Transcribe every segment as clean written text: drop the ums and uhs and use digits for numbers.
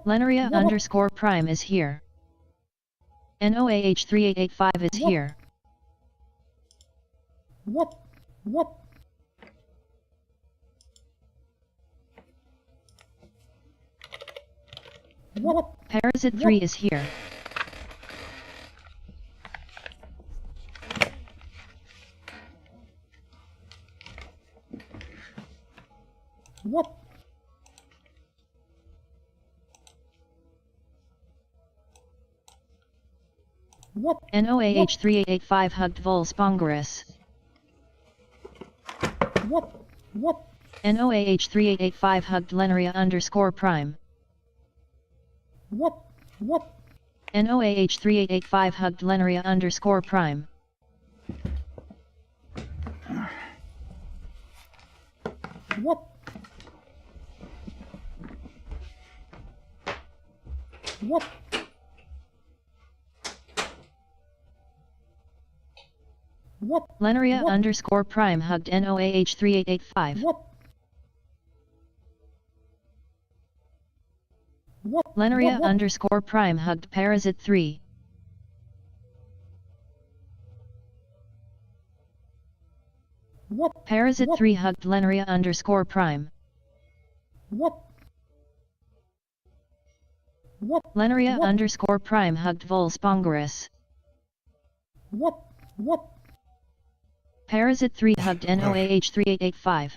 Lenaria underscore prime is here. NOAH3885 is here. Parasite 3 is here. NOAH3885 hugged Vulse Bongaris. NOAH3885 hugged Lenaria underscore prime. NOAH3885 hugged Lenaria underscore prime. Lenaria underscore prime hugged NOAH3885. Lenaria underscore prime hugged Parasite 3. Parasite 3 hugged Lenaria underscore prime. Lenaria underscore prime hugged Vulse Bongaris. Parasite 3 hugged NOAH3885.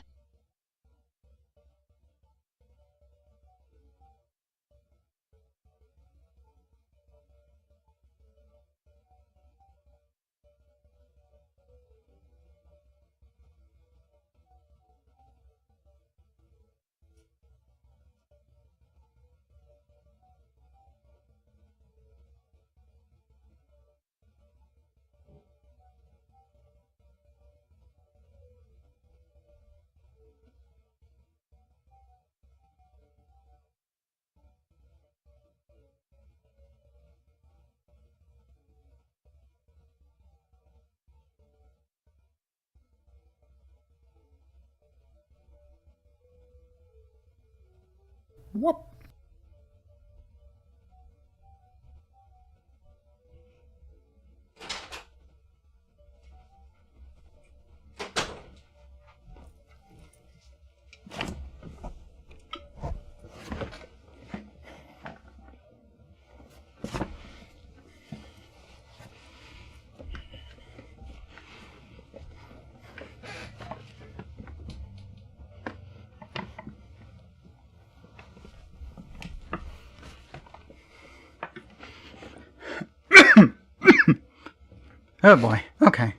Oh boy, okay.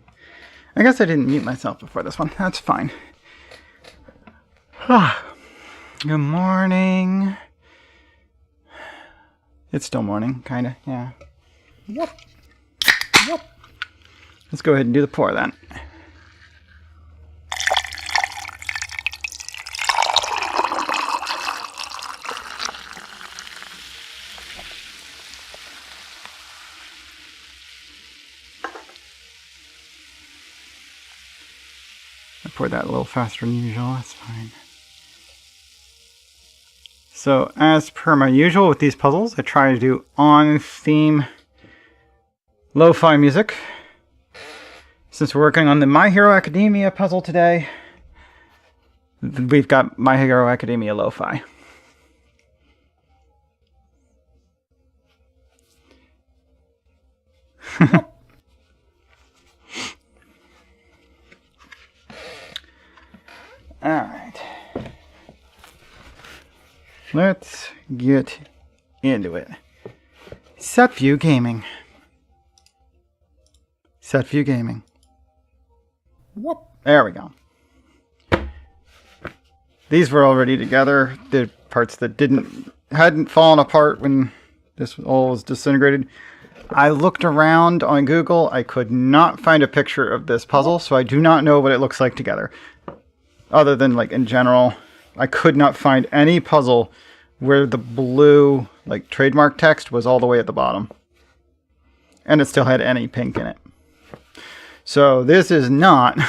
I guess I didn't mute myself before this one. That's fine. Good morning. It's still morning, kinda, yeah. Let's go ahead and do the pour then. I poured that a little faster than usual, that's fine. So, as per my usual with these puzzles, I try to do on-theme lo-fi music. Since we're working on the My Hero Academia puzzle today, we've got My Hero Academia lo-fi. Alright. Let's get into it. Set view gaming. Set view gaming. There we go. These were already together. The parts that hadn't fallen apart when this all was disintegrated. I looked around on Google. I could not find a picture of this puzzle, so I do not know what it looks like together. Other than, like, in general, I could not find any puzzle where the blue, like, trademark text was all the way at the bottom. And it still had any pink in it. So this is not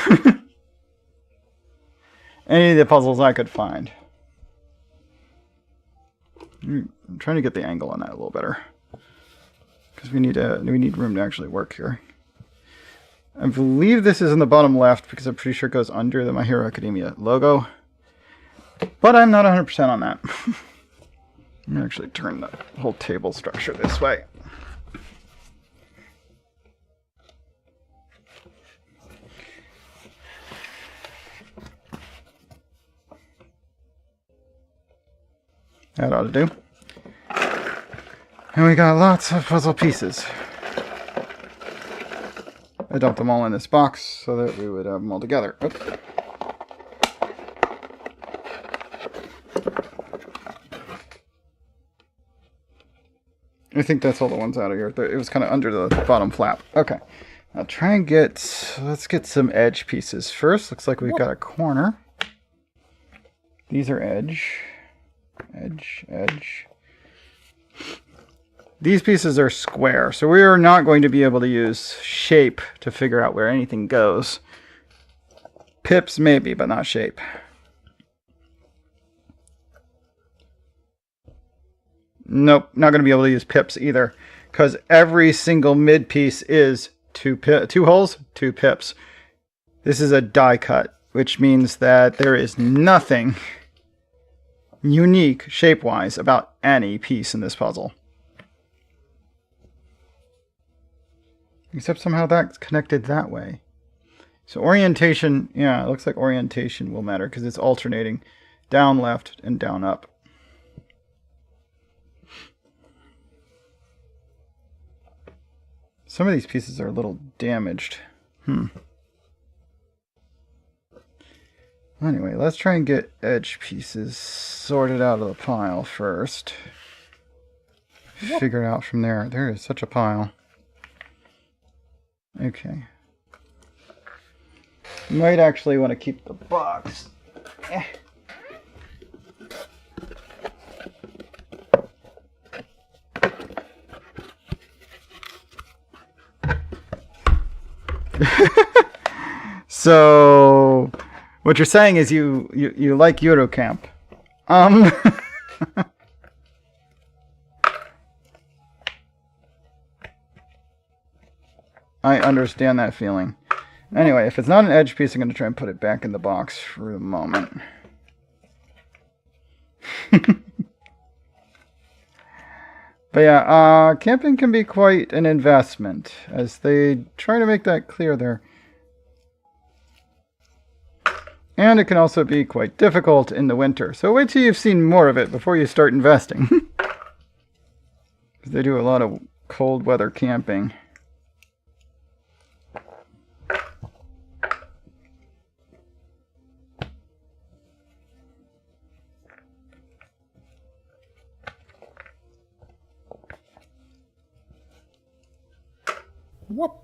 any of the puzzles I could find. I'm trying to get the angle on that a little better. Because we need room to actually work here. I believe this is in the bottom left because I'm pretty sure it goes under the My Hero Academia logo. But I'm not 100% on that. I'm going to actually turn the whole table structure this way. That ought to do. And we got lots of puzzle pieces. I dumped them all in this box so that we would have them all together. Oops. I think that's all the ones out of here. It was kind of under the bottom flap. Okay. I'll try and let's get some edge pieces first. Looks like we've got a corner. These are edge. Edge, edge. These pieces are square, so we are not going to be able to use shape to figure out where anything goes. Pips maybe, but not shape. Nope, not going to be able to use pips either, because every single mid piece is two holes, 2 pips. This is a die cut, which means that there is nothing unique shape-wise about any piece in this puzzle. Except somehow that's connected that way. So orientation, yeah, it looks like orientation will matter because it's alternating down left and down up. Some of these pieces are a little damaged. Anyway, let's try and get edge pieces sorted out of the pile first. Figure it out from there. There is such a pile. Okay. You might actually want to keep the box. So, what you're saying is you like Eurocamp. I understand that feeling. Anyway, if it's not an edge piece, I'm going to try and put it back in the box for the moment. But yeah, camping can be quite an investment, as they try to make that clear there. And it can also be quite difficult in the winter. So wait till you've seen more of it before you start investing. Because they do a lot of cold weather camping. Whoop.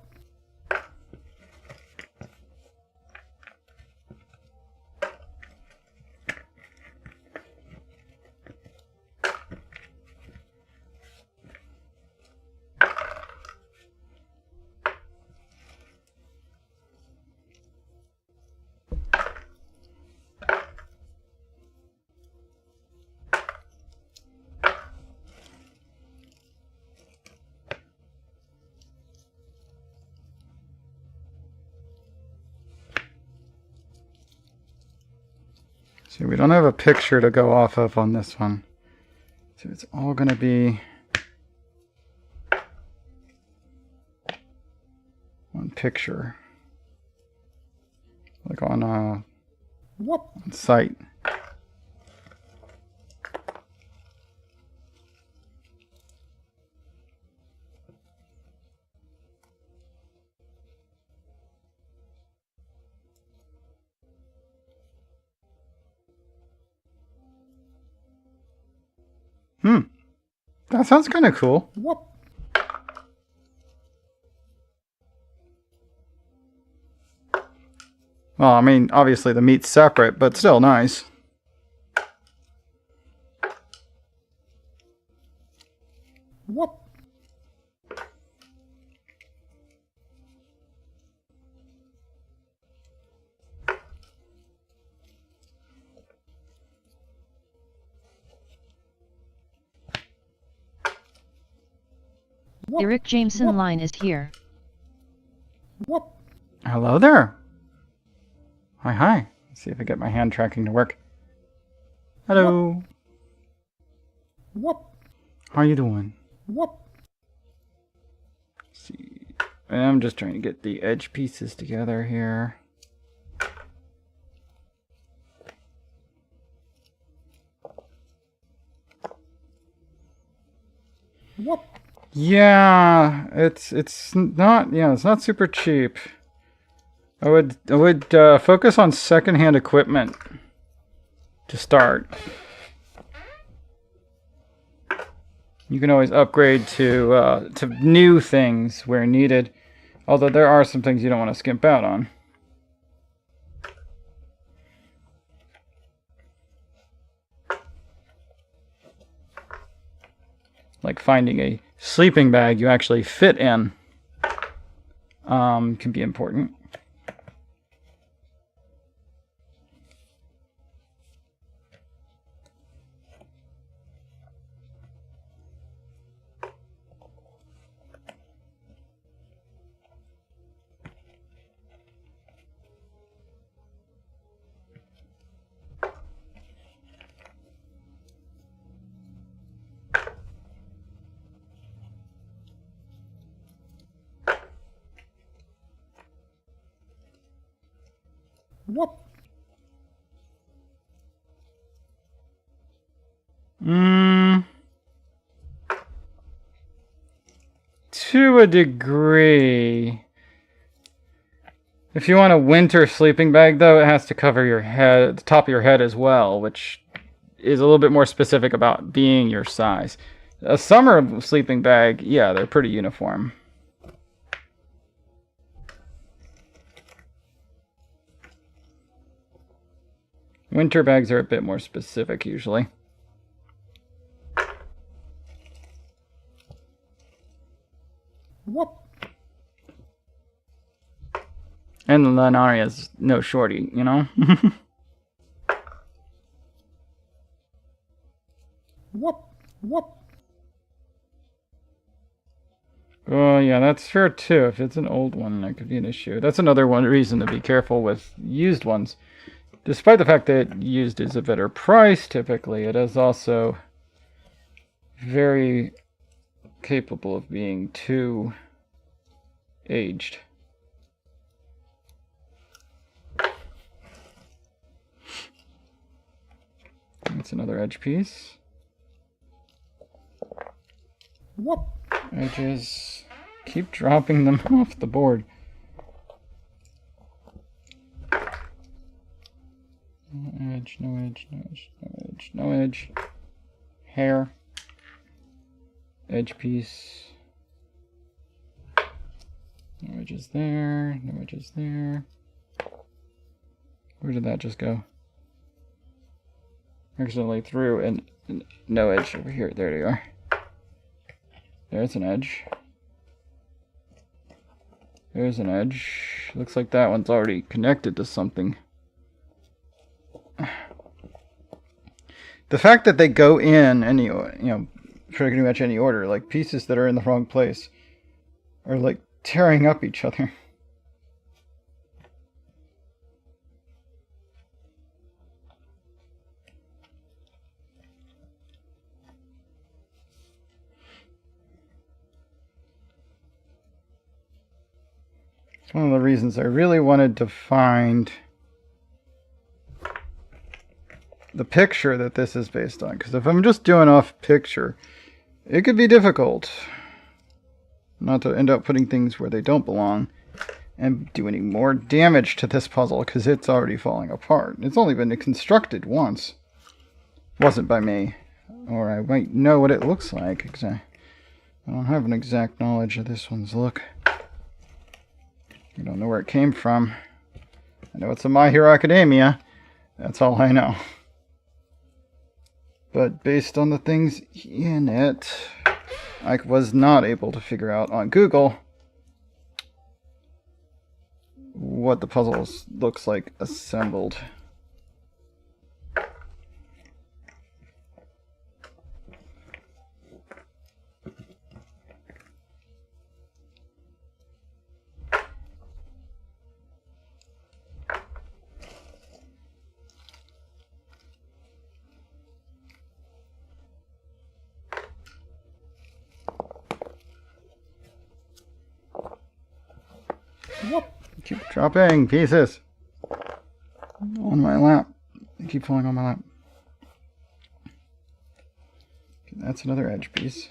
See, we don't have a picture to go off of on this one. So it's all going to be one picture. Like on site. That sounds kind of cool. Whoop. Well, I mean, obviously the meat's separate, but still nice. Whoop. Eric Jameson line is here. Hello there. Hi. Let's see if I get my hand tracking to work. Hello. How you doing? Let's see. I'm just trying to get the edge pieces together here. Yeah, it's not super cheap. I would focus on secondhand equipment to start. You can always upgrade to new things where needed, although there are some things you don't want to skimp out on. Like finding a sleeping bag you actually fit in can be important. To a degree. If you want a winter sleeping bag, though, it has to cover your head, the top of your head as well, which is a little bit more specific about being your size. A summer sleeping bag, yeah, they're pretty uniform. Winter bags are a bit more specific, usually. And Lanaria's no shorty, you know? Oh, yeah, that's fair too. If it's an old one, that could be an issue. That's another reason to be careful with used ones. Despite the fact that used is a better price, typically, it is also very capable of being too aged. That's another edge piece. Edges. Keep dropping them off the board. No edge, no edge, no edge, no edge, no edge. Hair. Edge piece. No edges there, no edges there. Where did that just go? Accidentally through and no edge over here. There you are. There's an edge. There's an edge. Looks like that one's already connected to something. The fact that they go in any, pretty much any order, like pieces that are in the wrong place, are like tearing up each other. It's one of the reasons I really wanted to find the picture that this is based on, because if I'm just doing off picture, it could be difficult not to end up putting things where they don't belong and doing more damage to this puzzle because it's already falling apart. It's only been constructed once. Wasn't by me, or I might know what it looks like, because I don't have an exact knowledge of this one's look. I don't know where it came from. I know it's a My Hero Academia. That's all I know. But based on the things in it, I was not able to figure out on Google what the puzzle looks like assembled. Keep dropping pieces on my lap. They keep falling on my lap. Okay, that's another edge piece.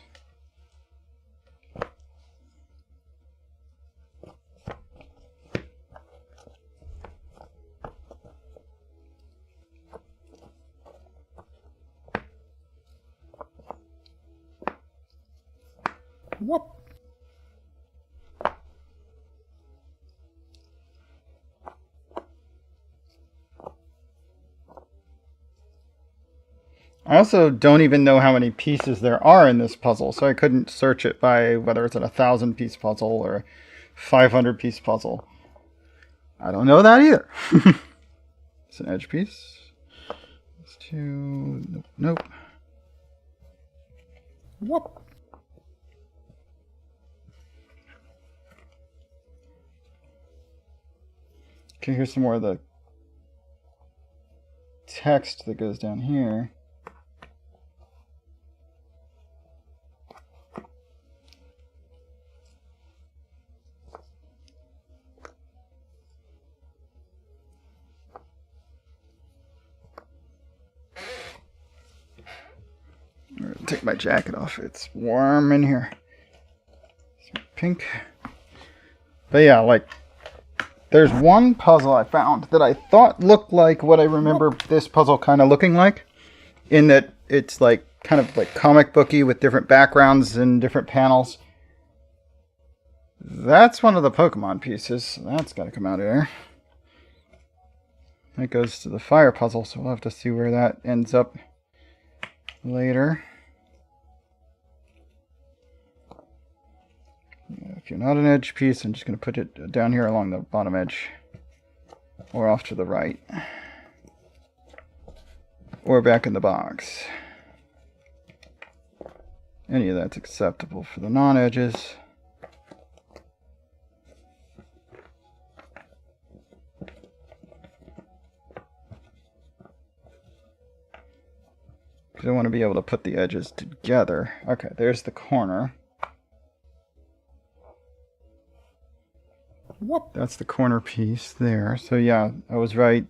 What? I also don't even know how many pieces there are in this puzzle, so I couldn't search it by whether it's a 1,000-piece puzzle or a 500-piece puzzle. I don't know that either. It's an edge piece. It's two. Nope. Nope. What? Okay, here's some more of the text that goes down here. Take my jacket off. It's warm in here. Some pink. But yeah, like, there's one puzzle I found that I thought looked like what I remember this puzzle kind of looking like, in that it's like kind of like comic booky with different backgrounds and different panels. That's one of the Pokemon pieces. So that's got to come out of there. That goes to the fire puzzle, so we'll have to see where that ends up later. If you're not an edge piece, I'm just going to put it down here along the bottom edge. Or off to the right. Or back in the box. Any of that's acceptable for the non-edges. Because I want to be able to put the edges together. Okay, there's the corner. What? That's the corner piece there. So yeah, I was right.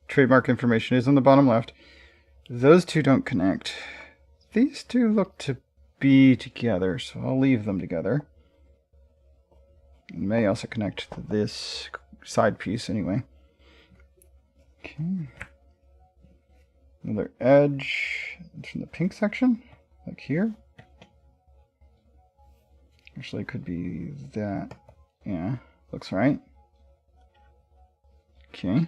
Trademark information is on the bottom left. Those two don't connect. These two look to be together, so I'll leave them together. It may also connect to this side piece anyway. Okay. Another edge from the pink section, like here. Actually, it could be that. Yeah, looks right. Okay.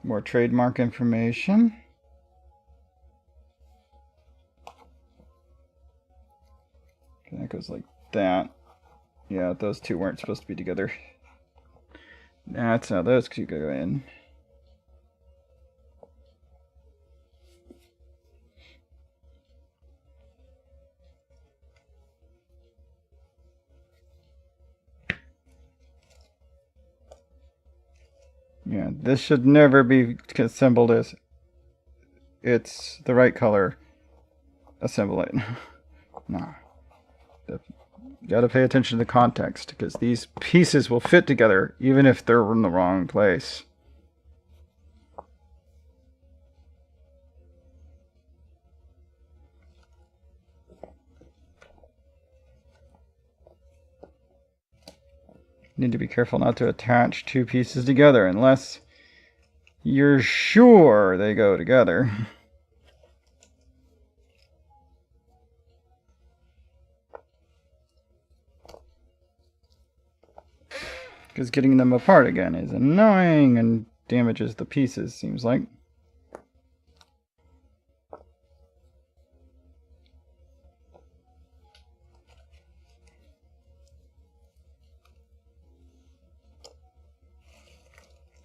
More trademark information. Okay, that goes like that. Yeah, those two weren't supposed to be together. That's how those two go in. Yeah, this should never be assembled as it's the right color. Assemble it. No. You gotta pay attention to the context, because these pieces will fit together even if they're in the wrong place. Need to be careful not to attach two pieces together unless you're sure they go together. Because getting them apart again is annoying and damages the pieces, seems like.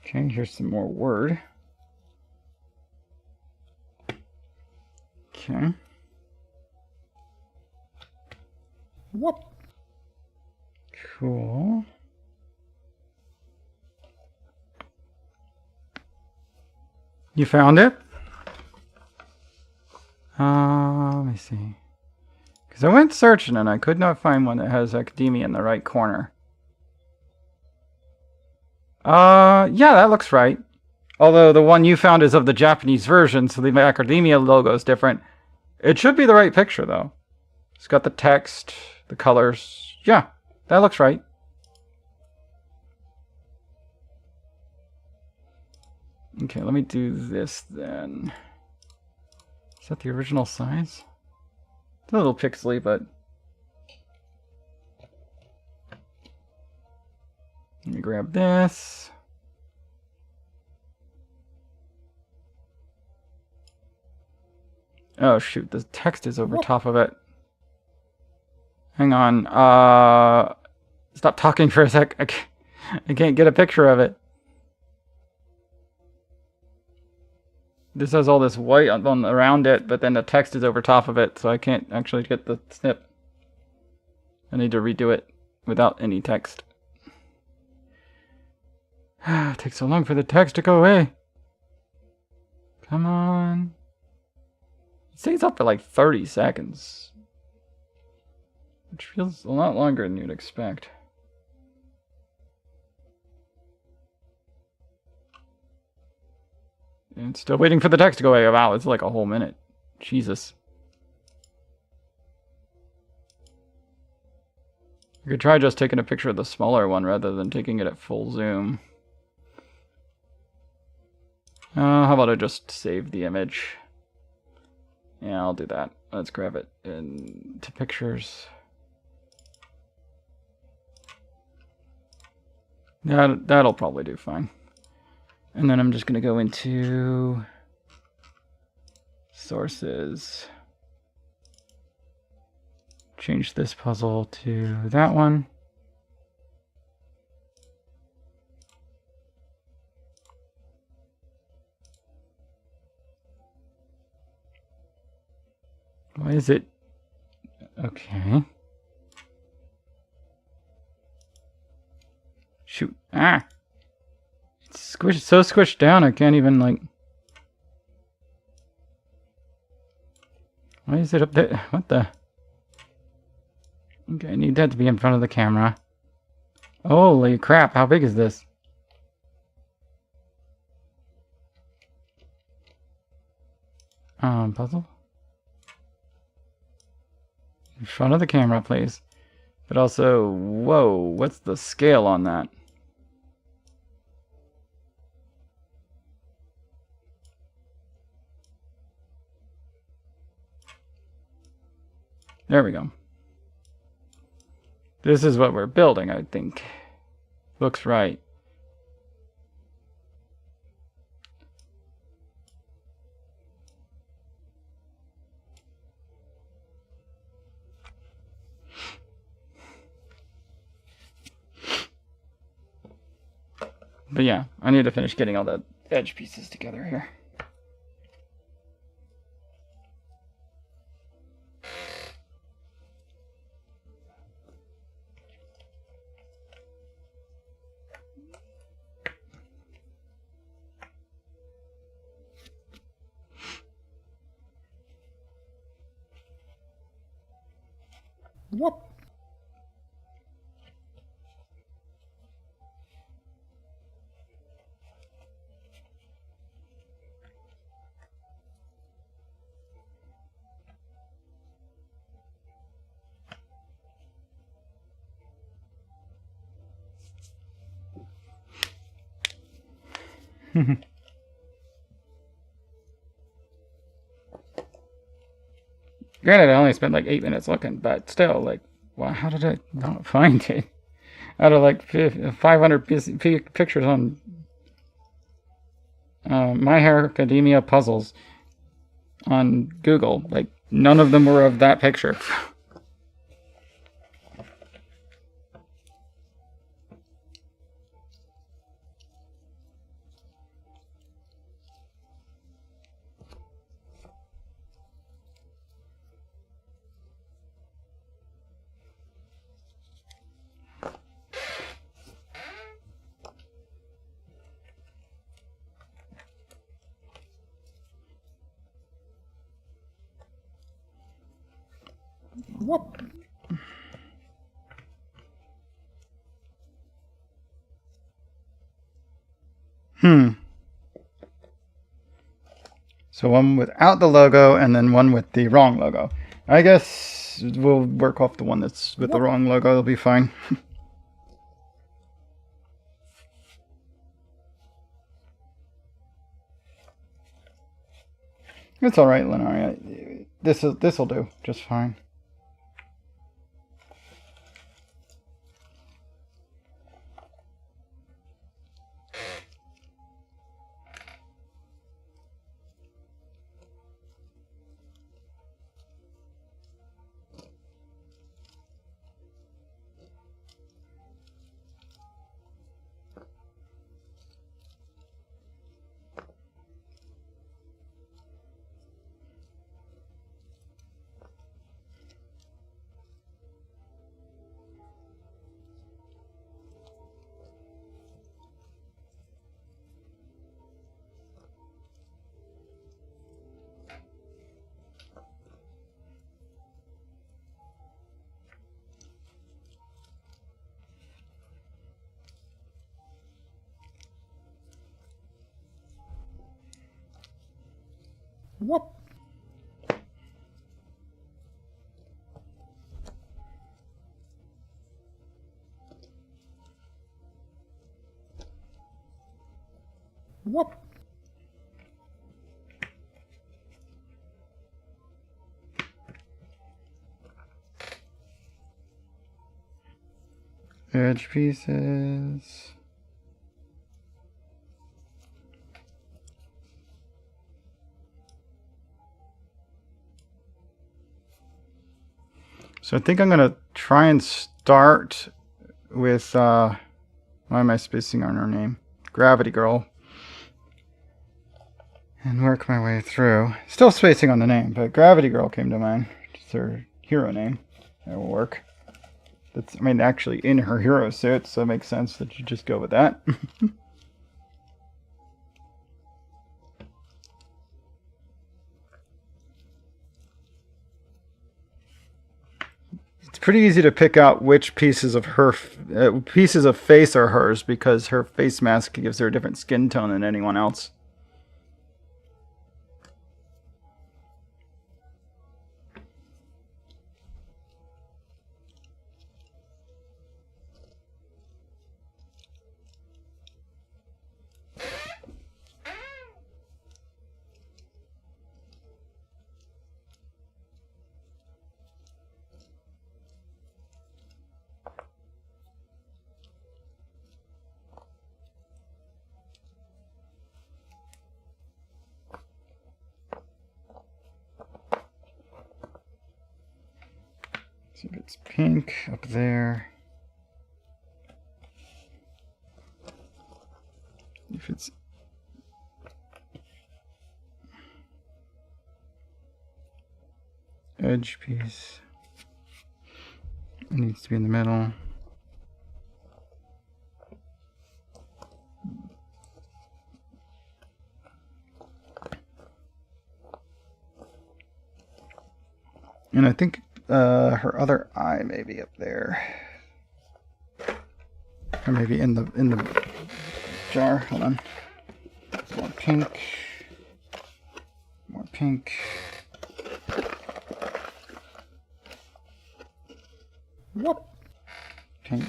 Okay, here's some more word. Okay. What? Cool. You found it? Let me see. Because I went searching and I could not find one that has academia in the right corner. Yeah, that looks right. Although the one you found is of the Japanese version, so the academia logo is different. It should be the right picture, though. It's got the text, the colors. Yeah, that looks right. Okay, let me do this then. Is that the original size? It's a little pixely, but... Let me grab this. Oh shoot, the text is over top of it. Hang on. Stop talking for a sec. I can't get a picture of it. This has all this white on around it, but then the text is over top of it, so I can't actually get the snip. I need to redo it without any text. It takes so long for the text to go away. Come on. It stays up for like 30 seconds. Which feels a lot longer than you'd expect. And it's still waiting for the text to go away. Wow, it's like a whole minute. Jesus. I could try just taking a picture of the smaller one rather than taking it at full zoom. How about I just save the image? Yeah, I'll do that. Let's grab it into pictures. That'll probably do fine. And then I'm just going to go into sources. Change this puzzle to that one. Why is it? Okay. Shoot. Ah! It's squished, so squished down I can't even, like... Why is it up there? What the? Okay, I need that to be in front of the camera. Holy crap, how big is this? Puzzle? In front of the camera, please. But also, whoa, what's the scale on that? There we go. This is what we're building, I think. Looks right. But yeah, I need to finish getting all the edge pieces together here. What? Granted, I only spent like 8 minutes looking, but still, like, wow, how did I not find it? Out of like 500 pictures on My Hero Academia puzzles on Google, like, none of them were of that picture. What? So one without the logo and then one with the wrong logo. I guess we'll work off the one that's with the wrong logo. It'll be fine. It's all right, Lenari. This'll do just fine. Whoop. Whoop. Edge pieces. So I think I'm going to try and start with, why am I spacing on her name? Gravity Girl. And work my way through. Still spacing on the name, but Gravity Girl came to mind. It's her hero name. That will work. That's, I mean, actually in her hero suit, so it makes sense that you just go with that. It's pretty easy to pick out which pieces of her pieces of face are hers because her face mask gives her a different skin tone than anyone else. See if it's pink up there. If it's edge piece, it needs to be in the middle. And I think her other eye may be up there, or maybe in the jar. Hold on. More pink. More pink. Whoop. Pink.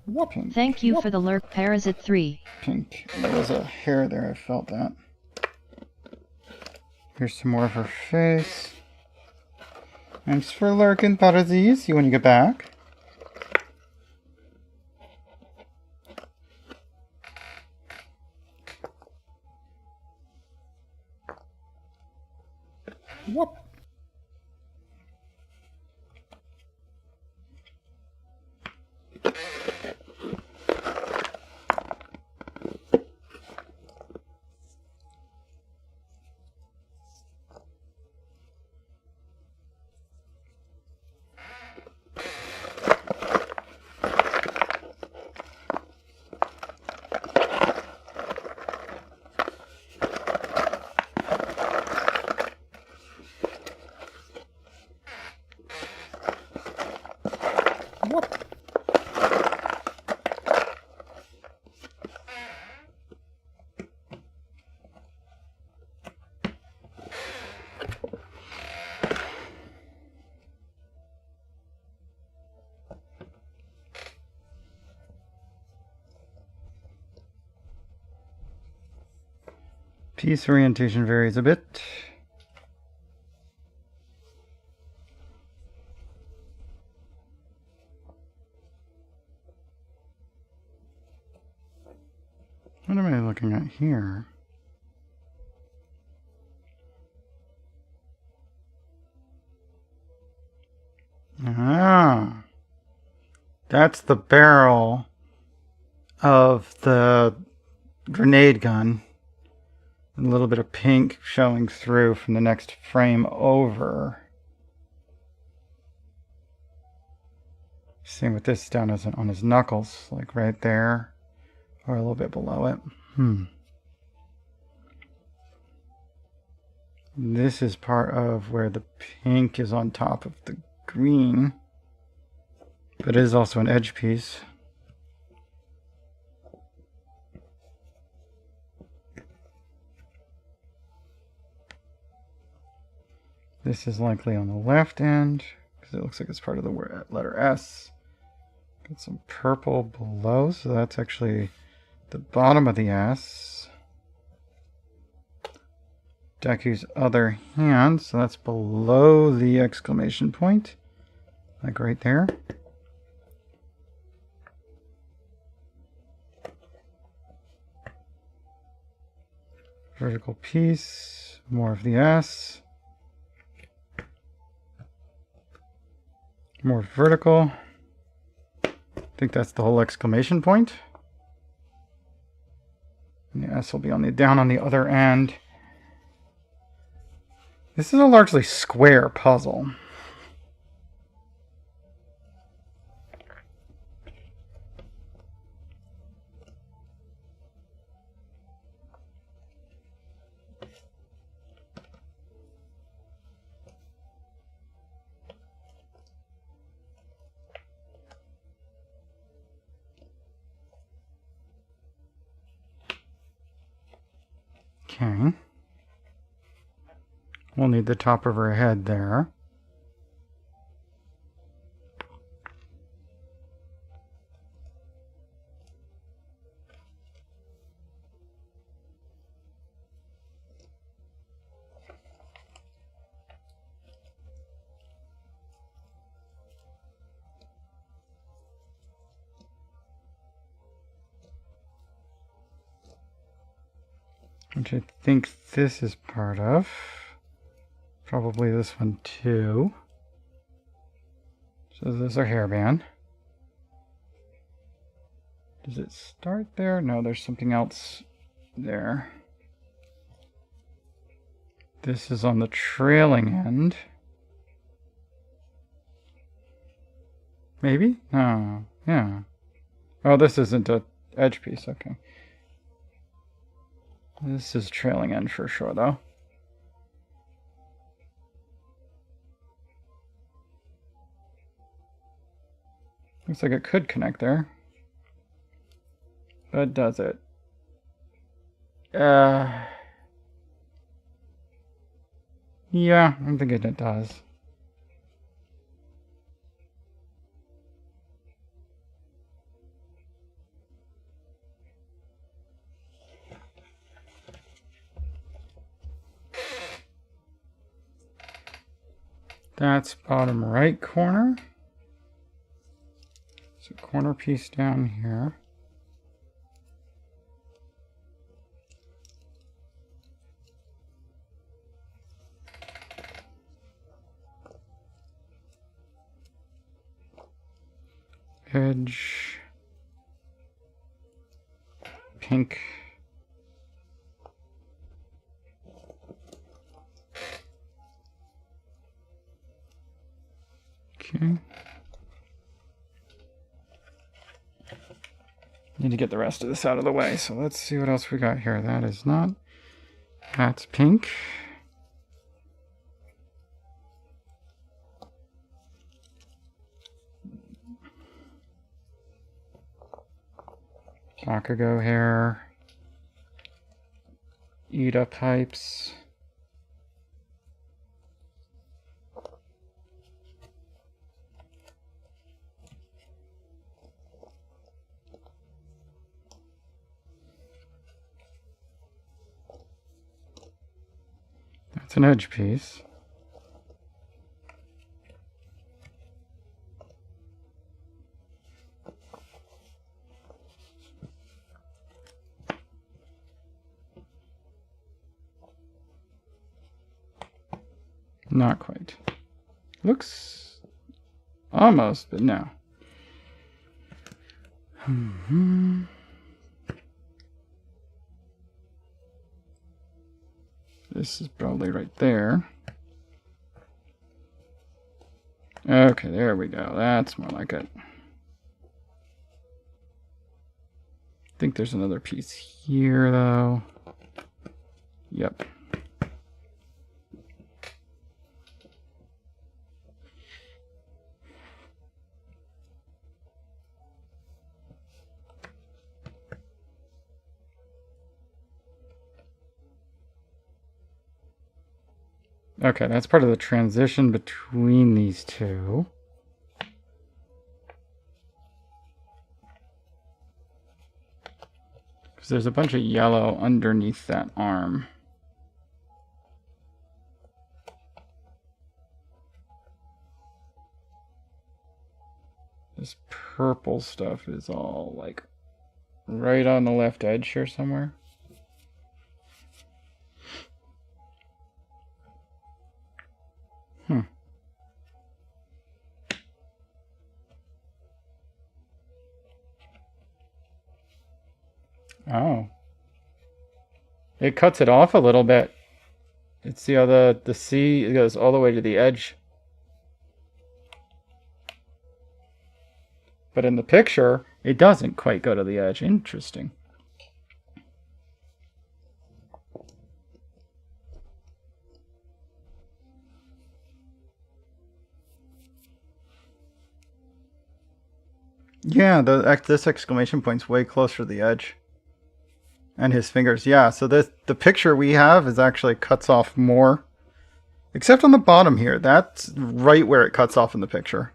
Whoop. Pink. Thank you for the lurk, Parasite 3. Pink. There was a hair there. I felt that. Here's some more of her face. Thanks for lurking, Parasite. See you when you get back. Whoop. piece orientation varies a bit. What am I looking at here? Ah, that's the barrel of the grenade gun. A little bit of pink showing through from the next frame over. Same with this down on his knuckles, like right there, or a little bit below it. This is part of where the pink is on top of the green, but it is also an edge piece. This is likely on the left end, because it looks like it's part of the letter S. Got some purple below, so that's actually the bottom of the S. Deku's other hand, so that's below the exclamation point, like right there. Vertical piece, more of the S. More vertical. I think that's the whole exclamation point. And the S will be down on the other end. This is a largely square puzzle. Okay. We'll need the top of her head there. Which I think this is part of. Probably this one too. So there's our hairband. Does it start there? No, there's something else there. This is on the trailing end. Maybe? No. Yeah. Oh, this isn't a edge piece. Okay. This is trailing end for sure, though. Looks like it could connect there. But does it? Yeah, I'm thinking it does. That's bottom right corner. So corner piece down here. Edge. Pink. Okay. Need to get the rest of this out of the way, so let's see what else we got here. That is not. That's pink. Bakugo hair. Ida pipes. It's an edge piece. Not quite. Looks almost, but no. This is probably right there. Okay, there we go. That's more like it. I think there's another piece here, though. Yep. Okay, that's part of the transition between these two. Because there's a bunch of yellow underneath that arm. This purple stuff is all like right on the left edge here somewhere. Oh. It cuts it off a little bit. It's see how the C goes all the way to the edge. But in the picture, it doesn't quite go to the edge. Interesting. Yeah, this exclamation point's way closer to the edge. And his fingers, yeah. So the picture we have is actually cuts off more. Except on the bottom here. That's right where it cuts off in the picture.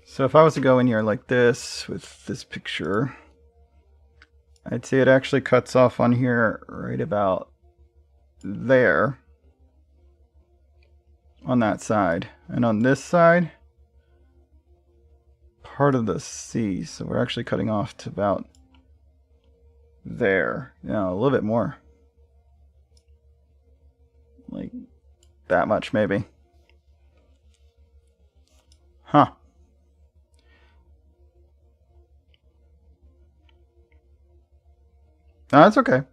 So if I was to go in here like this with this picture, I'd say it actually cuts off on here right about there. On that side. And on this side, part of the C. So we're actually cutting off to about there. Yeah, a little bit more. Like that much maybe. Huh. No, that's okay.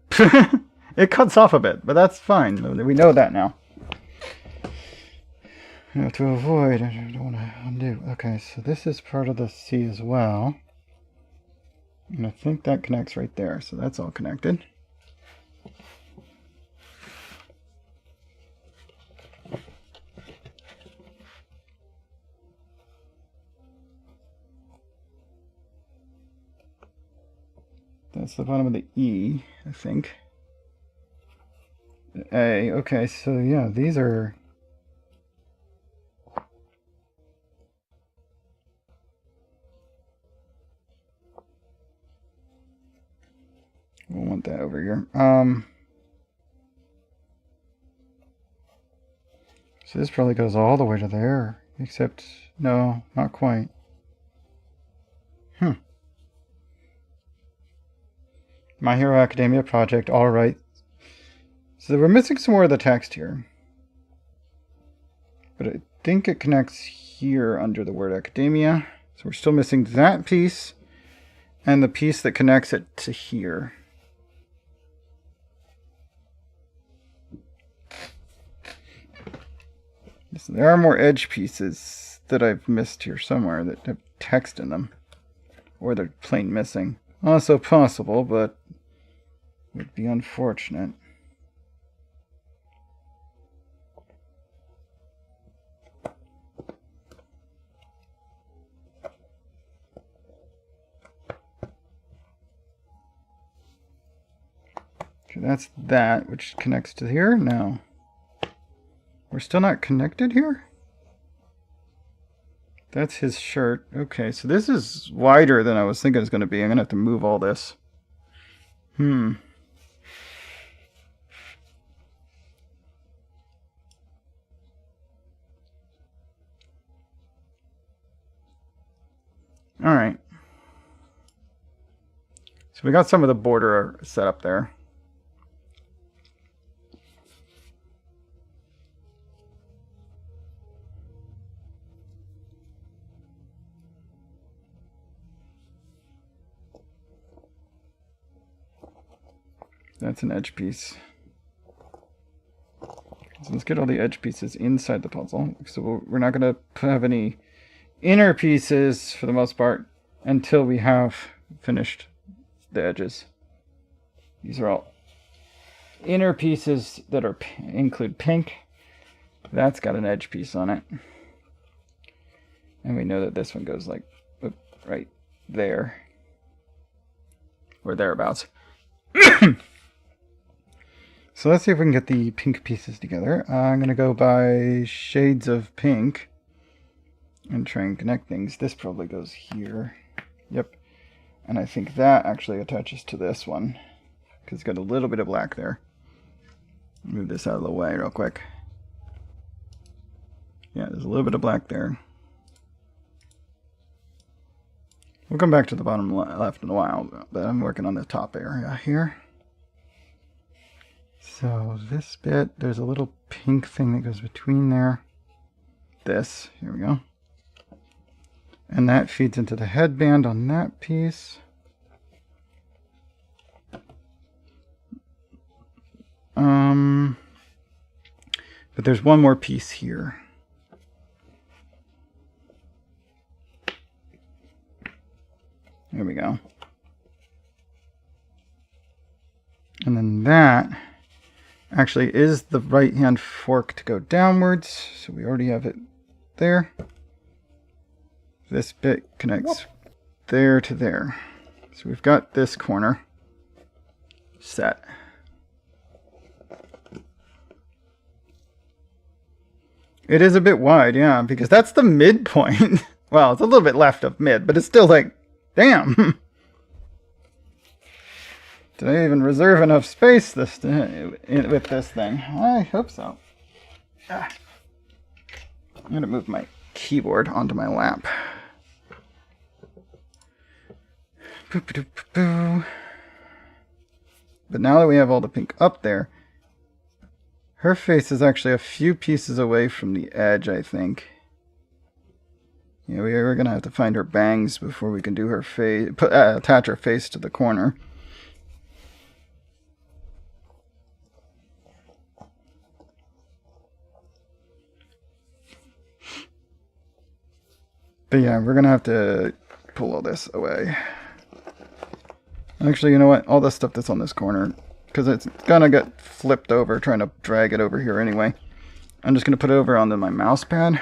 It cuts off a bit, but that's fine. We know that now. You know, to avoid, I don't want to undo. Okay, so this is part of the C as well. And I think that connects right there, so that's all connected. That's the bottom of the E, I think. The A, okay, so yeah, these are... We'll want that over here. So this probably goes all the way to there, except, no, not quite. My Hero Academia project, alright. So we're missing some more of the text here. But I think it connects here under the word Academia. So we're still missing that piece and the piece that connects it to here. So there are more edge pieces that I've missed here somewhere that have text in them. Or they're plain missing. Also possible, but would be unfortunate. Okay, that's that, which connects to here. No. We're still not connected here? That's his shirt. Okay, so this is wider than I was thinking it was going to be. I'm going to have to move all this. All right. So we got some of the border set up there. That's an edge piece. So let's get all the edge pieces inside the puzzle. So we're not going to have any inner pieces for the most part until we have finished the edges. These are all inner pieces that are include pink. That's got an edge piece on it. And we know that this one goes like right there. Or thereabouts. So let's see if we can get the pink pieces together. I'm going to go by shades of pink and try and connect things. This probably goes here. Yep. And I think that actually attaches to this one because it's got a little bit of black there. Move this out of the way real quick. Yeah, there's a little bit of black there. We'll come back to the bottom left in a while, but I'm working on the top area here. So this bit, there's a little pink thing that goes between there. This, here we go. And that feeds into the headband on that piece. But there's one more piece here. There we go. And then that actually is the right hand fork to go downwards. So we already have it there. This bit connects there to there. So we've got this corner set. It is a bit wide, yeah, because that's the midpoint. Well, it's a little bit left of mid, but it's still like, damn. Did I even reserve enough space with this thing? I hope so. I'm going to move my keyboard onto my lap. But now that we have all the pink up there, her face is actually a few pieces away from the edge, I think. Yeah, we're going to have to find her bangs before we can do her face, attach her face to the corner. But yeah, we're going to have to pull all this away. Actually, you know what? All the stuff that's on this corner, because it's going to get flipped over trying to drag it over here anyway. I'm just going to put it over onto my mouse pad.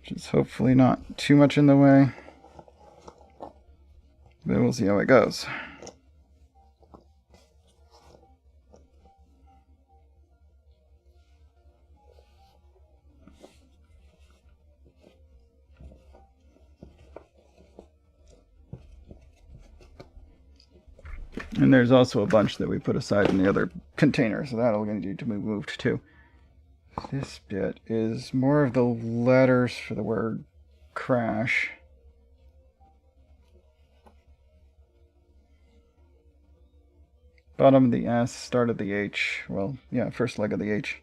Which is hopefully not too much in the way. But we'll see how it goes. And there's also a bunch that we put aside in the other container, so that'll need to be moved too. This bit is more of the letters for the word crash. Bottom of the S, start of the H. Well, yeah, first leg of the H.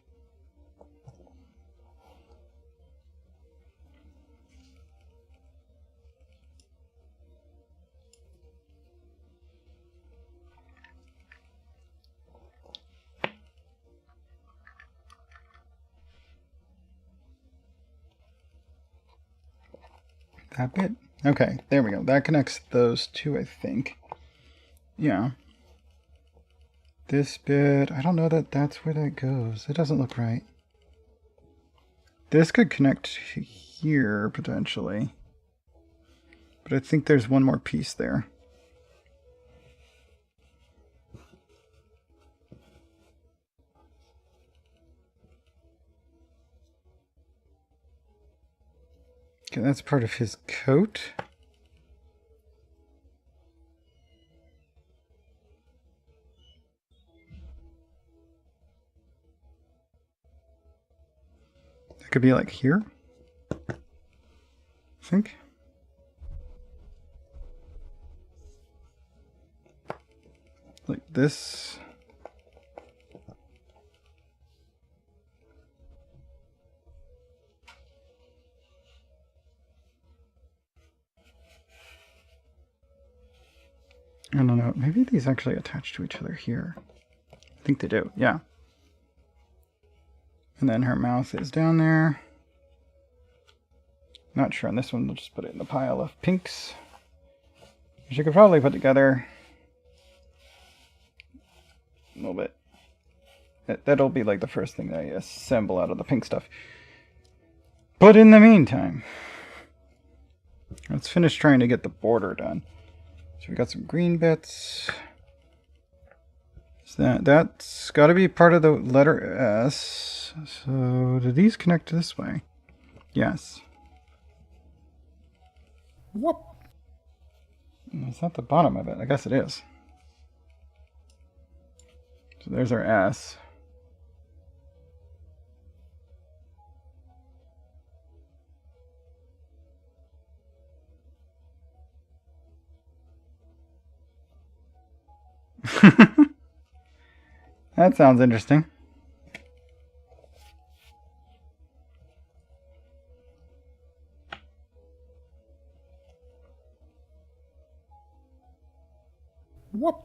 That bit? Okay, there we go. That connects those two, I think. Yeah. This bit, I don't know that that's where that goes. It doesn't look right. This could connect here, potentially. But I think there's one more piece there. Okay, that's part of his coat. That could be like here. think. Like this. I don't know. Maybe these actually attach to each other here. I think they do. Yeah. And then her mouth is down there. Not sure on this one. We'll just put it in the pile of pinks, which you could probably put together a little bit. That'll be like the first thing I assemble out of the pink stuff. But in the meantime, let's finish trying to get the border done. So we got some green bits. So that's got to be part of the letter S. So do these connect this way? Yes. Whoop. It's not the bottom of it. I guess it is. So there's our S. That sounds interesting. Whoop.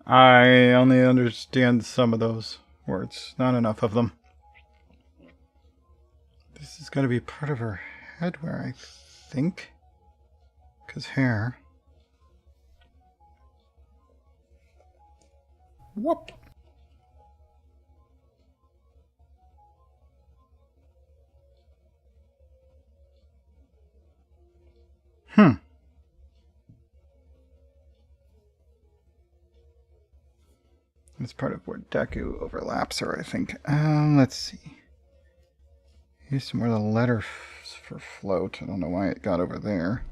I only understand some of those words, not enough of them. This is going to be part of her headwear, I think. Because hair. Whoop. It's part of where Deku overlaps her, I think. Let's see. Here's some more of the letter for float. I don't know why it got over there.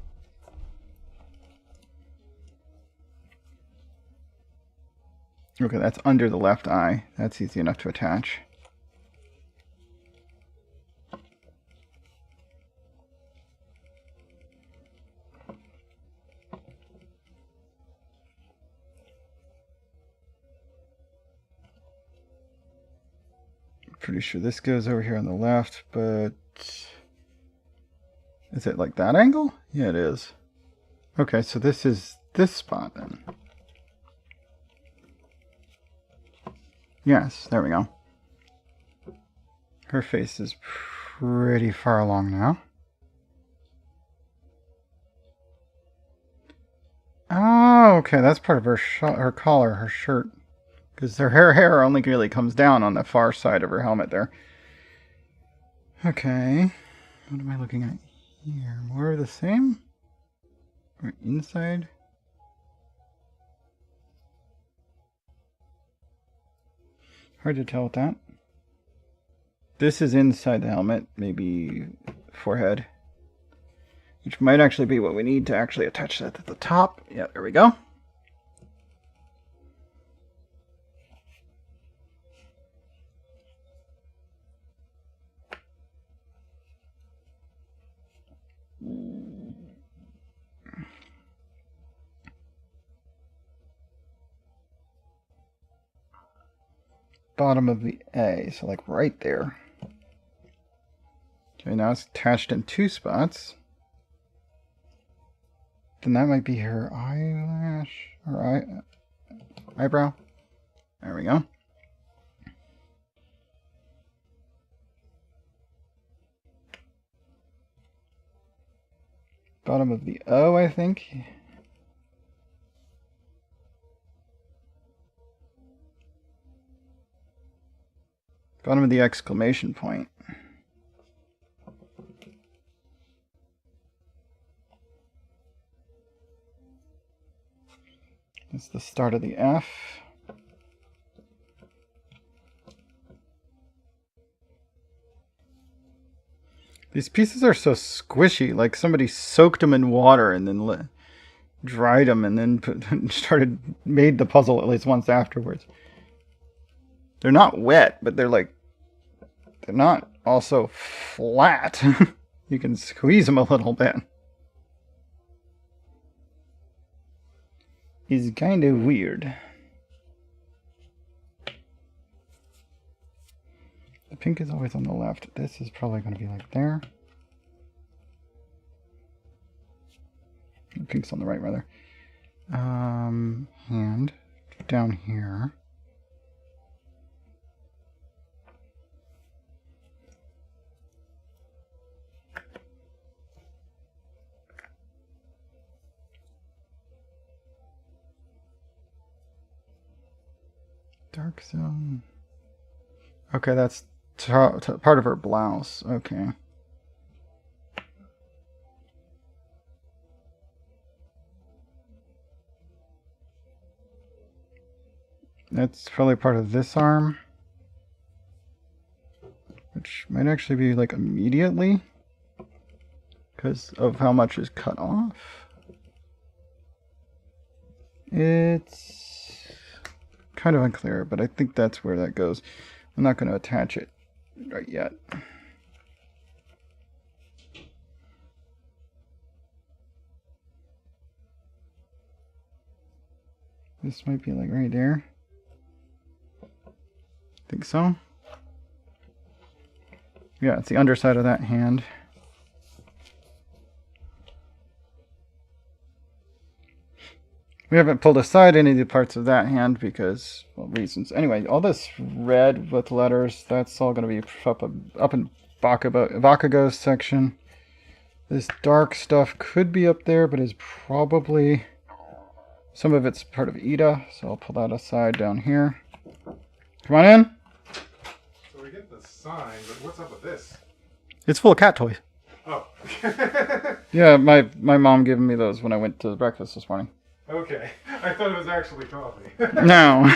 Okay, that's under the left eye. That's easy enough to attach. Pretty sure this goes over here on the left, but is it like that angle? Yeah, it is. Okay, so this is this spot then. Yes, there we go. Her face is pretty far along now. Oh, okay, that's part of her collar, her shirt. Because her hair only really comes down on the far side of her helmet there. Okay. What am I looking at here? More of the same? Or inside? Hard to tell with that. This is inside the helmet. Maybe forehead. Which might actually be what we need to actually attach that to the top. Yeah, there we go. Bottom of the A, so like right there. Okay, now it's attached in two spots. Then that might be her eyelash or eyebrow. There we go. Bottom of the O, I think. Bottom of the exclamation point. It's the start of the F. These pieces are so squishy, like somebody soaked them in water and then dried them and then made the puzzle at least once afterwards. They're not wet, but they're not also flat. You can squeeze them a little bit. It's kind of weird. The pink is always on the left. This is probably going to be like there. The pink's on the right, rather. And down here. Dark zone. Okay, that's part of her blouse. Okay. That's probably part of this arm. Which might actually be like immediately. Because of how much is cut off. It's kind of unclear, but I think that's where that goes. I'm not going to attach it right yet. This might be like right there. Think so? Yeah, it's the underside of that hand. We haven't pulled aside any of the parts of that hand because, well, reasons. Anyway, all this red with letters, that's all going to be up in Bakugo's section. This dark stuff could be up there, but is probably... Some of it's part of Ida, so I'll pull that aside down here. Come on in. So we get the sign, but what's up with this? It's full of cat toys. Oh. Yeah, my mom gave me those when I went to breakfast this morning. Okay. I thought it was actually coffee. No.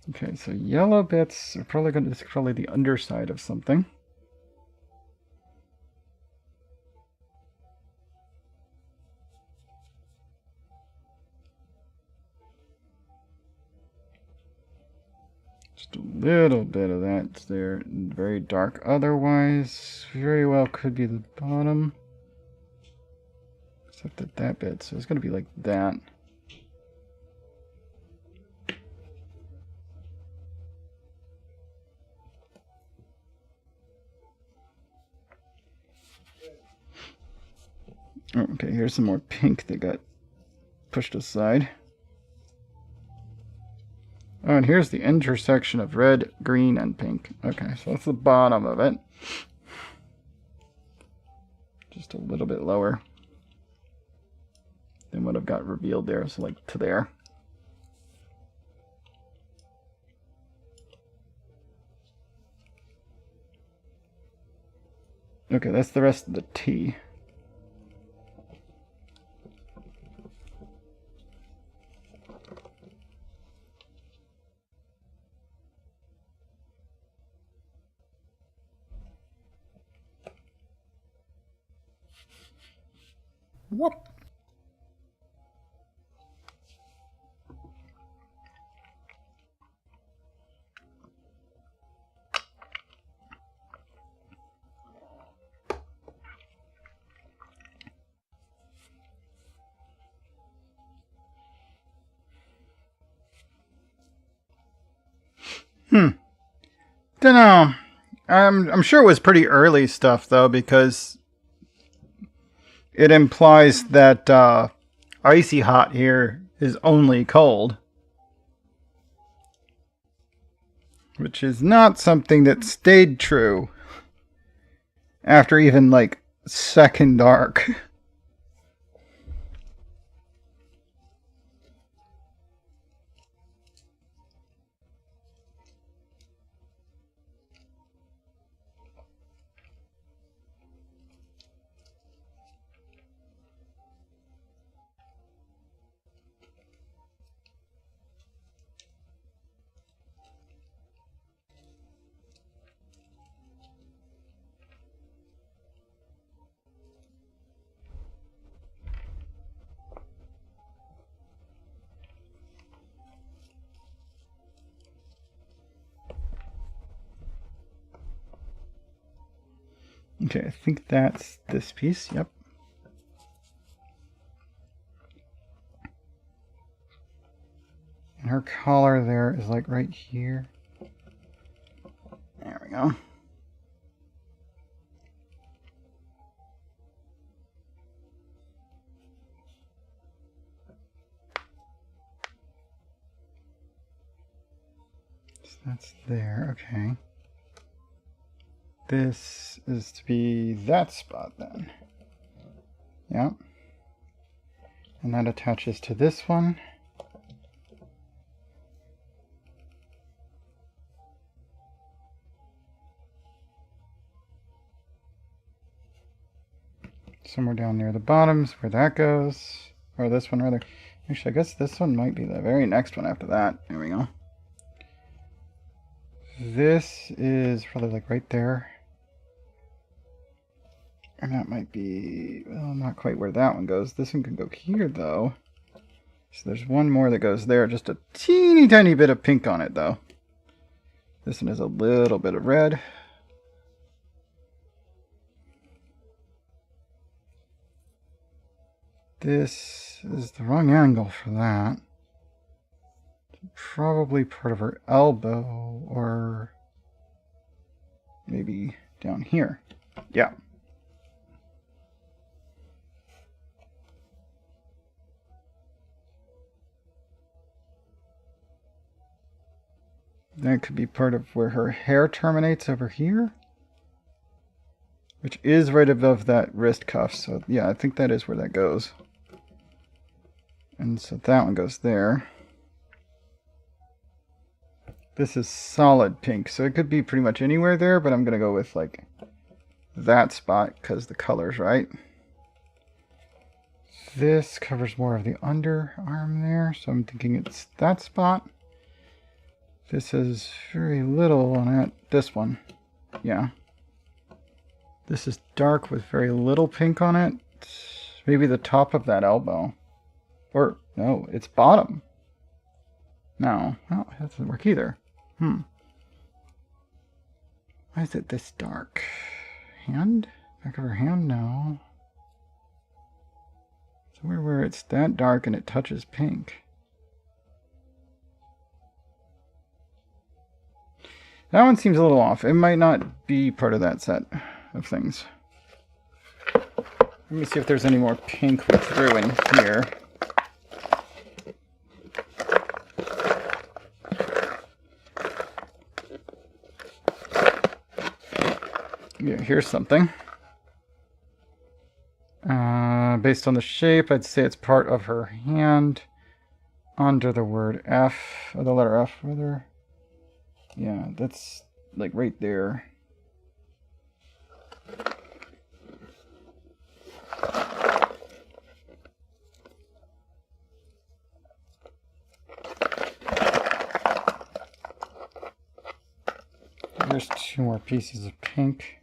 Okay, so yellow bits are probably the underside of something. Just a little bit of that's there, very dark. Otherwise, very well could be the bottom. Except at that bit, so it's going to be like that. Oh, okay, here's some more pink that got pushed aside. Oh, and here's the intersection of red, green, and pink. Okay, so that's the bottom of it. Just a little bit lower than what I've got revealed there, so like to there. Okay, that's the rest of the T. What? Dunno. I'm sure it was pretty early stuff though, because it implies that icy hot here is only cold. Which is not something that stayed true after even like second arc. Okay, I think that's this piece. Yep. And her collar there is like right here. There we go. So that's there, okay. This is to be that spot then. Yep. And that attaches to this one. Somewhere down near the bottoms where that goes. Or this one rather. Actually, I guess this one might be the very next one after that. There we go. This is probably like right there. And that might be, well, not quite where that one goes. This one can go here, though. So there's one more that goes there. Just a teeny tiny bit of pink on it, though. This one is a little bit of red. This is the wrong angle for that. Probably part of her elbow, or maybe down here. Yeah. That could be part of where her hair terminates over here. Which is right above that wrist cuff. So yeah, I think that is where that goes. And so that one goes there. This is solid pink. So it could be pretty much anywhere there. But I'm going to go with like that spot because the color's right. This covers more of the underarm there. So I'm thinking it's that spot. This is very little on this one. Yeah. This is dark with very little pink on it. Maybe the top of that elbow. Or, no, it's bottom. No, well, that doesn't work either. Why is it this dark? Hand? Back of her hand? No. Somewhere where it's that dark and it touches pink. That one seems a little off. It might not be part of that set of things. Let me see if there's any more pink we threw in here. Yeah, here's something. Based on the shape, I'd say it's part of her hand under the word F, or the letter F, rather. Yeah, that's like right there. There's two more pieces of pink.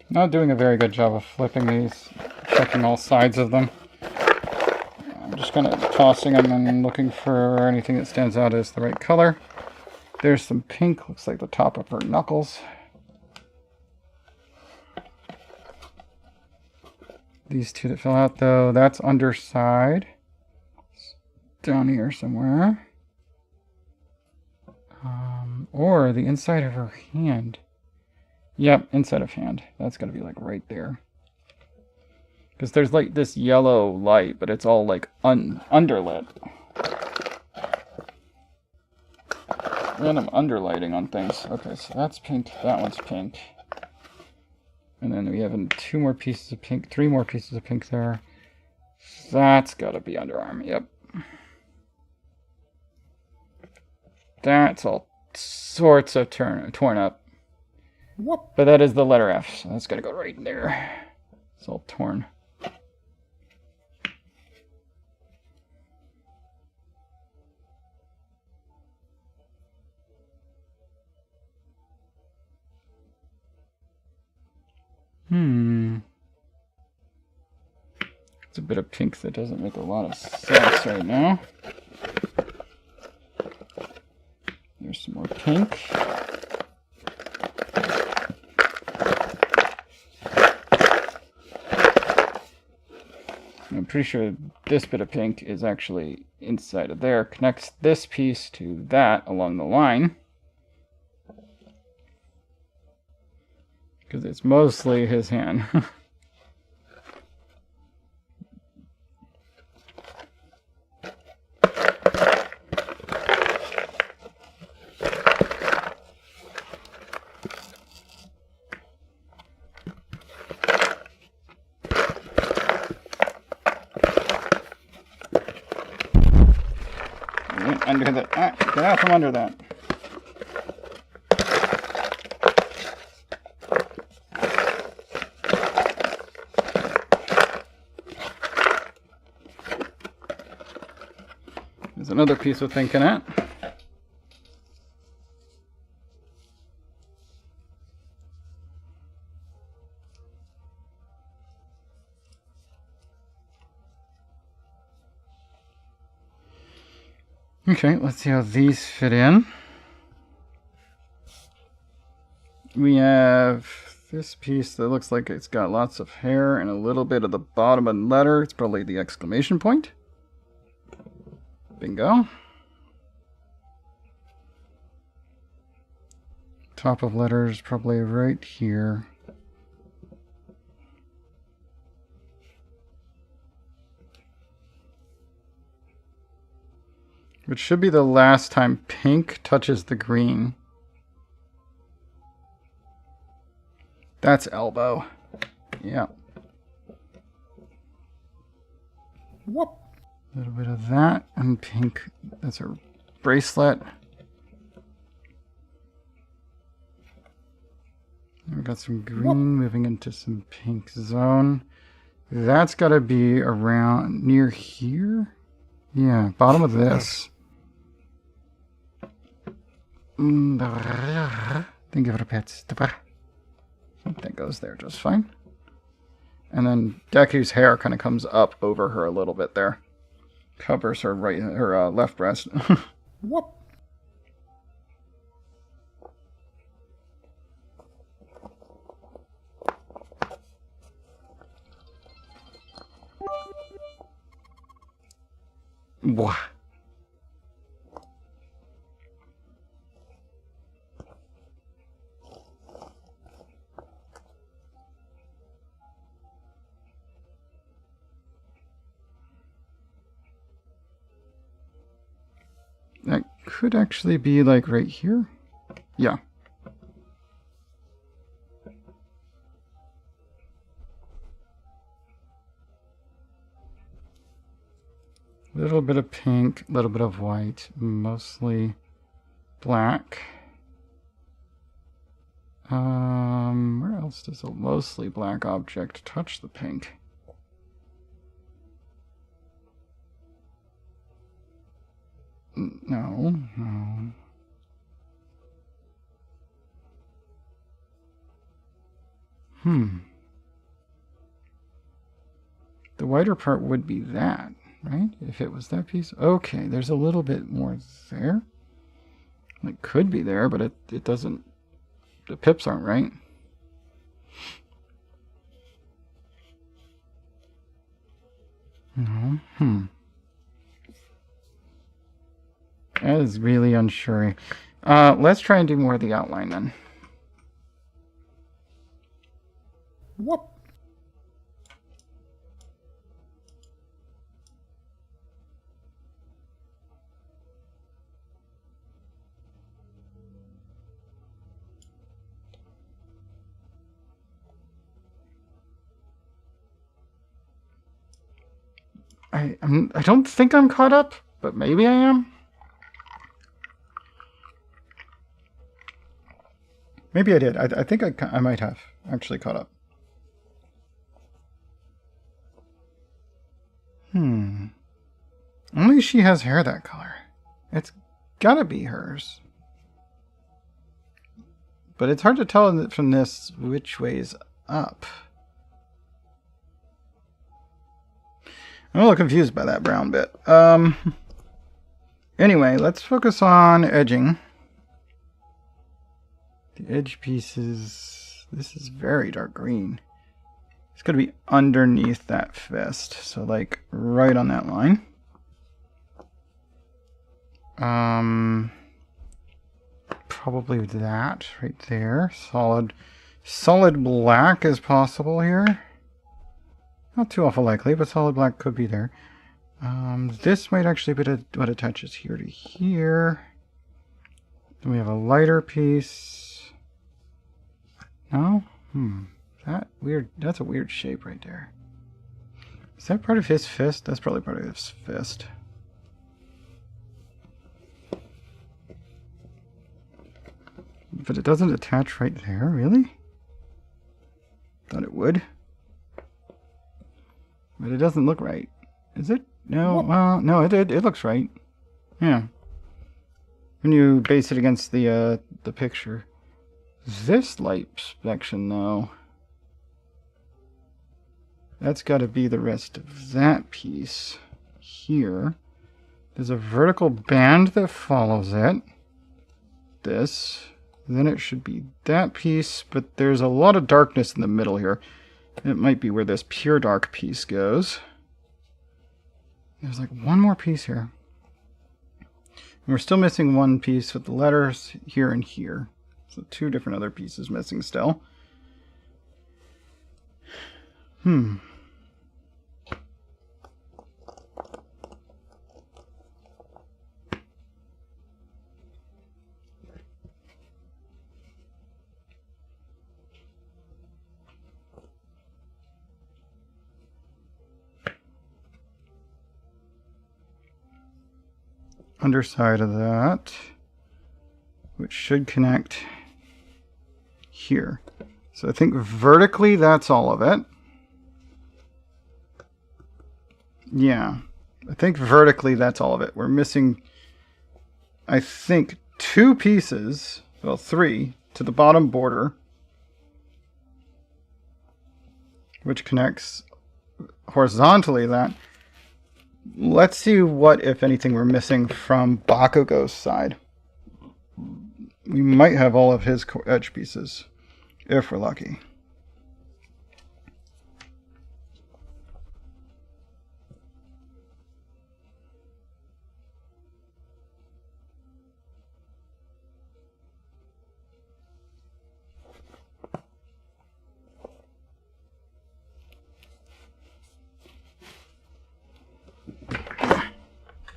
Not doing a very good job of flipping these, checking all sides of them. I'm just kind of tossing them and looking for anything that stands out as the right color. There's some pink, looks like the top of her knuckles. These two that fell out though, that's underside. It's down here somewhere. Or the inside of her hand. Yep, inside of hand. That's gotta be like right there. Because there's like this yellow light, but it's all like underlit. Random underlighting on things. Okay, so that's pink. That one's pink. And then we have two more pieces of pink. Three more pieces of pink there. That's gotta be underarm. Yep. That's all sorts of torn up. Whoop. But that is the letter F, so that's gotta go right in there. It's all torn. It's a bit of pink that doesn't make a lot of sense right now. There's some more pink. I'm pretty sure this bit of pink is actually inside of there. Connects this piece to that along the line. Because it's mostly his hand. Under the, get out from under that. There's another piece of thinking at. Okay, let's see how these fit in. We have this piece that looks like it's got lots of hair and a little bit of the bottom of the letter. It's probably the exclamation point. Bingo. Top of letter is probably right here. Which should be the last time pink touches the green. That's elbow. Yeah. Whoop. A little bit of that and pink. That's her bracelet. We've got some green moving into some pink zone. That's got to be around near here. Yeah, bottom of this. Think of it, pets. That goes there just fine. And then Deku's hair kind of comes up over her a little bit there. Covers her left breast. Whoop. Wah. That could actually be like right here. Yeah. A little bit of pink, a little bit of white, mostly black. Where else does a mostly black object touch the pink? No. The whiter part would be that, right? If it was that piece. Okay, there's a little bit more there. It could be there, but it doesn't. The pips aren't right. No. That is really unsure. Let's try and do more of the outline then. Whoop. I don't think I'm caught up, but maybe I am. Maybe I did. I think I might have actually caught up. Only she has hair that color. It's gotta be hers. But it's hard to tell from this which way is up. I'm a little confused by that brown bit. Anyway, let's focus on edging. The edge pieces, this is very dark green. It's going to be underneath that fist, so like right on that line. Probably that right there. Solid black is possible here. Not too awful likely, but solid black could be there. This might actually be what attaches here to here. Then we have a lighter piece. No? That's a weird shape right there. Is that part of his fist? That's probably part of his fist. But it doesn't attach right there, really? Thought it would. But it doesn't look right. Is it? No, well, no, it looks right. Yeah. When you base it against the picture. This light section, though, that's got to be the rest of that piece here. There's a vertical band that follows it. This. Then it should be that piece, but there's a lot of darkness in the middle here. It might be where this pure dark piece goes. There's like one more piece here. And we're still missing one piece with the letters here and here. So 2 different other pieces missing still. Underside of that, which should connect here. So I think vertically that's all of it. Yeah, I think vertically that's all of it. We're missing, I think, 2 pieces, well 3, to the bottom border, which connects horizontally that. Let's see what, if anything, we're missing from Bakugo's side. We might have all of his edge pieces, if we're lucky.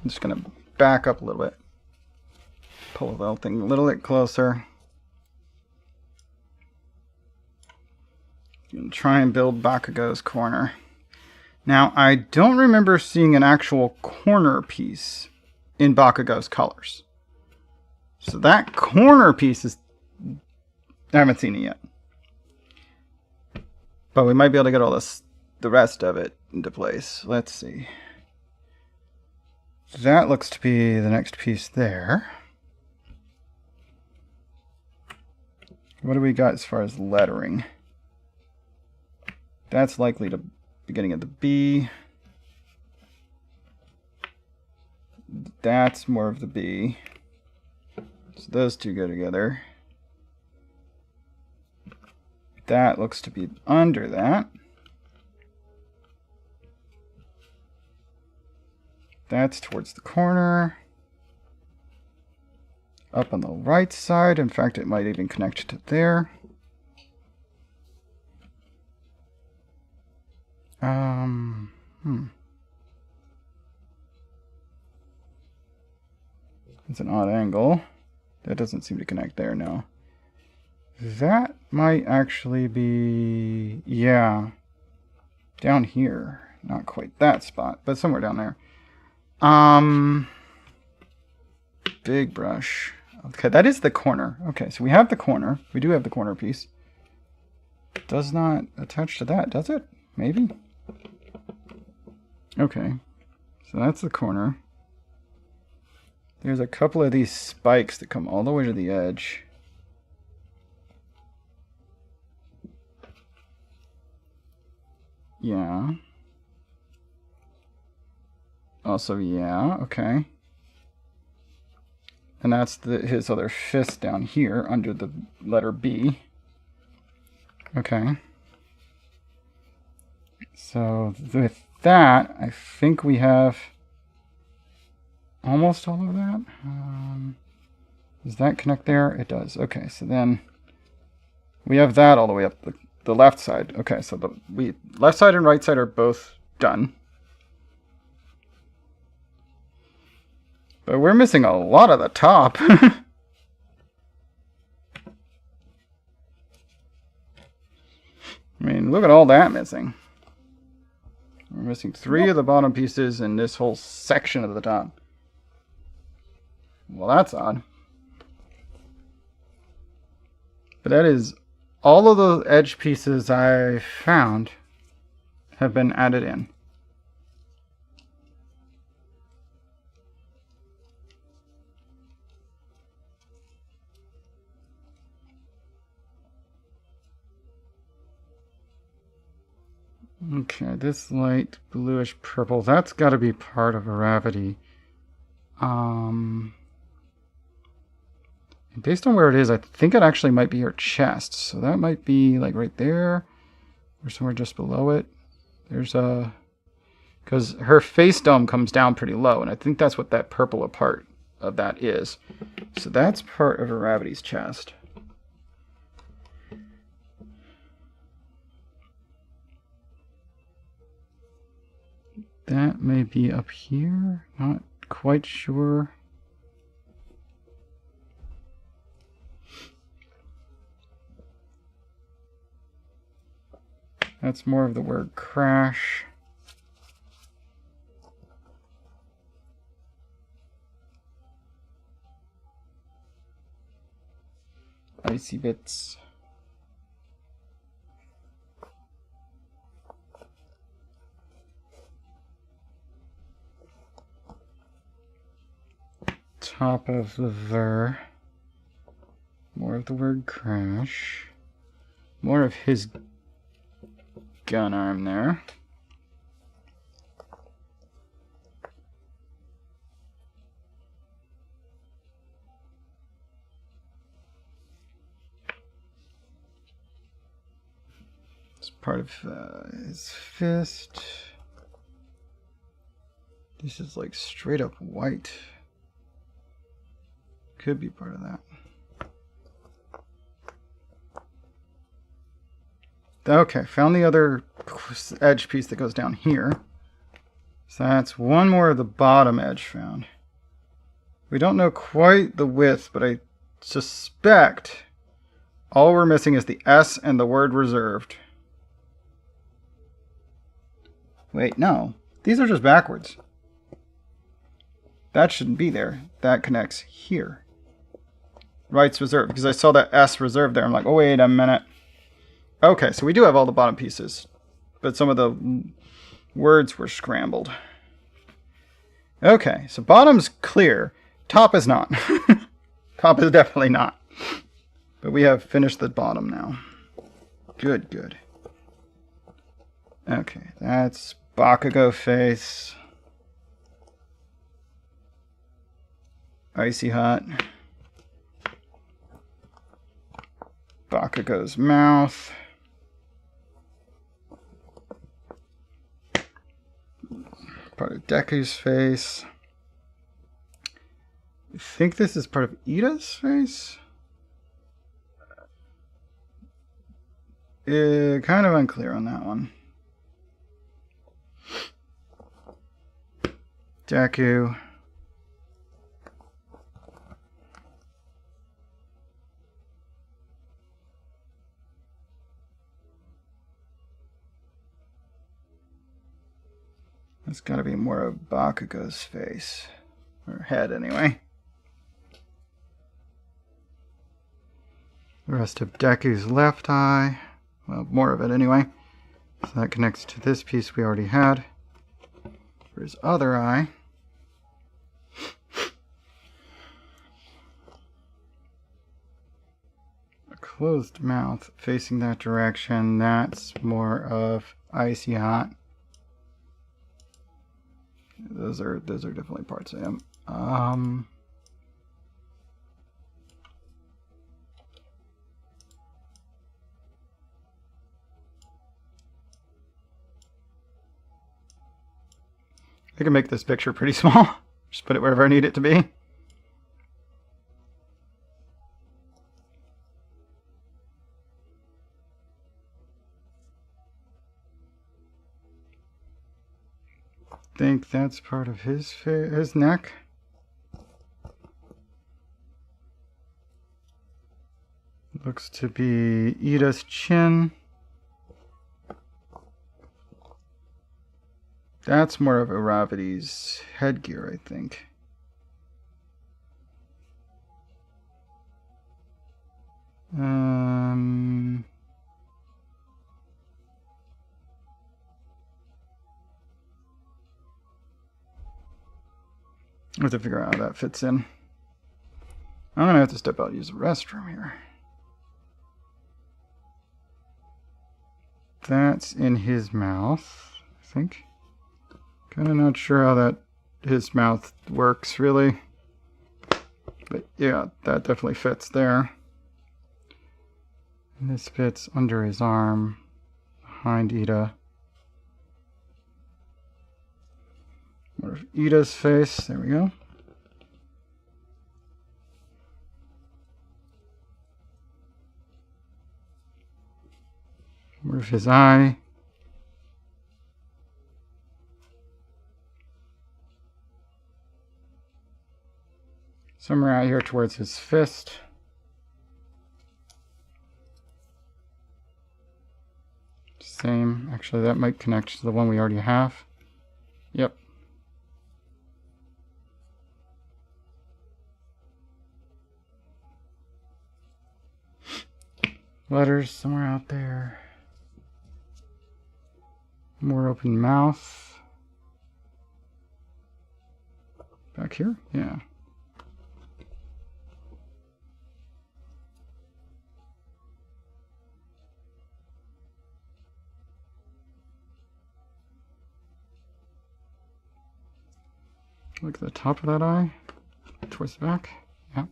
I'm just going to back up a little bit. Pull the thing a little bit closer. And try and build Bakugo's corner. Now, I don't remember seeing an actual corner piece in Bakugo's colors. So that corner piece is... I haven't seen it yet. But we might be able to get all this, the rest of it into place. Let's see. That looks to be the next piece there. What do we got as far as lettering? That's likely to beginning of the B. That's more of the B. So those 2 go together. That looks to be under that. That's towards the corner. Up on the right side. In fact, it might even connect to there. It's an odd angle. That doesn't seem to connect there, no. That might actually be... yeah. Down here. Not quite that spot, but somewhere down there. Big brush. Okay, that is the corner. Okay, so we have the corner. We do have the corner piece. Does not attach to that, does it? Maybe? Okay, so that's the corner. There's a couple of these spikes that come all the way to the edge. Yeah. Also, yeah, okay. And that's his other fist down here under the letter B. Okay. So with that, I think we have almost all of that. Does that connect there? It does. Okay, so then we have that all the way up the left side. Okay, so the left side and right side are both done. But we're missing a lot of the top. I mean, look at all that missing. We're missing 3 of the bottom pieces and this whole section of the top. Well, that's odd. But that is all of the edge pieces I found have been added in. Okay, this light bluish purple, that's got to be part of gravity. Based on where it is, I think it actually might be her chest. So that might be like right there or somewhere just below it. There's a... because her face dome comes down pretty low, and I think that's what that purple part of that is. So that's part of Aravity's chest. That may be up here. Not quite sure. That's more of the word crash. Icy bits. Top of the ver. More of the word crash. More of his gun arm there. It's part of his fist. This is like straight up white. Could be part of that. Okay, found the other edge piece that goes down here. So that's one more of the bottom edge found. We don't know quite the width, but I suspect all we're missing is the S and the word reserved. Wait, no. These are just backwards. That shouldn't be there. That connects here. Rights reserved, because I saw that S reserved there. I'm like, oh, wait a minute. Okay, so we do have all the bottom pieces, but some of the words were scrambled. Okay, so bottom's clear. Top is not. Top is definitely not. But we have finished the bottom now. Good, good. Okay, that's Bakugo face. Icy hot. Bakugo's mouth. Part of Deku's face. I think this is part of Ida's face. Kind of unclear on that one. Deku. That's got to be more of Bakugo's face. Or head, anyway. The rest of Deku's left eye. Well, more of it, anyway. So that connects to this piece we already had. For his other eye. A closed mouth facing that direction. That's more of icy hot. Those are definitely parts of him. I can make this picture pretty small. Just put it wherever I need it to be. Think that's part of his neck. Looks to be Ida's chin. That's more of Iravity's headgear, I think. I have to figure out how that fits in. I'm gonna have to step out and use the restroom here. That's in his mouth, I think. Kinda not sure how his mouth works really. But yeah, that definitely fits there. And this fits under his arm, behind Ida. More of Ida's face, there we go. More of his eye. Somewhere out here towards his fist. Same, actually that might connect to the one we already have. Yep. Letters somewhere out there. More open mouth. Back here? Yeah. Look at the top of that eye. Towards the back. Yeah.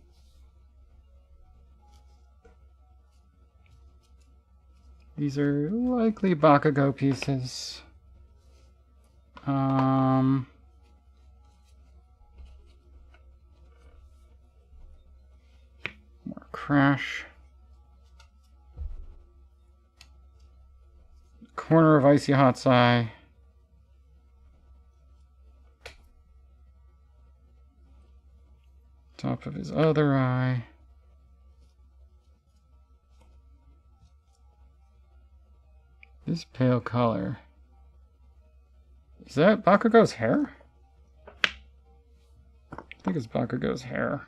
These are likely Bakugo pieces. More crash. Corner of Icy Hot's eye. Top of his other eye. This pale color. Is that Bakugo's hair? I think it's Bakugo's hair.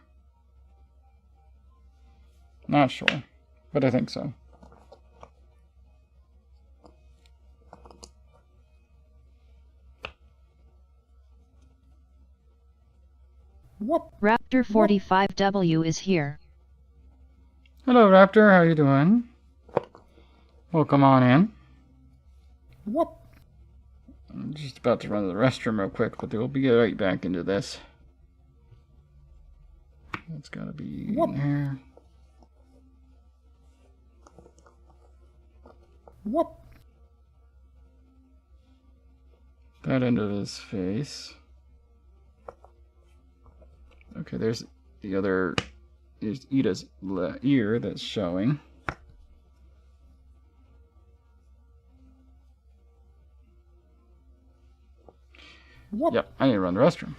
Not sure, but I think so. Raptor 45W is here. Hello, Raptor. How you doing? Welcome on in. Whoop. I'm just about to run to the restroom real quick, but we'll be right back into this. That's gotta be in here. Whoop. That end of his face. Okay, there's the other. There's Ida's ear that's showing. Yep, I need to run the restroom.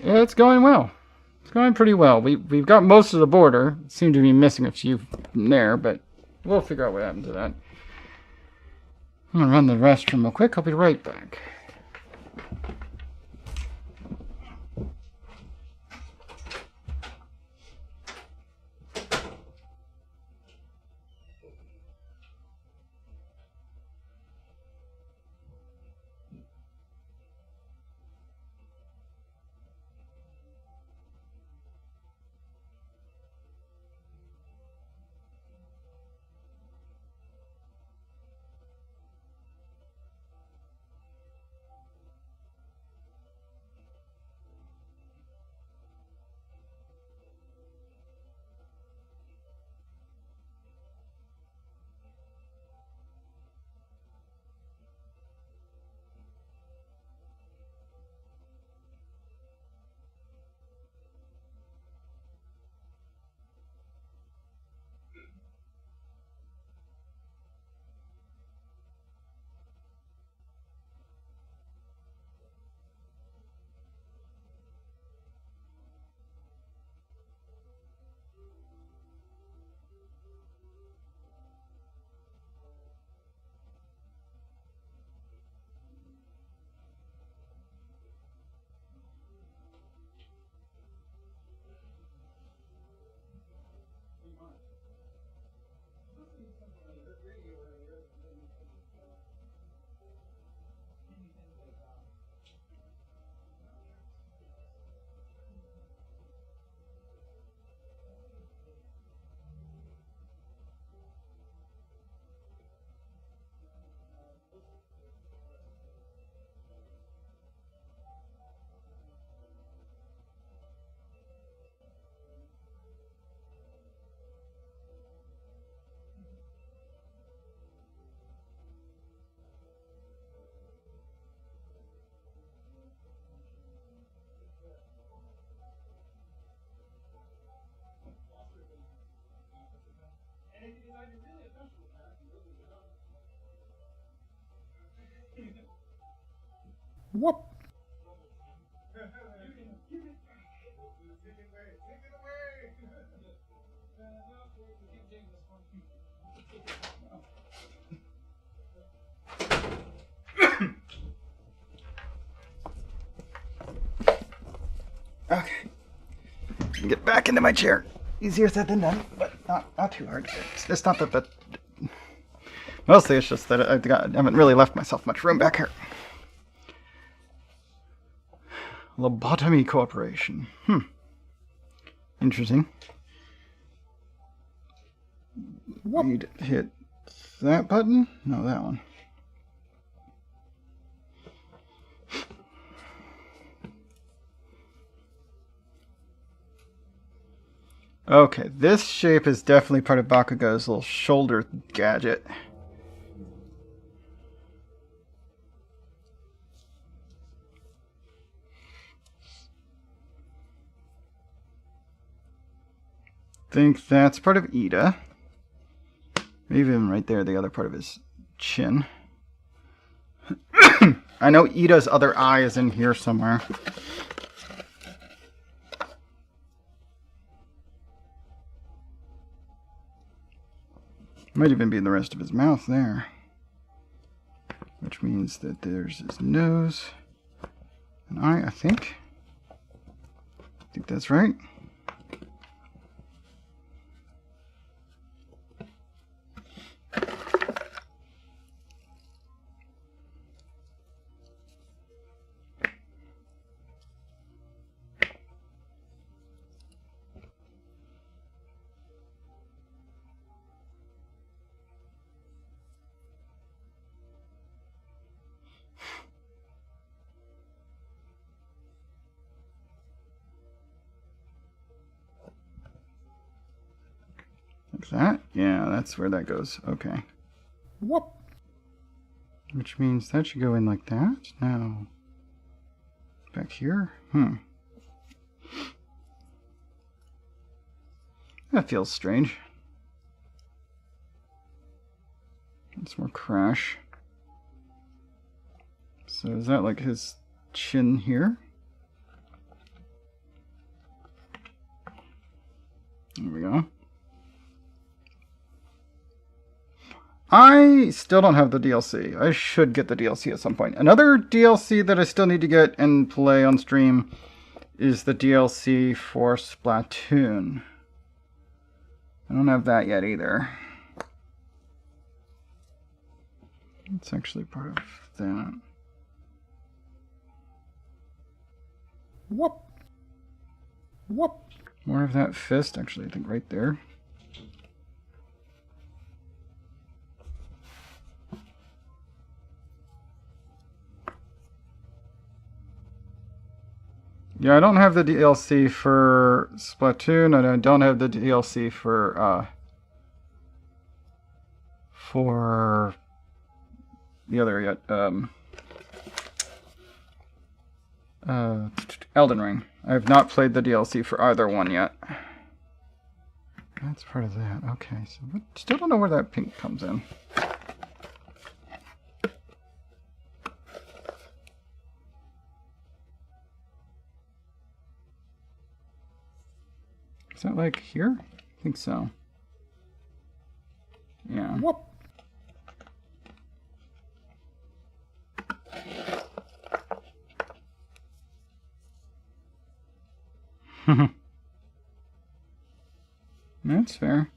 Yeah, it's going well. It's going pretty well. We've got most of the border. Seem to be missing a few from there, but we'll figure out what happened to that. I'm gonna run the restroom real quick. I'll be right back. Whoop. Okay. Get back into my chair. Easier said than done, but not too hard. It's not that. Mostly it's just that I haven't really left myself much room back here. Lobotomy Corporation. Interesting. You'd hit that button? No, that one. Okay, this shape is definitely part of Bakugo's little shoulder gadget. Think that's part of Ida. Maybe even right there, the other part of his chin. I know Ida's other eye is in here somewhere. Might even be in the rest of his mouth there. Which means that there's his nose and eye, I think. I think that's right. Like that? Yeah, that's where that goes. Okay. Whoop. Which means that should go in like that. Now, back here? That feels strange. It's more crash. So is that like his chin here? There we go. I still don't have the DLC. I should get the DLC at some point. Another DLC that I still need to get and play on stream is the DLC for Splatoon. I don't have that yet either. It's actually part of that. Whoop. Whoop. More of that fist, actually, I think right there. Yeah, I don't have the DLC for Splatoon, and I don't have the DLC for the other yet. Elden Ring. I have not played the DLC for either one yet. That's part of that. Okay, so still don't know where that pink comes in. Is that like here? I think so. Yeah. Whoop. That's fair.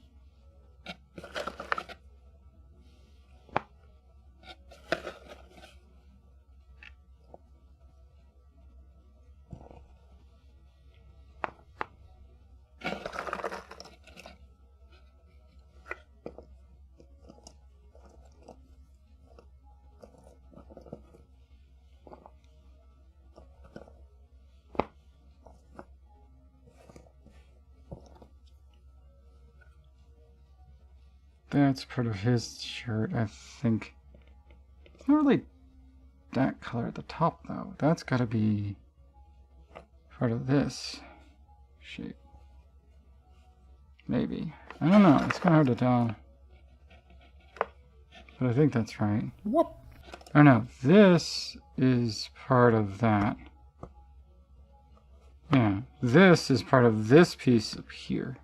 That's part of his shirt, I think. It's not really that color at the top, though. That's got to be part of this shape. Maybe. I don't know. It's kind of hard to tell. But I think that's right. Oh no, this is part of that. Yeah, this is part of this piece up here.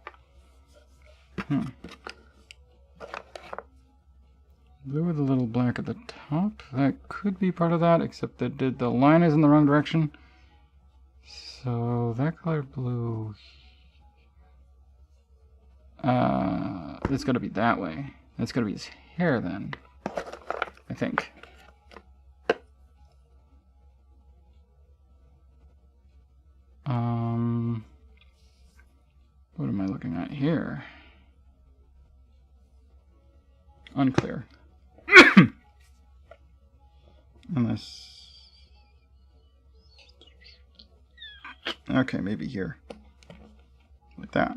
Blue with a little black at the top. That could be part of that, except that the line is in the wrong direction. So that color blue. It's got to be that way. That's got to be his hair then, I think. What am I looking at here? Unclear. Unless... Okay, maybe here. Like that.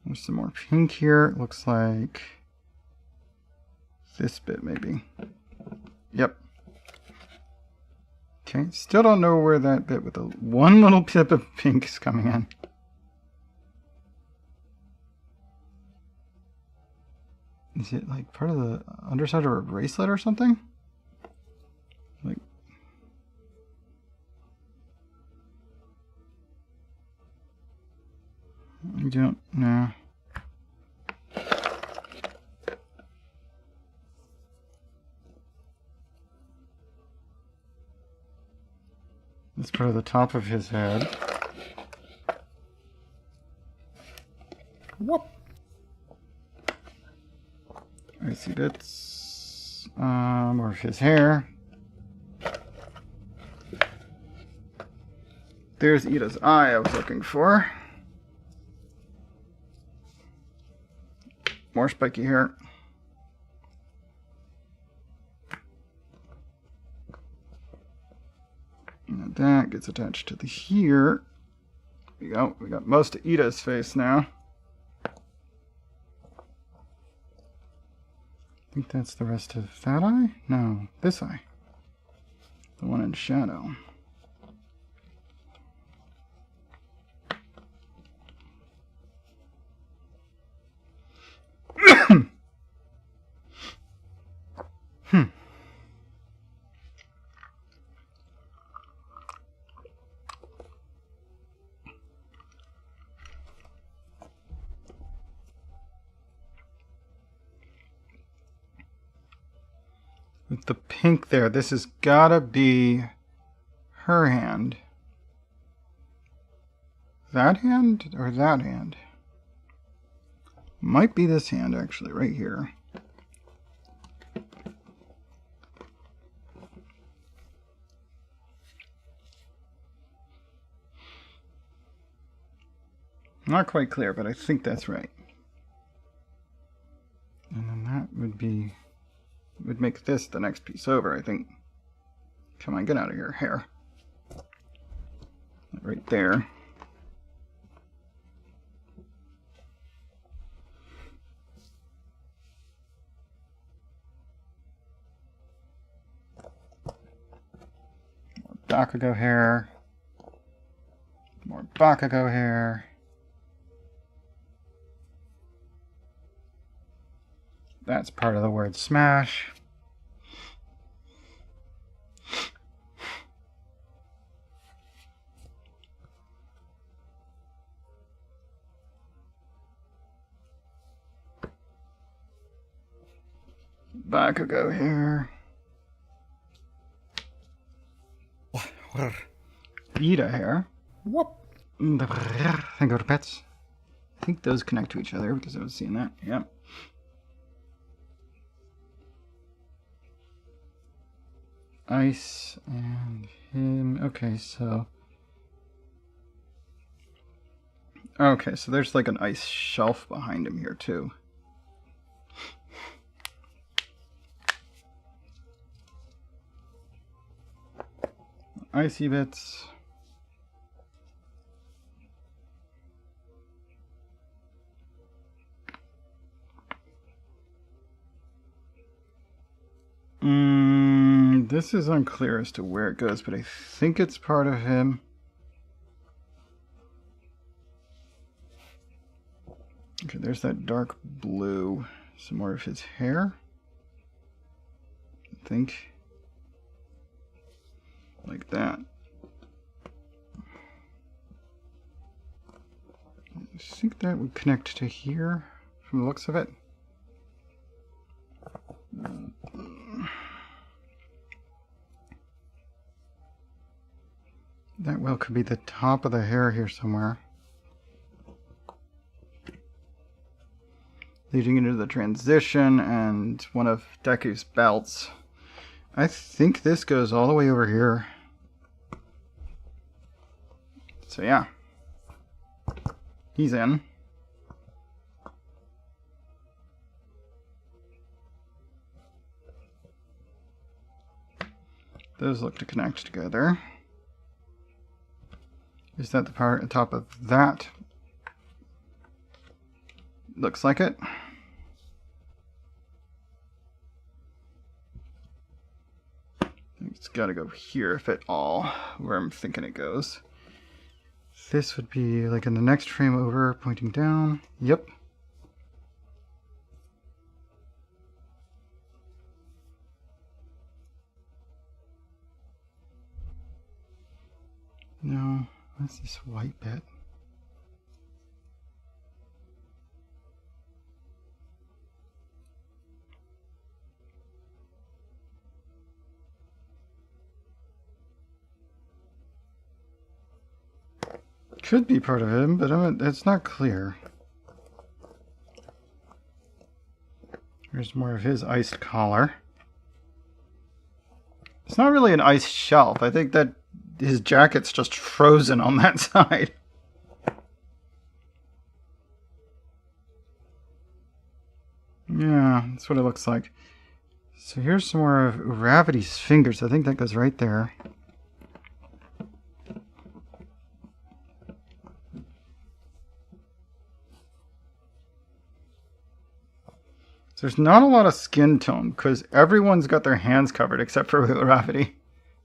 There's some more pink here. It looks like this bit maybe. Yep. Okay, still don't know where that bit with the one little tip of pink is coming in. Is it like part of the underside of a bracelet or something? Like, I don't know. It's part of the top of his head. I see bits. More of his hair. There's Ida's eye I was looking for. More spiky hair. And that gets attached to the here. There we go. We got most of Ida's face now. I think that's the rest of that eye? No, this eye. The one in shadow. With the pink there, this has gotta be her hand. That hand or that hand? Might be this hand actually, right here. Not quite clear, but I think that's right. And then that would make this the next piece over, I think. Come on, get out of here, hair. Right there. More Bakugo hair. More Bakugo hair. That's part of the word smash. Bakugo here. Ida here. Think of pets. I think those connect to each other because I was seeing that. Yep. Ice and him. Okay, so there's like an ice shelf behind him here too. Icy bits. This is unclear as to where it goes, but I think it's part of him. Okay, there's that dark blue. Some more of his hair. I think. Like that. I think that would connect to here, from the looks of it. That well could be the top of the hair here somewhere. Leading into the transition and one of Deku's belts. I think this goes all the way over here. So yeah. He's in. Those look to connect together. Is that the part on top of that? Looks like it. It's got to go here, if at all, where I'm thinking it goes. This would be like in the next frame over, pointing down. Yep. No, what's this white bit? Could be part of him, but it's not clear. There's more of his iced collar. It's not really an iced shelf. I think that his jacket's just frozen on that side. Yeah, that's what it looks like. So here's some more of Uravity's fingers. I think that goes right there. So there's not a lot of skin tone because everyone's got their hands covered except for Uravity.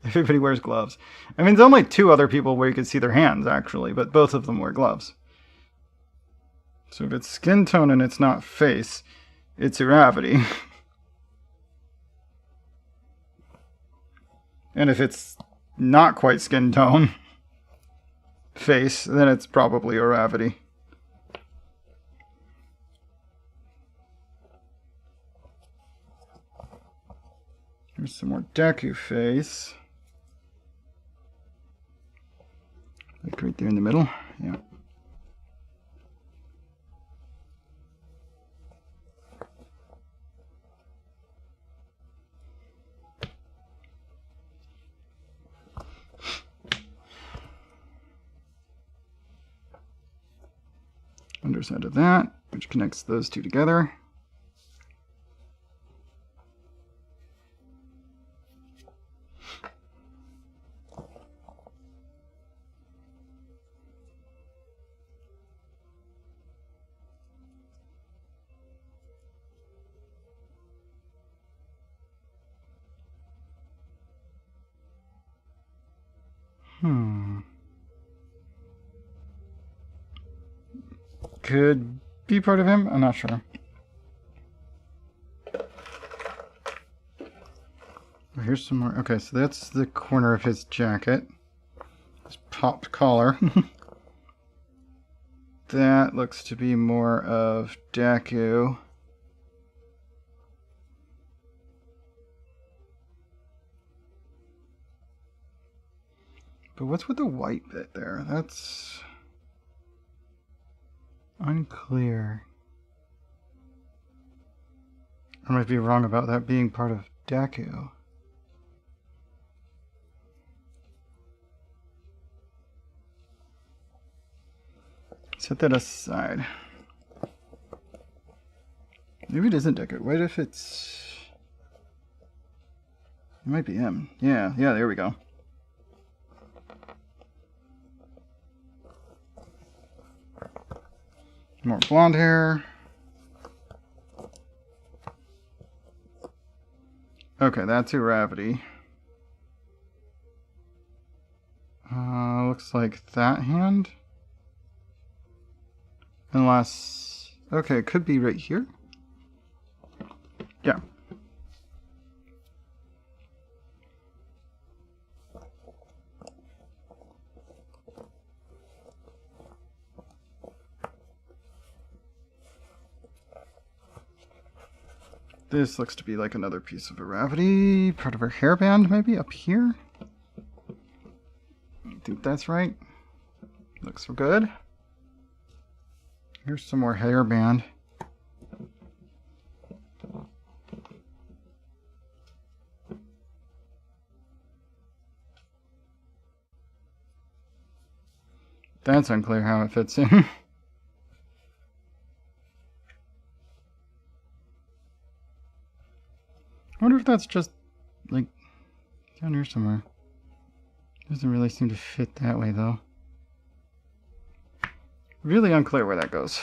Everybody wears gloves. I mean, there's only two other people where you can see their hands actually, but both of them wear gloves. So if it's skin tone and it's not face, it's Uravity. And if it's not quite skin tone, face, then it's probably Uravity. Here's some more Deku face. Like right there in the middle. Yeah. Underside of that, which connects those two together. Could be part of him. I'm not sure. Here's some more. Okay, so that's the corner of his jacket. His popped collar. That looks to be more of Deku. But what's with the white bit there? That's unclear. I might be wrong about that being part of Deku. Set that aside. Maybe it isn't Deku. What if it's... It might be him. Yeah, there we go. More blonde hair. Okay. Okay, that's gravity. Looks like that hand. Unless... Okay, it could be right here. Yeah. This looks to be like another piece of gravity. Part of her hairband, maybe, up here? I think that's right. Looks good. Here's some more hairband. That's unclear how it fits in. I wonder if that's just, like, down here somewhere. Doesn't really seem to fit that way, though. Really unclear where that goes.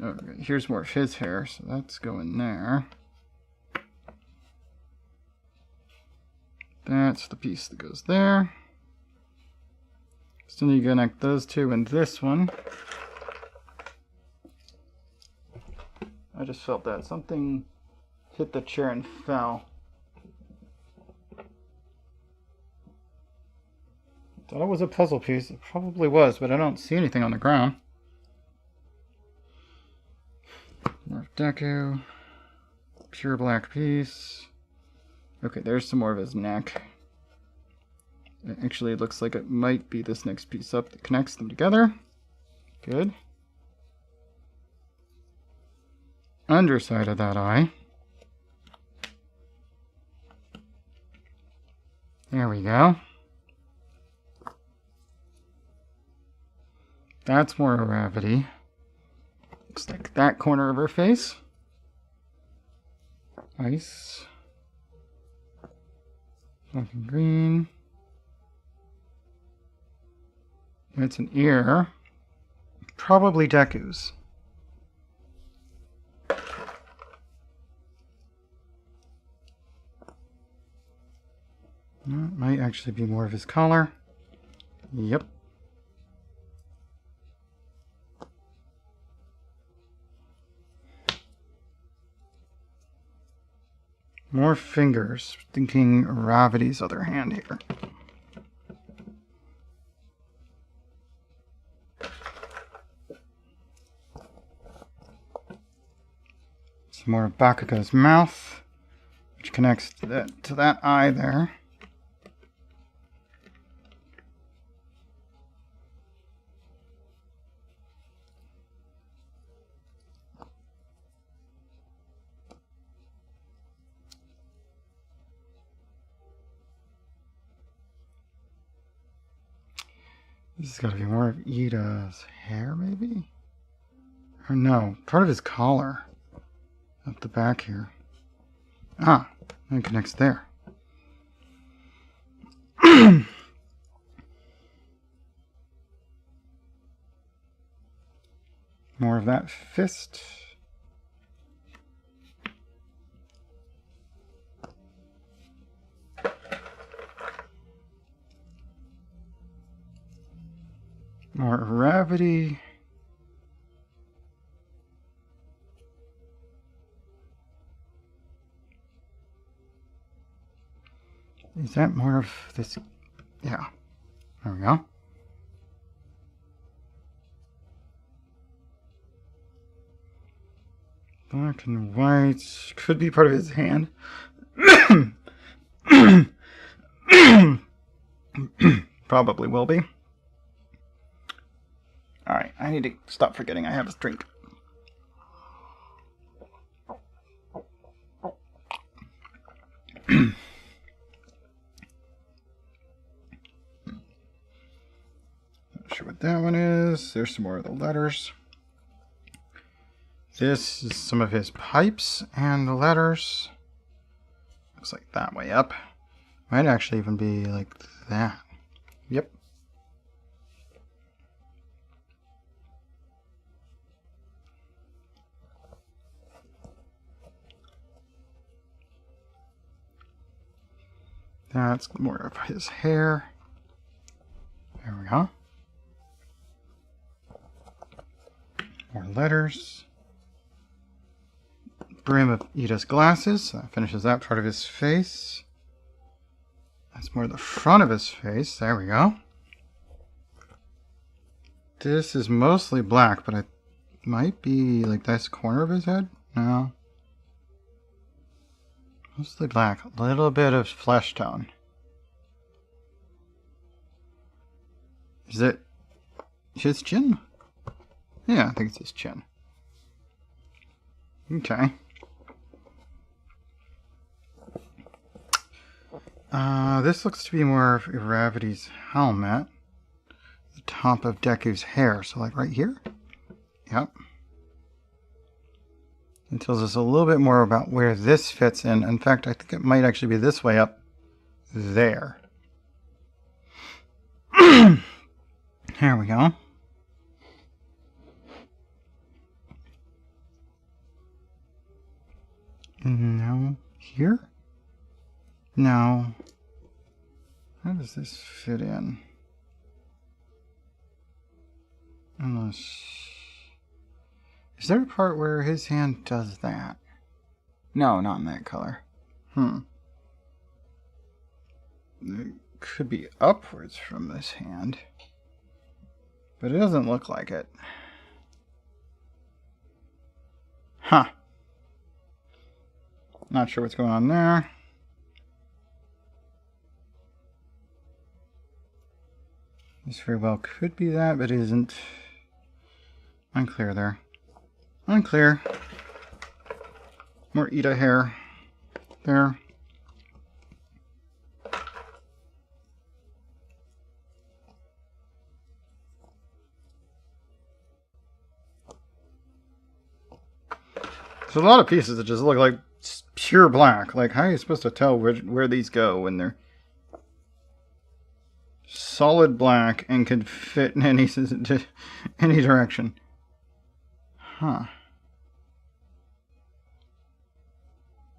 Okay, here's more of his hair, so that's going there. That's the piece that goes there. Still need to connect those two and this one. I just felt that something hit the chair and fell. Thought it was a puzzle piece. It probably was, but I don't see anything on the ground. More deco. Pure black piece. Okay, there's some more of his neck. Actually, it looks like it might be this next piece up that connects them together. Good. Underside of that eye. There we go. That's more gravity. Looks like that corner of her face. Nice. Something green. That's an ear. Probably Deku's. That might actually be more of his collar. Yep. More fingers. Thinking Ravity's other hand here. Some more of Bakugo's mouth, which connects to that eye there. This has got to be more of Ida's hair, maybe? Or no, part of his collar. Up the back here. Ah, it connects there. More of that fist. More gravity. Is that more of this? Yeah. There we go. Black and white. Could be part of his hand. Probably will be. Alright, I need to stop forgetting I have a drink. Not sure what that one is. There's some more of the letters. This is some of his pipes and the letters. Looks like that way up. Might actually even be like that. Yep. That's more of his hair. There we go. More letters. Brim of Ida's glasses. That finishes that part of his face. That's more the front of his face. There we go. This is mostly black, but it might be like this corner of his head. No. Mostly black. A little bit of flesh tone. Is it his chin? Yeah, I think it's his chin. Okay. This looks to be more of Iravity's helmet. The top of Deku's hair. So like right here? Yep. It tells us a little bit more about where this fits in. In fact, I think it might actually be this way up there. Here we go. No. Here? No. How does this fit in? Unless... Is there a part where his hand does that? No, not in that color. It could be upwards from this hand. But it doesn't look like it. Huh. Not sure what's going on there. This very well could be that, but it isn't. Unclear there. Unclear. More Ida hair. There. There's a lot of pieces that just look like pure black. Like, how are you supposed to tell where these go when they're solid black and could fit in any direction? Huh.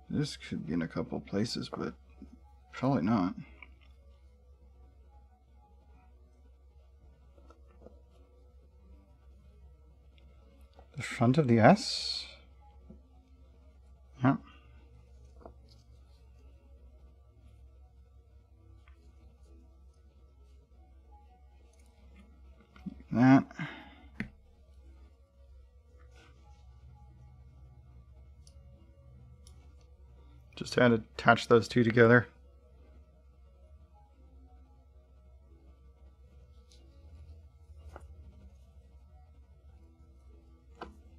This could be in a couple places, but probably not. The front of the S? Yep. That. Just had to attach those two together.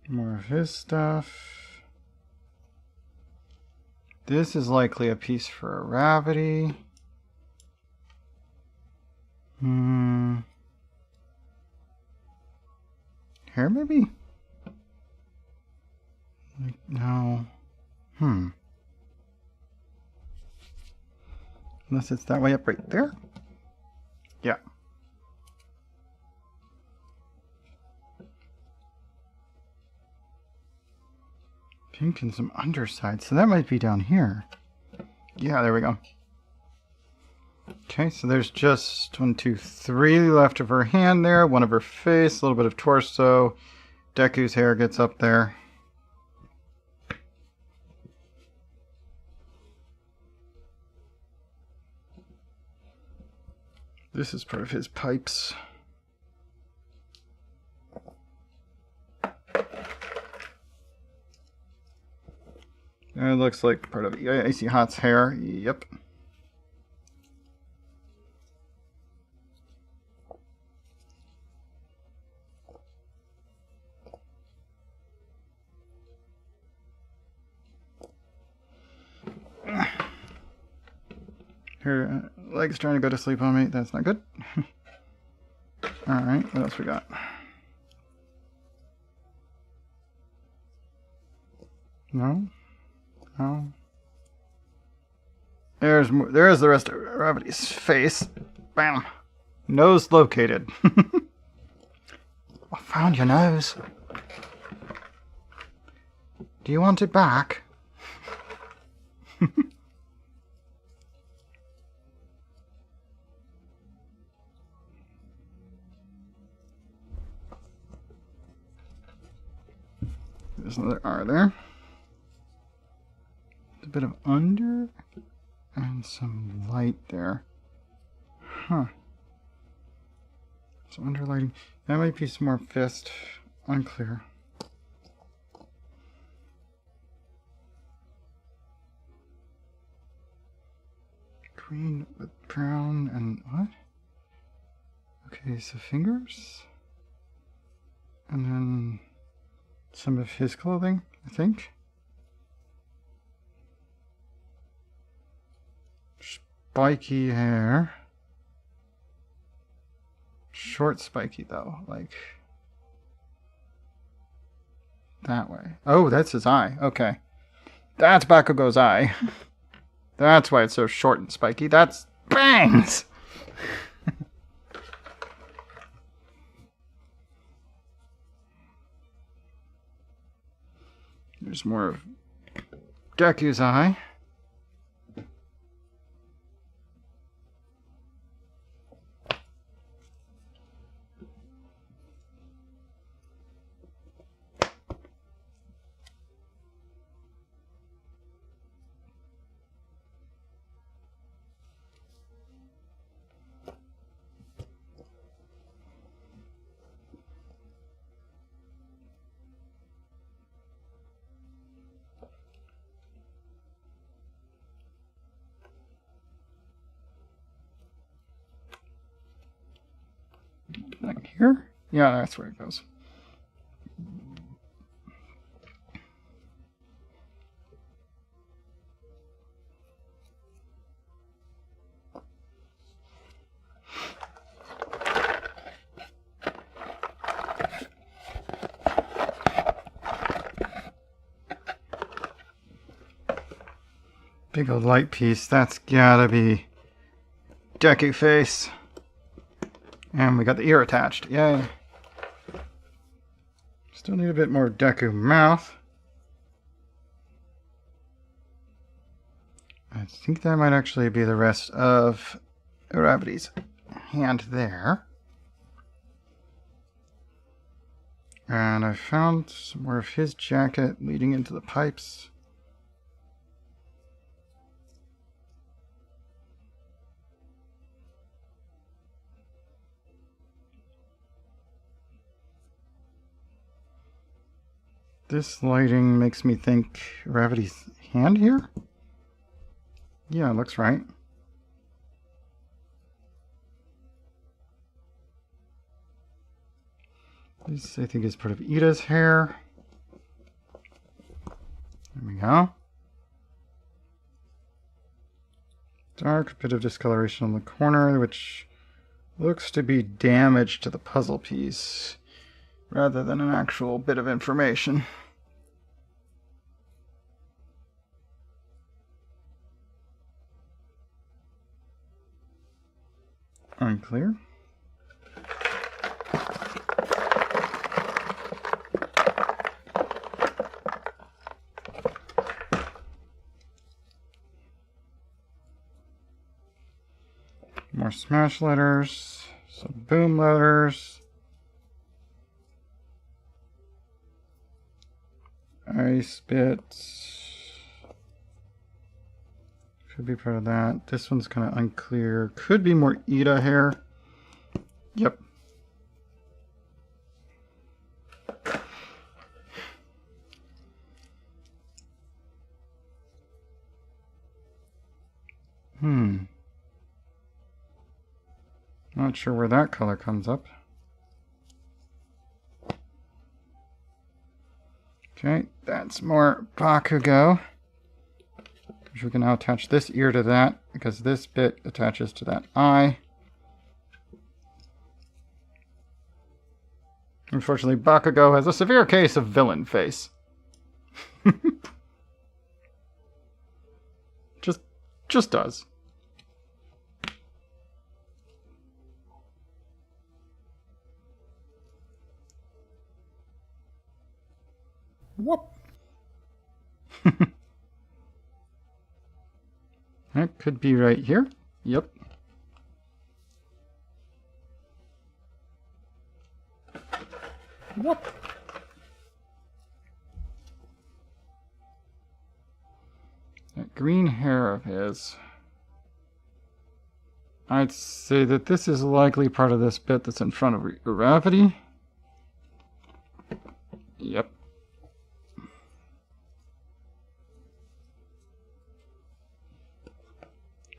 More of his stuff. This is likely a piece for a Ravity. Hair maybe? No. Unless it's that way up right there? Yeah. Pink and some underside. So that might be down here. Yeah, there we go. Okay, so there's just 1, 2, 3 left of her hand there. One of her face, a little bit of torso. Deku's hair gets up there. This is part of his pipes. It looks like part of Icy Hot's hair. Yep. Her leg's trying to go to sleep on me. That's not good. Alright, what else we got? No? No. There's the rest of Ravity's face. Bam. Nose located. I found your nose. Do you want it back? There's another R there. A bit of under and some light there. Huh. So underlighting. That might be some more fist. Unclear. Green with brown and what? Okay, so fingers. And then some of his clothing, I think. Spiky hair. Short spiky though, like that way. Oh, that's his eye. Okay. That's Bakugo's eye. That's why it's so short and spiky. That's bangs! There's more of Deku's eye. Like here? Yeah, that's where it goes. Big old light piece. That's gotta be Deku face. And we got the ear attached. Yay. Still need a bit more Deku mouth. I think that might actually be the rest of Urabity's hand there. And I found some more of his jacket leading into the pipes. This lighting makes me think Urabity's hand here? Yeah, it looks right. This, I think, is part of Ida's hair. There we go. Dark bit of discoloration on the corner, which looks to be damage to the puzzle piece, rather than an actual bit of information. Unclear. More smash letters, some boom letters. Ice bits. Could be part of that. This one's kind of unclear. Could be more Ida hair. Yep. Not sure where that color comes up. Okay, that's more Bakugo. Which we can now attach this ear to that, because this bit attaches to that eye. Unfortunately, Bakugo has a severe case of villain face. just does. Whoop. That could be right here. Yep. Whoop. That green hair of his. I'd say that this is likely part of this bit that's in front of gravity. Yep.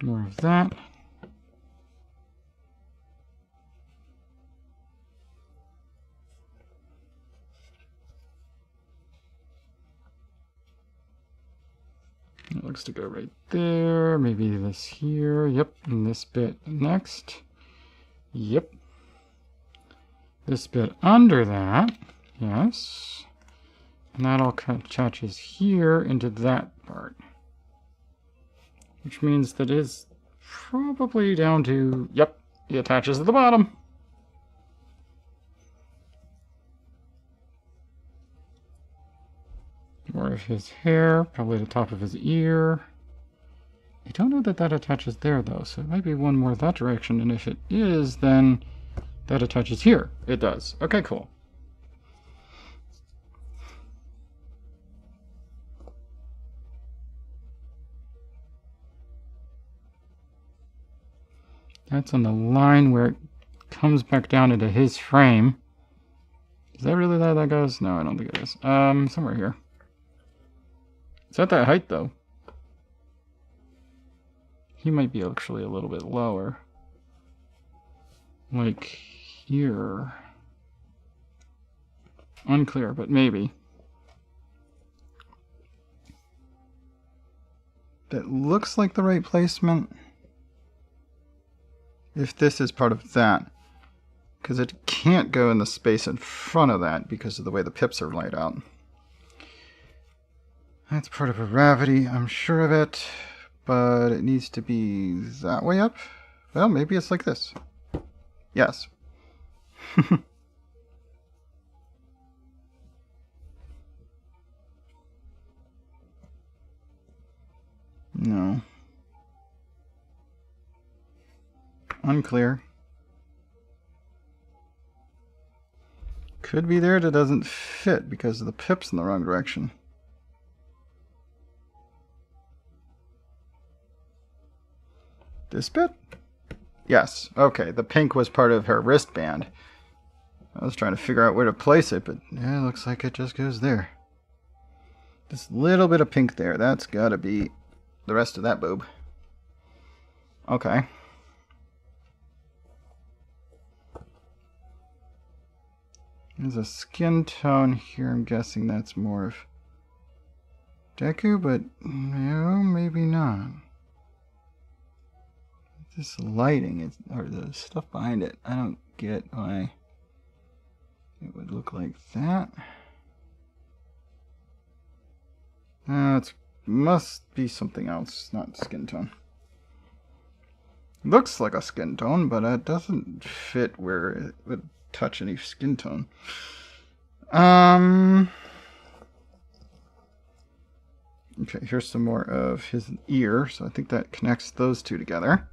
More of that. It looks to go right there. Maybe this here. Yep. And this bit next. Yep. This bit under that. Yes. And that all attaches here into that part. Which means that is probably down to... Yep. It attaches at the bottom. More of his hair, probably the top of his ear. I don't know that that attaches there, though, so it might be one more that direction, and if it is, then that attaches here. It does. Okay, cool. That's on the line where it comes back down into his frame. Is that really that goes? No, I don't think it is. Somewhere here. It's at that height, though. He might be actually a little bit lower. Like here. Unclear, but maybe. That looks like the right placement. If this is part of that. Because it can't go in the space in front of that because of the way the pips are laid out. That's part of a gravity, I'm sure of it. But it needs to be that way up. Well, maybe it's like this. Yes. No. Unclear. Could be there, that doesn't fit because of the pips in the wrong direction. This bit? Yes. Okay, the pink was part of her wristband. I was trying to figure out where to place it, but yeah, it looks like it just goes there. This little bit of pink there, that's gotta be the rest of that boob. Okay. There's a skin tone here. I'm guessing that's more of Deku, but no, maybe not. This lighting, or the stuff behind it, I don't get why it would look like that. It must be something else, not skin tone. Looks like a skin tone, but it doesn't fit where it would touch any skin tone. Okay, here's some more of his ear, so I think that connects those two together.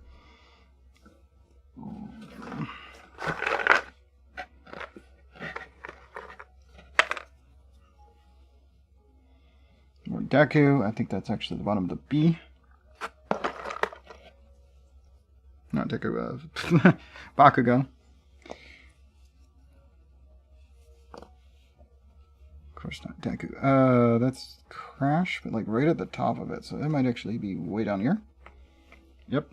More Deku. I think that's actually the bottom of the B. Not Deku, Bakugo. Of course not Deku. That's Crash, but like right at the top of it, so it might actually be way down here. Yep.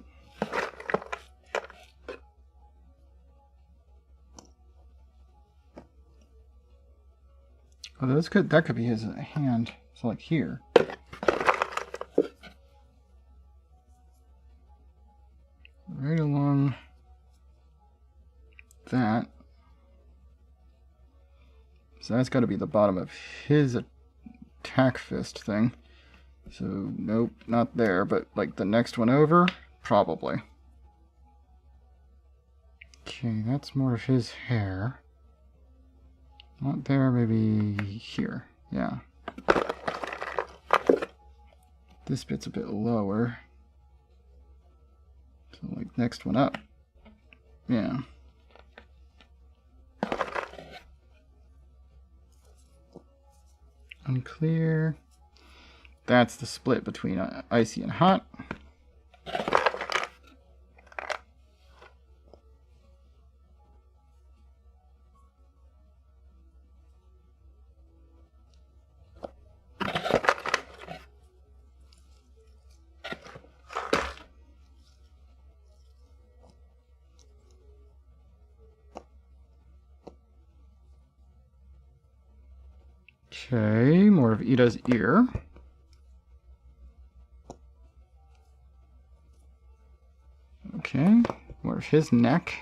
Oh, that could be his hand. So like here. Right along that. So that's got to be the bottom of his attack fist thing. So nope, not there, but like the next one over, probably. Okay, that's more of his hair. Not there, maybe here. Yeah. This bit's a bit lower. So like next one up. Yeah. Unclear. That's the split between icy and hot. Okay, more of Ida's ear. Okay, more of his neck.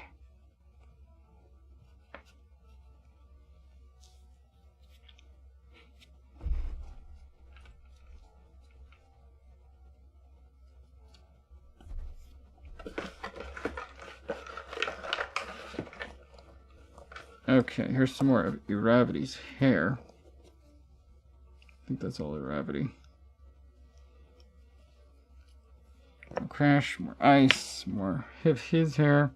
Okay, here's some more of Iravity's hair. I think that's all Iravity. More Crash, more ice, more of his hair.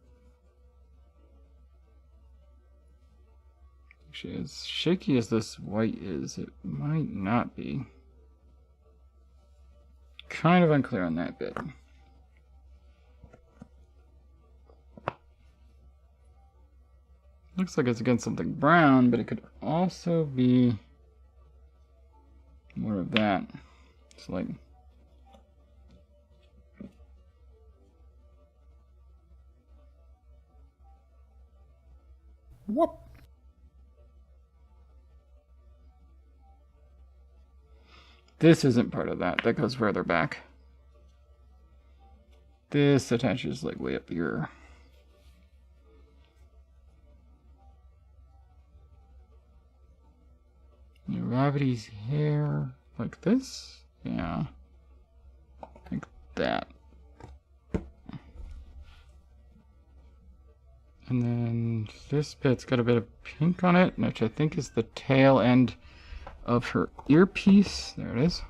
Actually, as shaky as this white is, it might not be. Kind of unclear on that bit. Looks like it's against something brown, but it could also be more of that. It's like whoop. This isn't part of that. That goes further back. This attaches like way up here. Iravity's hair like this? Yeah. Like that. And then this bit's got a bit of pink on it, which I think is the tail end of her earpiece. There it is.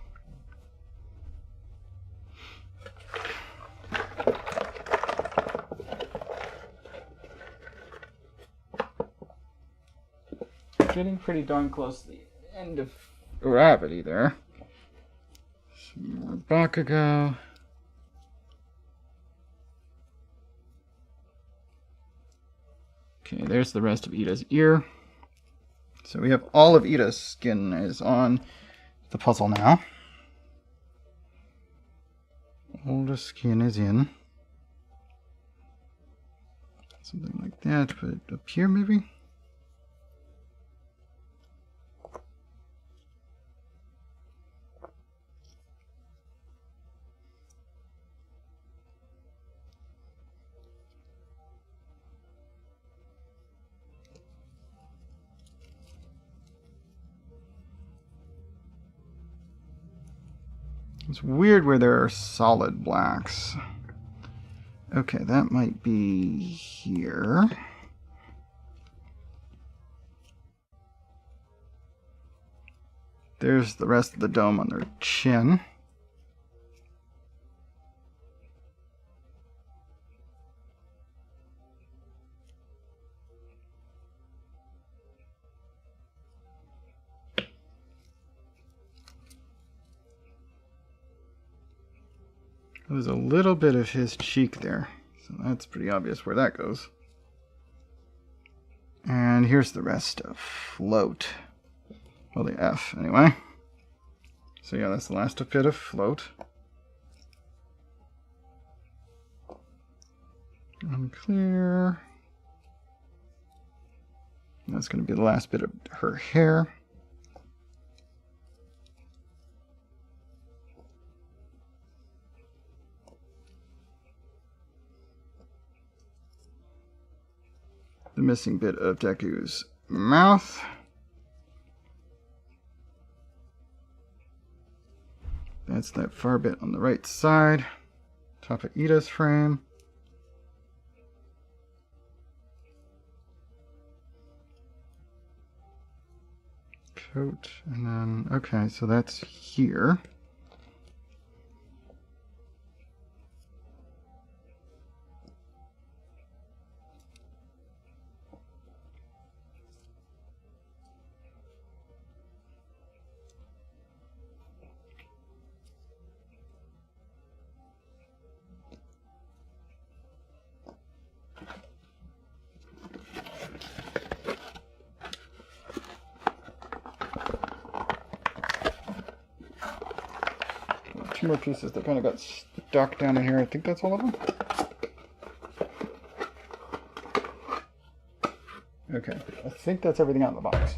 Getting pretty darn close to the end of Iravity there. Some more Bakugo. Okay, there's the rest of Ida's ear. So we have all of Ida's skin is on the puzzle now. All the skin is in. Something like that, but up here maybe? It's weird where there are solid blacks. Okay, that might be here. There's the rest of the dome on their chin. There's a little bit of his cheek there, so that's pretty obvious where that goes. And here's the rest of Float. Well, the F, anyway. So yeah, that's the last bit of Float. Unclear. That's going to be the last bit of her hair. The missing bit of Deku's mouth. That's that far bit on the right side. Top of Ida's frame. Coat, and then, okay, so that's here. two more pieces that kind of got stuck down in here. I think that's all of them. Okay, I think that's everything out in the box.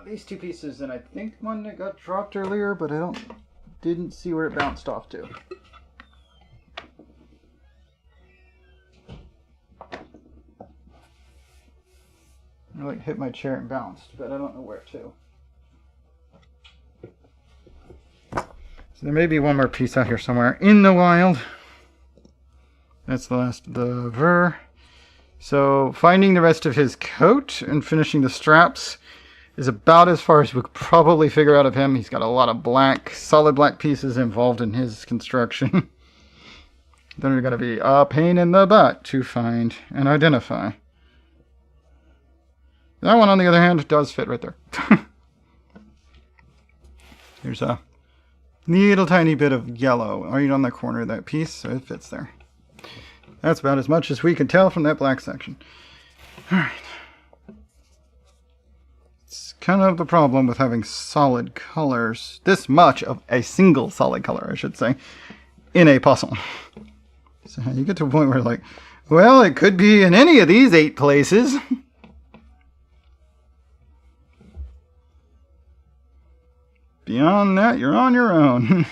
These two pieces, and I think one that got dropped earlier, but I didn't see where it bounced off to. I like hit my chair and bounced, but I don't know where to. So there may be one more piece out here somewhere in the wild. That's the last of the Ver. So finding the rest of his coat and finishing the straps is about as far as we could probably figure out of him. He's got a lot of black, solid black pieces involved in his construction. Then we're going to be a pain in the butt to find and identify. That one, on the other hand, does fit right there. Here's a little tiny bit of yellow right on the corner of that piece, so it fits there. That's about as much as we can tell from that black section. Alright. It's kind of the problem with having solid colors, this much of a single solid color, I should say, in a puzzle. So you get to a point where like, well, it could be in any of these 8 places. Beyond that, you're on your own.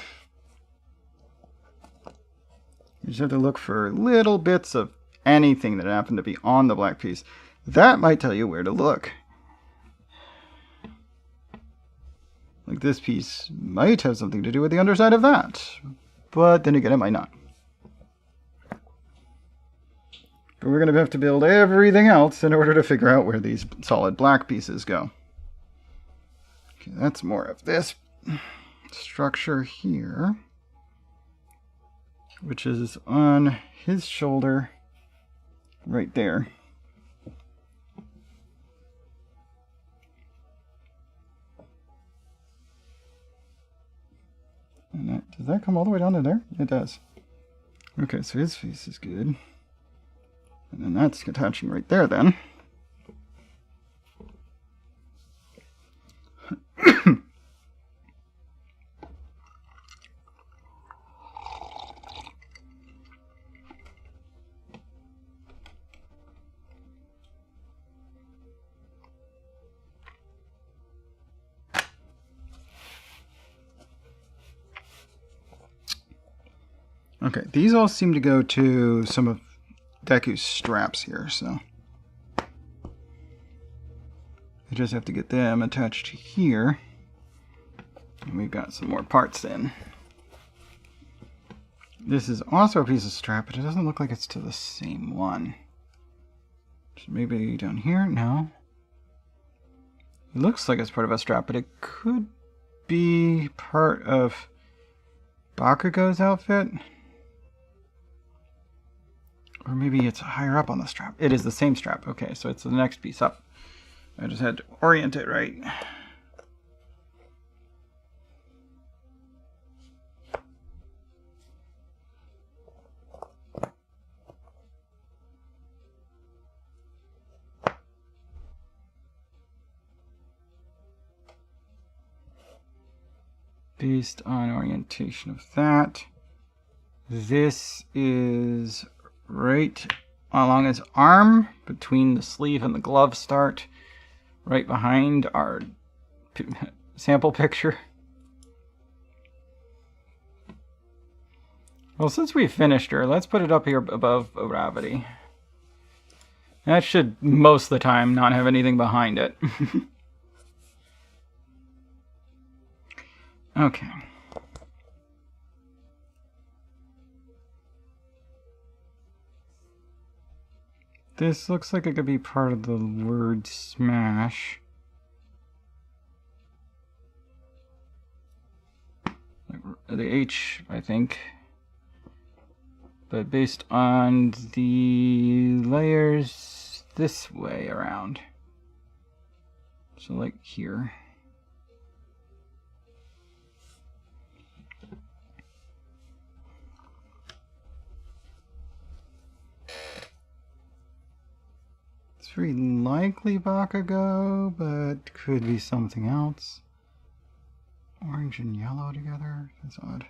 You just have to look for little bits of anything that happen to be on the black piece. That might tell you where to look. Like this piece might have something to do with the underside of that. But then again, it might not. But we're going to have to build everything else in order to figure out where these solid black pieces go. Okay, that's more of this structure here, which is on his shoulder right there. And that, does that come all the way down to there? It does. Okay, so his face is good. And then that's attaching right there then. Okay, these all seem to go to some of Deku's straps here, so I just have to get them attached here. And we've got some more parts in. This is also a piece of strap, but it doesn't look like it's to the same one. So maybe down here? No. It looks like it's part of a strap, but it could be part of Bakugo's outfit. Or maybe it's higher up on the strap. It is the same strap. Okay, so it's the next piece up. I just had to orient it right. Based on orientation of that, this is right along his arm, between the sleeve and the glove start, right behind our sample picture. Well, since we finished her, let's put it up here above gravity. That should, most of the time, not have anything behind it. Okay. This looks like it could be part of the word smash. The H, I think. But based on the layers this way around. So like here. Very likely Bakugo, but could be something else. orange and yellow together? That's odd.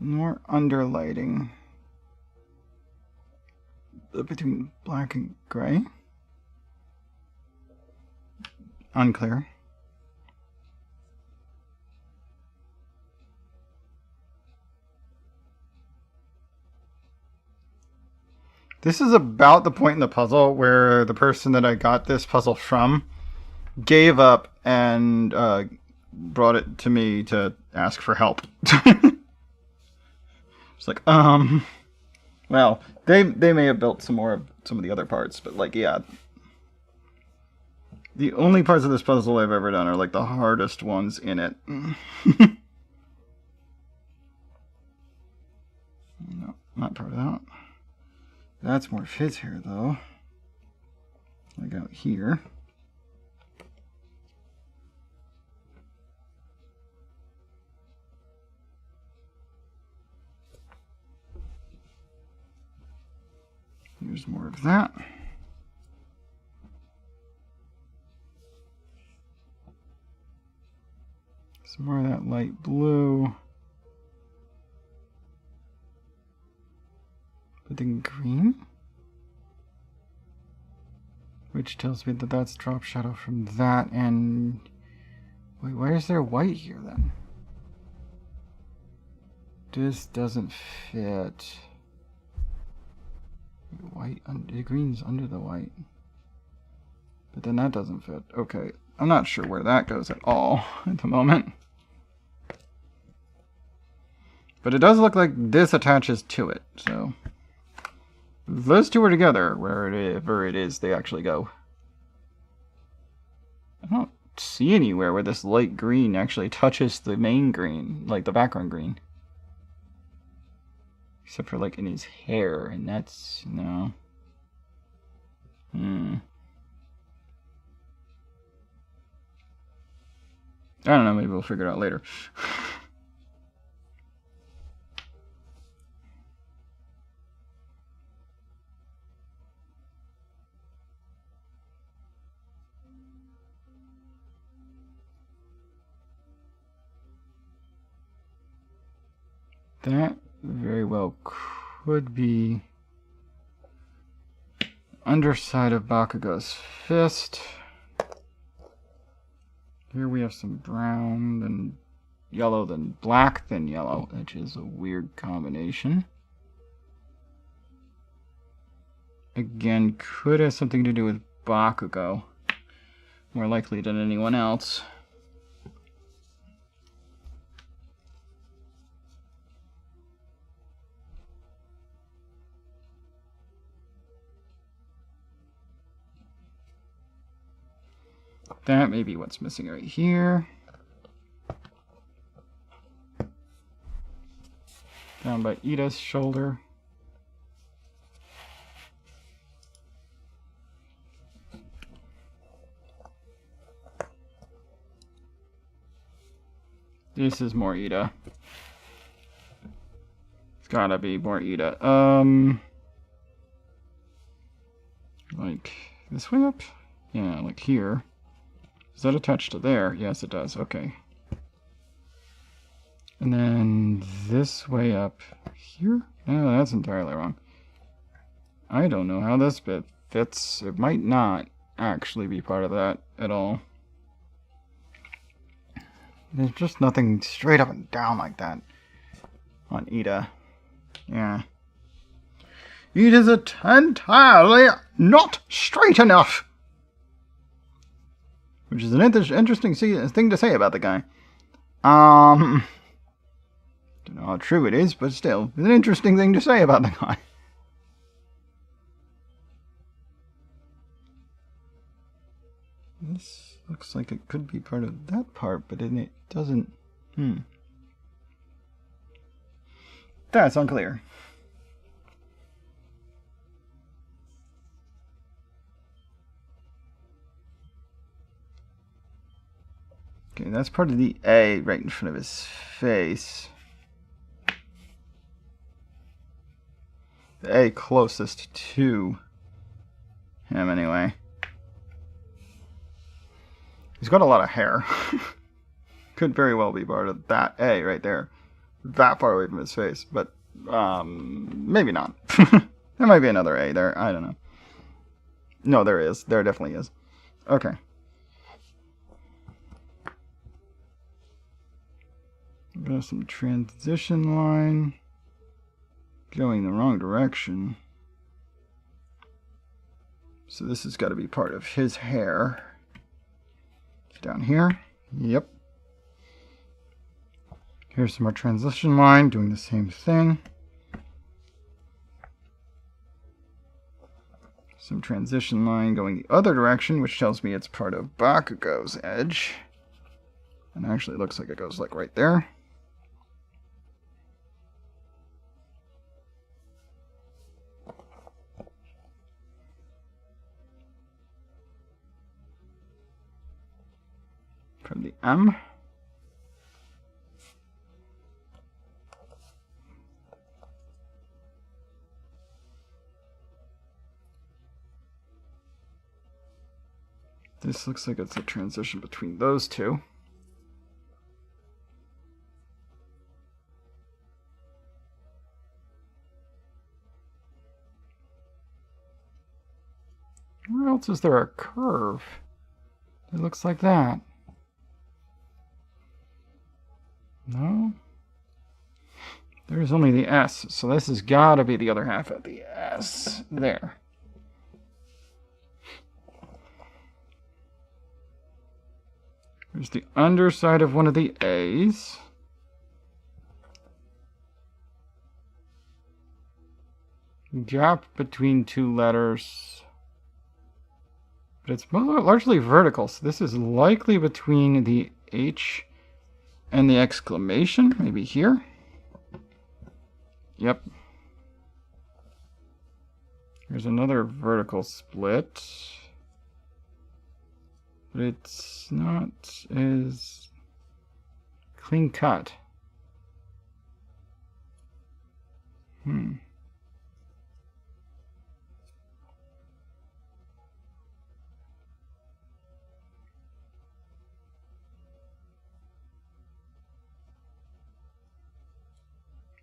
More underlighting between black and gray. Unclear. This is about the point in the puzzle where the person that I got this puzzle from gave up and brought it to me to ask for help. It's like, well, they may have built some of the other parts, but like, yeah. The only parts of this puzzle I've ever done are like the hardest ones in it. No, not part of that. That's more fizz here, though. Like out here. Here's more of that. Some more of that light blue. But then green? Which tells me that that's drop shadow from that and... Wait, why is there white here then? This doesn't fit. White, the green's under the white. But then that doesn't fit. Okay, I'm not sure where that goes at all at the moment. But it does look like this attaches to it, so... Those two are together, wherever it is they actually go. I don't see anywhere where this light green actually touches the main green, like the background green. Except for like in his hair, and that's... no. I don't know, maybe we'll figure it out later. That very well could be underside of Bakugo's fist. Here we have some brown, then yellow, then black, then yellow, which is a weird combination. Again, could have something to do with Bakugo, more likely than anyone else. That may be what's missing right here. Down by Ida's shoulder. This is more Ida. It's gotta be more Ida. Like this way up? Yeah, like here. Is that attached to there? Yes, it does. Okay. And then this way up here? No, that's entirely wrong. I don't know how this bit fits. It might not actually be part of that at all. There's just nothing straight up and down like that on Ida. Yeah. Ida's entirely not straight enough. Which is an interesting thing to say about the guy. Don't know how true it is, but still, it's an interesting thing to say about the guy. This looks like it could be part of that part, but it doesn't. That's unclear. Okay, that's part of the A right in front of his face. The A closest to him, anyway. He's got a lot of hair. Could very well be part of that A right there. That far away from his face, but maybe not. There might be another A there. I don't know. No, there is. There definitely is. Okay. Got some transition line going the wrong direction. So this has got to be part of his hair. Down here. Yep. Here's some more transition line doing the same thing. Some transition line going the other direction, which tells me it's part of Bakugo's edge. And actually it looks like it goes like right there. From the M. This looks like it's a transition between those two. Where else is there a curve? It looks like that. No? There's only the S, so this has got to be the other half of the S. There. There's the underside of one of the A's. Gap between two letters. But it's largely vertical, so this is likely between the H and the exclamation, maybe here. Yep. There's another vertical split. But it's not as clean cut.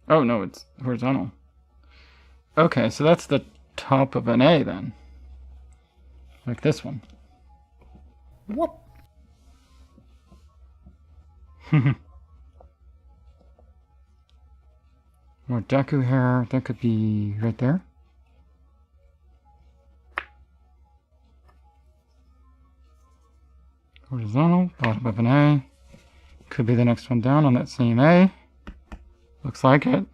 Oh, no, it's horizontal. Okay, so that's the top of an A then. Like this one. Whoop. More Deku hair. That could be right there. Horizontal, bottom of an A. Could be the next one down on that same A. Looks like it.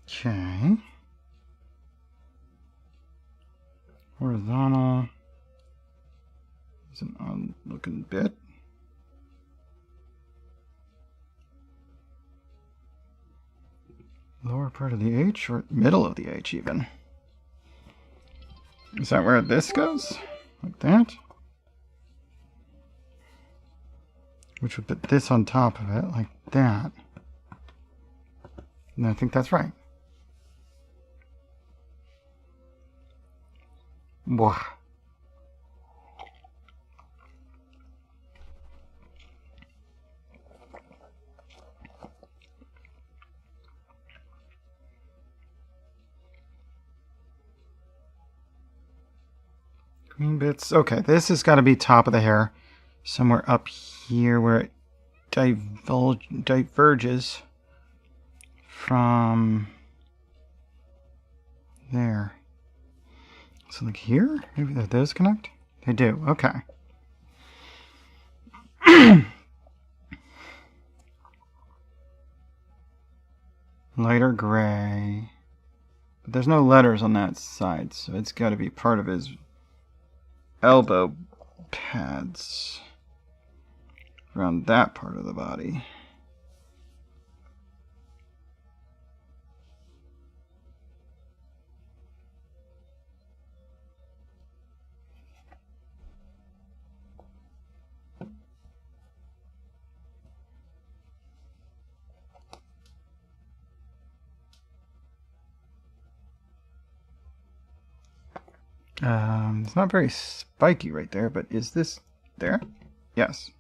Okay. Horizontal. It's an odd looking bit. Lower part of the H or middle of the H even. Is that where this goes? Like that? Which would put this on top of it, like that. And I think that's right. Whoa. Green bits. Okay, this has got to be top of the hair. Somewhere up here where it diverges from there. So like here? Maybe those connect? They do, okay. Lighter gray. But there's no letters on that side, so it's got to be part of his elbow pads around that part of the body. It's not very spiky right there, but is this there? Yes.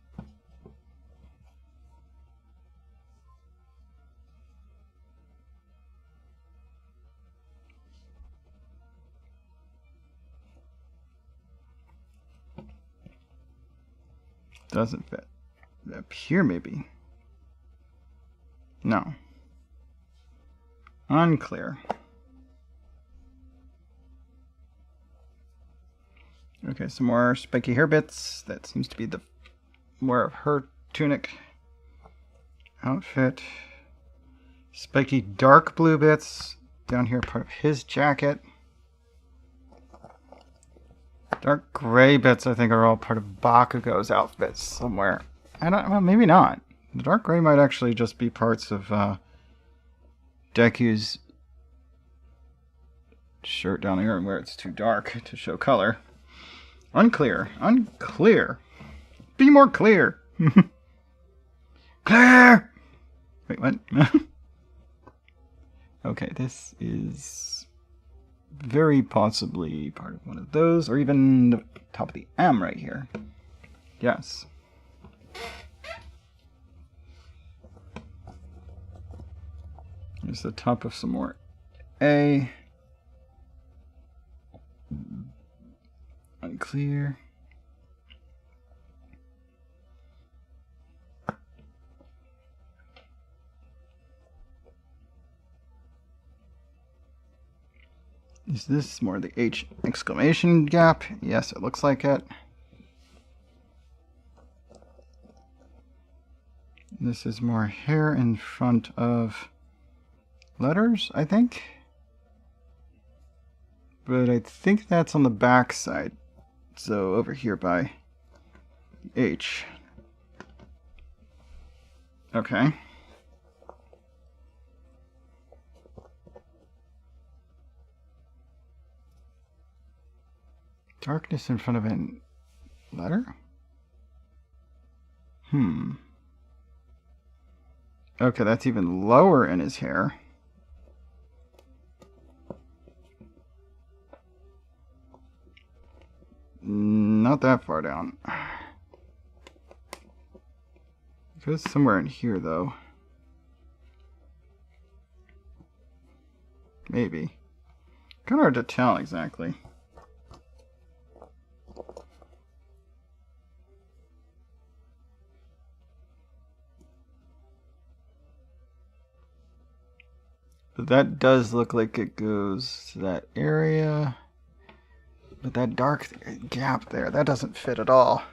Doesn't fit. Up here, maybe. No. Unclear. Okay, some more spiky hair bits. That seems to be the more of her tunic outfit. Spiky dark blue bits down here, part of his jacket. Dark gray bits, I think, are all part of Bakugo's outfits somewhere. I don't. Well, maybe not. The dark gray might actually just be parts of Deku's shirt down here, where it's too dark to show color. Unclear. Unclear. Be more clear. Clear! Wait, what? Okay, this is very possibly part of one of those, or even the top of the M right here. Yes. Here's the top of some more A. Unclear. Is this more the H exclamation gap? Yes, it looks like it. This is more hair in front of letters, I think. But I think that's on the back side. So over here by H. Okay. Darkness in front of a letter? Okay, that's even lower in his hair. Not that far down. It goes somewhere in here, though. Maybe. Kind of hard to tell exactly. But that does look like it goes to that area. But that dark gap there, that doesn't fit at all.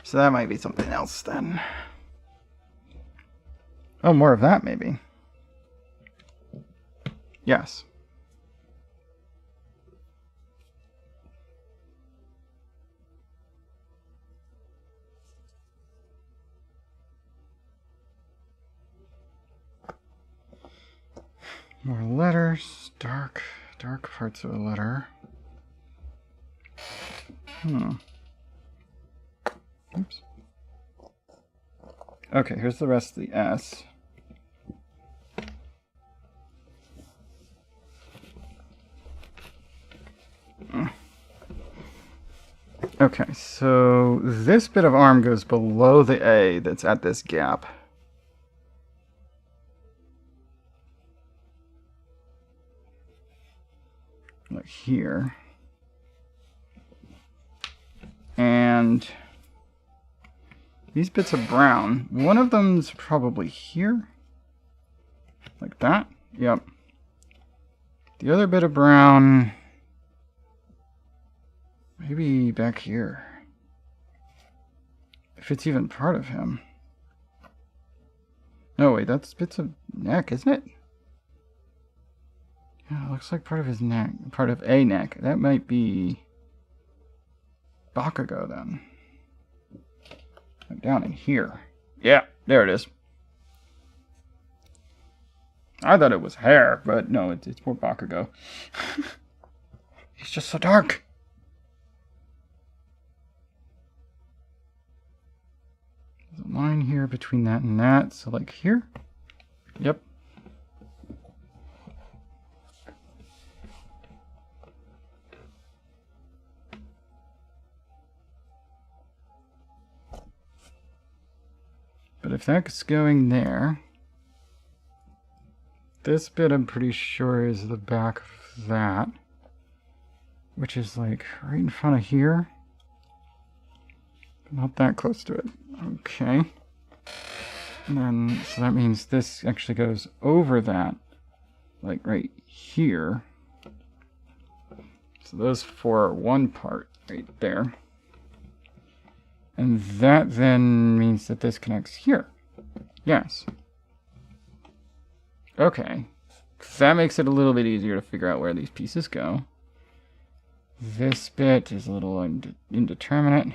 So that might be something else then. Oh, more of that maybe. Yes. More letters, dark parts of a letter. Oops. Okay, here's the rest of the S. Okay, so this bit of arm goes below the A that's at this gap. Like here. And these bits of brown, one of them's probably here. Like that. Yep. The other bit of brown, maybe back here. If it's even part of him. No, wait, that's bits of neck, isn't it? Yeah, it looks like part of his neck, part of a neck. That might be Bakugo then. Down in here. Yeah, there it is. I thought it was hair, but no, it's more Bakugo. He's just so dark. There's a line here between that and that, so like here. Yep. But if that's going there, this bit I'm pretty sure is the back of that, which is like right in front of here. Not that close to it. Okay. And then, so that means this actually goes over that, like right here. So those four are one part right there. And that then means that this connects here. Yes. Okay. That makes it a little bit easier to figure out where these pieces go. This bit is a little indeterminate.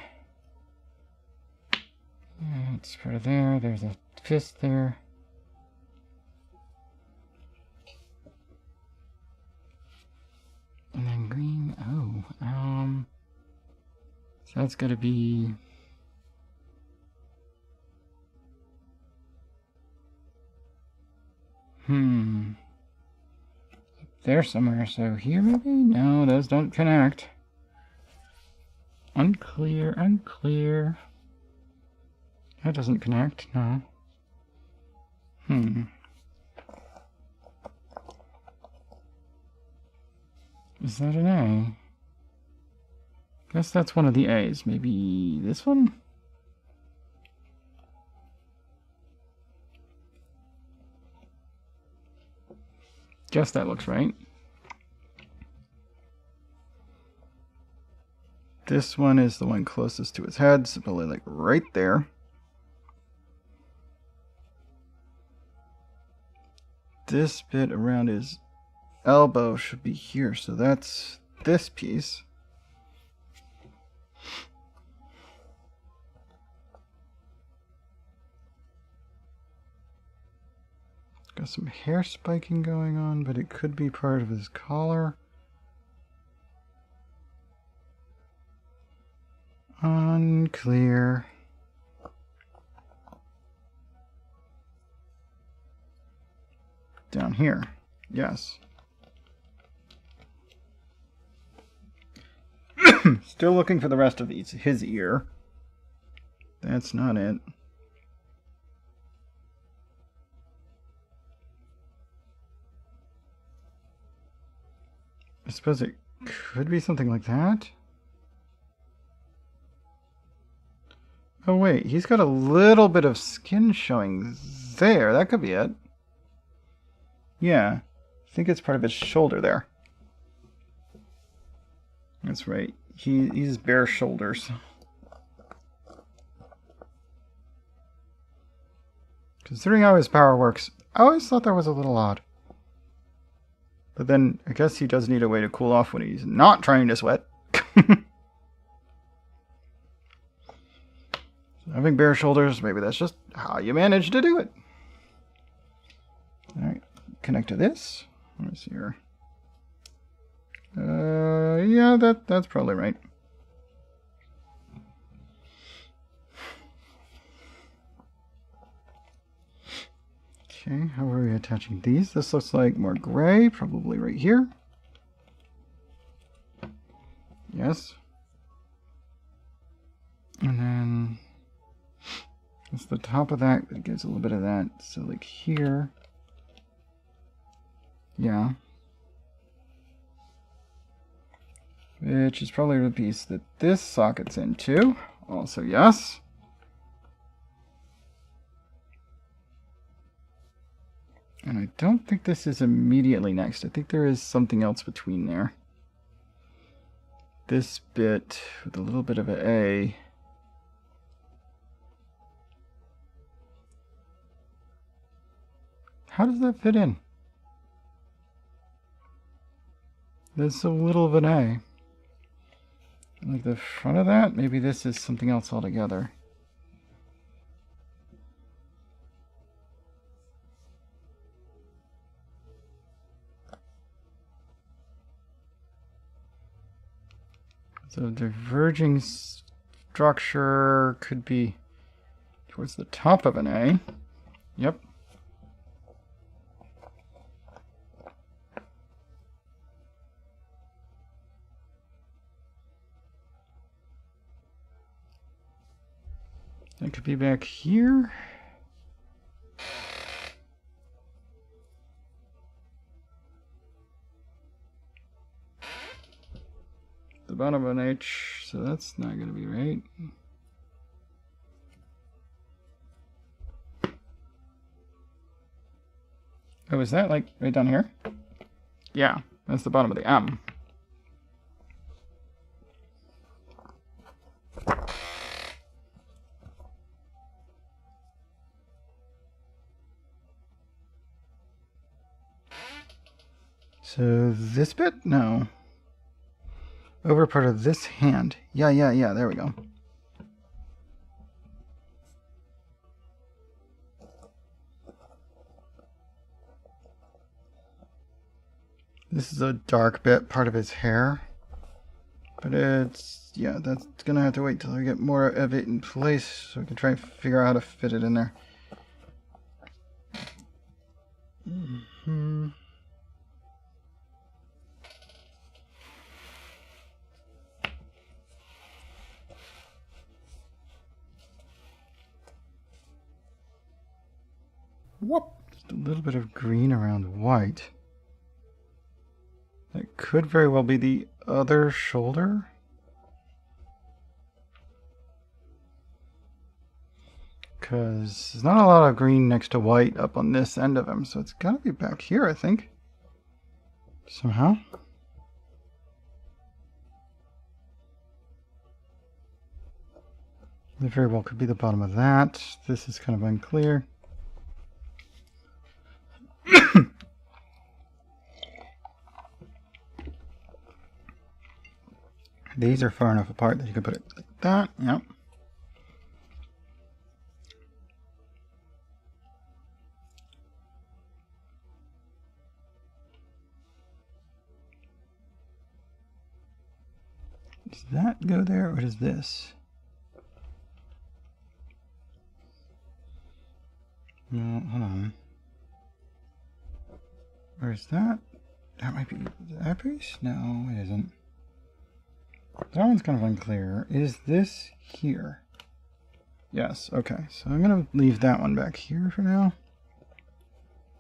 It's part of there. There's a fist there. And then green. Oh, so that's got to be. There somewhere. So here maybe? No, those don't connect. Unclear, unclear. That doesn't connect, no. Is that an A? Guess that's one of the A's. Maybe this one? Guess that looks right. This one is the one closest to his head, so probably like right there. This bit around his elbow should be here, so that's this piece. Got some hair spiking going on, but it could be part of his collar. Unclear. Down here, yes. Still looking for the rest of his ear. That's not it. I suppose it could be something like that. Oh wait, he's got a little bit of skin showing there. That could be it. Yeah, I think it's part of his shoulder there. That's right. He's bare shoulders. Considering how his power works, I always thought that was a little odd. But then, I guess he does need a way to cool off when he's not trying to sweat. So having bare shoulders, maybe that's just how you manage to do it. Alright, connect to this. Let me see here. Yeah, that's probably right. Okay, how are we attaching these? This looks like more gray, probably right here. Yes. And then it's the top of that that gives a little bit of that. So like here. Yeah. Which is probably the piece that this socket's into. Also, yes. And I don't think this is immediately next. I think there is something else between there. This bit with a little bit of an A. How does that fit in? There's a little of an A. Like the front of that? Maybe this is something else altogether. So diverging structure could be towards the top of an A. Yep. That could be back here. bottom of an H, so that's not going to be right. Oh, is that like right down here? Yeah, that's the bottom of the M. So this bit? No. Over part of this hand. Yeah, there we go. This is a dark bit, part of his hair. But it's, yeah, that's gonna have to wait till I get more of it in place so we can try and figure out how to fit it in there. Whoop! Just a little bit of green around white. That could very well be the other shoulder. Because there's not a lot of green next to white up on this end of him, so it's got to be back here, I think. Somehow. It very well could be the bottom of that. This is kind of unclear. These are far enough apart that you can put it like that. Yep. Does that go there, or does this? No, hold on. Or is that? That might be that piece? No, it isn't. That one's kind of unclear. Is this here? Yes, okay. So I'm going to leave that one back here for now.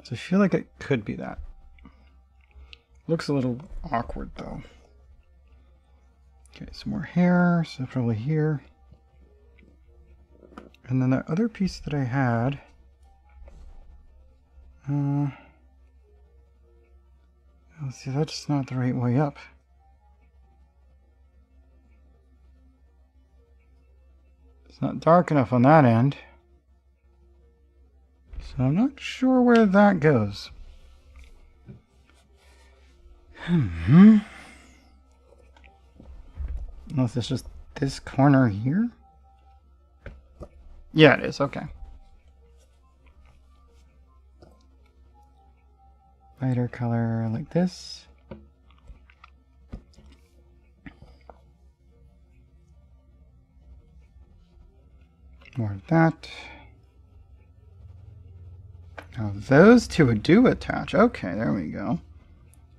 So I feel like it could be that. Looks a little awkward though. Okay, some more hair, so probably here. And then that other piece that I had. Let's see, that's not the right way up. It's not dark enough on that end. So I'm not sure where that goes. Unless it's just this corner here? Yeah, it is. Okay. Lighter color like this. More of that. Now those two do attach. Okay, there we go.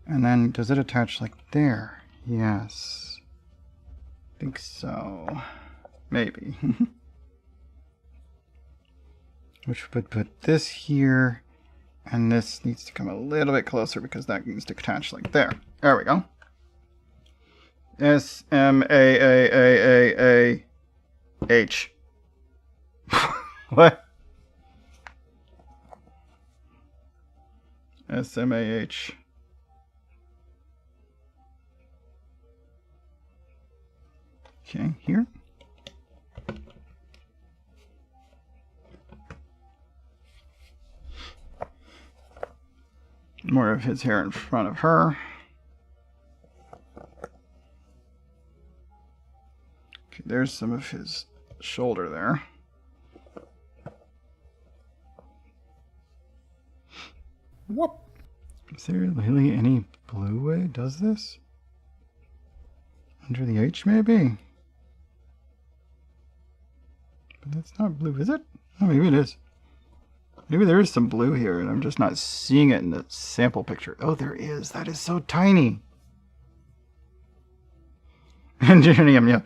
And then does it attach like there? Yes. I think so. Maybe. Which would put this here. And this needs to come a little bit closer because that needs to attach like there. There we go. S-M-A-A-A-A-A-H. What? S-M-A-H. Okay, here. More of his hair in front of her. Okay, there's some of his shoulder there. Whoop! Is there really any blue way it does this? Under the H, maybe? But that's not blue, is it? Oh, maybe it is. Maybe there is some blue here, and I'm just not seeing it in the sample picture. Oh, there is. That is so tiny. Ingenium, yeah.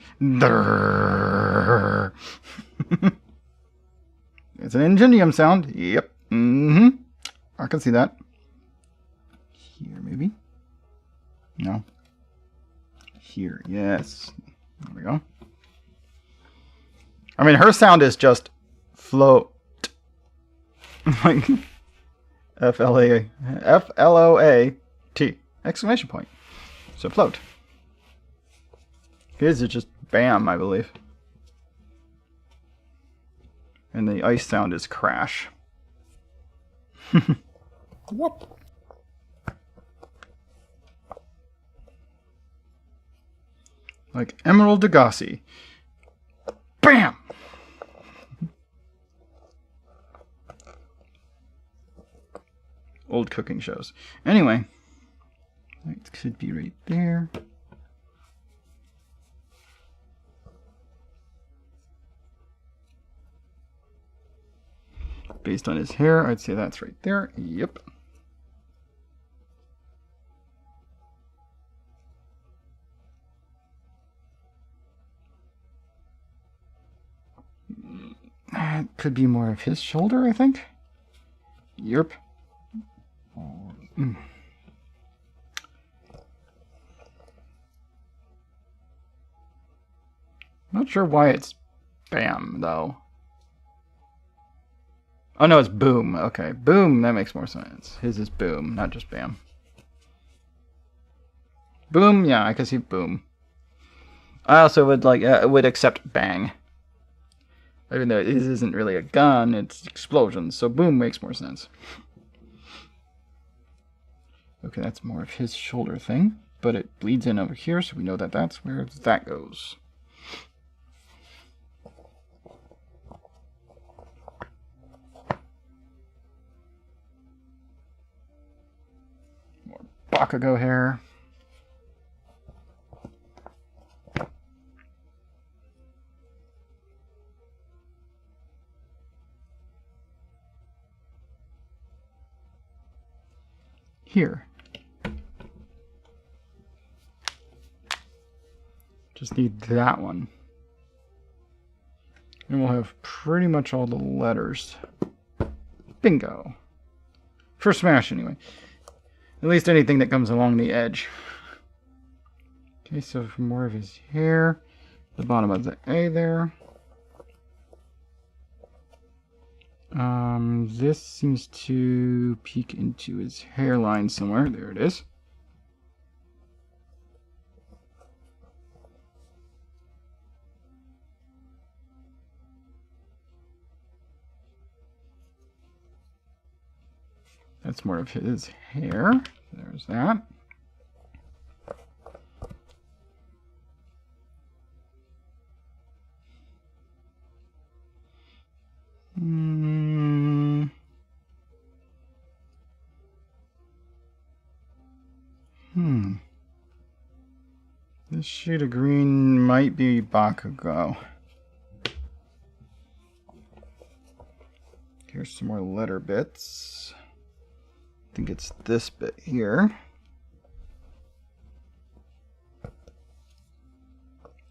It's an ingenium sound. Yep. Mm-hmm. I can see that. Here, maybe. No. here. Yes. There we go. I mean, her sound is just float. Like F-L-O-A-T exclamation point. So float. His is just bam, I believe. And the ice sound is crash. Whoop. Like Emerald Degassi. Bam! Old cooking shows. Anyway, it could be right there. Based on his hair, I'd say that's right there. Yep. That could be more of his shoulder, I think. Yep. Not sure why it's bam, though. Oh, no, it's boom. Okay, boom, that makes more sense. His is boom, not just bam. Boom, yeah, I can see boom. I also would accept bang. Even though this isn't really a gun, it's explosions, so boom makes more sense. Okay, that's more of his shoulder thing, but it bleeds in over here, so we know that that's where that goes. More Bakugo hair. Here. Just need that one. And we'll have pretty much all the letters. Bingo. For Smash, anyway. At least anything that comes along the edge. Okay, so for more of his hair, the bottom of the A there. This seems to peek into his hairline somewhere. There it is. That's more of his hair. There's that. This shade of green might be Bakugo. Here's some more letter bits. I think it's this bit here.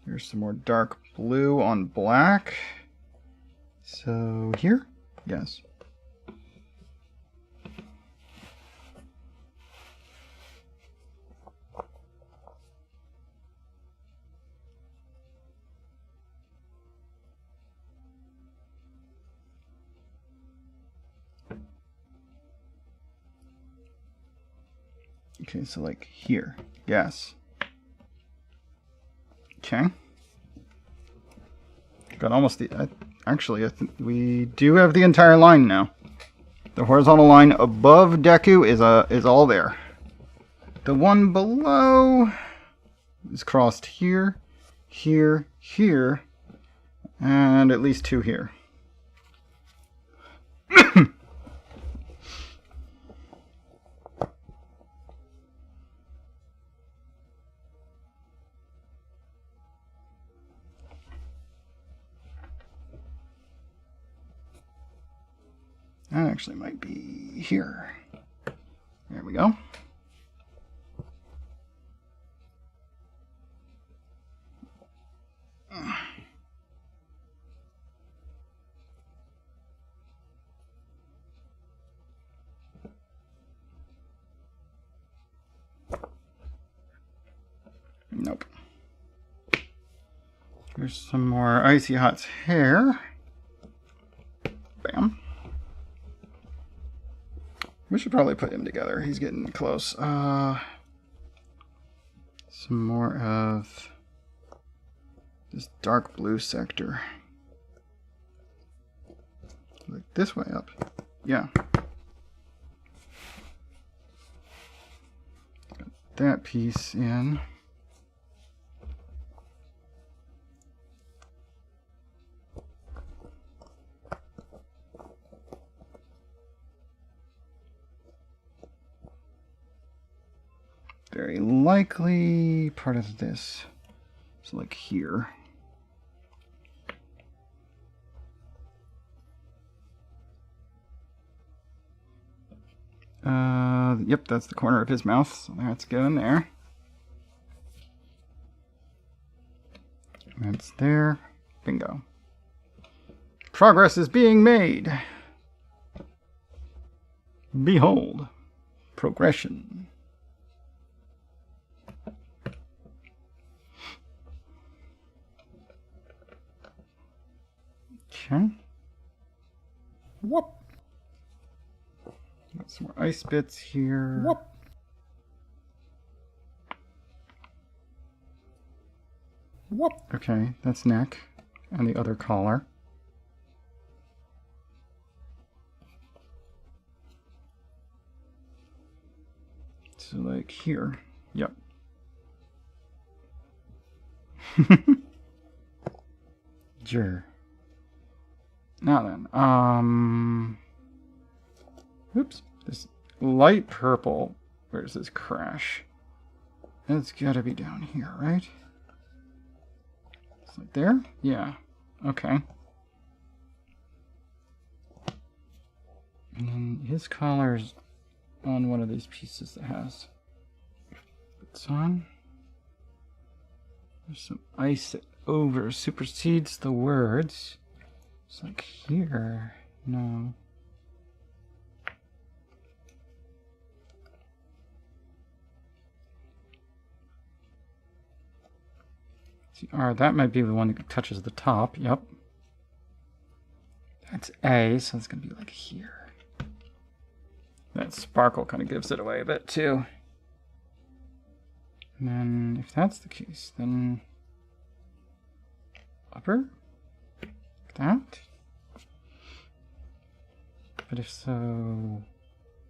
Here's some more dark blue on black. So here? Yes. Okay, so like here. Yes. Okay. Got almost the... actually, I think we do have the entire line now. The horizontal line above Deku is all there. The one below is crossed here, here, here, and at least two here. That actually might be here. There we go. Nope. Here's some more Icy Hot's hair. Bam. We should probably put him together. He's getting close. Some more of this dark blue sector. Like this way up. Yeah. Got that piece in. Very likely part of this. So like here. Yep, that's the corner of his mouth, so that's going there. That's there. Bingo. Progress is being made. Behold, progression. Okay. Whoop. Got some more ice bits here. Whoop. Whoop. Okay, that's neck and the other collar. So like here. Yep. Sure. Now then, oops, this light purple, where's this crash? It's gotta be down here, right? It's like there? Yeah, okay. And then his collar's on one of these pieces that has bits on. There's some ice that over supersedes the words. It's like here. No. See, that might be the one that touches the top. Yep. That's A, so it's going to be like here. That sparkle kind of gives it away a bit too. And then, if that's the case, then upper? Like that? But if so,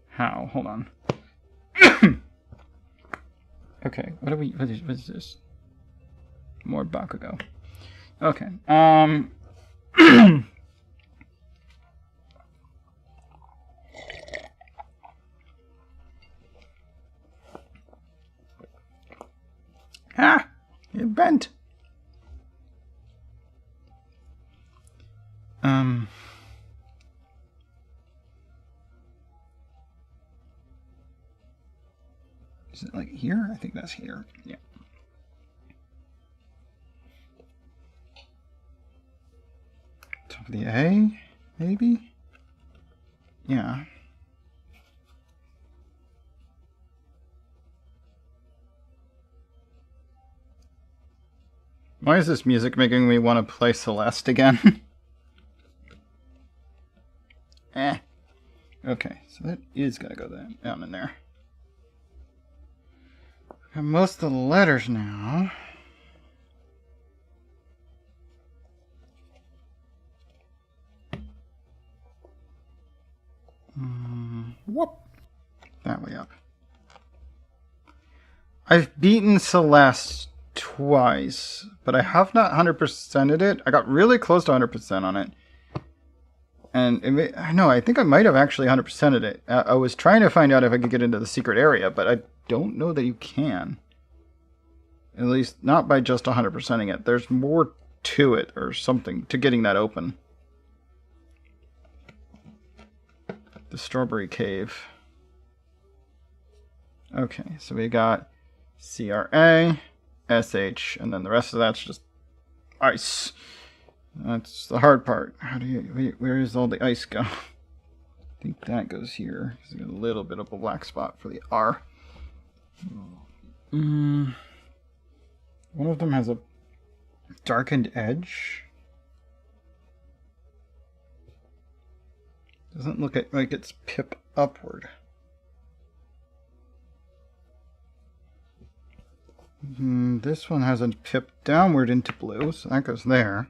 how? Hold on. Okay, what is this? More Bakugo. Okay, ah! It bent! Is it like here? I think that's here. Yeah. Top of the A, maybe? Yeah. Why is this music making me want to play Celeste again? Eh. Okay, so that is gonna go down in there. Got most of the letters now. Whoop. That way up. I've beaten Celeste twice, but I have not 100%ed it. I got really close to 100% on it. And I think I might have actually 100%ed it. I was trying to find out if I could get into the secret area, but I don't know that you can. At least not by just 100%ing it. There's more to it or something to getting that open. The Strawberry Cave. Okay, so we got CRA, SH, and then the rest of that's just ice. That's the hard part. Where does all the ice go? I think that goes here. There's a little bit of a black spot for the R. One of them has a Darkened edge. Doesn't look like it's pip upward. This one has a pip downward into blue, so that goes there.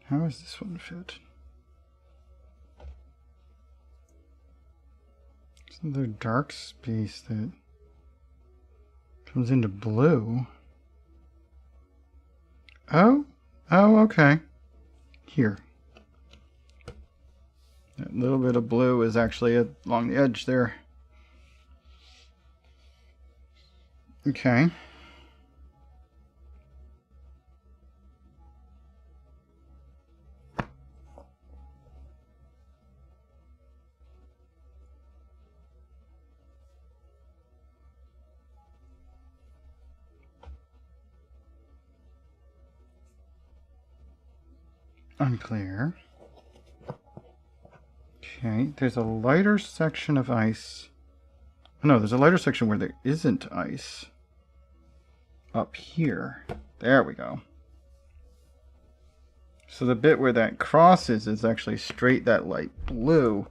How does this one fit? There's another dark space that comes into blue. Oh, okay. Here. That little bit of blue is actually along the edge there. Okay. Unclear. Okay, there's a lighter section of ice. Oh, no, there's a lighter section where there isn't ice. Up here. There we go. So the bit where that crosses is actually straight that light blue.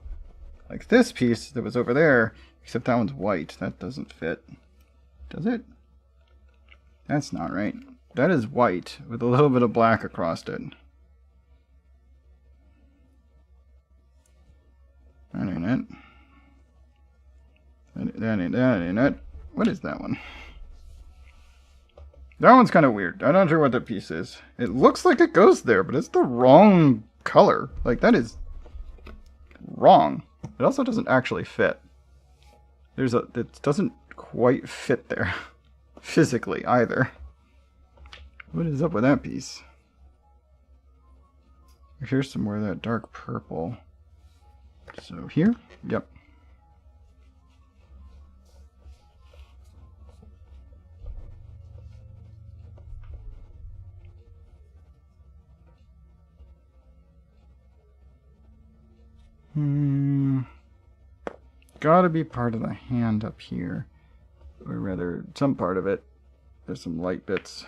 Like this piece that was over there, except that one's white. That doesn't fit. Does it? That's not right. That is white with a little bit of black across it. That ain't it. That ain't it. What is that one? That one's kind of weird. I'm not sure what that piece is. It looks like it goes there, but it's the wrong color. Like, that is wrong. It also doesn't actually fit. It doesn't quite fit there. Physically, either. What is up with that piece? Here's some more of that dark purple. So here? Yep. Gotta be part of the hand up here. Or rather, some part of it. There's some light bits.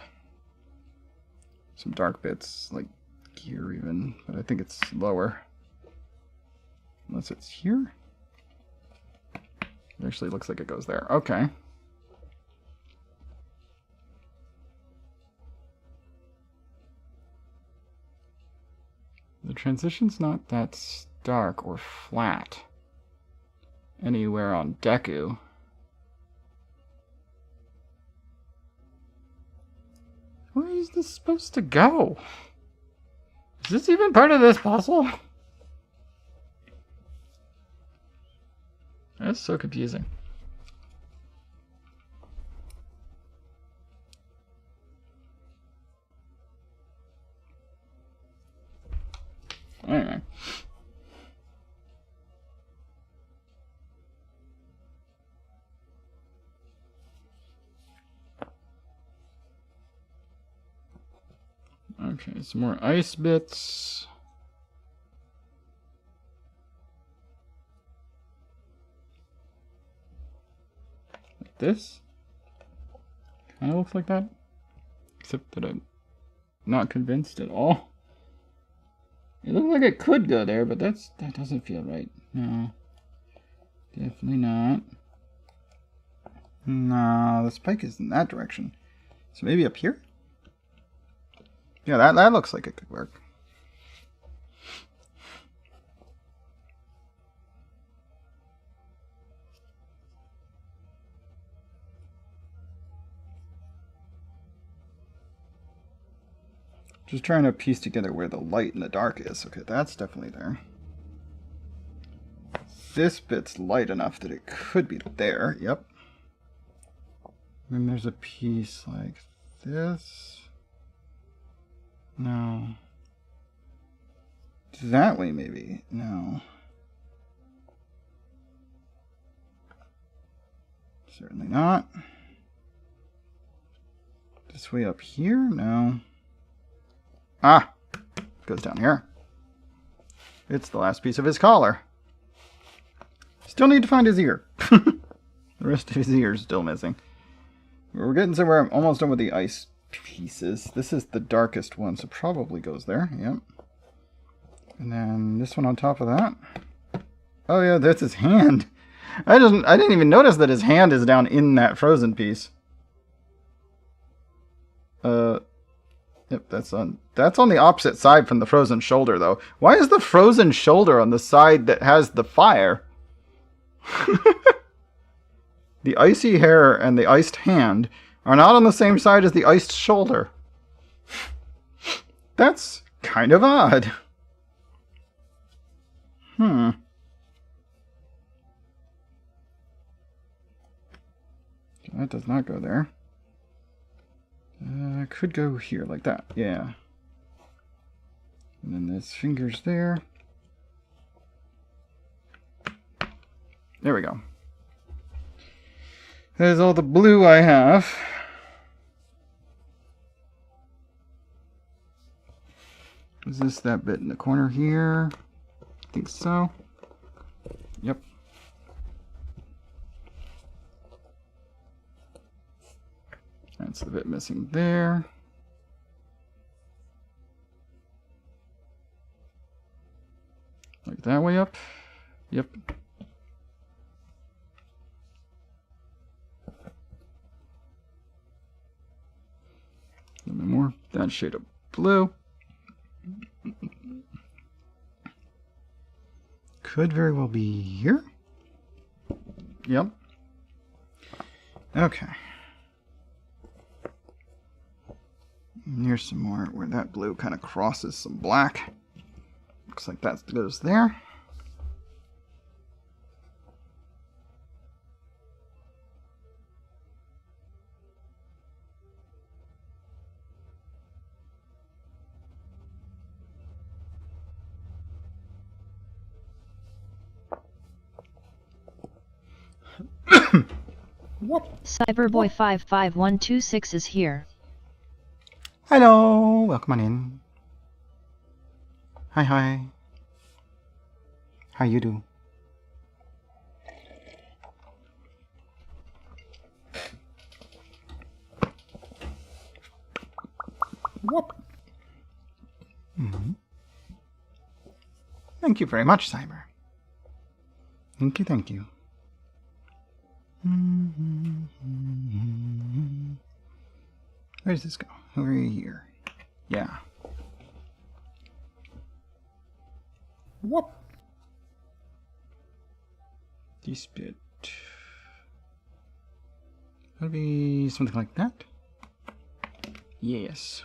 Some dark bits, like here even. But I think it's lower. Unless it's here? It actually looks like it goes there. Okay. The transition's not that stark or flat anywhere on Deku. Where is this supposed to go? Is this even part of this puzzle? That's so confusing. Anyway. Okay, some more ice bits. Like this. Kind of looks like that. Except that I'm not convinced at all. It looks like it could go there, but that doesn't feel right. No. Definitely not. No, the spike is in that direction. So maybe up here? Yeah, that looks like it could work. Just trying to piece together where the light and the dark is. Okay, that's definitely there. This bit's light enough that it could be there. Yep. Then there's a piece like this. No. That way, maybe. No. Certainly not. This way up here? No. Ah! Goes down here. It's the last piece of his collar. Still need to find his ear. The rest of his ear is still missing. We're getting somewhere. I'm almost done with the ice pieces. This is the darkest one, so probably goes there. Yep. And then this one on top of that. Oh yeah, that's his hand. I didn't even notice that his hand is down in that frozen piece. Yep, that's on the opposite side from the frozen shoulder though. Why is the frozen shoulder on the side that has the fire? The icy hair and the iced hand are not on the same side as the iced shoulder. That's kind of odd. That does not go there. Could go here like that. Yeah. And then this finger's there. There we go. There's all the blue I have. Is this that bit in the corner here? I think so. Yep. That's the bit missing there. Like that way up. Yep. A little bit more. That shade of blue. Could very well be here. Yep. Okay. And here's some more where that blue kind of crosses some black. Looks like that goes there. Cyberboy55126 is here. Hello, welcome on in. Hi, hi. How you do? Whoop. Thank you very much, Cyber. Thank you, thank you. Where does this go? Over here. Yeah. Whoop. This bit. That'll be something like that. Yes.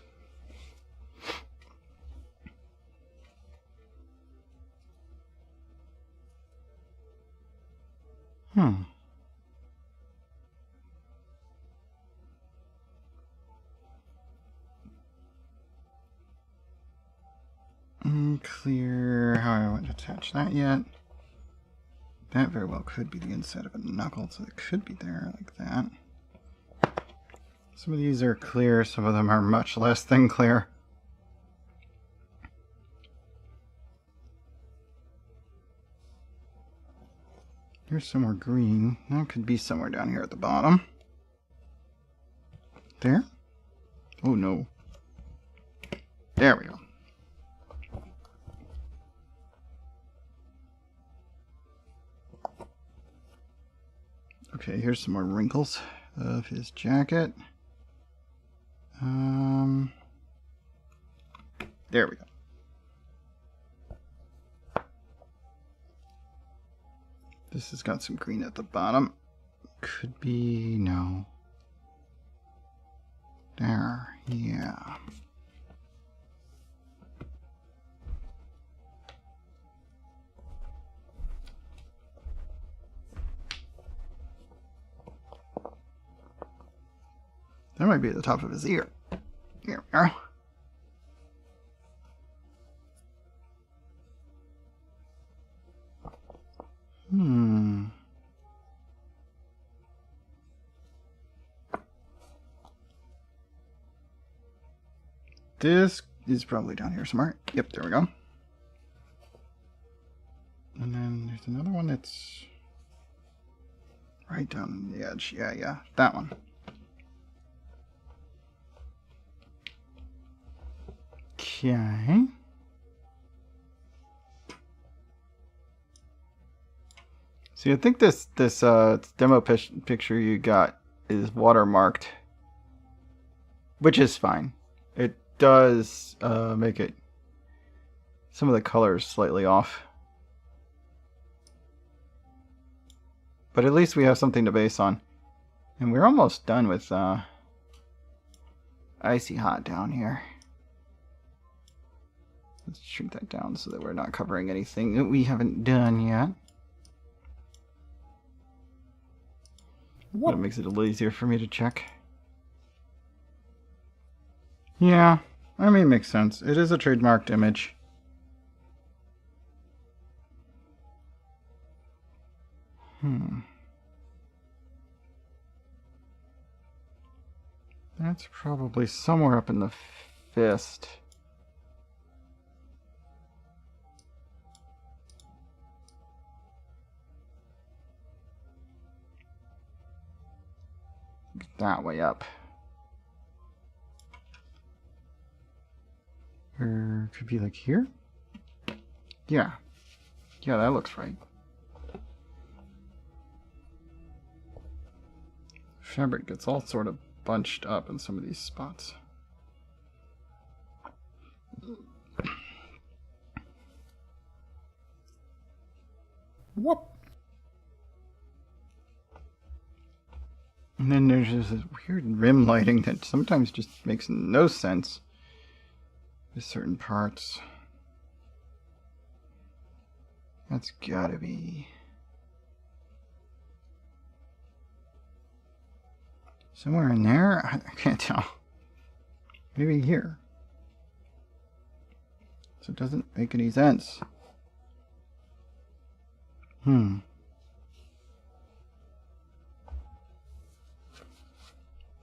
Unclear how I want to attach that yet. That very well could be the inside of a knuckle, so it could be there like that. Some of these are clear, some of them are much less than clear. Here's some more green. That could be somewhere down here at the bottom. There? Oh no. There we go. Okay, here's some more wrinkles of his jacket. There we go. This has got some green at the bottom. Could be, no. There, yeah. That might be at the top of his ear. Here we are. This is probably down here somewhere. Yep, there we go. there's another one that's right down the edge. Yeah, that one. Okay. See, I think this demo picture you got is watermarked, which is fine. It does make it some of the colors slightly off, but at least we have something to base on, and we're almost done with Icy Hot down here. Let's shrink that down so that we're not covering anything that we haven't done yet. That makes it a little easier for me to check. Yeah, I mean, it makes sense. It is a trademarked image. That's probably somewhere up in the fist. That way up. Or could be like here? Yeah. Yeah, that looks right. Fabric gets all sort of bunched up in some of these spots. Whoop! And then there's just this weird rim lighting that sometimes just makes no sense with certain parts. That's gotta be somewhere in there? I can't tell. Maybe here. So it doesn't make any sense.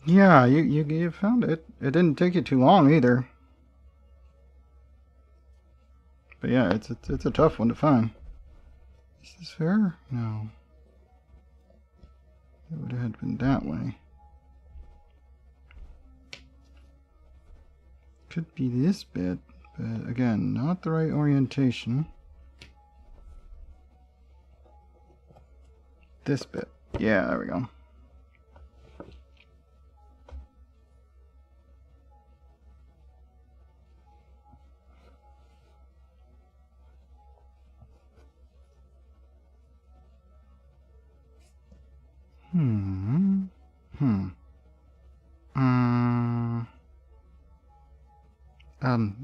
Yeah, you found it. It didn't take you too long either. But yeah, it's a tough one to find. Is this fair? No. It would have been that way. Could be this bit, but again, not the right orientation. This bit. Yeah, there we go.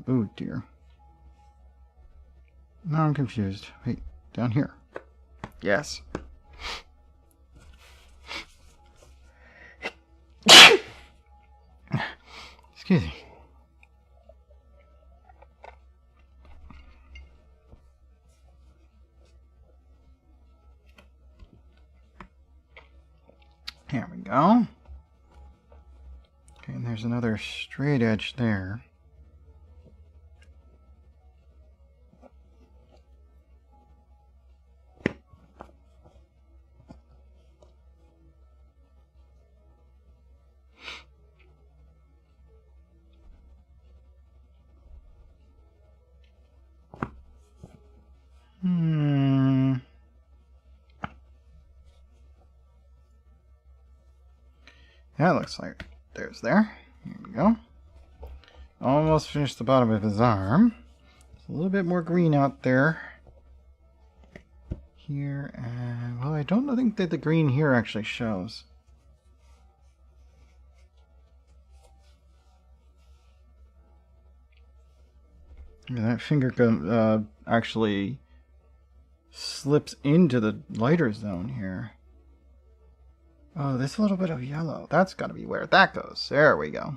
Oh dear. Now I'm confused. Wait, down here. Yes. Excuse me. There we go. Okay, and there's another straight edge there. That looks like there's there. Here we go. Almost finished the bottom of his arm. There's a little bit more green out there. Here, and well, I don't think that the green here actually shows. Yeah, that finger actually slips into the lighter zone here. Oh, there's a little bit of yellow. That's got to be where that goes. There we go.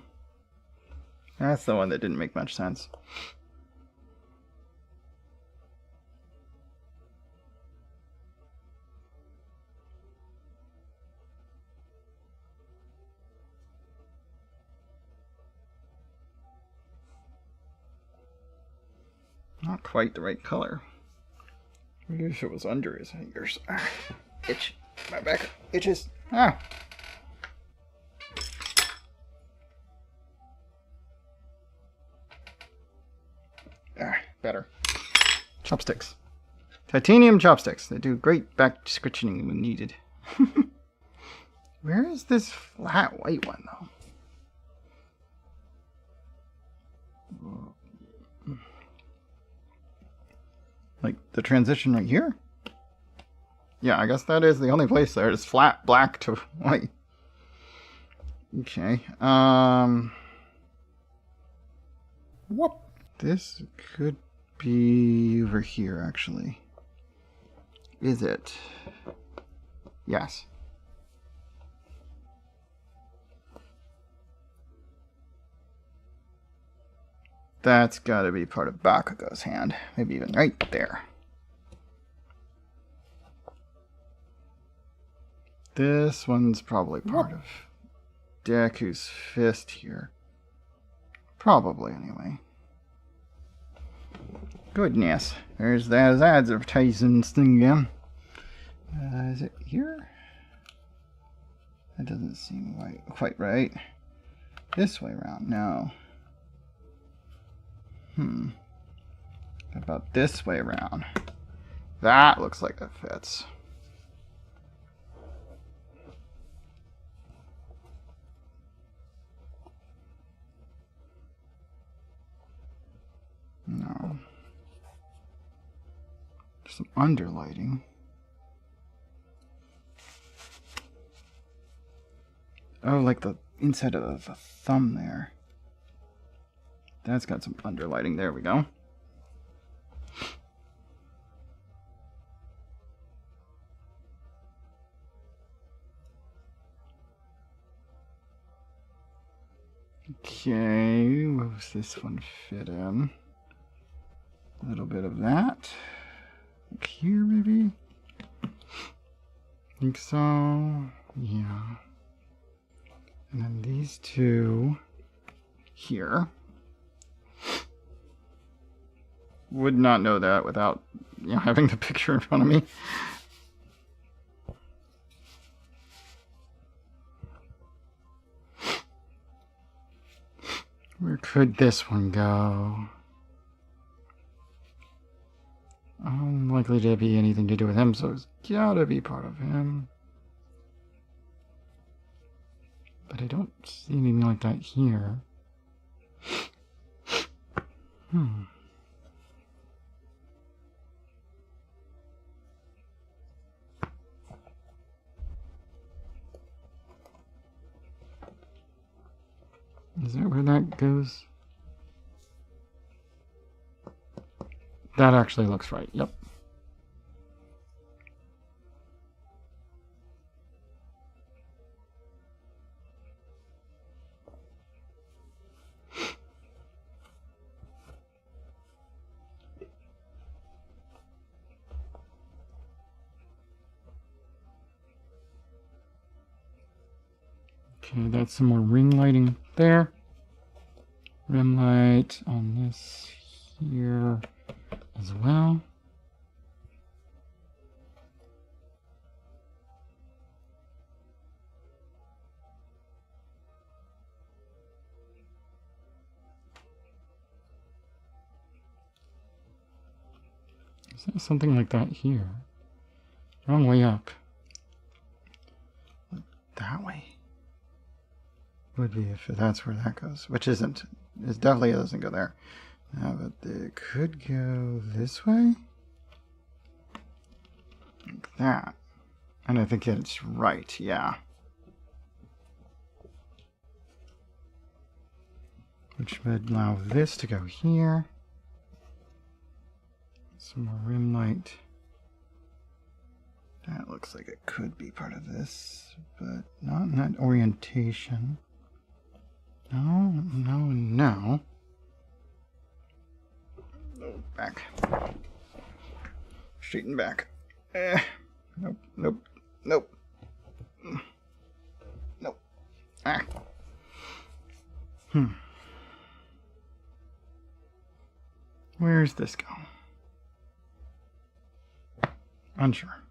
That's the one that didn't make much sense. Not quite the right color. Maybe if it was under his fingers. Ah, itch. My back itches. Ah. Ah, better. Chopsticks. Titanium chopsticks. They do great back scratching when needed. Where is this flat white one, though? Like the transition right here? Yeah, I guess that is the only place there. It's flat black to white. Okay. Whoop. This could be over here, actually. Is it? Yes. That's gotta be part of Bakugo's hand. Maybe even right there. This one's probably part of Deku's fist here. Probably, anyway. Goodness. There's those advertisements thing again. Is it here? That doesn't seem quite right. This way around, no. How about this way around? That looks like it fits. No. There's some underlighting. Oh, like the inside of the thumb there. That's got some underlighting. There we go. Okay, where does this one fit in? A little bit of that. Like here, maybe? Think so. Yeah. And then these two here. Would not know that without, you know, having the picture in front of me. Where could this one go? Unlikely to be anything to do with him, so it's gotta be part of him. But I don't see anything like that here. Is that where that goes? That actually looks right, yep. Okay, that's some more ring lighting there. Rim light on this here as well. Is there something like that here? Wrong way up. That way? Would be if that's where that goes, which isn't. It definitely doesn't go there. But it could go this way, like that, and I think it's right. Yeah. Which would allow this to go here. Some more rim light. That looks like it could be part of this, but not in that orientation. No, no, no. No, back. Straighten back. Nope, nope, nope. Nope. Ah. Where's this go? Unsure.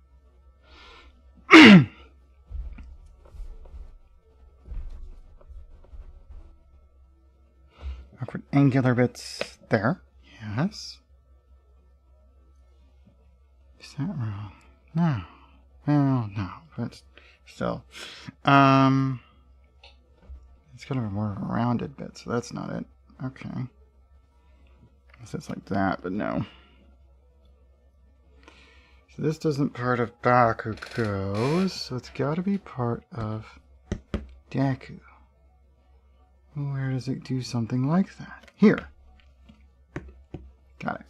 Awkward angular bits there. Yes. Is that wrong? No. Well, no, but still. It's kind of a more rounded bit, so that's not it. Okay. Unless it's like that, but no. So this doesn't part of Bakugo's, so it's got to be part of Deku. Where does it do something like that? Here. Got it.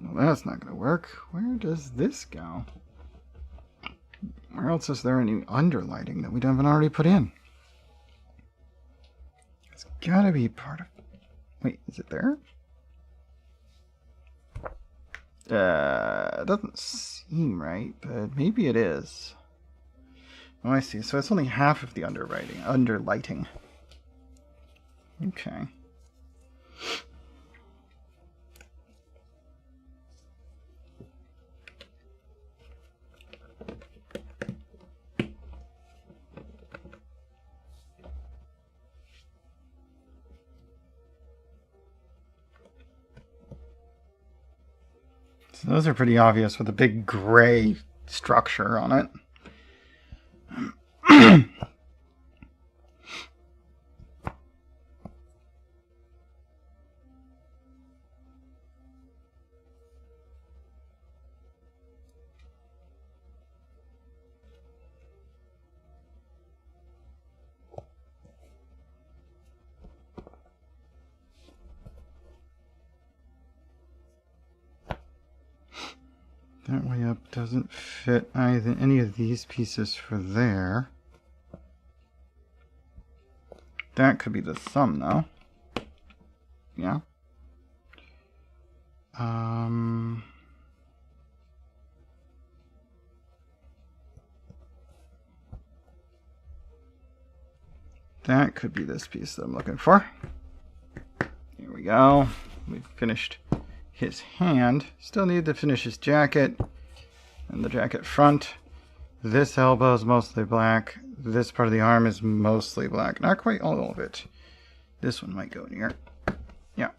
Well, that's not going to work. Where does this go? Where else is there any underlighting that we haven't already put in? It's got to be part of... Wait, is it there? It doesn't seem right, but maybe it is. Oh, I see. So it's only half of the underlighting. Okay. So those are pretty obvious with a big gray structure on it. That way up doesn't fit either any of these pieces for there. That could be the thumb, though. Yeah. That could be this piece that I'm looking for. Here we go. We've finished his hand. Still need to finish his jacket and the jacket front. This elbow is mostly black. This part of the arm is mostly black. Not quite all of it. This one might go in here. Yeah.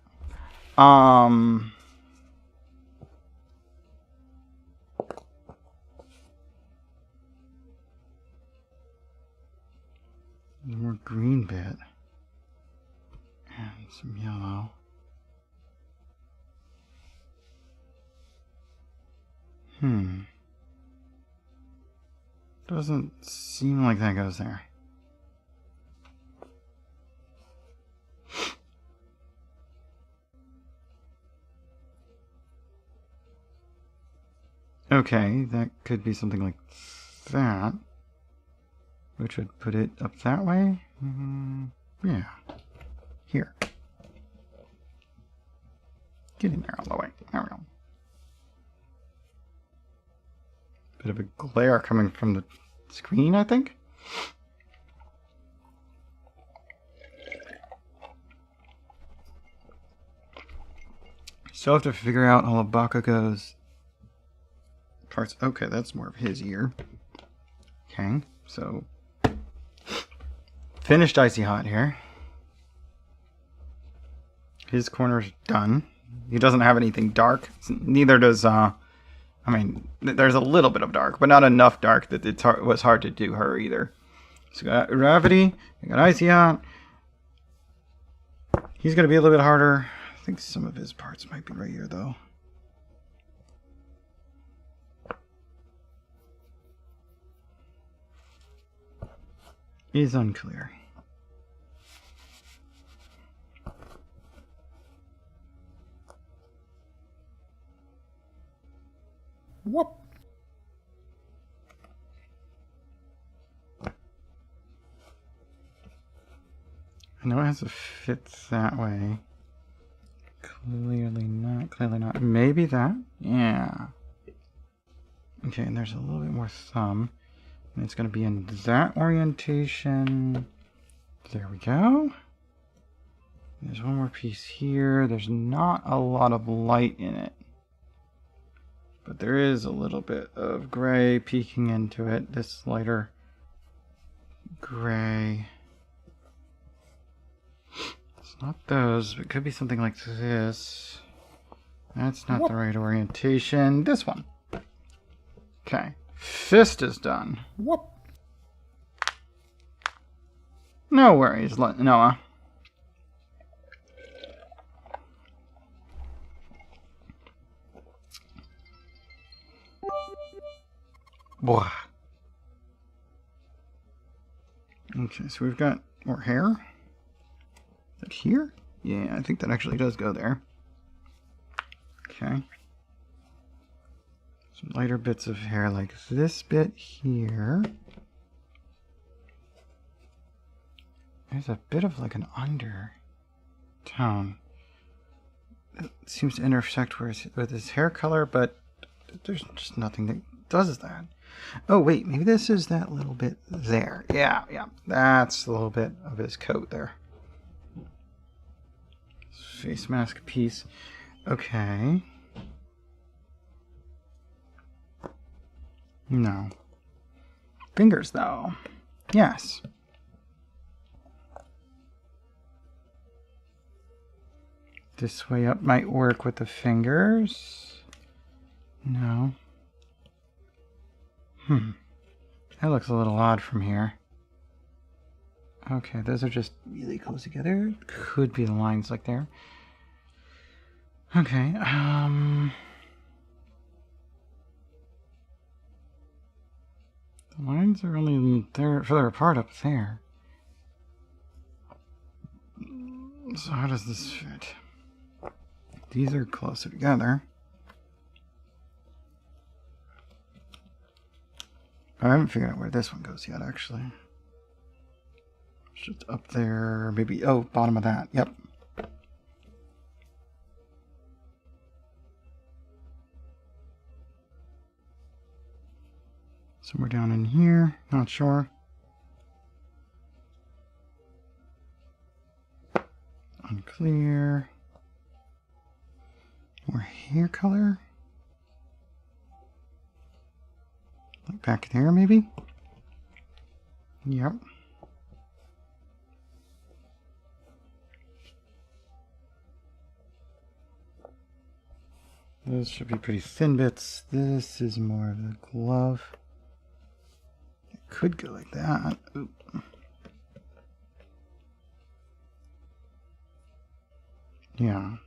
More green bit. And some yellow. Doesn't seem like that goes there. Okay, that could be something like that. Which would put it up that way? Yeah. Here. Get in there all the way. There we go. Bit of a glare coming from the screen, I think. Still have to figure out all of Bakugo's parts. Okay, that's more of his ear. Okay, so finished Icy Hot here. His corner's done. He doesn't have anything dark. Neither does I mean, there's a little bit of dark, but not enough dark that it was hard to do her either. So we got Gravity, we got Icy Hot. He's going to be a little bit harder. I think some of his parts might be right here, though. Is unclear. Whoop. I know it has to fit that way. Clearly not. Clearly not. Maybe that? Yeah. Okay, and there's a little bit more thumb. And it's going to be in that orientation. There we go. There's one more piece here. There's not a lot of light in it. But there is a little bit of gray peeking into it. This lighter gray. It's not those, but it could be something like this. That's not the right orientation. This one. Okay. Fist is done. Whoop. No worries, Noah. Boah. Okay, so we've got more hair. Is it here? Yeah, I think that actually does go there. Okay. Some lighter bits of hair like this bit here. There's a bit of like an undertone. It seems to intersect with his hair color, but there's just nothing that does that. Oh, wait, maybe this is that little bit there. Yeah, that's a little bit of his coat there. Face mask piece. Okay. No. Fingers, though. Yes. This way up might work with the fingers. No. That looks a little odd from here. Okay, those are just really close together. Could be the lines like there. Okay, the lines are only further apart up there. So how does this fit? These are closer together. I haven't figured out where this one goes yet, actually. It's just up there, maybe. Oh, bottom of that. Yep. Somewhere down in here. Not sure. Unclear. More hair color. Like back there, maybe? Yep. Those should be pretty thin bits. This is more of the glove. It could go like that. Oop. Yeah.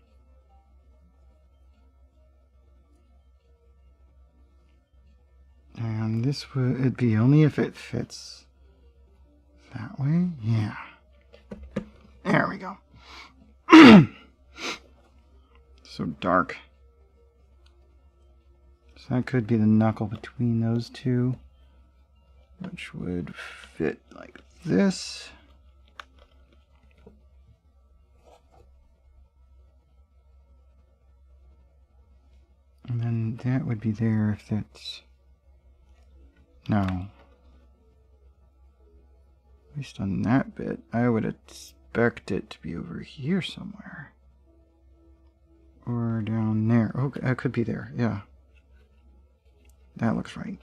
And this would it'd be only if it fits that way. Yeah. There we go. So dark. So that could be the knuckle between those two, which would fit like this. And then that would be there if that's... No. At least on that bit, I would expect it to be over here somewhere. Or down there. Oh, it could be there, yeah. That looks right.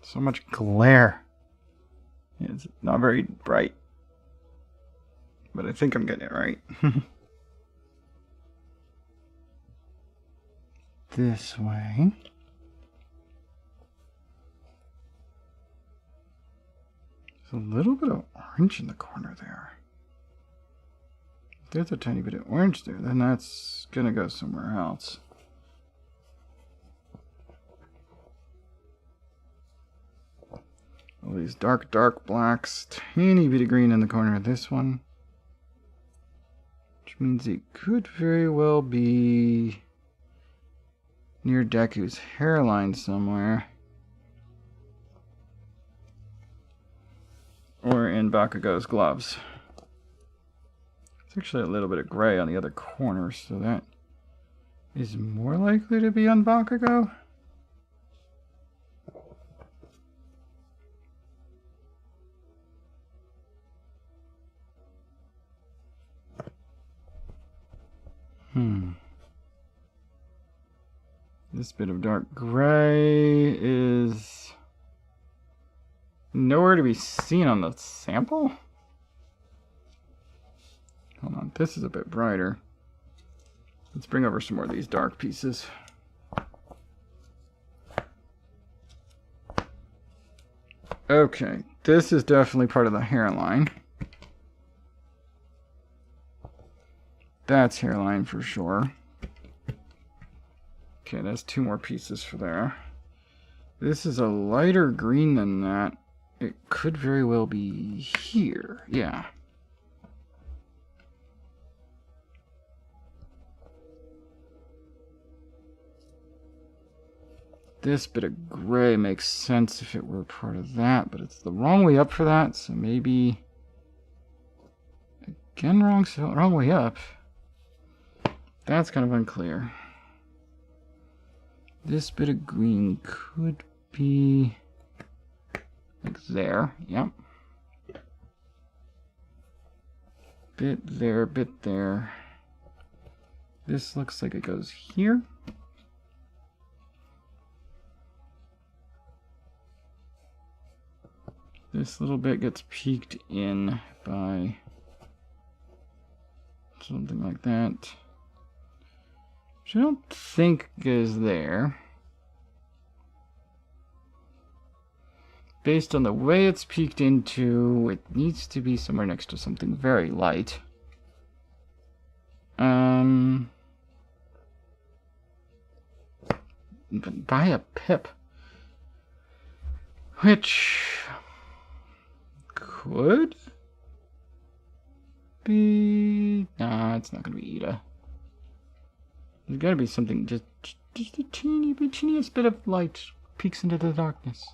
So much glare. It's not very bright. But I think I'm getting it right. This way. There's a little bit of orange in the corner there. If there's a tiny bit of orange there, then that's gonna go somewhere else. All these dark blacks, tiny bit of green in the corner of this one. Which means it could very well be near Deku's hairline somewhere. Or in in Bakugo's gloves. It's actually a little bit of gray on the other corner, so that is more likely to be on Bakugo. This bit of dark gray is nowhere to be seen on the sample. Hold on, this is a bit brighter. Let's bring over some more of these dark pieces. Okay, this is definitely part of the hairline. That's hairline for sure. Okay, that's 2 more pieces for there. This is a lighter green than that. It could very well be here. Yeah. This bit of gray makes sense if it were part of that, but it's the wrong way up for that, so maybe... Again, wrong way up. That's kind of unclear. This bit of green could be like there, yep. Bit there, bit there. This looks like it goes here. This little bit gets peeked in by something like that. Which I don't think is there. Based on the way it's peeked into, it needs to be somewhere next to something very light. But by a pip. Which could be... Nah, it's not going to be Ida. There's got to be something, just a teeniest bit of light peeks into the darkness.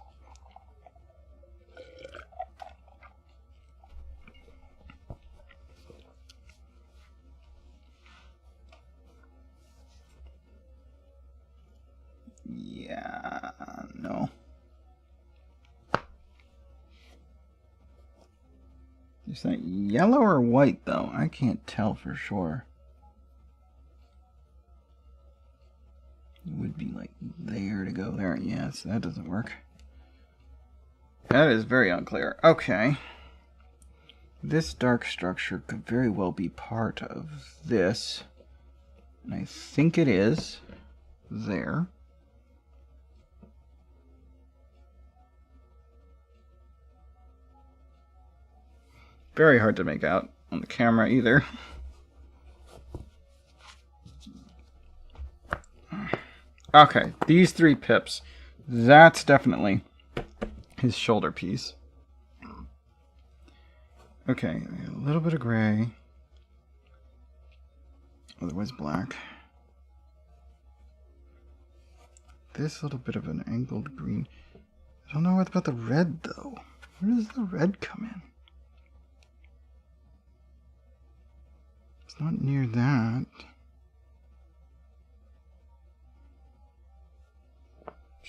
Yeah, no. Is that yellow or white, though? I can't tell for sure. It would be like there to go there. Yes, that doesn't work. That is very unclear. Okay. This dark structure could very well be part of this. And I think it is there. Very hard to make out on the camera either. Okay, these 3 pips. That's definitely his shoulder piece. Okay, a little bit of gray. Otherwise black. This little bit of an angled green. I don't know what about the red, though. Where does the red come in? It's not near that.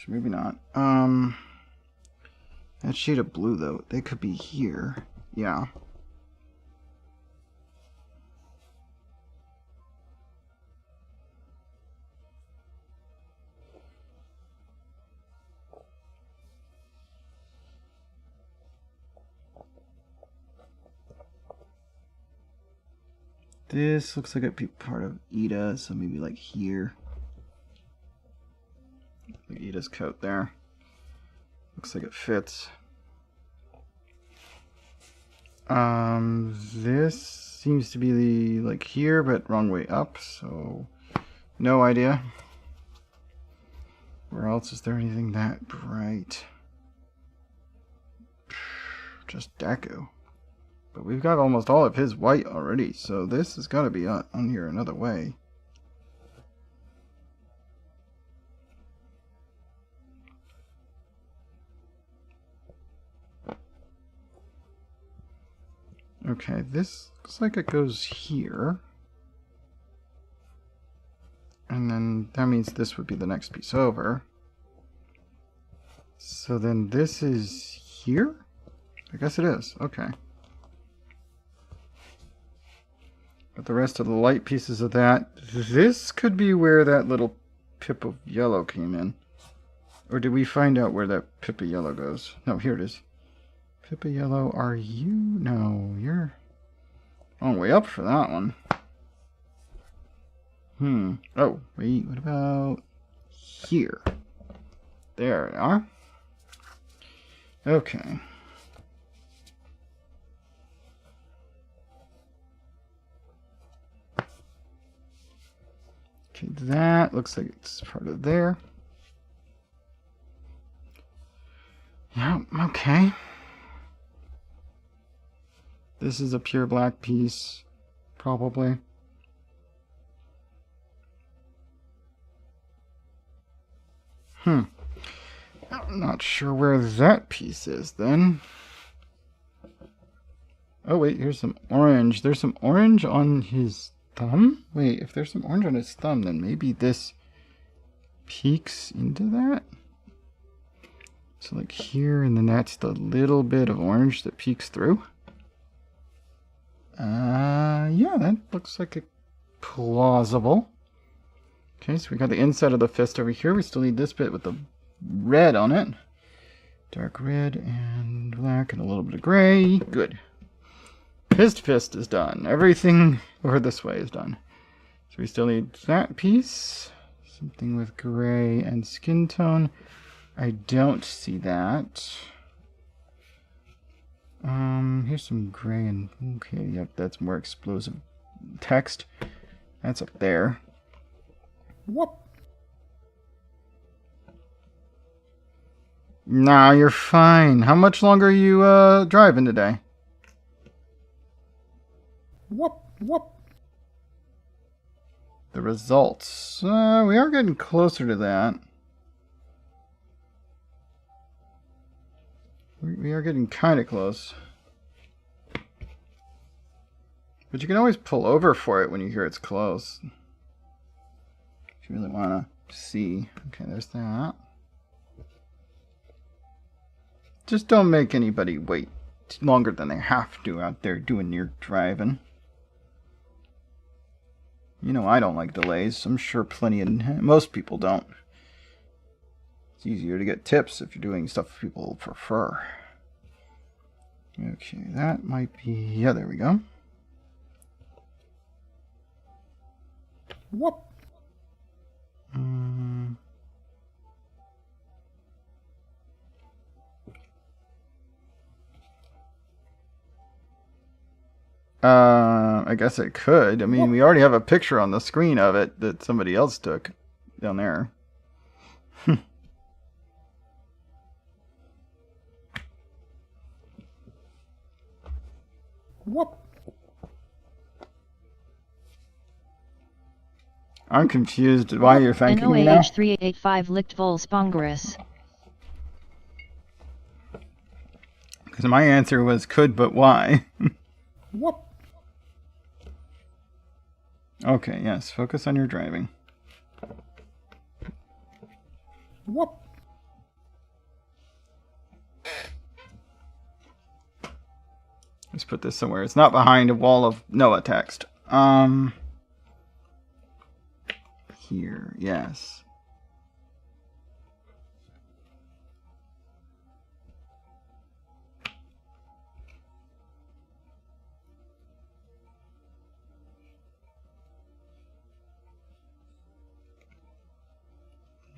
Maybe not. That shade of blue, though, they could be here. Yeah. This looks like it'd be part of Ida, so maybe like here. Like Ida's coat there. Looks like it fits. This seems to be the like here, but wrong way up, so no idea. Where else is there anything that bright? Just Deku. But we've got almost all of his white already, so this has got to be on here another way. Okay, this looks like it goes here. And then that means this would be the next piece over. So then this is here? I guess it is. Okay. But the rest of the light pieces of that, this could be where that little pip of yellow came in. Or did we find out where that pip of yellow goes? No, here it is. Pip of yellow, are you? No, you're a long way up for that one. Oh, wait, what about here? There we are. Okay. Okay, that looks like it's part of there. Yeah, okay. This is a pure black piece, probably. I'm not sure where that piece is then. Oh wait, here's some orange. There's some orange on his thumb? Wait, if there's some orange on his thumb, then maybe this peeks into that? So like here, and then that's the little bit of orange that peeks through. Yeah, that looks like a plausible. Okay, so we got the inside of the fist over here. We still need this bit with the red on it. Dark red and black and a little bit of gray. Good. His fist is done. Everything over this way is done. So we still need that piece. Something with gray and skin tone. I don't see that. Here's some gray and... Okay, yep, that's more explosive text. That's up there. Whoop. Nah, you're fine. How much longer are you driving today? Whoop, whoop. The results. We are getting closer to that. We are getting kind of close. But you can always pull over for it when you hear it's close. If you really want to see. Okay, there's that. Just don't make anybody wait longer than they have to out there doing your driving. You know I don't like delays. I'm sure most people don't. It's easier to get tips if you're doing stuff people prefer. Okay, that might be... Yeah, there we go. Whoop. I guess it could. I mean, we already have a picture on the screen of it that somebody else took down there. Whoop. I'm confused why you're thanking me now. NOAH3885 licked Vulse Bongaris. Because my answer was could, but why? Whoop. Okay, yes, focus on your driving. Whoop. Let's put this somewhere. It's not behind a wall of Noah text. Here, yes.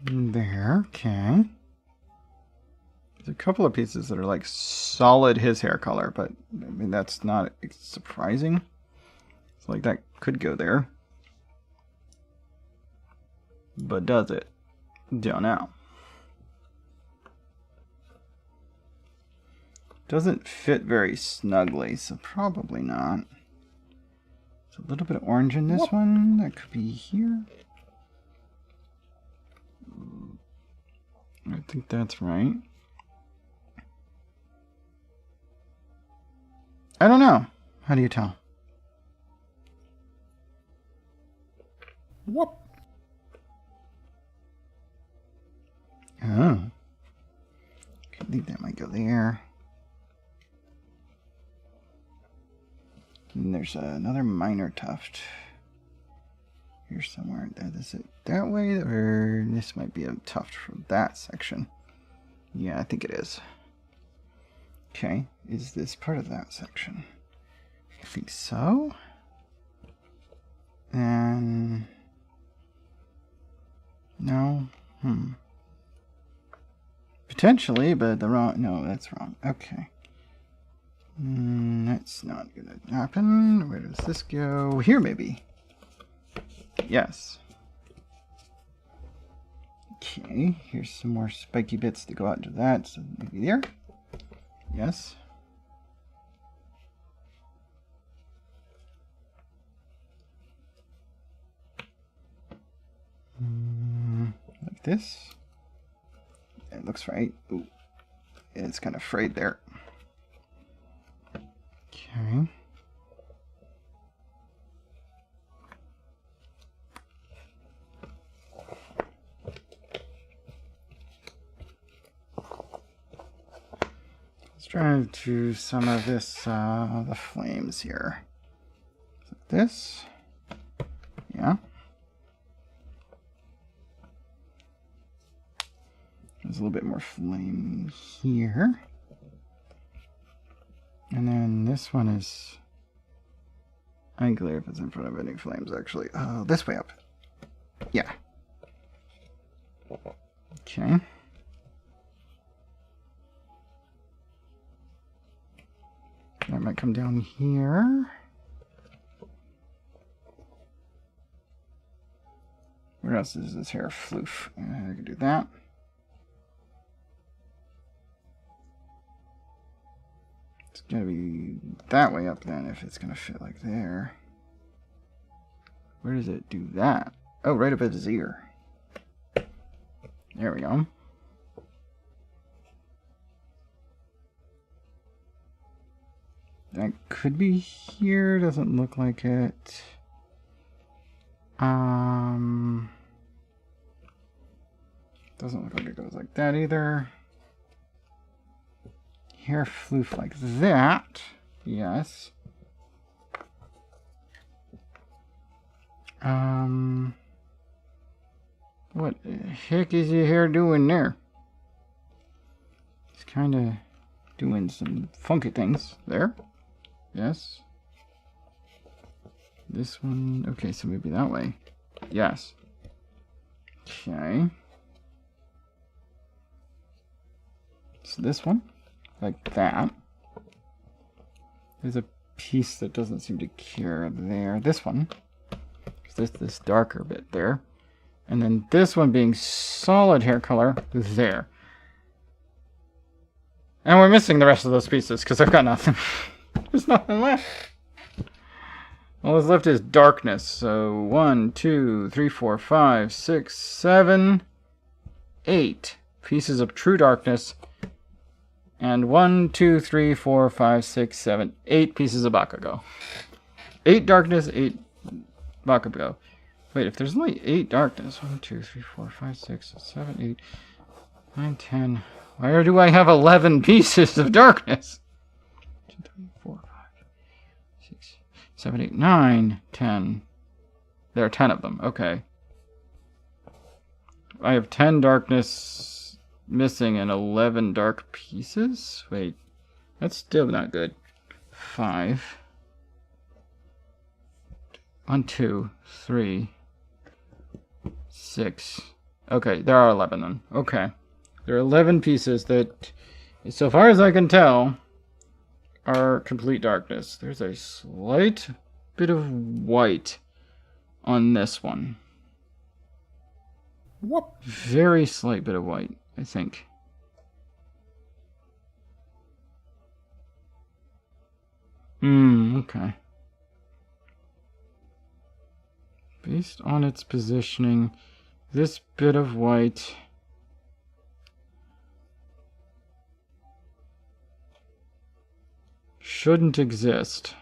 There, okay. There's a couple of pieces that are like solid his hair color, but I mean that's not surprising. It's like that could go there. But does it? Don't know. Doesn't fit very snugly, so probably not. There's a little bit of orange in this one. That could be here. I think that's right. I don't know. How do you tell? Whoop. Oh. I think that might go there. And there's another minor tuft. Here somewhere. Is it that way? Or this might be a tuft from that section. Yeah, I think it is. Okay. Is this part of that section? I think so. And... no. Potentially, but the wrong... no, that's wrong. Okay. That's not gonna happen. Where does this go? Here, maybe. Yes. Okay, here's some more spiky bits to go out into that. So maybe there. Yes. Like this. It looks right. Ooh. It's kind of frayed there. Okay. Let's try to do some of this, the flames here. Like this. Yeah. There's a little bit more flame here. And then this one is unclear if it's in front of any flames, actually. Oh, this way up. Yeah. Okay. That might come down here. Where else is this hair floof? I can do that. It's gonna be that way up then if it's gonna fit like there. Where does it do that? Oh, right up at his ear. There we go. That could be here. Doesn't look like it. Doesn't look like it goes like that either. Hair floof like that. Yes. What the heck is your hair doing there? It's kind of doing some funky things there. Yes. This one. Okay, so maybe that way. Yes. Okay. So this one. Like that. There's a piece that doesn't seem to cure there. This one. This darker bit there. And then this one being solid hair color there. And we're missing the rest of those pieces because I've got nothing. There's nothing left. All that's left is darkness. So 1, 2, 3, 4, 5, 6, 7, 8 pieces of true darkness. And 1, 2, 3, 4, 5, 6, 7, 8 pieces of Bakugo. 8 darkness, 8 Bakugo. Wait, if there's only 8 darkness, 1, 2, 3, 4, 5, 6, 7, 8, 9, 10. Why do I have 11 pieces of darkness? 2, 3, 4, 5, 6, 7, 8, 9, 10. There are 10 of them. Okay. I have 10 darkness missing and 11 dark pieces? Wait. That's still not good. 5. 1, 2, 3, 6. Okay, there are 11 then. Okay. There are 11 pieces that, so far as I can tell, are complete darkness. There's a slight bit of white on this one. What? Very slight bit of white, I think. Okay. Based on its positioning, this bit of white shouldn't exist.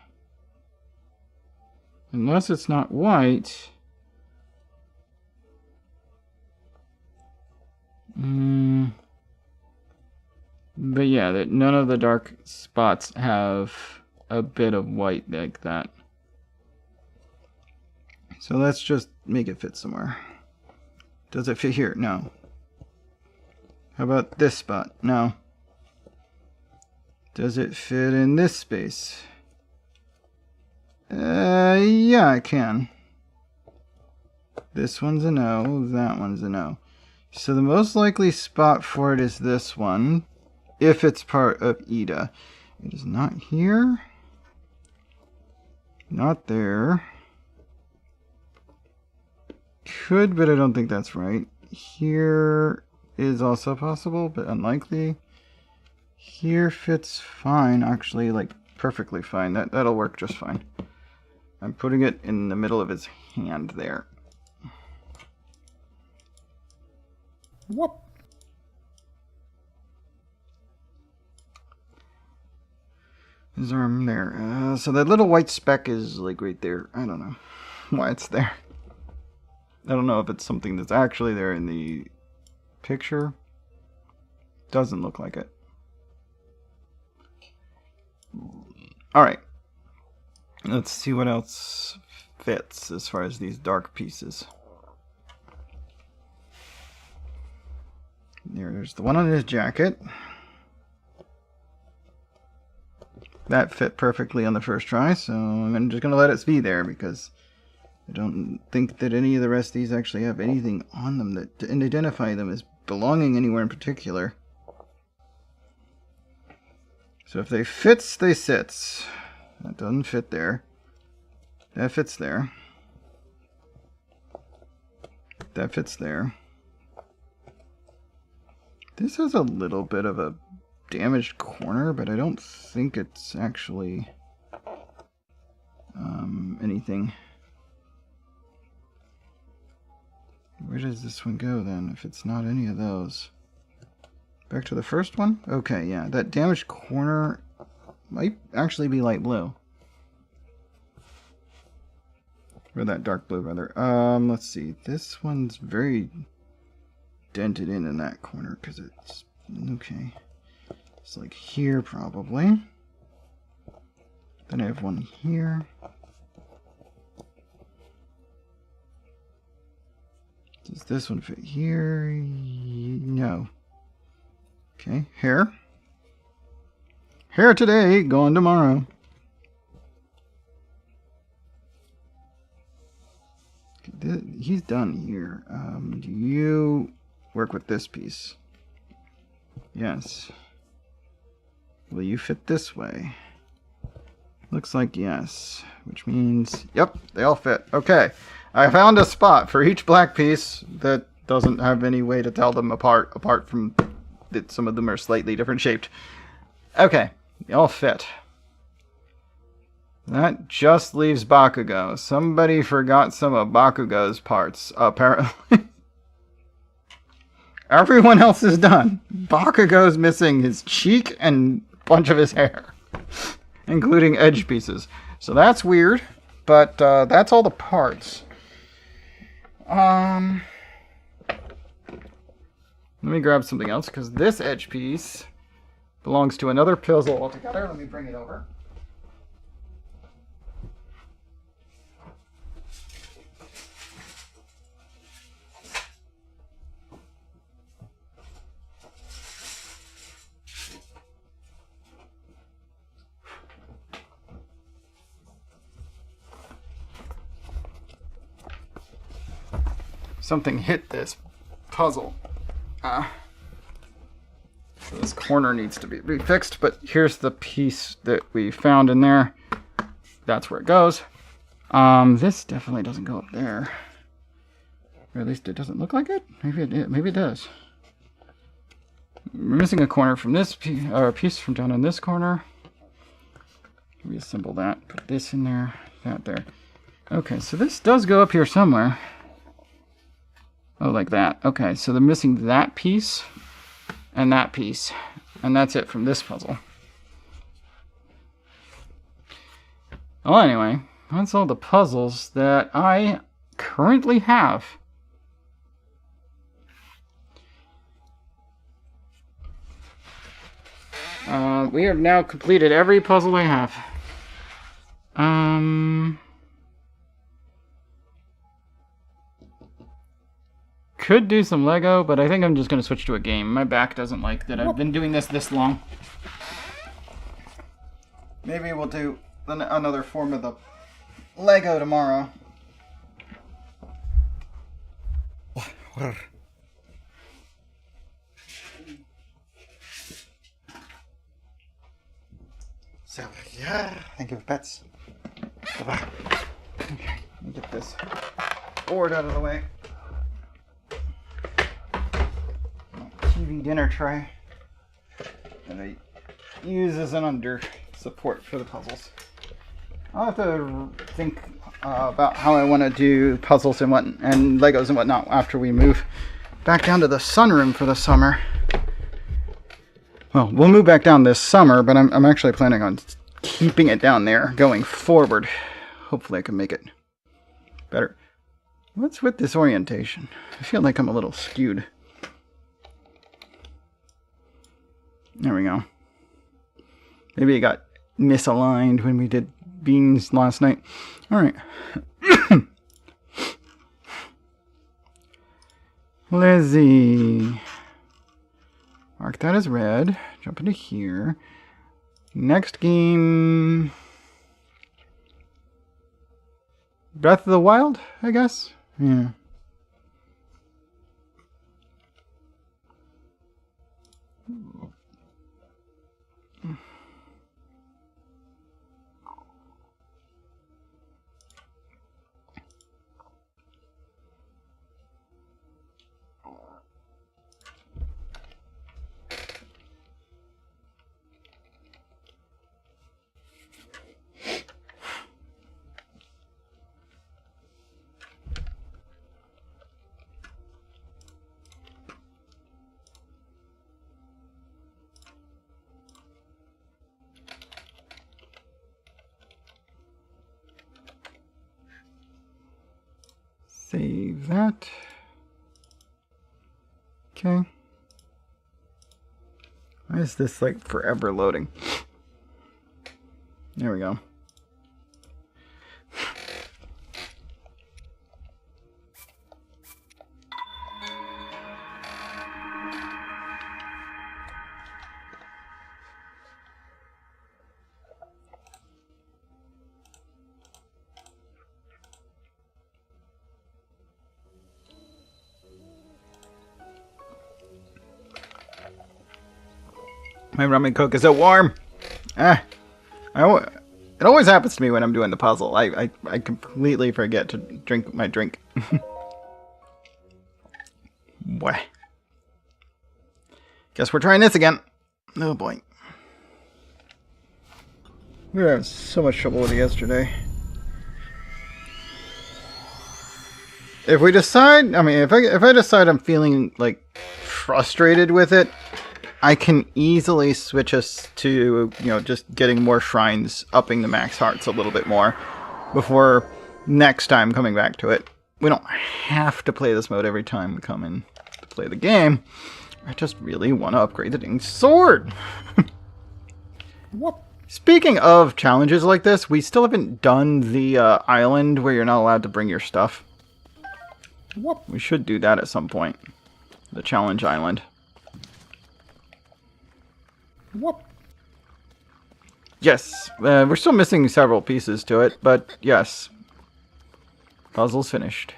Unless it's not white. But yeah, that none of the dark spots have a bit of white like that. So let's just make it fit somewhere. Does it fit here? No. How about this spot? No. Does it fit in this space? Yeah, it can. This one's a no, that one's a no. So the most likely spot for it is this one, if it's part of Ida. It is not here. Not there. Could, but I don't think that's right. Here is also possible, but unlikely. Here fits fine, actually, like perfectly fine. That'll work just fine. I'm putting it in the middle of his hand there. Whoop. His arm there. So that little white speck is like right there. I don't know why it's there. I don't know if it's something that's actually there in the picture. Doesn't look like it. Alright. Let's see what else fits as far as these dark pieces. There's the one on his jacket. That fit perfectly on the first try, so I'm just going to let it be there because I don't think that any of the rest of these actually have anything on them that to identify them as belonging anywhere in particular. So if they fits, they sits. That doesn't fit there. That fits there. That fits there. This has a little bit of a damaged corner, but I don't think it's actually anything. Where does this one go then, if it's not any of those? Back to the first one? Okay, yeah, that damaged corner might actually be light blue. Or that dark blue, rather. Let's see. This one's very dented in that corner, because it's... Okay. It's like here, probably. Then I have one here. Does this one fit here? No. Okay, hair. Hair today, gone tomorrow. He's done here. Do you work with this piece? Yes. Will you fit this way? Looks like yes, which means, yep, they all fit. Okay, I found a spot for each black piece that doesn't have any way to tell them apart from that some of them are slightly different shaped. Okay, they all fit. That just leaves Bakugo. Somebody forgot some of Bakugo's parts, apparently. Everyone else is done. Bakugo's missing his cheek and a bunch of his hair, including edge pieces. So that's weird, but that's all the parts. Let me grab something else, because this edge piece belongs to another puzzle altogether. Let me bring it over. Something hit this puzzle. So this corner needs to be fixed, but here's the piece that we found in there. That's where it goes. This definitely doesn't go up there. Or at least it doesn't look like it. Maybe it does. We're missing a corner from this piece, or a piece from down in this corner. Reassemble that. Put this in there. That there. Okay, so this does go up here somewhere. Oh, like that. Okay, so they're missing that piece and that piece. And that's it from this puzzle. Well, anyway, That's all the puzzles that I currently have. We have now completed every puzzle I have. Could do some Lego, but I think I'm just going to switch to a game. My back doesn't like that I've been doing this long. Maybe we'll do another form of the Lego tomorrow. So, yeah, thank you for pets. Bye-bye. Okay, let me get this board out of the way. TV dinner tray that I use as an under support for the puzzles. I'll have to think about how I want to do puzzles and Legos and whatnot after we move back down to the sunroom for the summer. Well, we'll move back down this summer, but I'm actually planning on keeping it down there going forward. Hopefully I can make it better. What's with this orientation? I feel like I'm a little skewed. There we go. Maybe it got misaligned when we did beans last night. Alright. Lizzie. Mark that as red. Jump into here. Next game. Breath of the Wild, I guess? Yeah. Save that. Okay. Why is this like forever loading? There we go. My rum and coke is so warm. It always happens to me when I'm doing the puzzle. I completely forget to drink my drink. Boy. Guess we're trying this again. Oh boy. We were having so much trouble with it yesterday. If we decide, if I decide I'm feeling like frustrated with it, I can easily switch us to, just getting more shrines, upping the max hearts a little bit more before next time coming back to it. We don't have to play this mode every time we come in to play the game. I just really want to upgrade the dang sword. Speaking of challenges like this, we still haven't done the island where you're not allowed to bring your stuff. We should do that at some point. The challenge island. Yes, we're still missing several pieces to it, but yes. Puzzle's finished.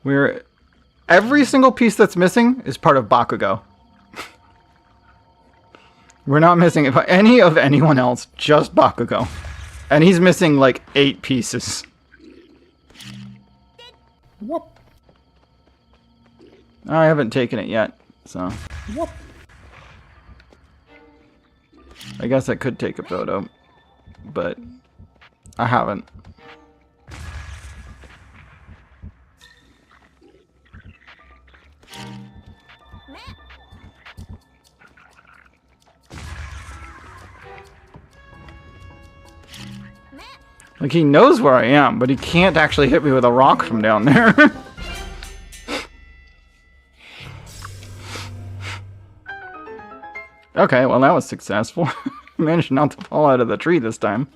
Every single piece that's missing is part of Bakugo. We're not missing any of anyone else, just Bakugo. And he's missing like 8 pieces. I haven't taken it yet, so. I guess I could take a photo, but I haven't. Like, he knows where I am, but he can't actually hit me with a rock from down there. Okay, well that was successful. Managed not to fall out of the tree this time.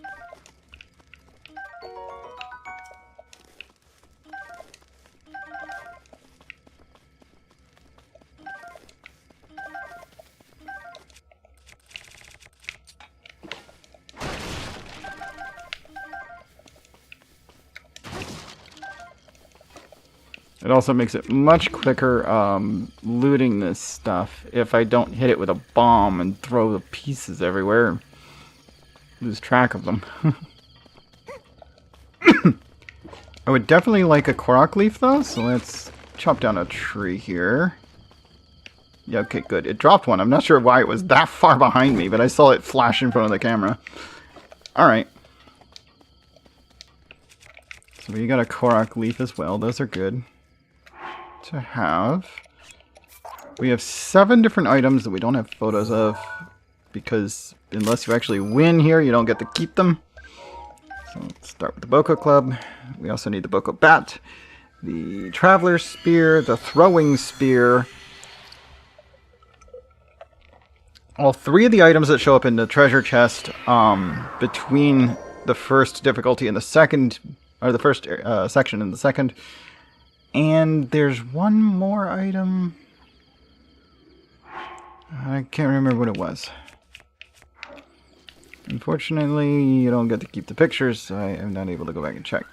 It also makes it much quicker looting this stuff if I don't hit it with a bomb and throw the pieces everywhere. Lose track of them. I would definitely like a Korok leaf though, so let's chop down a tree here. Yeah, okay, good. It dropped one. I'm not sure why it was that far behind me, but I saw it flash in front of the camera. Alright. So we got a Korok leaf as well. Those are good to have. We have 7 different items that we don't have photos of because unless you actually win here, you don't get to keep them. So let's start with the Boko Club. We also need the Boko Bat, the Traveler's Spear, the Throwing Spear. All 3 of the items that show up in the treasure chest between the first difficulty and the second, or the first section and the second. And there's one more item. I can't remember what it was. Unfortunately, you don't get to keep the pictures, so I am not able to go back and check.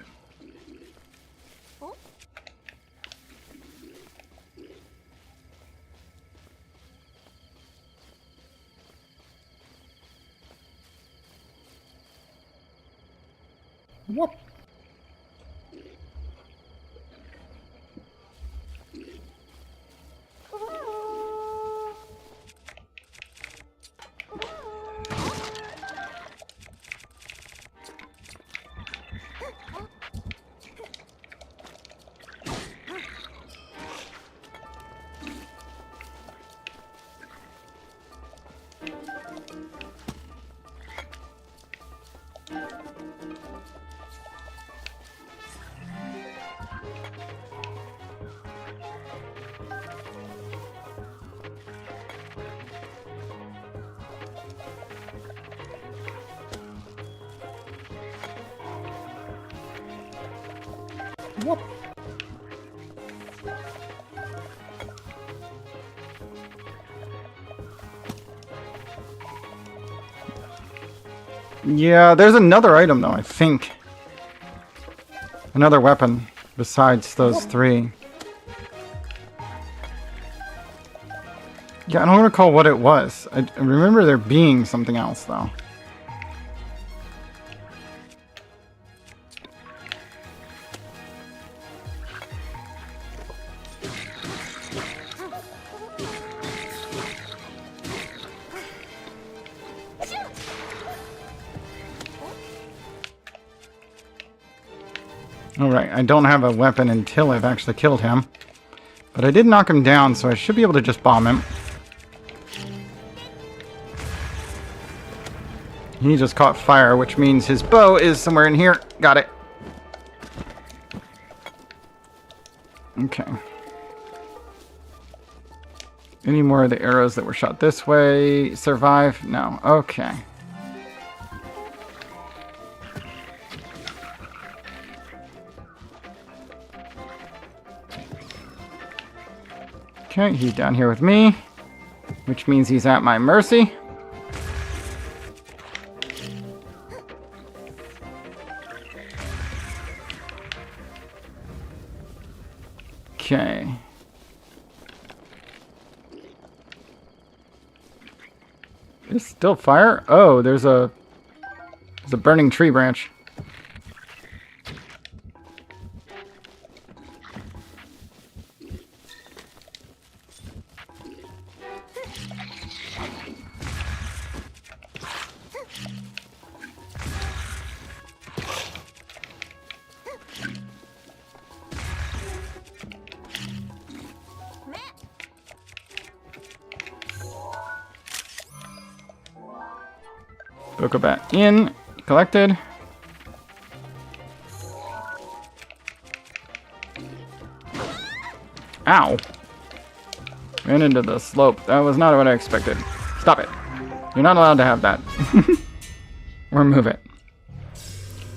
Whoop. Whoop. Yeah, there's another item though, I think. Another weapon besides those 3. Yeah, I don't recall what it was. I remember there being something else though. Alright, I don't have a weapon until I've actually killed him. But I did knock him down, so I should be able to just bomb him. He just caught fire, which means his bow is somewhere in here. Got it. Okay. Any more of the arrows that were shot this way survive? No. Okay. Okay, he's down here with me, which means he's at my mercy. Okay. There's still fire? Oh, there's a burning tree branch. Bokobat in, collected. Ow. Ran into the slope. That was not what I expected. Stop it. You're not allowed to have that. Or move it.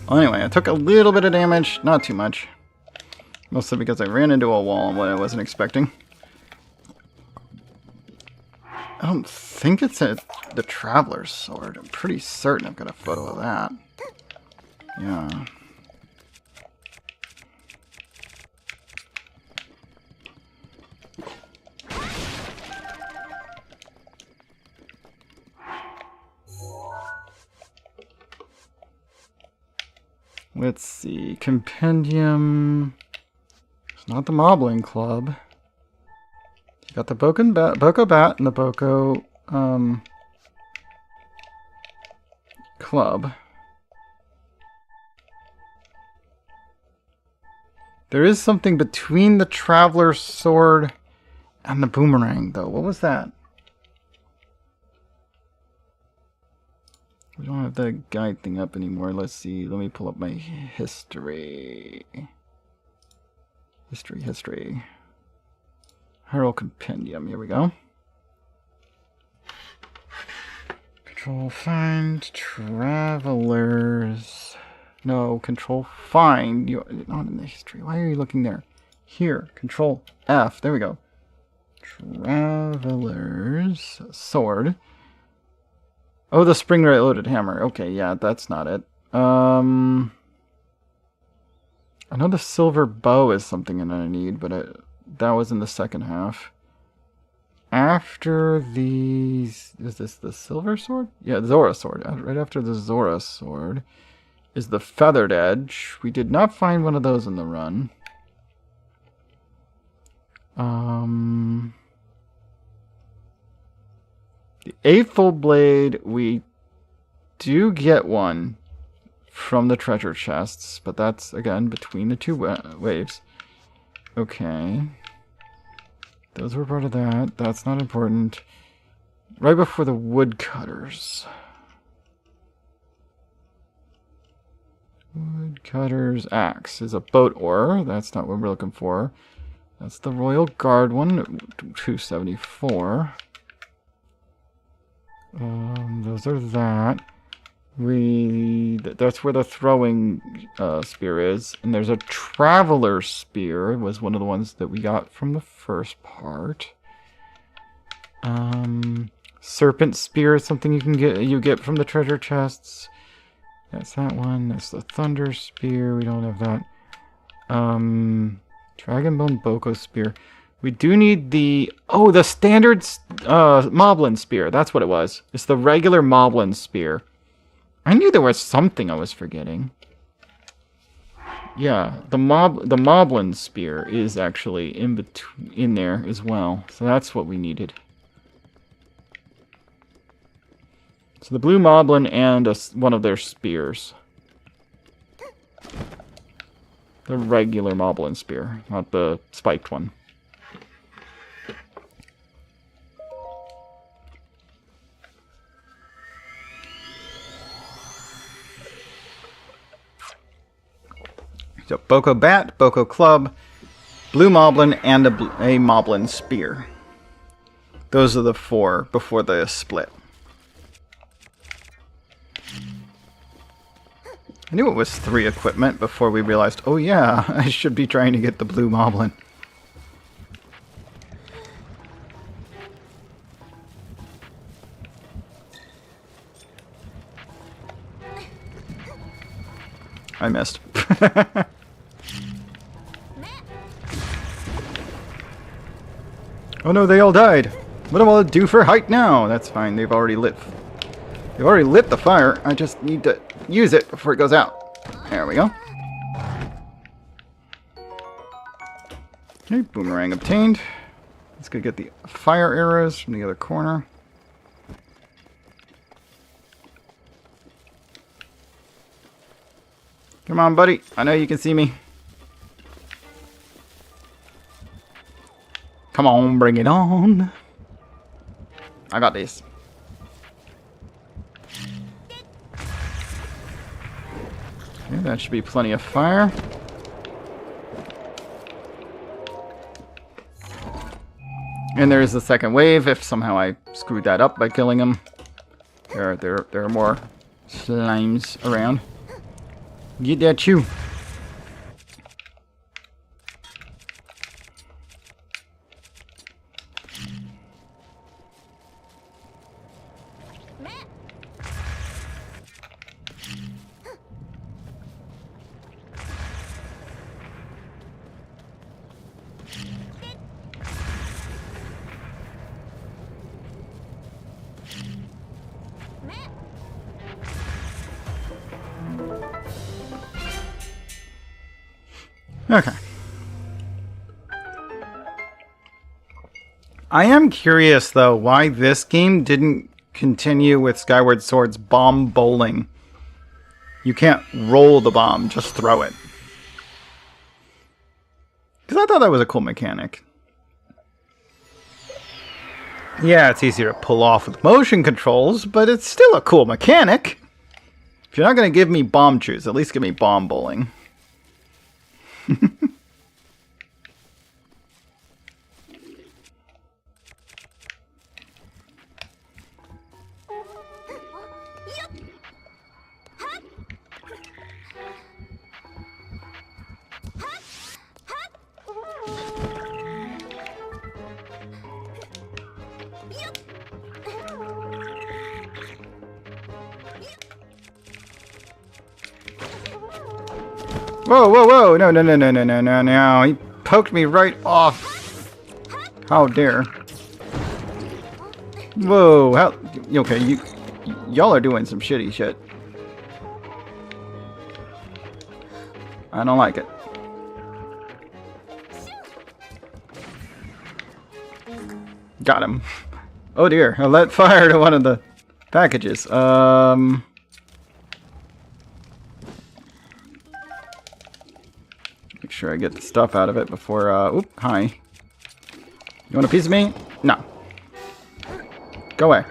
Well, anyway, I took a little bit of damage. Not too much. Mostly because I ran into a wall and what I wasn't expecting. I don't think it's the Traveler's Sword. I'm pretty certain I've got a photo of that. Yeah. Let's see. Compendium. It's not the Moblin Club. You got the Boko Bat and the Boko Club. There is something between the Traveler's Sword and the Boomerang, though. What was that? We don't have the guide thing up anymore. Let's see. Let me pull up my history. History. Herald Compendium. Here we go. Control find travelers. No, control find. You're not in the history. Why are you looking there? Here. Control F. There we go. Travelers. Sword. Oh, the spring-loaded hammer. Okay, yeah, that's not it. I know the silver bow is something that I need, but that was in the second half. After these... Is this the silver sword? Yeah, the Zora sword. Right after the Zora sword is the feathered edge. We did not find one of those in the run. The Eightfold Blade, we do get one from the treasure chests, but that's, again, between the two waves. Okay. Those were part of that. That's not important. Right before the woodcutters. Woodcutter's axe is a boat oar. That's not what we're looking for. That's the Royal Guard one, 274. Those are that. That's where the throwing spear is. And there's a Traveler's Spear. It was one of the ones that we got from the first part. Serpent Spear is something you get from the treasure chests. That's that one. That's the Thunder Spear. We don't have that. Dragonbone Boko Spear. We do need the standard Moblin Spear. That's what it was. It's the regular Moblin Spear. I knew there was something I was forgetting. Yeah, the Moblin Spear is actually in there as well. So that's what we needed. So the blue Moblin and one of their spears. The regular Moblin Spear, not the spiked one. So Boko Bat, Boko Club, Blue Moblin, and a Moblin Spear. Those are the 4 before the split. I knew it was 3 equipment before we realized, oh yeah, I should be trying to get the Blue Moblin. I missed. Oh no, they all died. What do I do for height now? That's fine. They've already lit the fire. I just need to use it before it goes out. There we go. Okay, boomerang obtained. Let's go get the fire arrows from the other corner. Come on, buddy. I know you can see me. Come on, bring it on. I got this. Okay, that should be plenty of fire. And there's the second wave if somehow I screwed that up by killing him. There are more slimes around. Get that chew. Okay. I am curious, though, why this game didn't continue with Skyward Sword's bomb bowling. You can't roll the bomb, just throw it. Because I thought that was a cool mechanic. Yeah, it's easier to pull off with motion controls, but it's still a cool mechanic. If you're not going to give me bomb chews, at least give me bomb bowling. Whoa, whoa, whoa! No, no, no, no, no, no, no, no. He poked me right off. How dare. Whoa, how... Okay, y'all are doing some shitty shit. I don't like it. Got him. Oh dear, I let fire to one of the packages. Make sure I get the stuff out of it before, oop, hi. You want a piece of me? No. Go away.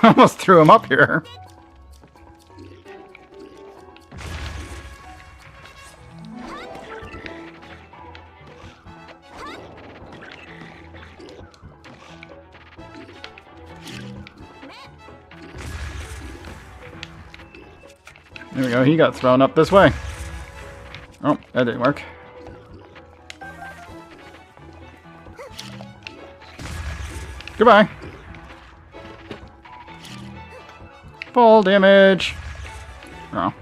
Almost threw him up here. There we go, he got thrown up this way. Oh, that didn't work. Goodbye. Fall damage. Oh.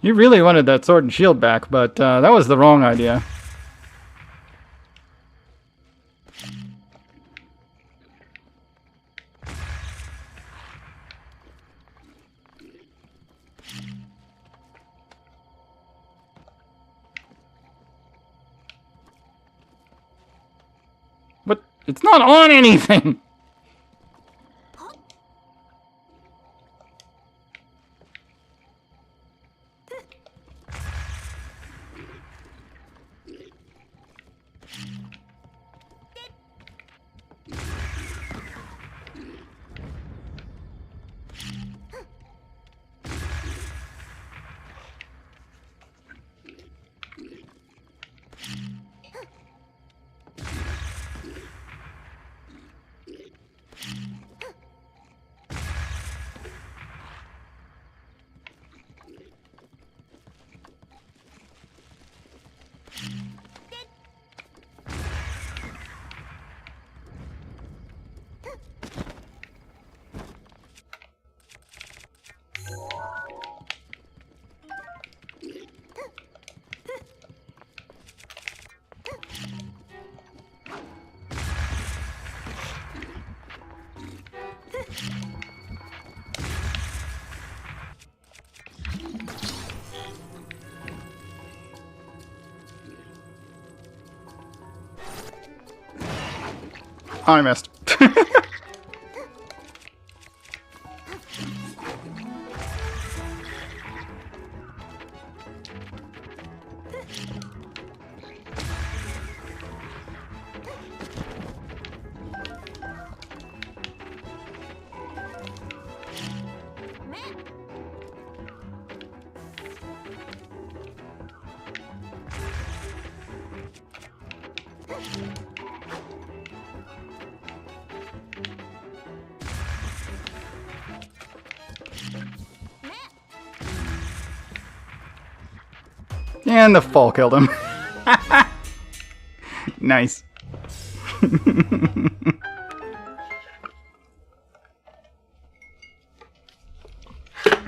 You really wanted that sword and shield back, but that was the wrong idea. But it's not on anything! Oh, I missed. And the fall killed him. Nice.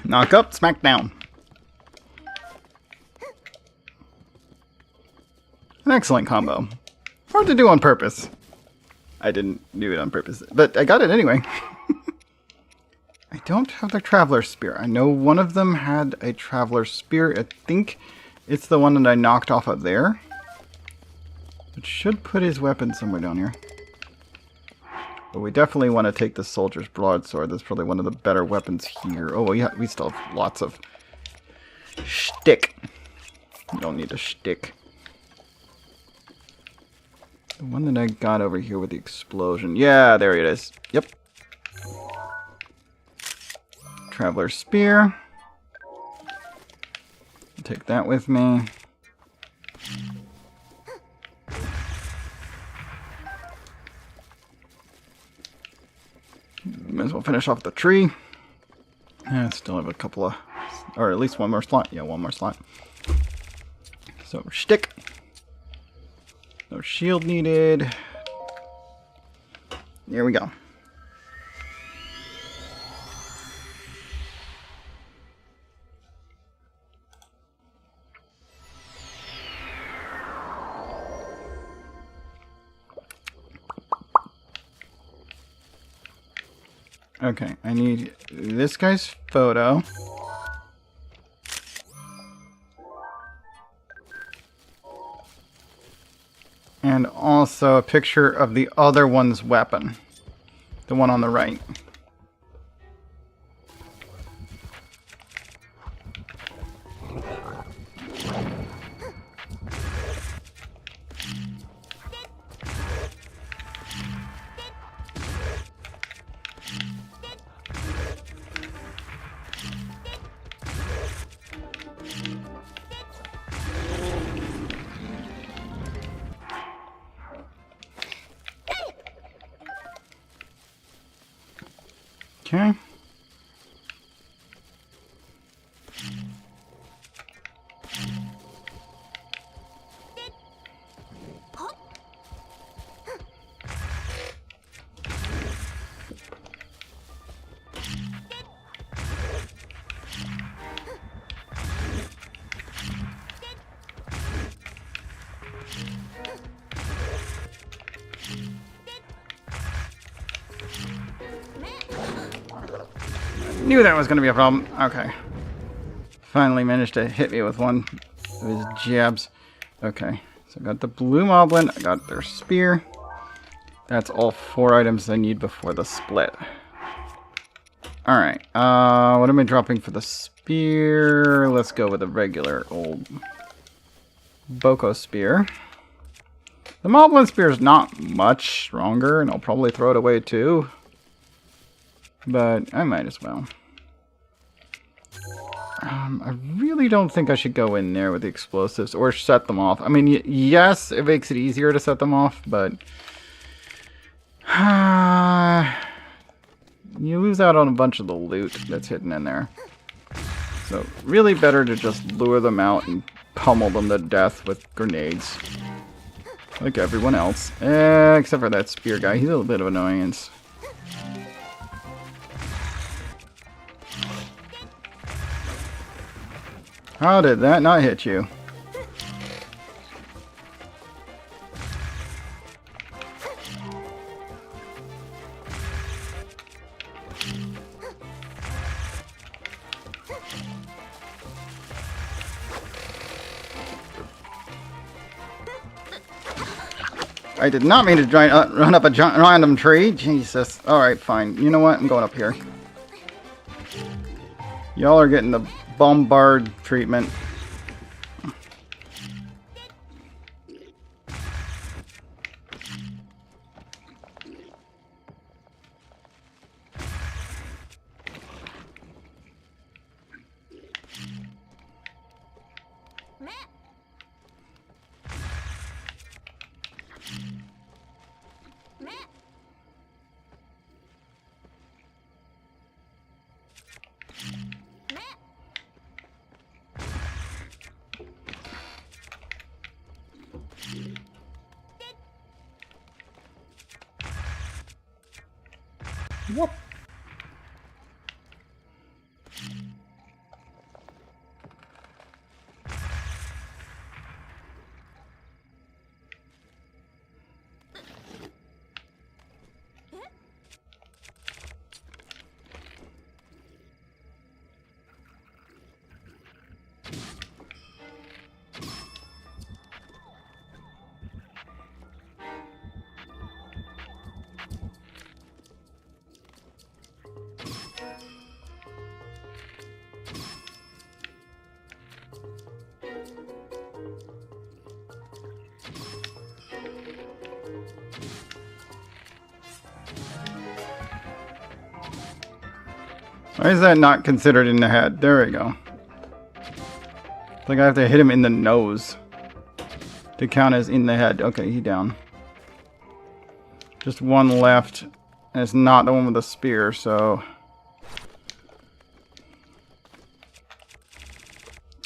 Knock up, smack down. An excellent combo. Hard to do on purpose. I didn't do it on purpose, but I got it anyway. I don't have the Traveler Spear. I know one of them had a Traveler Spear. I think it's the one that I knocked off of there. It should put his weapon somewhere down here. But we definitely want to take the Soldier's Broadsword. That's probably one of the better weapons here. Oh, yeah, we still have lots of shtick. We don't need a shtick. The one that I got over here with the explosion. Yeah, there it is. Yep. Traveler Spear. I'll take that with me. Might as well finish off the tree. I still have a couple of, or at least one more slot. Yeah, one more slot. So, shtick. No shield needed. There we go. Okay, I need this guy's photo. And also a picture of the other one's weapon. The one on the right. Okay. Knew that was going to be a problem. Okay. Finally managed to hit me with one of his jabs. Okay. So I got the blue moblin. I got their spear. That's all 4 items I need before the split. Alright. What am I dropping for the spear? Let's go with a regular old Boko spear. The moblin spear is not much stronger, and I'll probably throw it away too. But I might as well. I really don't think I should go in there with the explosives or set them off. I mean, yes, it makes it easier to set them off, but you lose out on a bunch of the loot that's hidden in there. So really better to just lure them out and pummel them to death with grenades. Like everyone else. Except for that spear guy. He's a little bit of an annoyance. How did that not hit you? I did not mean to run up a random tree. Jesus. Alright, fine. You know what? I'm going up here. Y'all are getting the bombard treatment. Whoop. Why is that not considered in the head? There we go. It's like I have to hit him in the nose to count as in the head. Okay, he down. Just one left. And it's not the one with the spear, so...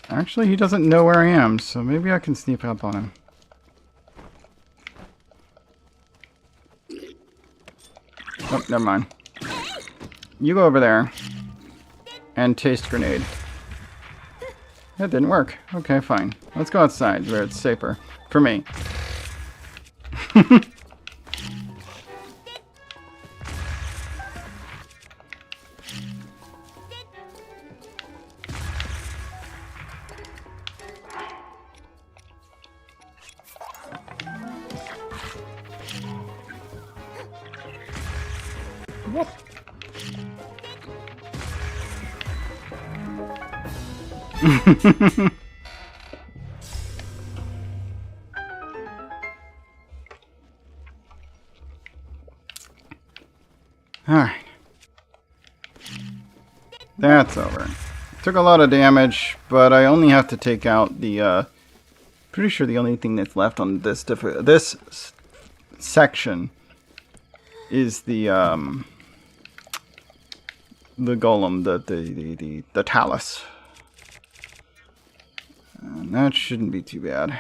Actually, he doesn't know where I am, so maybe I can sneak up on him. Oh, never mind. You go over there. And taste grenade. That didn't work. Okay, fine. Let's go outside where it's safer. For me. Whoop. Alright. That's over. Took a lot of damage, but I only have to take out the, pretty sure the only thing that's left on this section is the golem, the talus. And that shouldn't be too bad.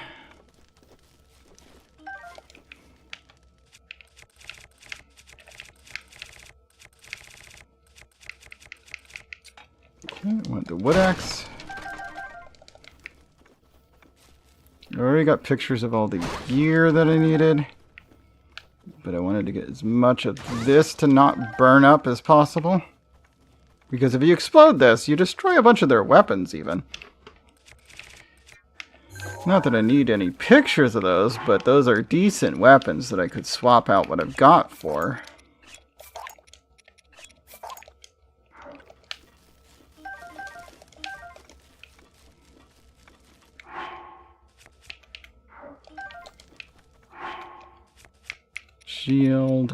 Okay, I want the wood axe. I already got pictures of all the gear that I needed. But I wanted to get as much of this to not burn up as possible. Because if you explode this, you destroy a bunch of their weapons even. Not that I need any pictures of those, but those are decent weapons that I could swap out what I've got for. Shield,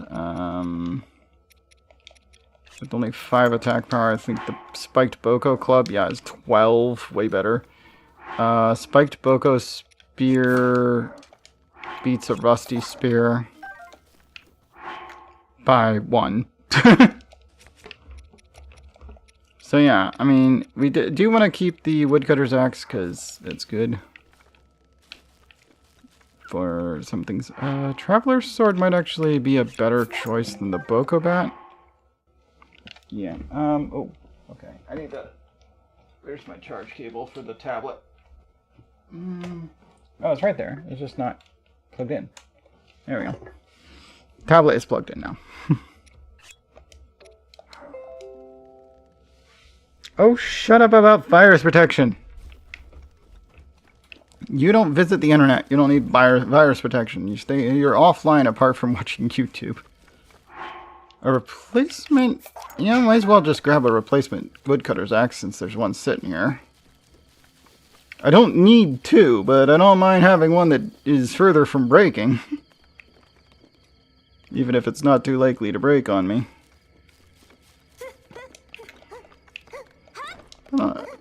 with only 5 attack power. I think the Spiked Boko Club, yeah, is 12, way better. Spiked Boko Spear beats a Rusty Spear by 1. So yeah, I mean, we do want to keep the Woodcutter's Axe because it's good for some things. Traveler's Sword might actually be a better choice than the Boko Bat. Yeah, oh, okay, I need that. Where's my charge cable for the tablet? Oh, it's right there. It's just not plugged in. There we go. Tablet is plugged in now. Oh, shut up about virus protection. You don't visit the internet. You don't need virus protection. You're offline apart from watching YouTube. A replacement... Yeah, might as well just grab a replacement woodcutter's axe since there's one sitting here. I don't need two, but I don't mind having one that is further from breaking. Even if it's not too likely to break on me.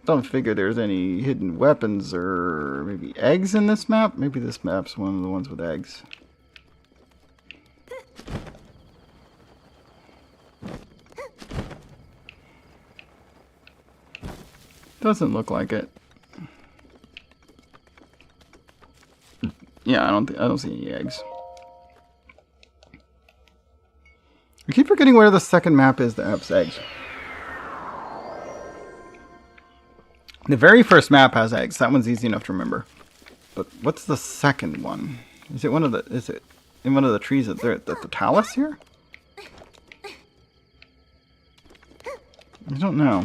Don't figure there's any hidden weapons or maybe eggs in this map. Maybe this map's one of the ones with eggs. Doesn't look like it. Yeah, I don't see any eggs. I keep forgetting where the second map is that has eggs. The very first map has eggs. That one's easy enough to remember. But what's the second one? Is it in one of the trees at the talus here? I don't know.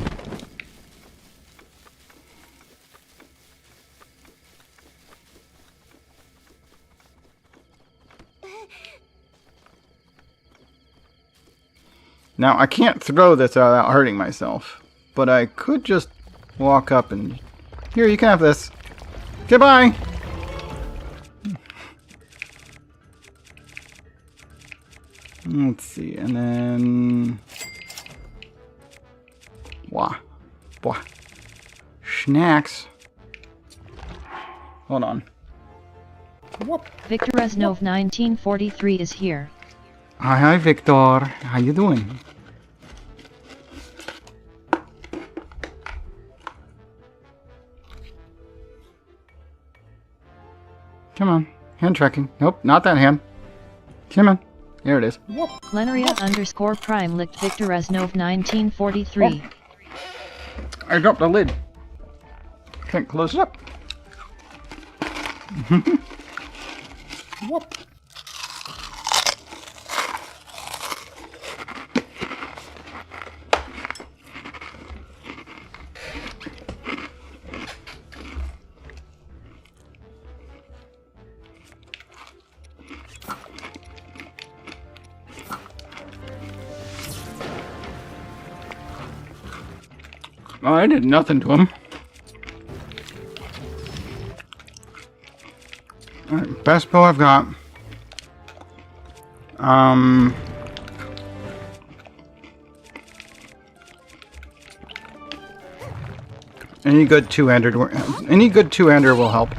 Now, I can't throw this without hurting myself, but I could just walk up and... Here, you can have this. Goodbye! Let's see, and then... Wah. Wah. Snacks. Hold on. Whoop. Victor Reznov 1943 is here. Hi, Victor. How you doing? Come on. Hand tracking. Nope, not that hand. Come on. Here it is. Lenaria _prime licked Victor Reznov 1943. I dropped the lid. Can't close it up. Whoop. Oh, I did nothing to him. Alright, best bow I've got. Any good two-hander will help.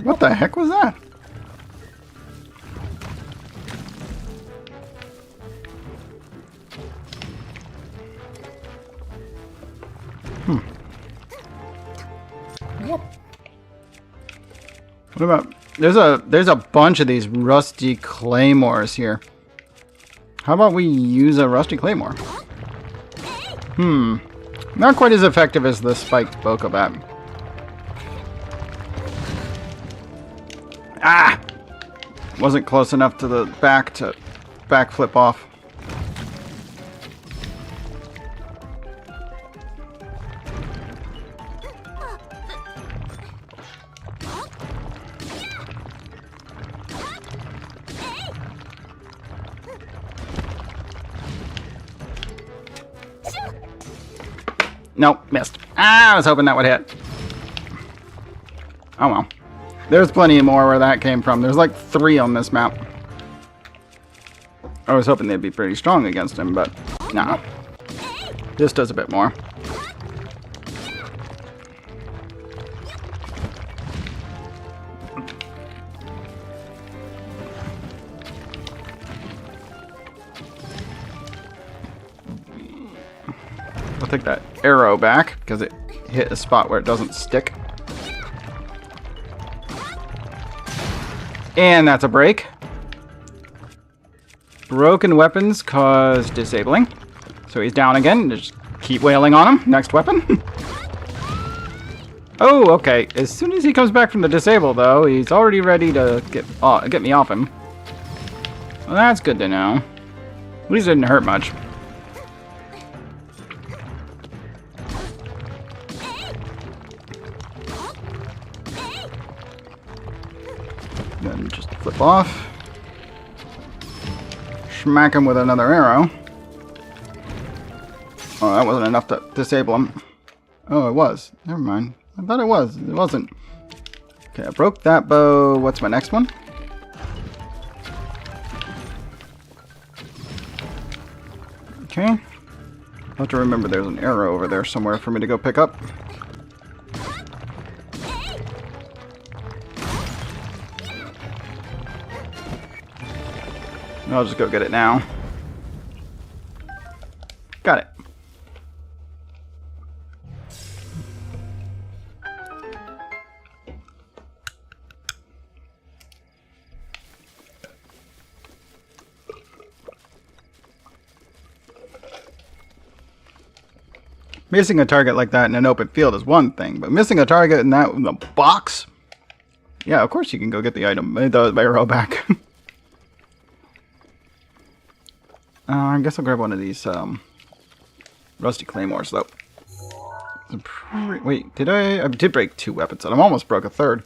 What the heck was that? What about... There's a bunch of these rusty claymores here. How about we use a rusty claymore? Not quite as effective as the spiked bokobat. Ah! Wasn't close enough to the back to backflip off. Nope, missed. Ah, I was hoping that would hit. Oh well. There's plenty more where that came from. There's like 3 on this map. I was hoping they'd be pretty strong against him, but nah. This does a bit more. I'll take that arrow back because it hit a spot where it doesn't stick. And that's a break. Broken weapons cause disabling. So he's down again. Just keep wailing on him. Next weapon. Oh, okay. As soon as he comes back from the disable, though, he's already ready to get me off him. Well, that's good to know. At least it didn't hurt much. Then just flip off. Smack him with another arrow. Oh, that wasn't enough to disable him. Oh, it was. Never mind. I thought it was. It wasn't. Okay, I broke that bow. What's my next one? Okay. I'll have to remember there's an arrow over there somewhere for me to go pick up. I'll just go get it now. Got it. Missing a target like that in an open field is one thing, but missing a target in the box? Yeah, of course you can go get the item, the arrow back. I guess I'll grab one of these rusty claymores, though. Wait, did I did break 2 weapons, and I almost broke a 3rd.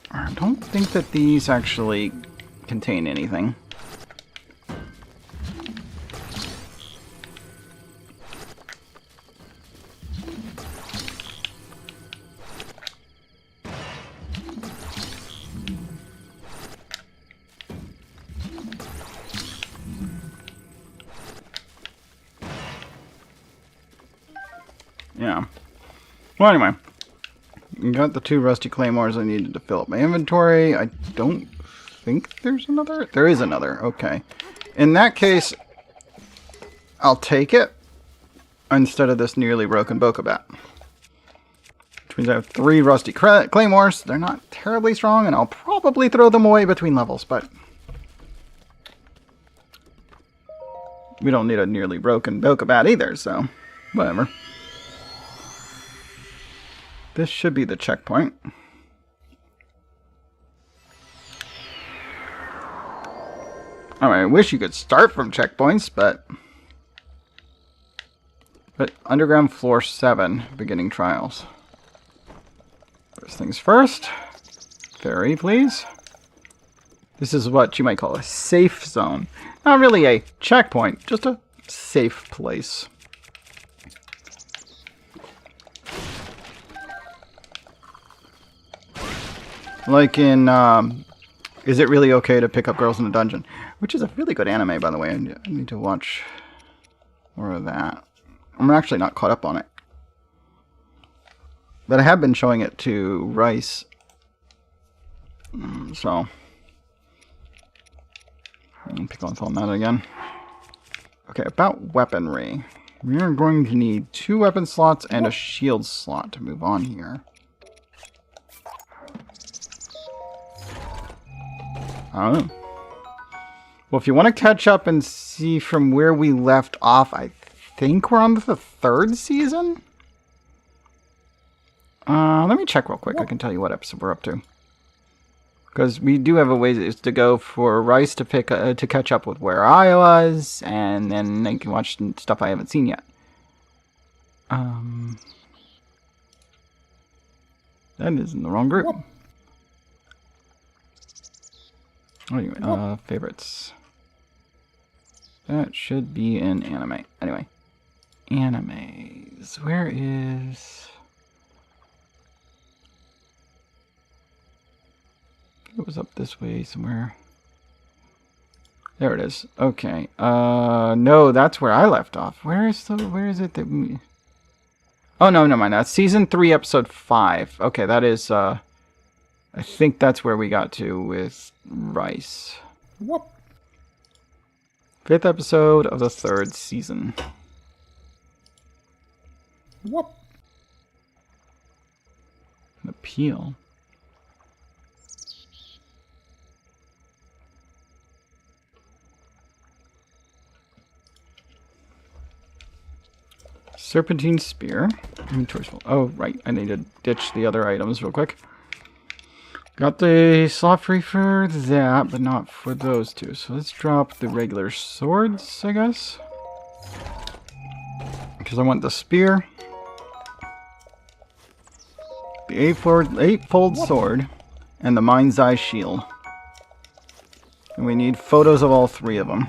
I don't think that these actually contain anything. Yeah. Well, anyway. Got the 2 rusty claymores I needed to fill up my inventory. I don't think there's another. There is another. Okay. In that case, I'll take it instead of this nearly broken Bokabat. Which means I have 3 rusty claymores. They're not terribly strong, and I'll probably throw them away between levels, but we don't need a nearly broken Bokabat either, so whatever. This should be the checkpoint. I wish you could start from checkpoints, but underground floor 7, beginning trials. First things first. Ferry, please. This is what you might call a safe zone. Not really a checkpoint, just a safe place. Like in, Is It Really Okay to Pick Up Girls in a Dungeon? Which is a really good anime, by the way. I need to watch more of that. I'm actually not caught up on it. But I have been showing it to Rice. So, I'll pick on that again. Okay, about weaponry. We are going to need 2 weapon slots and a shield slot to move on here. Oh. Well, if you want to catch up and see from where we left off, I think we're on the 3rd season? Let me check real quick. I can tell you what episode we're up to. Because we do have a ways to go for Rice to to catch up with where I was, and then I can watch stuff I haven't seen yet. That is in the wrong group. Anyway, favorites. That should be in anime. Anyway, animes. Where is... It was up this way somewhere. There it is. Okay. No, that's where I left off. Where is it that we... Oh, no, never mind. That's season 3, episode 5. Okay, that is, I think that's where we got to with Rice. Whoop. 5th episode of the 3rd season. Whoop. An appeal. Serpentine Spear. Inventory's full. Oh, right. I need to ditch the other items real quick. Got the slot free for that, but not for those two. So let's drop the regular swords, I guess. Because I want the spear. The eightfold sword. And the mind's eye shield. And we need photos of all three of them.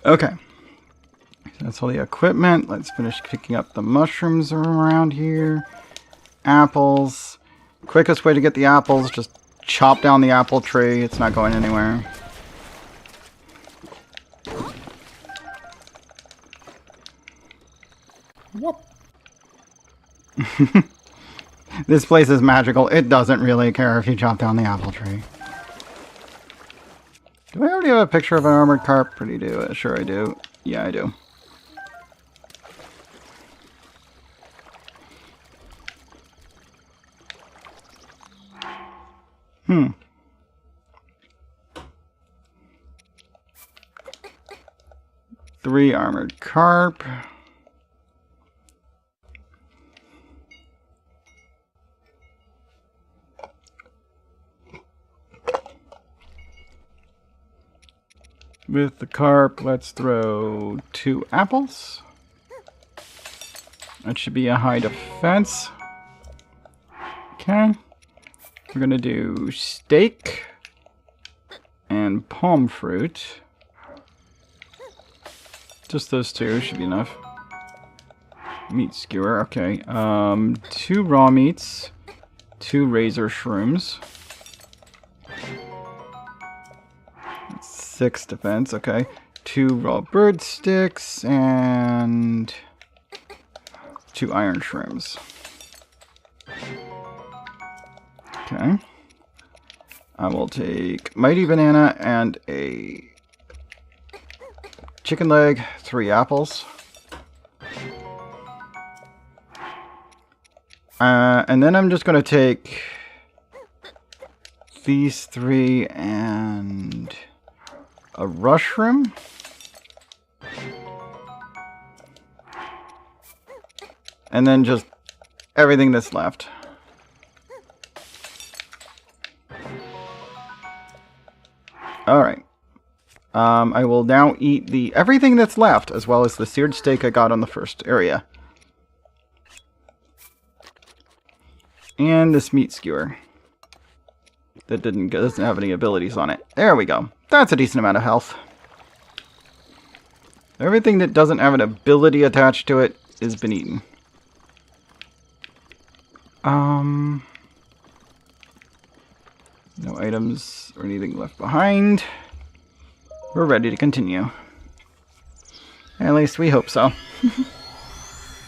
Okay, that's all the equipment. Let's finish picking up the mushrooms around here. Apples. Quickest way to get the apples, just chop down the apple tree. It's not going anywhere. Whoop. This place is magical. It doesn't really care if you chop down the apple tree. Do I already have a picture of an armored carp? Pretty do. Sure I do. Yeah, I do. Hmm. Three armored carp. With the carp, let's throw 2 apples. That should be a high defense. Okay. We're gonna do steak and palm fruit. Just those 2 should be enough. Meat skewer, okay. 2 raw meats, 2 razor shrooms. 6 defense, okay. 2 raw bird sticks and 2 iron shrooms. Okay. I will take mighty banana and a chicken leg, 3 apples. And then I'm just going to take these 3 and a rushroom. And then just everything that's left. Alright. I will now eat everything that's left, as well as the seared steak I got on the first area. And this meat skewer. That doesn't have any abilities on it. There we go. That's a decent amount of health. Everything that doesn't have an ability attached to it has been eaten. No items or anything left behind. We're ready to continue. At least we hope so.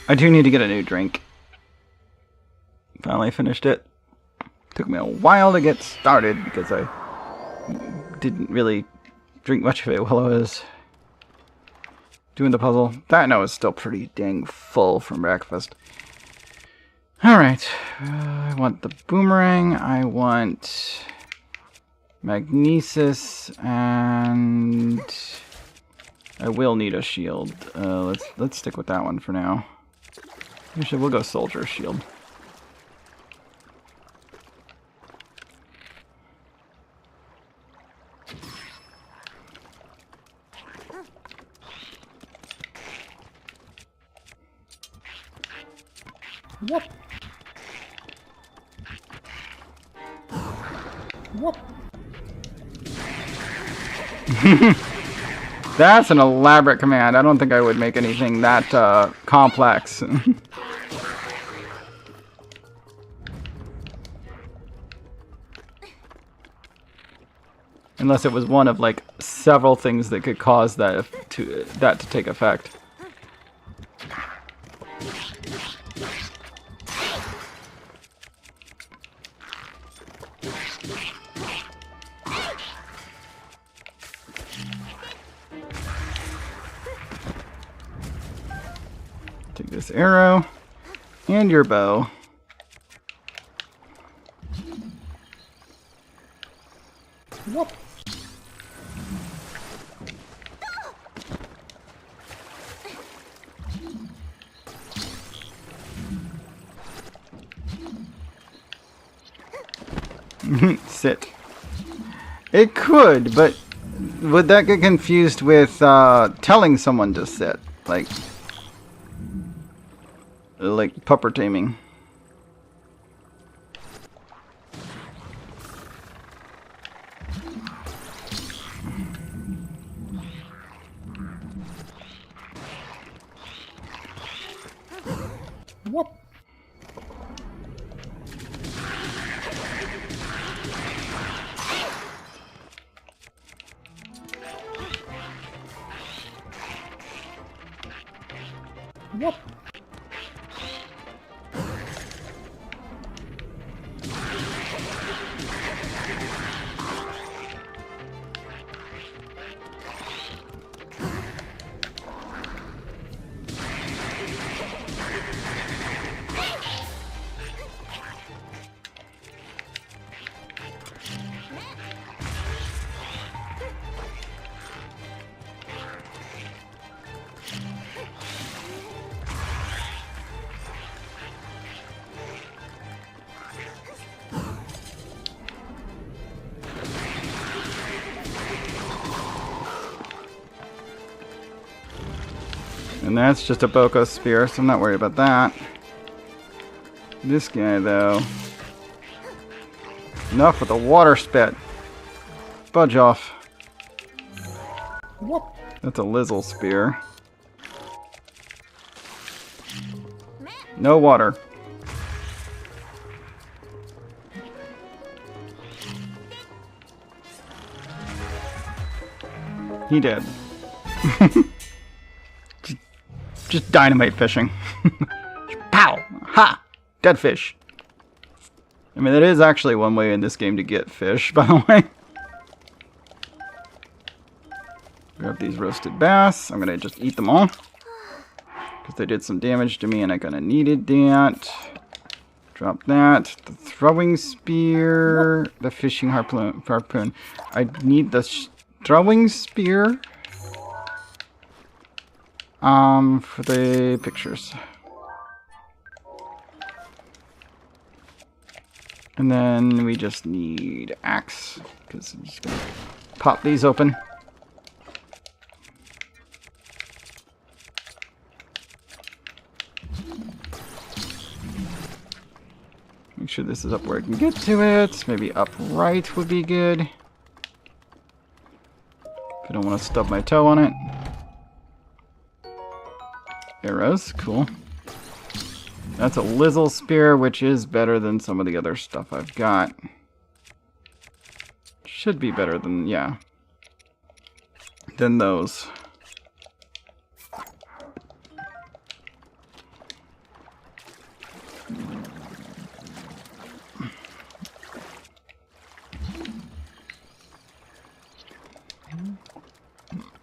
I do need to get a new drink. Finally finished it. Took me a while to get started because I didn't really drink much of it while I was doing the puzzle. That note is still pretty dang full from breakfast. Alright. I want the boomerang. I want magnesis. And I will need a shield. Let's stick with that one for now. Actually, we'll go soldier shield. Whoop. Whoop. That's an elaborate command. I don't think I would make anything that complex. Unless it was one of like several things that could cause that to take effect. Take this arrow and your bow. Whoop. Sit. It could, but would that get confused with telling someone to sit? Like pupper taming. Whoop. Whoop. And that's just a Boko spear, so I'm not worried about that. This guy, though. Enough with the water spit. Budge off. Whoop. That's a Lizzle spear. No water. He did. Just dynamite fishing. Pow! Ha! Dead fish. I mean, that is actually one way in this game to get fish, by the way. Grab these roasted bass. I'm gonna just eat them all. Because they did some damage to me and I kinda needed that. Drop that. The throwing spear. The fishing harpoon. I need the throwing spear. For the pictures. And then we just need axe, because I'm just gonna pop these open. Make sure this is up where I can get to it. Maybe up right would be good. If I don't want to stub my toe on it. Arrows, cool. That's a Lizzle spear, which is better than some of the other stuff I've got. Should be better than, yeah, than those.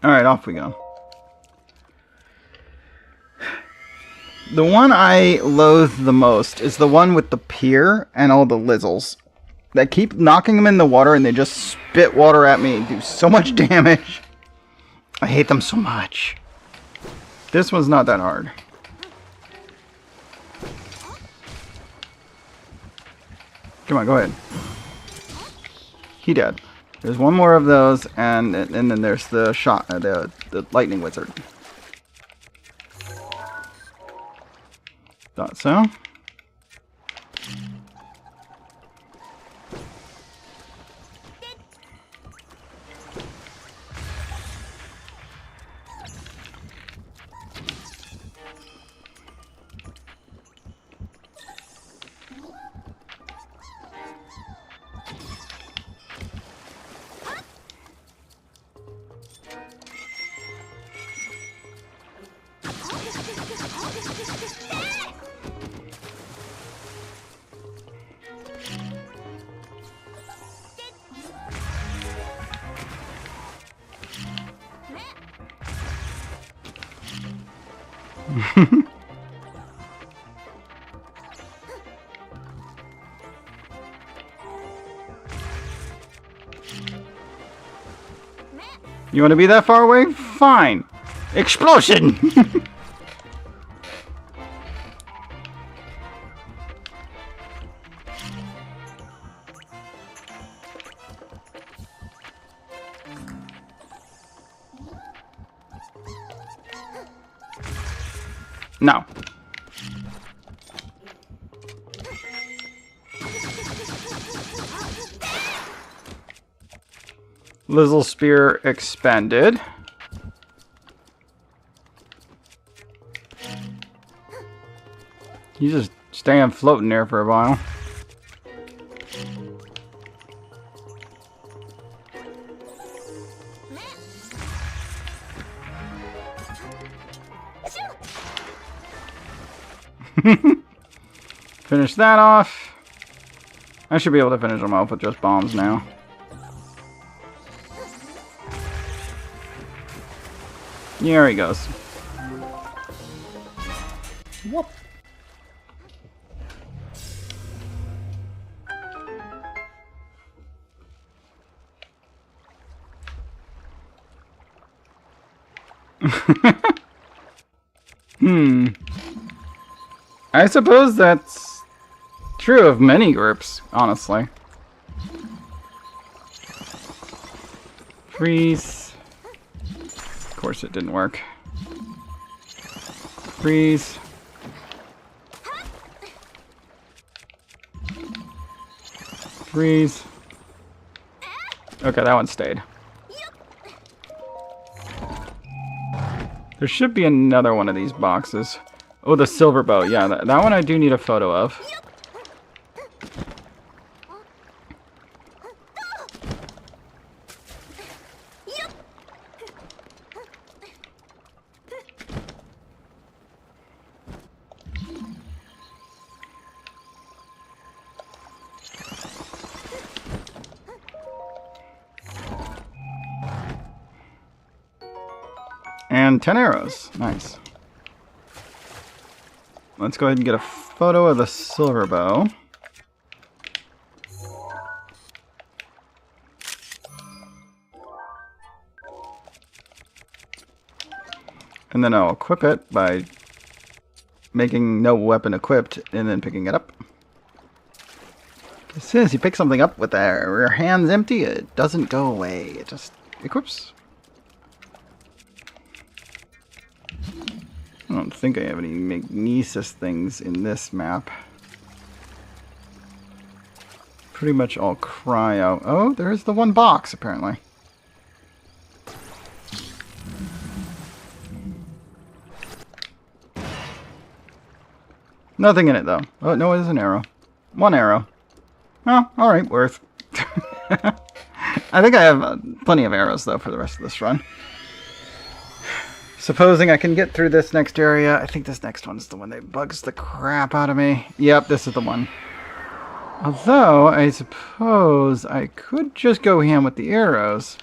Alright, off we go. The one I loathe the most is the one with the pier and all the Lizzles. That keep knocking them in the water and they just spit water at me and do so much damage. I hate them so much. This one's not that hard. Come on, go ahead. He dead. There's one more of those, and then there's the the lightning wizard. Thought so. You want to be that far away? Fine. Explosion! No. Lizzle Spear expended. You just staying floating there for a while. Finish that off. I should be able to finish them off with just bombs now. There he goes. Whoop. I suppose that's true of many groups, honestly. Freeze. Of course it didn't work. Freeze. Freeze. Okay, that one stayed. There should be another one of these boxes. Oh, the silver bow. Yeah, that one I do need a photo of. And 10 arrows. Nice. Let's go ahead and get a photo of the silver bow. And then I'll equip it by making no weapon equipped and then picking it up. As soon as you pick something up with your hands empty, it doesn't go away. It just equips. I don't think I have any magnesis things in this map. Pretty much all cryo. Oh, there's the one box, apparently. Nothing in it, though. Oh, no, it is an arrow. One arrow. Oh, alright, worth. I think I have plenty of arrows, though, for the rest of this run. Supposing I can get through this next area. I think this next one's the one that bugs the crap out of me. Yep, this is the one. Although, I suppose I could just go ham with the arrows.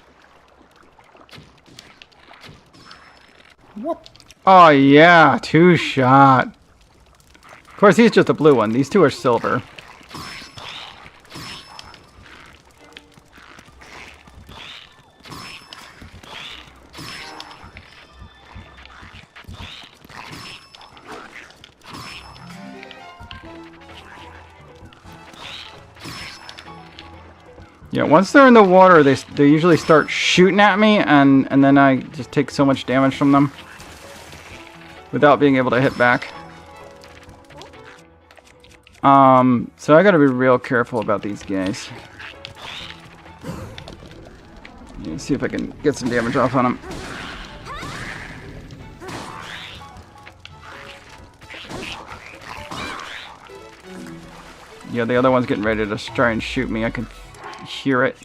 Whoop. Oh yeah, 2-shot. Of course, he's just a blue one. These two are silver. Yeah, once they're in the water, they usually start shooting at me, and then I just take so much damage from them without being able to hit back. So I gotta be real careful about these guys. Let's see if I can get some damage off on them. Yeah, the other one's getting ready to try and shoot me. I can hear it.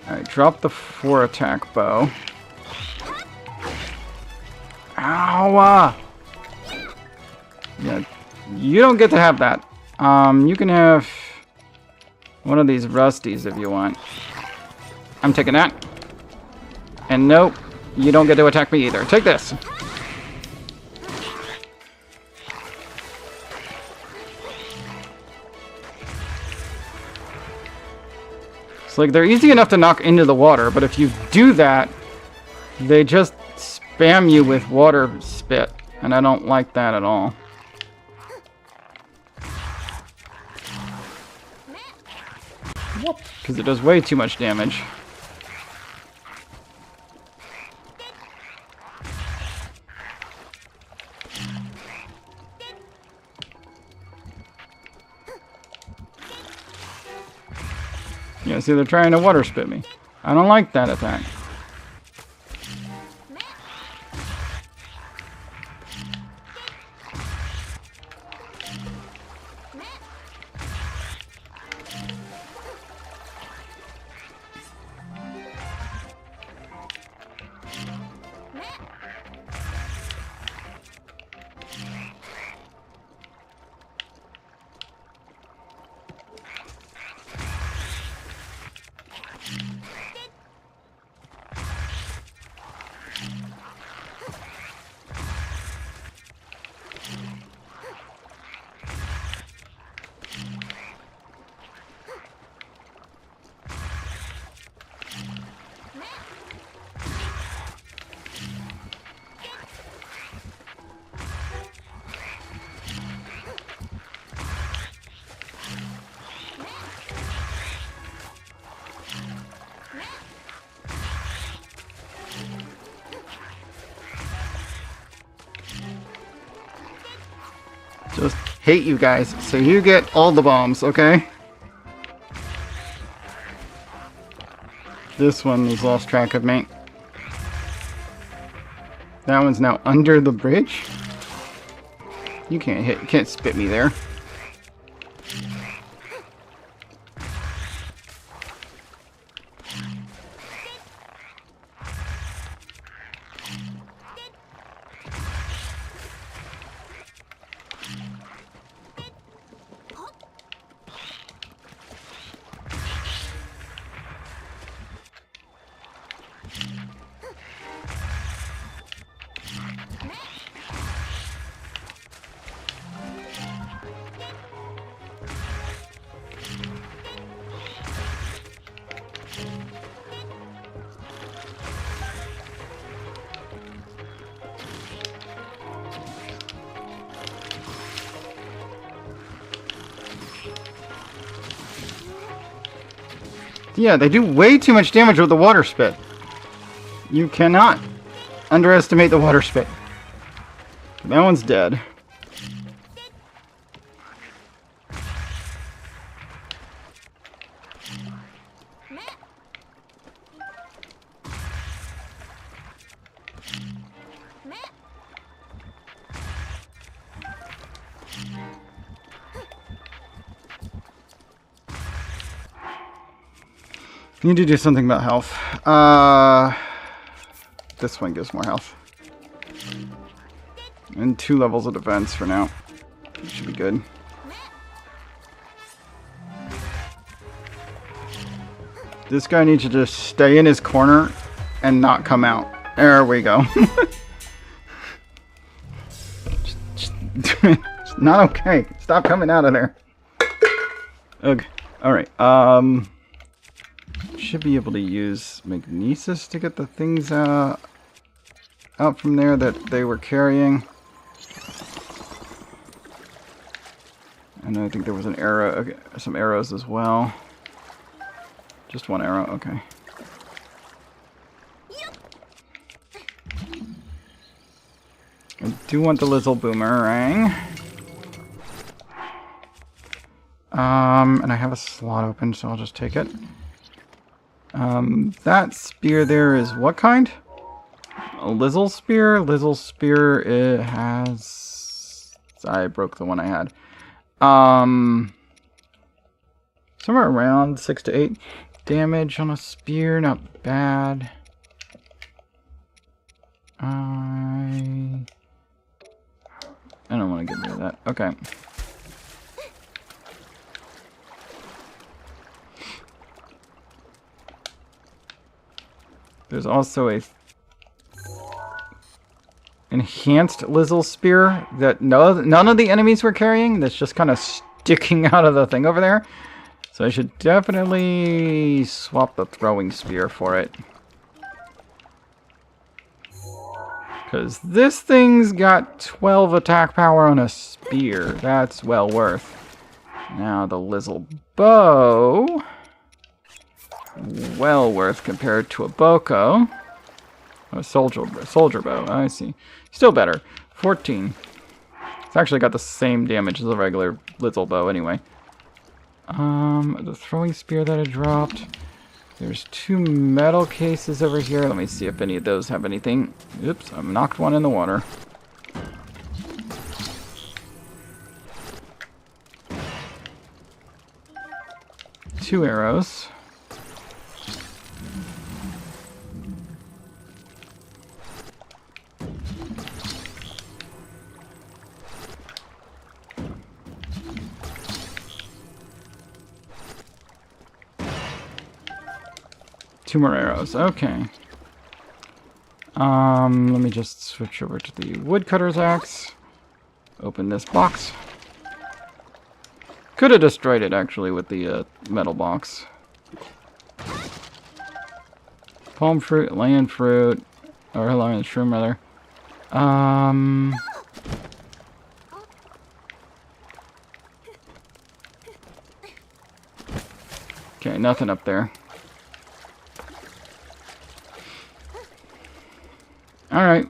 Alright, drop the 4-attack bow. Ow! Yeah, you don't get to have that. You can have one of these rusties if you want. I'm taking that. And nope, you don't get to attack me either. Take this. It's like they're easy enough to knock into the water, but if you do that, they just spam you with water spit, and I don't like that at all. Because it does way too much damage. Yeah, see, they're trying to water spit me. I don't like that attack. Just hate you guys, so you get all the bombs, okay? This one has lost track of me. That one's now under the bridge. You can't spit me there. Yeah, they do way too much damage with the water spit. You cannot underestimate the water spit. That one's dead. Need to do something about health. This one gives more health. And 2 levels of defense for now. Should be good. This guy needs to just stay in his corner and not come out. There we go. It's not okay. Stop coming out of there. Okay. Alright. Should be able to use magnesis to get the things out from there that they were carrying. And I think there was an arrow, okay, some arrows as well. Just one arrow, okay. I do want the Lizzle Boomerang. And I have a slot open, so I'll just take it. That spear there is what kind? A Lizzle Spear? Lizzle Spear, it has... I broke the one I had. Somewhere around 6 to 8 damage on a spear, not bad. I don't want to get rid of that. Okay. There's also a enhanced Lizzle Spear that none of the enemies were carrying. That's just kind of sticking out of the thing over there. So I should definitely swap the throwing spear for it. Because this thing's got 12 attack power on a spear. That's well worth. Now the Lizzle bow. Well worth compared to a Boko. A soldier bow, I see. Still better. 14. It's actually got the same damage as a regular Lizzle bow anyway. The throwing spear that I dropped. There's 2 metal cases over here. Let me see if any of those have anything. Oops, I knocked one in the water. Two arrows. Two more arrows, okay. Let me just switch over to the woodcutter's axe. Open this box. Could have destroyed it actually with the metal box. Palm fruit, land fruit, or land shroom rather. Okay, nothing up there. Alright,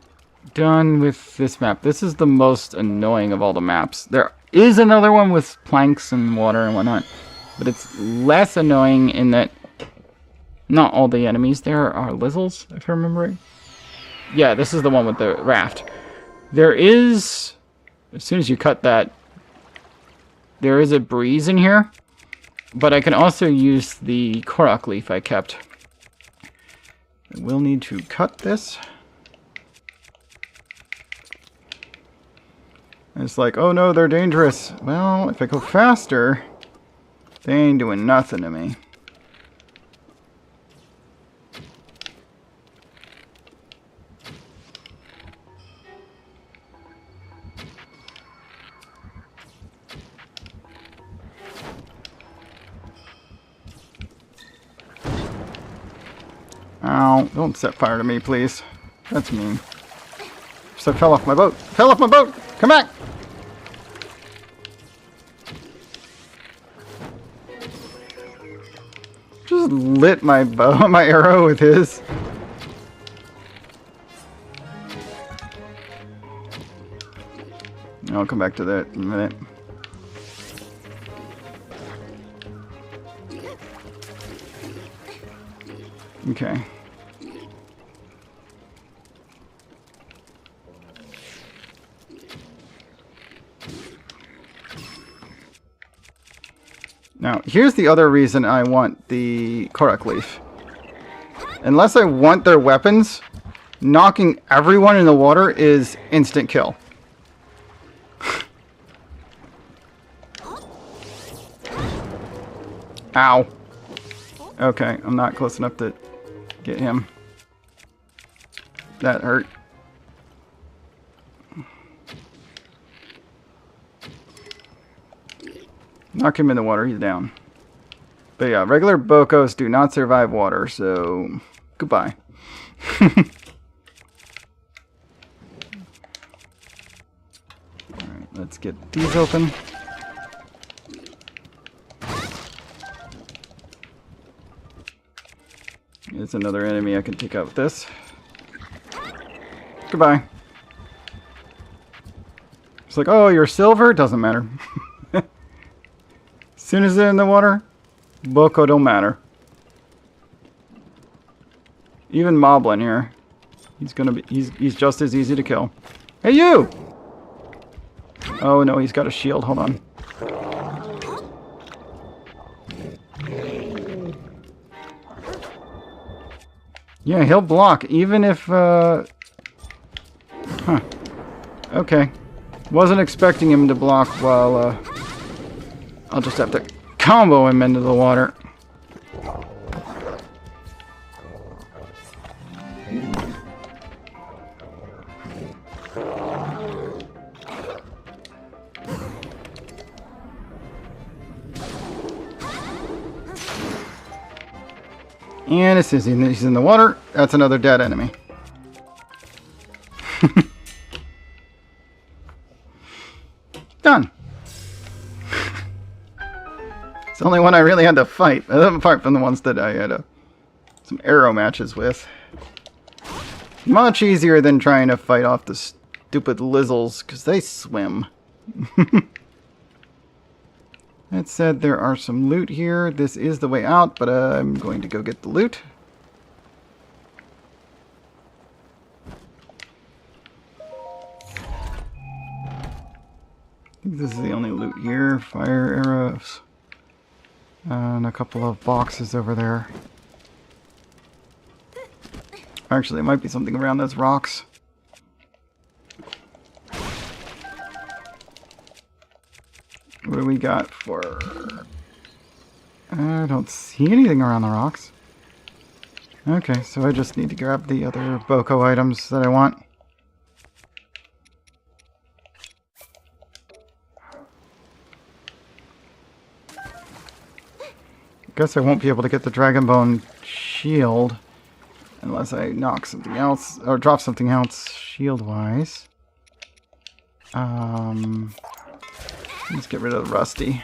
done with this map. This is the most annoying of all the maps. There is another one with planks and water and whatnot, but it's less annoying in that not all the enemies there are Lizzles, if I remember right. Yeah, this is the one with the raft. There is, as soon as you cut that, there is a breeze in here, but I can also use the Korok leaf I kept. I will need to cut this. It's like, oh no, they're dangerous. Well, if I go faster, they ain't doing nothing to me. Ow, don't set fire to me, please. That's mean. So I fell off my boat. Fell off my boat! Come back! Just lit my bow, my arrow with his. I'll come back to that in a minute. Okay. Now, here's the other reason I want the Korok leaf. Unless I want their weapons, knocking everyone in the water is instant kill. Ow. Okay, I'm not close enough to get him. That hurt. Knock him in the water, he's down. But yeah, regular Bokos do not survive water, so goodbye. Alright, let's get these open. There's another enemy I can take out with this. Goodbye. It's like, oh, you're silver? Doesn't matter. As soon as they're in the water, Boko don't matter. Even Moblin here. He's just as easy to kill. Hey you! Oh no, he's got a shield, hold on. Yeah, he'll block, even if, Huh. Okay. Wasn't expecting him to block while, I'll just have to combo him into the water. And as soon as he's in the water, that's another dead enemy. Done. It's the only one I really had to fight, apart from the ones that I had some arrow matches with. Much easier than trying to fight off the stupid lizzles, because they swim. That said, there are some loot here. This is the way out, but I'm going to go get the loot. I think this is the only loot here. Fire arrows. And a couple of boxes over there. Actually, there might be something around those rocks. What do we got for... I don't see anything around the rocks. Okay, so I just need to grab the other Boko items that I want. Guess I won't be able to get the Dragon Bone shield unless I knock something else, or drop something else shield-wise. Let's get rid of Rusty.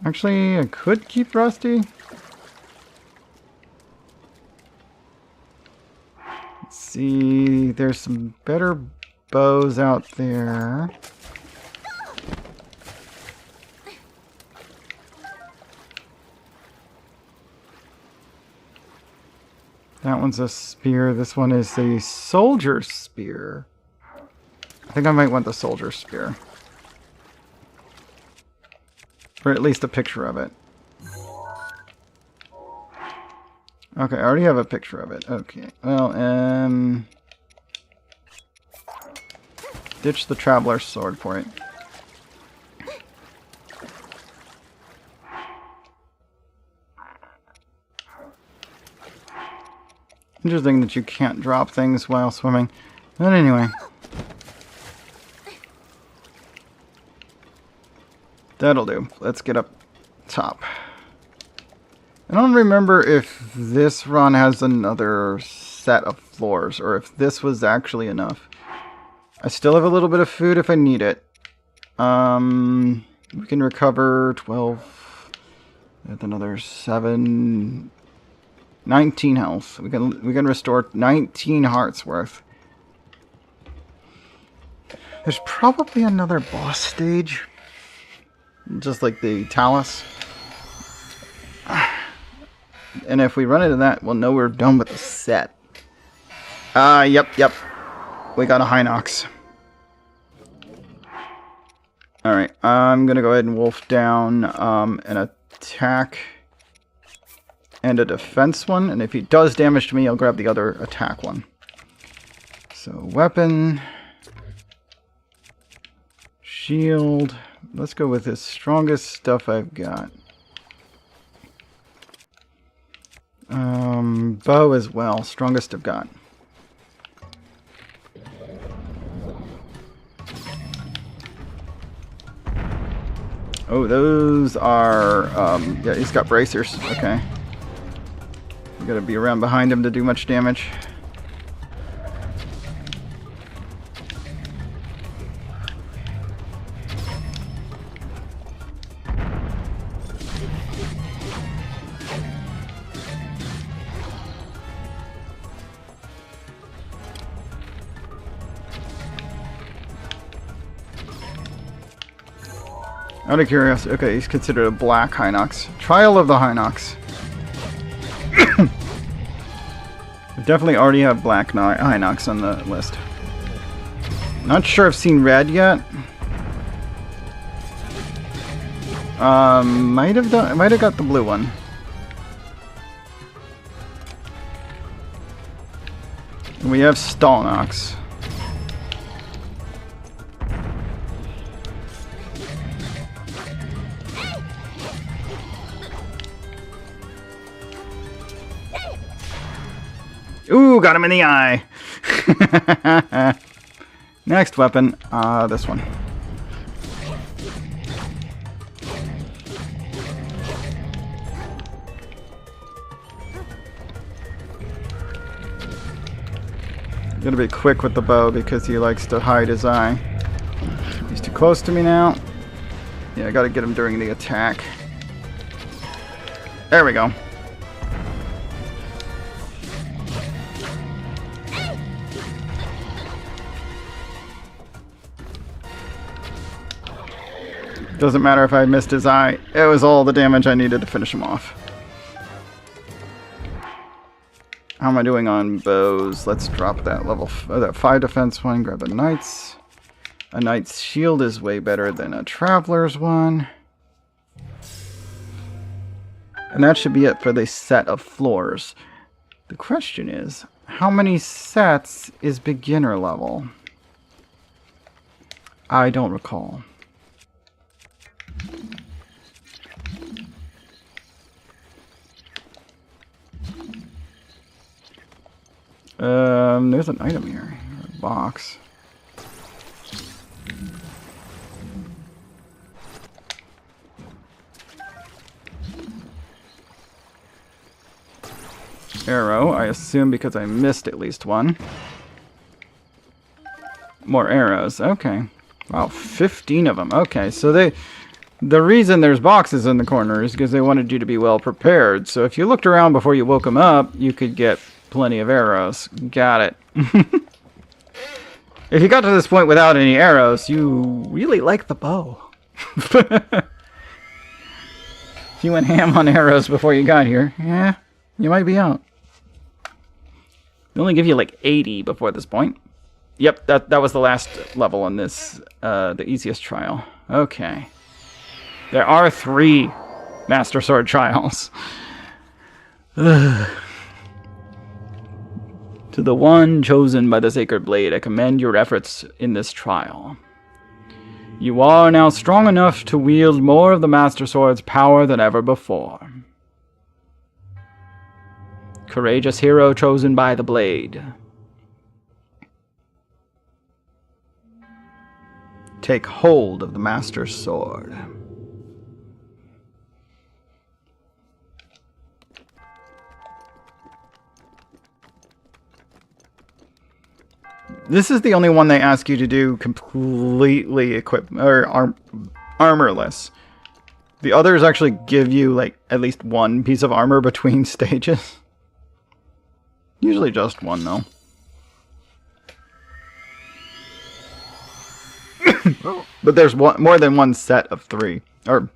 Actually, I could keep Rusty. Let's see, there's some better bows out there. That one's a spear. This one is a soldier spear. I think I might want the soldier spear. Or at least a picture of it. Okay, I already have a picture of it. Okay, well, ditch the traveler's sword for it. Interesting that you can't drop things while swimming. But anyway. That'll do. Let's get up top. I don't remember if this run has another set of floors, or if this was actually enough. I still have a little bit of food if I need it. We can recover 12 with another 7... 19 health. We can restore 19 hearts worth. There's probably another boss stage, just like the Talus. And if we run into that, we'll know we're done with the set. Yep. We got a Hinox. Alright, I'm gonna go ahead and wolf down an attack and a defense one, and if he does damage to me, I'll grab the other attack one. So, weapon, shield, let's go with the strongest stuff I've got. Bow as well, strongest I've got. Oh, those are, yeah, he's got bracers, okay. We gotta be around behind him to do much damage. Out of curiosity, okay, he's considered a black Hinox. Trial of the Hinox. We definitely already have black Hinox on the list. Not sure I've seen red yet. Might have got the blue one. We have Stalnox. Ooh, got him in the eye. Next weapon, this one. Gotta be quick with the bow because he likes to hide his eye. He's too close to me now. Yeah, I gotta get him during the attack. There we go. Doesn't matter if I missed his eye. It was all the damage I needed to finish him off. How am I doing on bows? Let's drop that level, that 5 defense one. Grab the knight's. A knight's shield is way better than a traveler's one. And that should be it for the set of floors. The question is, how many sets is beginner level? I don't recall. There's an item here. A box. Arrow, I assume because I missed at least one. More arrows, okay. Wow, 15 of them. Okay, so the reason there's boxes in the corner is because they wanted you to be well prepared. So if you looked around before you woke them up, you could get plenty of arrows. Got it. If you got to this point without any arrows, you really like the bow. If you went ham on arrows before you got here, yeah, you might be out. They only give you like 80 before this point. Yep, that was the last level on this, the easiest trial. Okay. There are 3 Master Sword trials. To the one chosen by the Sacred Blade, I commend your efforts in this trial. You are now strong enough to wield more of the Master Sword's power than ever before. Courageous hero chosen by the Blade. Take hold of the Master Sword. This is the only one they ask you to do completely equipped or armorless. The others actually give you like at least one piece of armor between stages. Usually just one though. But there's more than one set of 3, or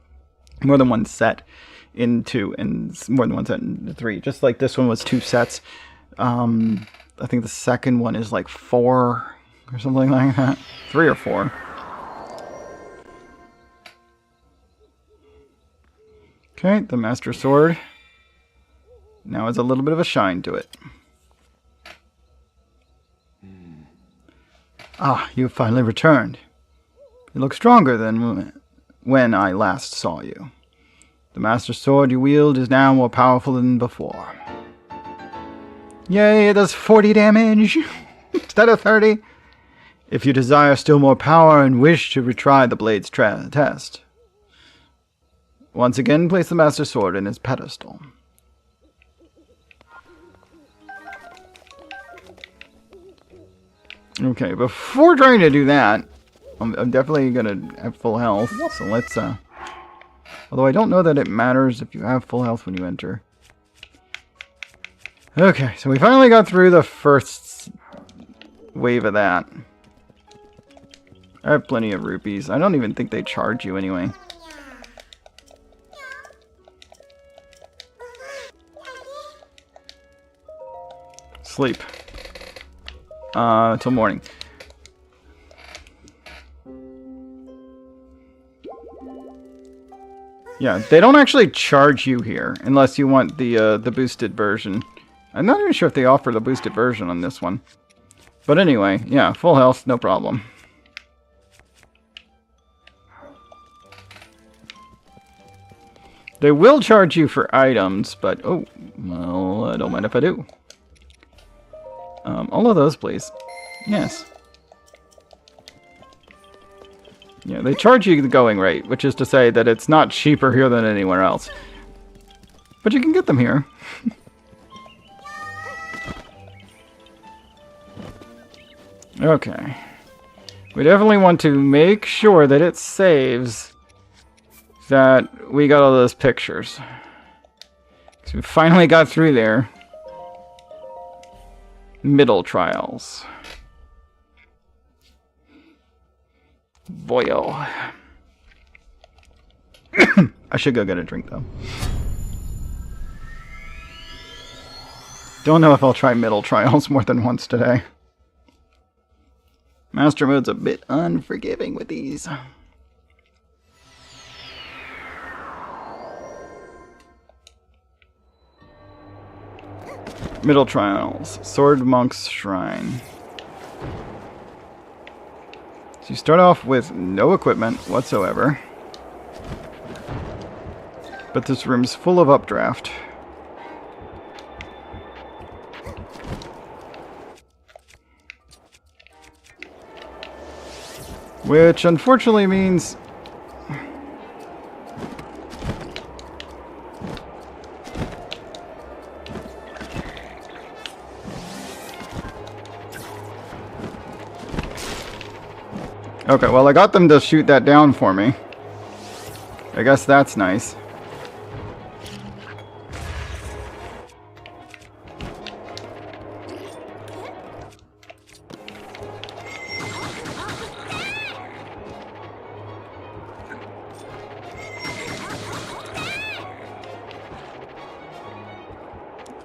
more than one set in 2, and more than one set in 3. Just like this one was 2 sets. I think the second one is like 4 or something like that. 3 or 4. Okay, the Master Sword now has a little bit of a shine to it. Ah, you finally returned. You look stronger than when I last saw you. The Master Sword you wield is now more powerful than before. Yay, it does 40 damage instead of 30. If you desire still more power and wish to retry the blade's test, once again place the Master Sword in its pedestal. Okay, before trying to do that, I'm definitely going to have full health, so let's, although I don't know that it matters if you have full health when you enter. Okay, so we finally got through the first wave of that. I have plenty of rupees. I don't even think they charge you anyway. Sleep. Till morning. Yeah, they don't actually charge you here unless you want the boosted version. I'm not even sure if they offer the boosted version on this one. But anyway, yeah, full health, no problem. They will charge you for items, but oh, well, I don't mind if I do. All of those, please. Yes. Yeah, they charge you the going rate, which is to say that it's not cheaper here than anywhere else. But you can get them here. Okay. We definitely want to make sure that it saves that we got all those pictures. So we finally got through there. Middle trials. Boyo. I should go get a drink though. Don't know if I'll try middle trials more than once today. Master mode's a bit unforgiving with these. Middle trials. Sword Monk's Shrine. So you start off with no equipment whatsoever. But this room's full of updraft. Which unfortunately means... Okay, well I got them to shoot that down for me. I guess that's nice.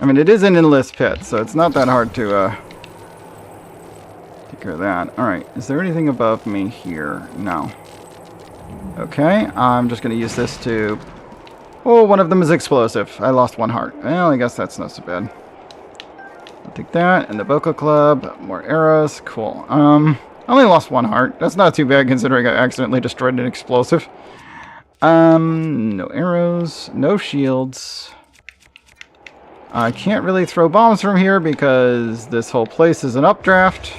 I mean, it is an endless pit, so it's not that hard to take care of that. Alright, is there anything above me here? No. Okay, I'm just going to use this to... Oh, one of them is explosive. I lost one heart. Well, I guess that's not so bad. I'll take that, and the Boca Club. More arrows. Cool. I only lost one heart. That's not too bad considering I accidentally destroyed an explosive. No arrows. No shields. I can't really throw bombs from here because this whole place is an updraft.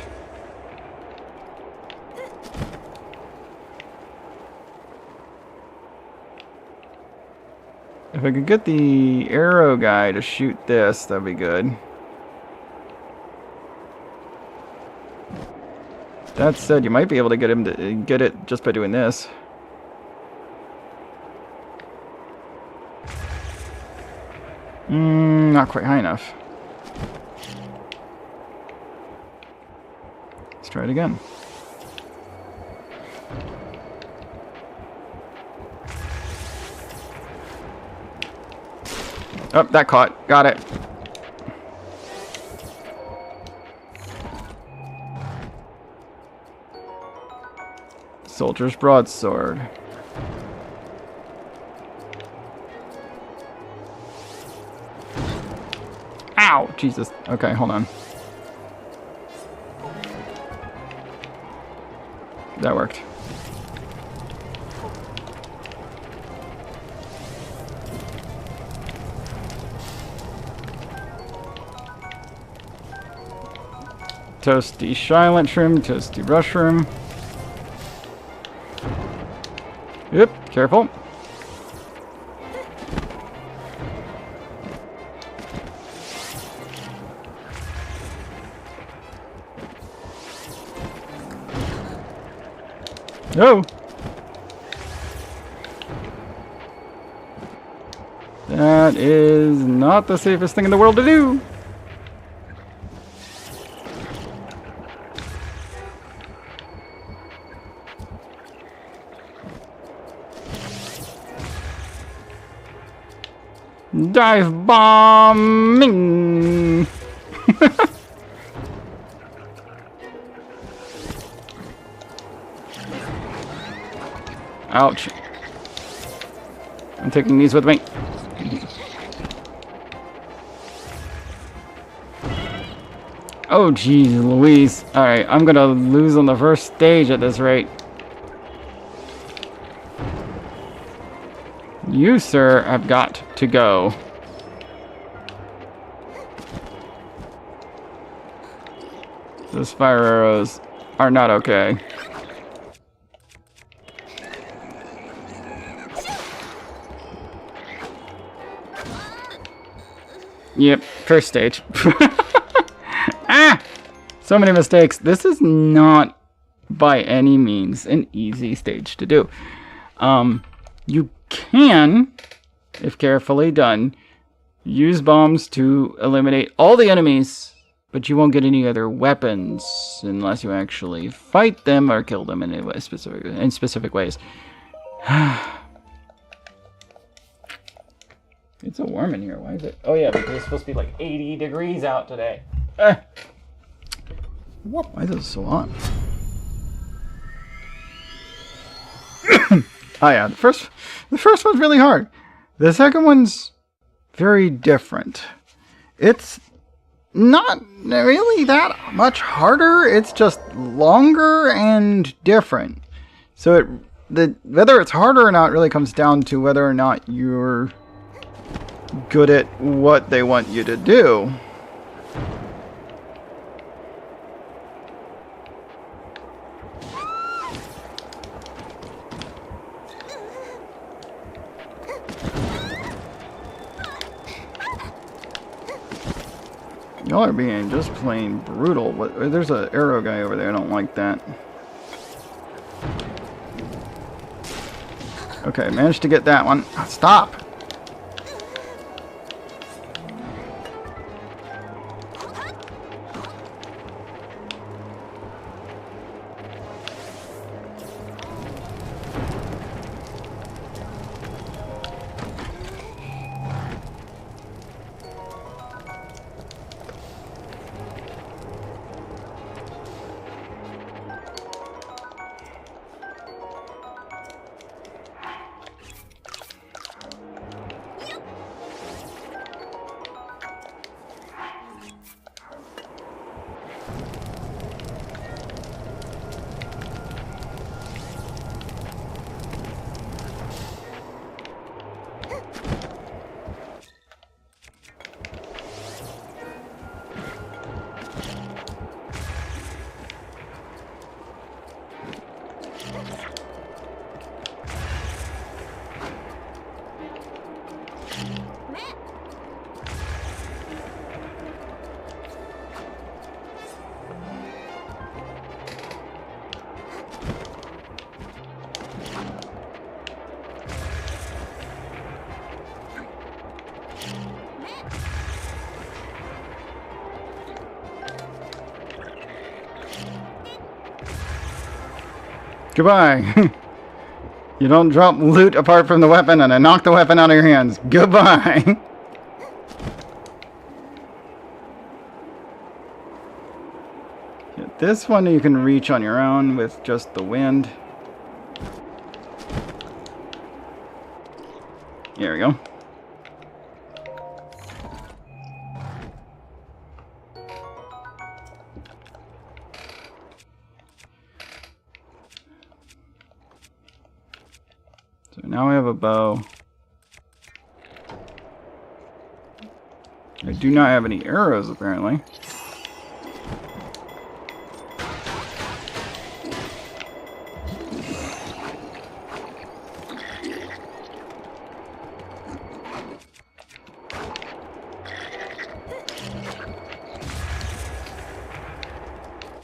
If I could get the arrow guy to shoot this, that'd be good. That said, you might be able to get him to get it just by doing this. Not quite high enough. Let's try it again. Oh, that caught. Got it. Soldier's broadsword. Ow! Jesus. Okay, hold on. That worked. Toasty Shylent Shroom, Toasty Rushroom. Yep, careful. No! That is not the safest thing in the world to do! Dive bombing! Ouch. I'm taking these with me. Oh, geez, Louise. Alright, I'm gonna lose on the first stage at this rate. You, sir, have got to go. Those fire arrows are not okay. Yep, first stage. Ah! So many mistakes. This is not by any means an easy stage to do. You can, if carefully done, use bombs to eliminate all the enemies, but you won't get any other weapons unless you actually fight them or kill them in specific ways. It's so warm in here. Why is it? Oh yeah, because it's supposed to be like 80 degrees out today. Why is it so hot? Oh yeah, the first one's really hard. The second one's very different. It's not really that much harder. It's just longer and different. So whether it's harder or not really comes down to whether or not you're good at what they want you to do. Y'all are being just plain brutal. There's an arrow guy over there. I don't like that. Okay, managed to get that one. Stop! Goodbye. You don't drop loot apart from the weapon, and I knock the weapon out of your hands. Goodbye. This one you can reach on your own with just the wind. There we go. So now I have a bow. I do not have any arrows, apparently.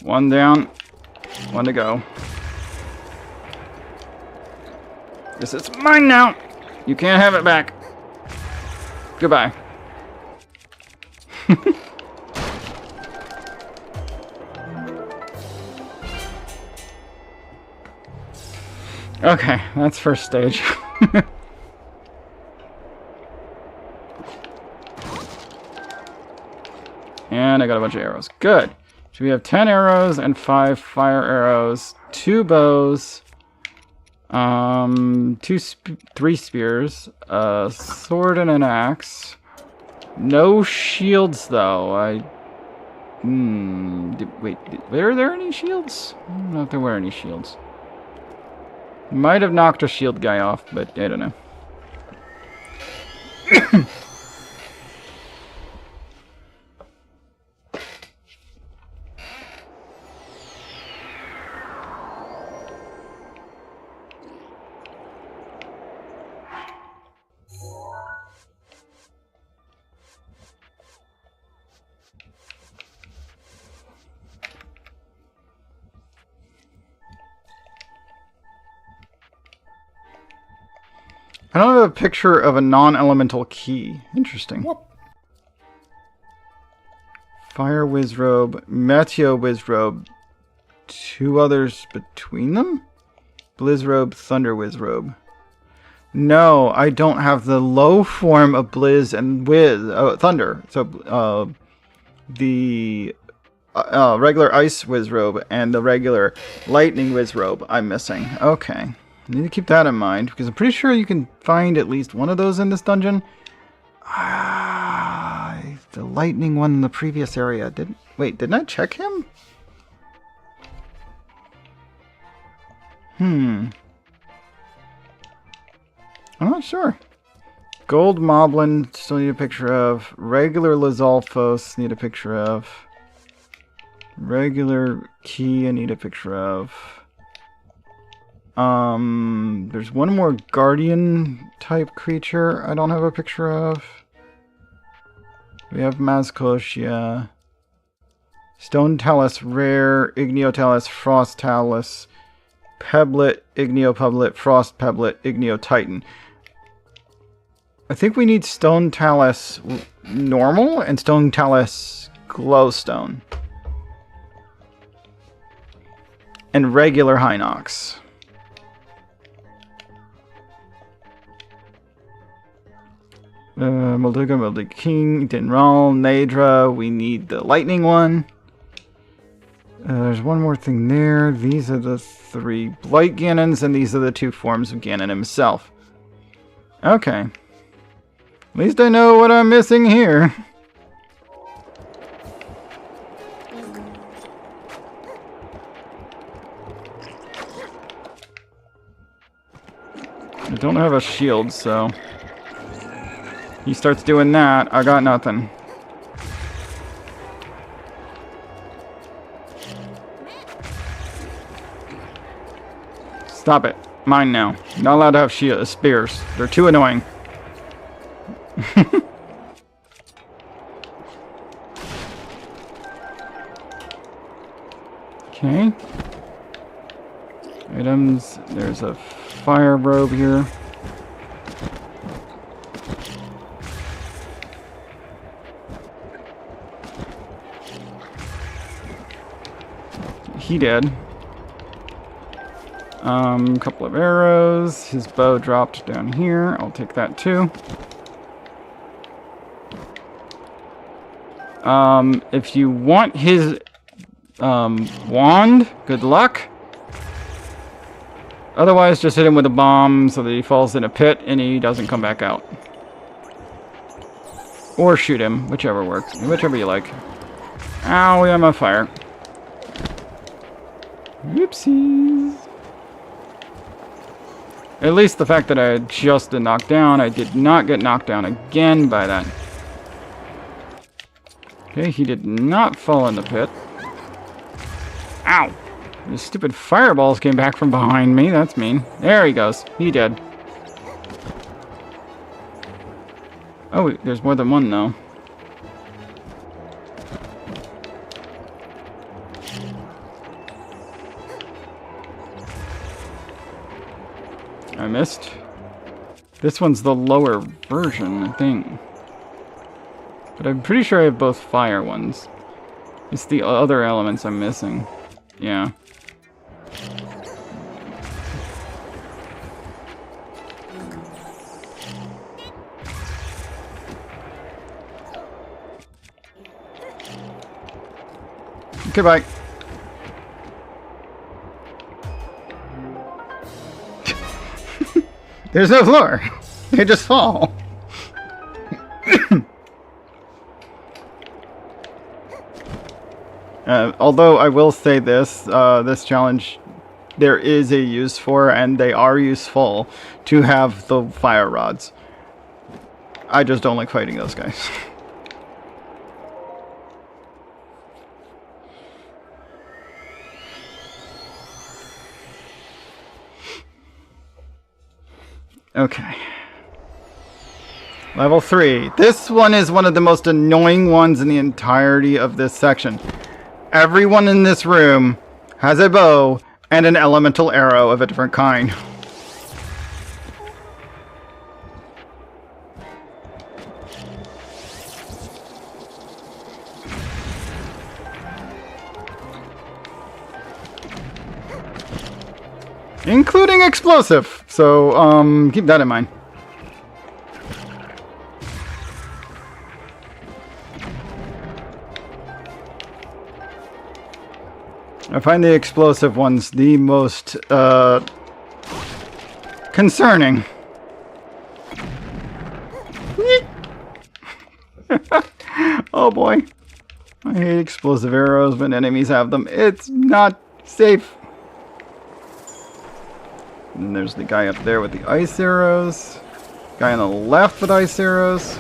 One down, one to go. This is mine now. You can't have it back. Goodbye. Okay, that's first stage. And I got a bunch of arrows. Good. So we have 10 arrows and 5 fire arrows, 2 bows, 3 spears, a sword and an axe. No shields though. Wait, were there any shields? I don't know if there were any shields. Might have knocked a shield guy off, but I don't know. I don't have a picture of a non-elemental key. Interesting. Fire Wizrobe, Meteo Wizrobe. 2 others between them? Blizzrobe, Thunder Wizrobe. No, I don't have the low form of Blizz and Thunder. So, the regular Ice Wizrobe and the regular Lightning Wizrobe I'm missing. Okay. I need to keep that in mind, because I'm pretty sure you can find at least one of those in this dungeon. The Lightning one in the previous area. Didn't I check him? I'm not sure. Gold Moblin, still need a picture of. Regular Lizalfos, need a picture of. Regular Key, I need a picture of. There's one more Guardian type creature I don't have a picture of. We have Mazkoshia. Stone Talus Rare, Igneo Talus, Frost Talus, Peblet, Igneo Peblet, Frost Peblet, Igneo Titan. I think we need Stone Talus Normal and Stone Talus Glowstone. And regular Hinox. Molduga, Molduga King, Dinral, Nadra. We need the lightning one. There's one more thing there. These are the 3 Blight Ganons, and these are the 2 forms of Ganon himself. Okay. At least I know what I'm missing here. I don't have a shield, so... He starts doing that, I got nothing. Stop it. Mine now. Not allowed to have spears. They're too annoying. Okay. Items. There's a fire robe here. He did. Couple of arrows. His bow dropped down here. I'll take that too. If you want his wand, good luck. Otherwise, just hit him with a bomb so that he falls in a pit and he doesn't come back out. Or shoot him, whichever works. Whichever you like. Ow, I'm on fire. Whoopsies. At least the fact that I just been knocked down, I did not get knocked down again by that. Okay, he did not fall in the pit. Ow! The stupid fireballs came back from behind me. That's mean. There he goes. He did. Oh, there's more than one, though. I missed. This one's the lower version, I think. But I'm pretty sure I have both fire ones. It's the other elements I'm missing. Yeah. Goodbye. There's no floor. They just fall. Although I will say this, this challenge, there is a use for, and they are useful, to have the fire rods. I just don't like fighting those guys. Okay. Level 3. This one is one of the most annoying ones in the entirety of this section. Everyone in this room has a bow and an elemental arrow of a different kind. including explosive. So, keep that in mind. I find the explosive ones the most, concerning. Oh boy. I hate explosive arrows when enemies have them. It's not safe. And there's the guy up there with the ice arrows. Guy on the left with ice arrows.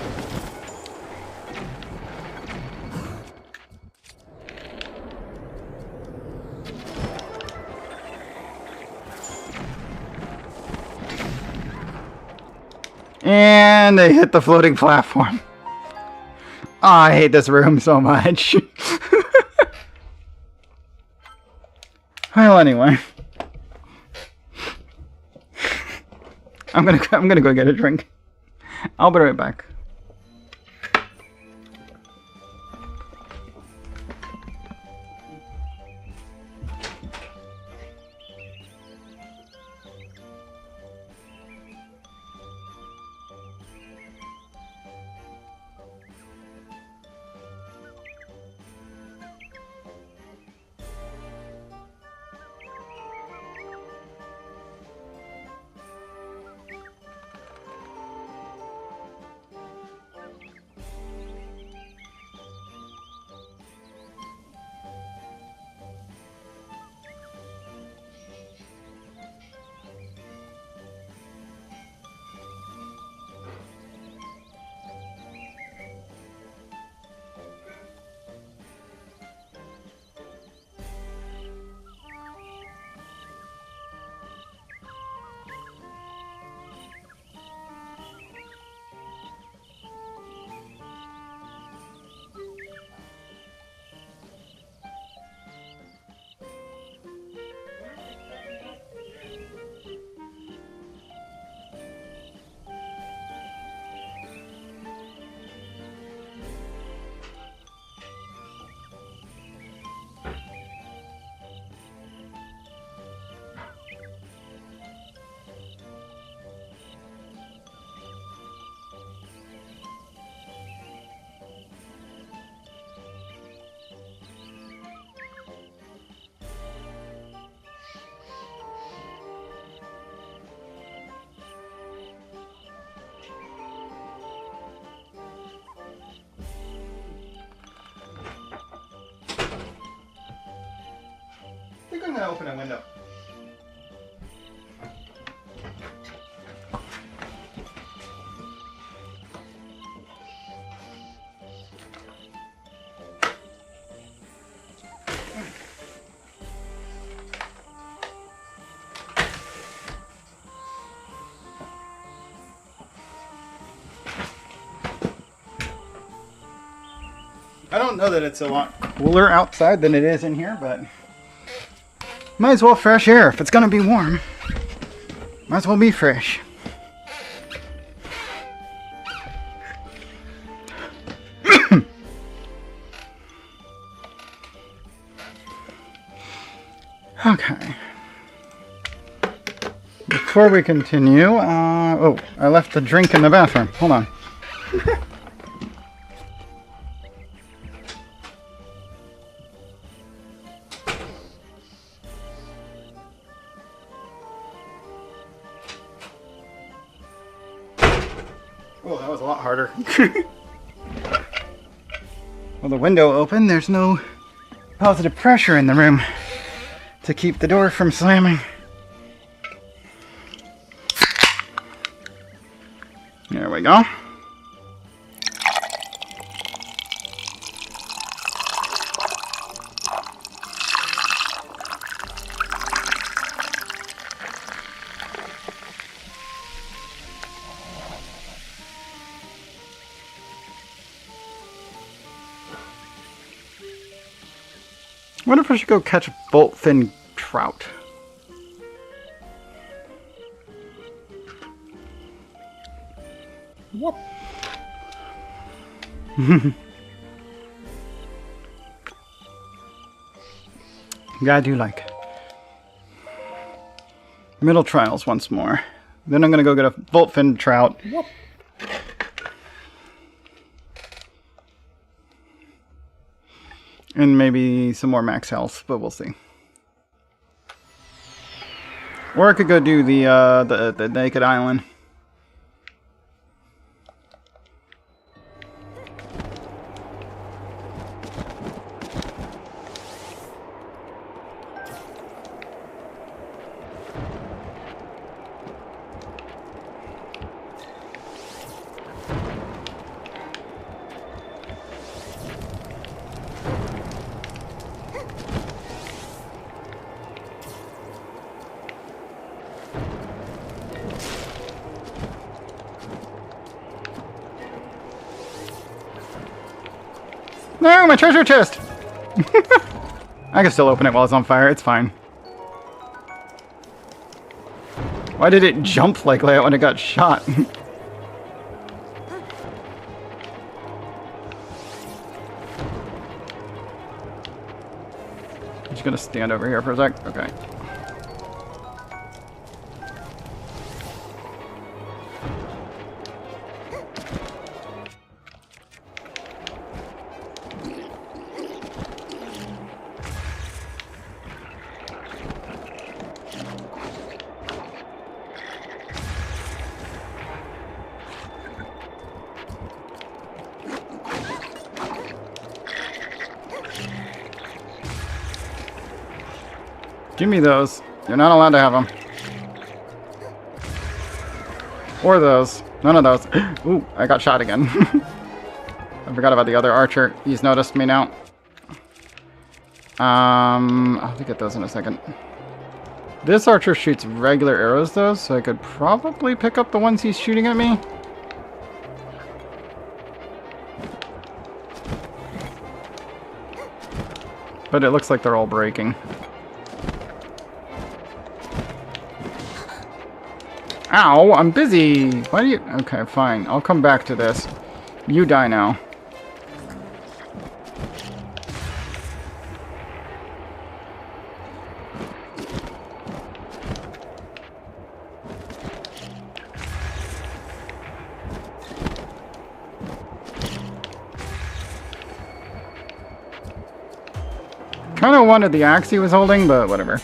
And they hit the floating platform. Oh, I hate this room so much. Well, anyway. I'm gonna go get a drink. I'll be right back. I think I'm gonna open a window. I don't know that it's a lot cooler outside than it is in here, but might as well fresh air. If it's gonna be warm, might as well be fresh. Okay. Before we continue, oh, I left the drink in the bathroom. Hold on. Oh, that was a lot harder. Well, the window open, there's no positive pressure in the room to keep the door from slamming. There we go. I wonder if I should go catch bolt-fin trout. Whoop. Yeah, I do like Middle trials once more. Then I'm going to go get a Vulse trout. And maybe some more max health, but we'll see. Or I could go do the naked island. No, my treasure chest! I can still open it while it's on fire, it's fine. Why did it jump like that when it got shot? I'm just gonna stand over here for a sec. Okay. Give me those. You're not allowed to have them. Or those. None of those. Ooh, I got shot again. I forgot about the other archer. He's noticed me now. I'll have to get those in a second. This archer shoots regular arrows though, so I could probably pick up the ones he's shooting at me. But it looks like they're all breaking. Ow, I'm busy. Why do you... Okay, fine. I'll come back to this. You die now. Kind of wanted the axe he was holding, but whatever.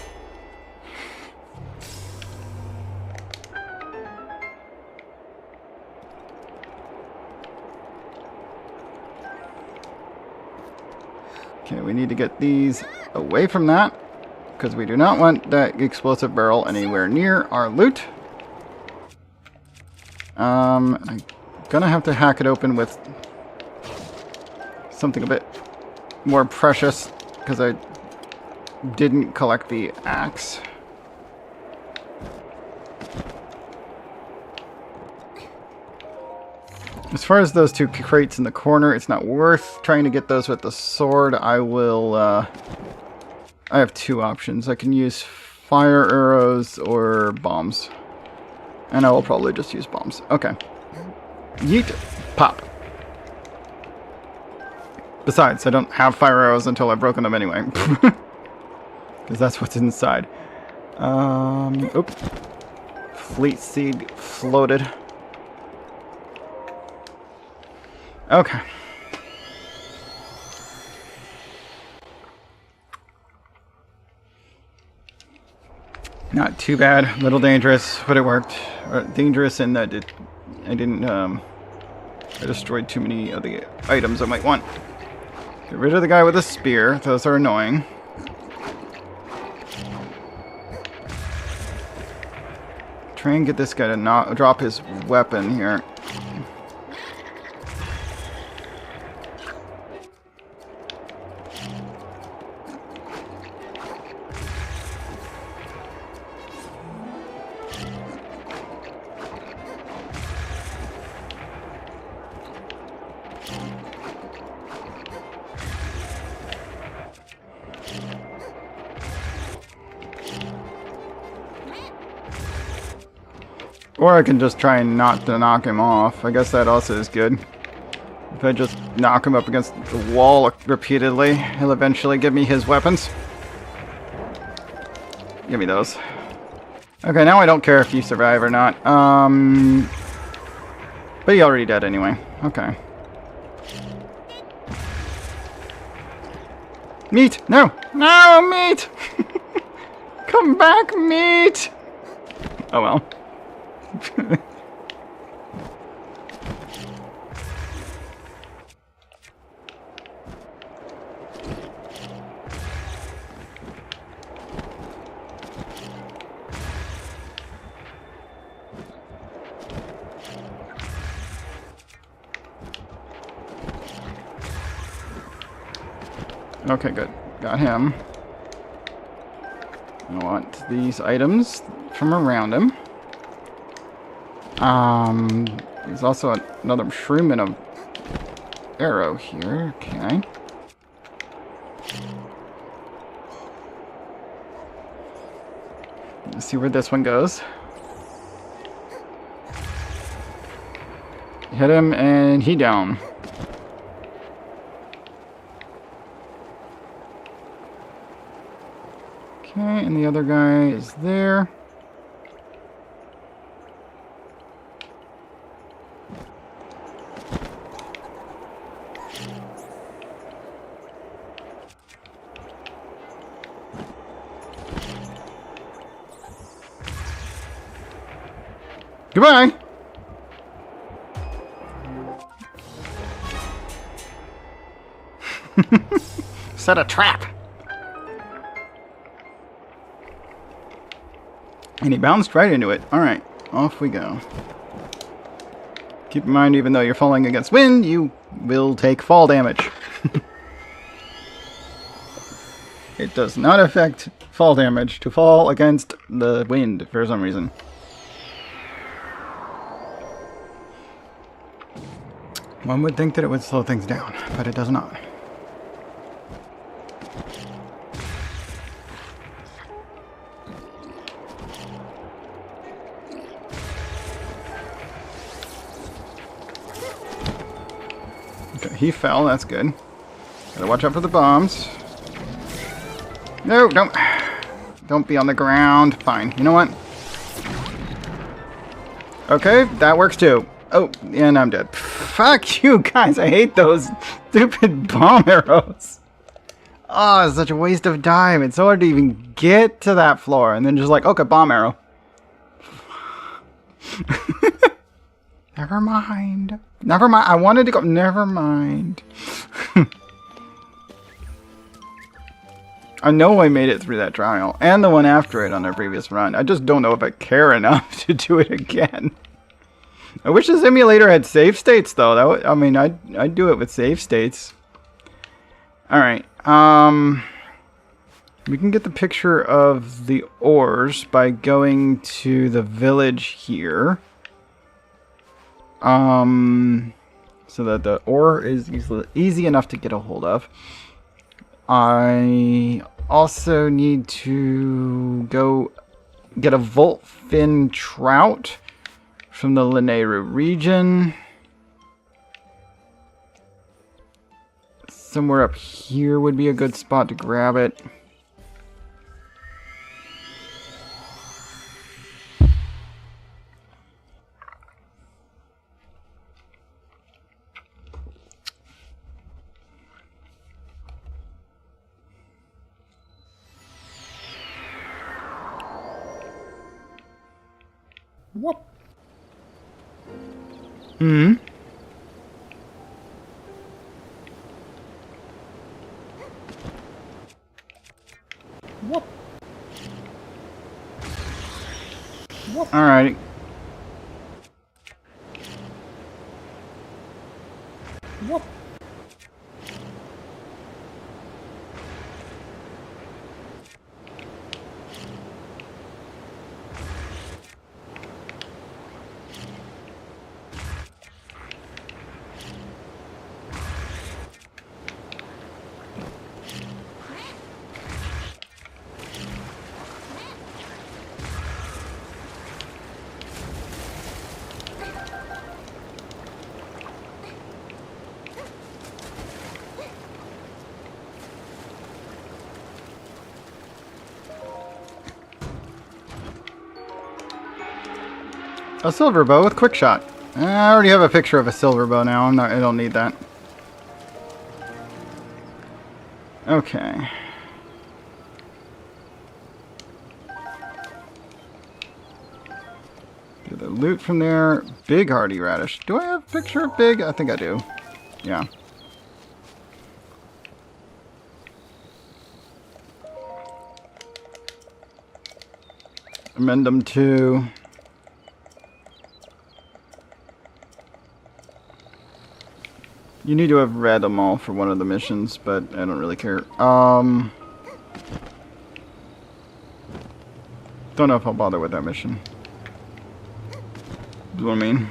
Okay, we need to get these away from that, because we do not want that explosive barrel anywhere near our loot. I'm gonna have to hack it open with something a bit more precious, because I didn't collect the axe. As far as those two crates in the corner, it's not worth trying to get those with the sword. I will, I have two options. I can use fire arrows or bombs. And I will probably just use bombs. Okay. Yeet. Pop. Besides, I don't have fire arrows until I've broken them anyway. Because that's what's inside. Oops. Fleet seed floated. Okay. Not too bad. A little dangerous, but it worked. Dangerous in that I didn't, I destroyed too many of the items I might want. Get rid of the guy with a spear. Those are annoying. Try and get this guy to not drop his weapon here. Or I can just try and not to knock him off. I guess that also is good. If I just knock him up against the wall repeatedly, he'll eventually give me his weapons. Give me those. Okay, now I don't care if you survive or not. But you're already dead anyway. Okay. Meat! No! No, meat! Come back, meat! Oh well. Okay, good. Got him. I want these items from around him. There's also another shroom and a arrow here. Okay. Let's see where this one goes. Hit him and he down. Okay, and the other guy is there. Goodbye! Set a trap! And he bounced right into it. Alright, off we go. Keep in mind, even though you're falling against wind, you will take fall damage. It does not affect fall damage to fall against the wind for some reason. One would think that it would slow things down, but it does not. Okay, he fell, that's good. Gotta watch out for the bombs. No, don't be on the ground. Fine, you know what? Okay, that works too. Oh, and I'm dead. Fuck you guys, I hate those stupid bomb arrows. Oh, it's such a waste of time. It's so hard to even get to that floor. And then just like, okay, bomb arrow. Never mind. Never mind. I wanted to go. Never mind. I know I made it through that trial. And the one after it on our previous run. I just don't know if I care enough to do it again. I wish the simulator had save states, though. That would, I mean, I'd do it with save states. Alright. We can get the picture of the ores by going to the village here. So that the ore is easy enough to get a hold of. I also need to go get a Volt fin trout from the Lineru region. Somewhere up here would be a good spot to grab it. Whoop. Hmm. Whoop. Whoop. All right. Whoop. A silver bow with quick shot. I already have a picture of a silver bow now. I don't need that. Okay. Do the loot from there. Big hardy radish. Do I have a picture of big? I think I do. Yeah. Amend them to... You need to have read them all for one of the missions, but I don't really care. Don't know if I'll bother with that mission. Do you know what I mean?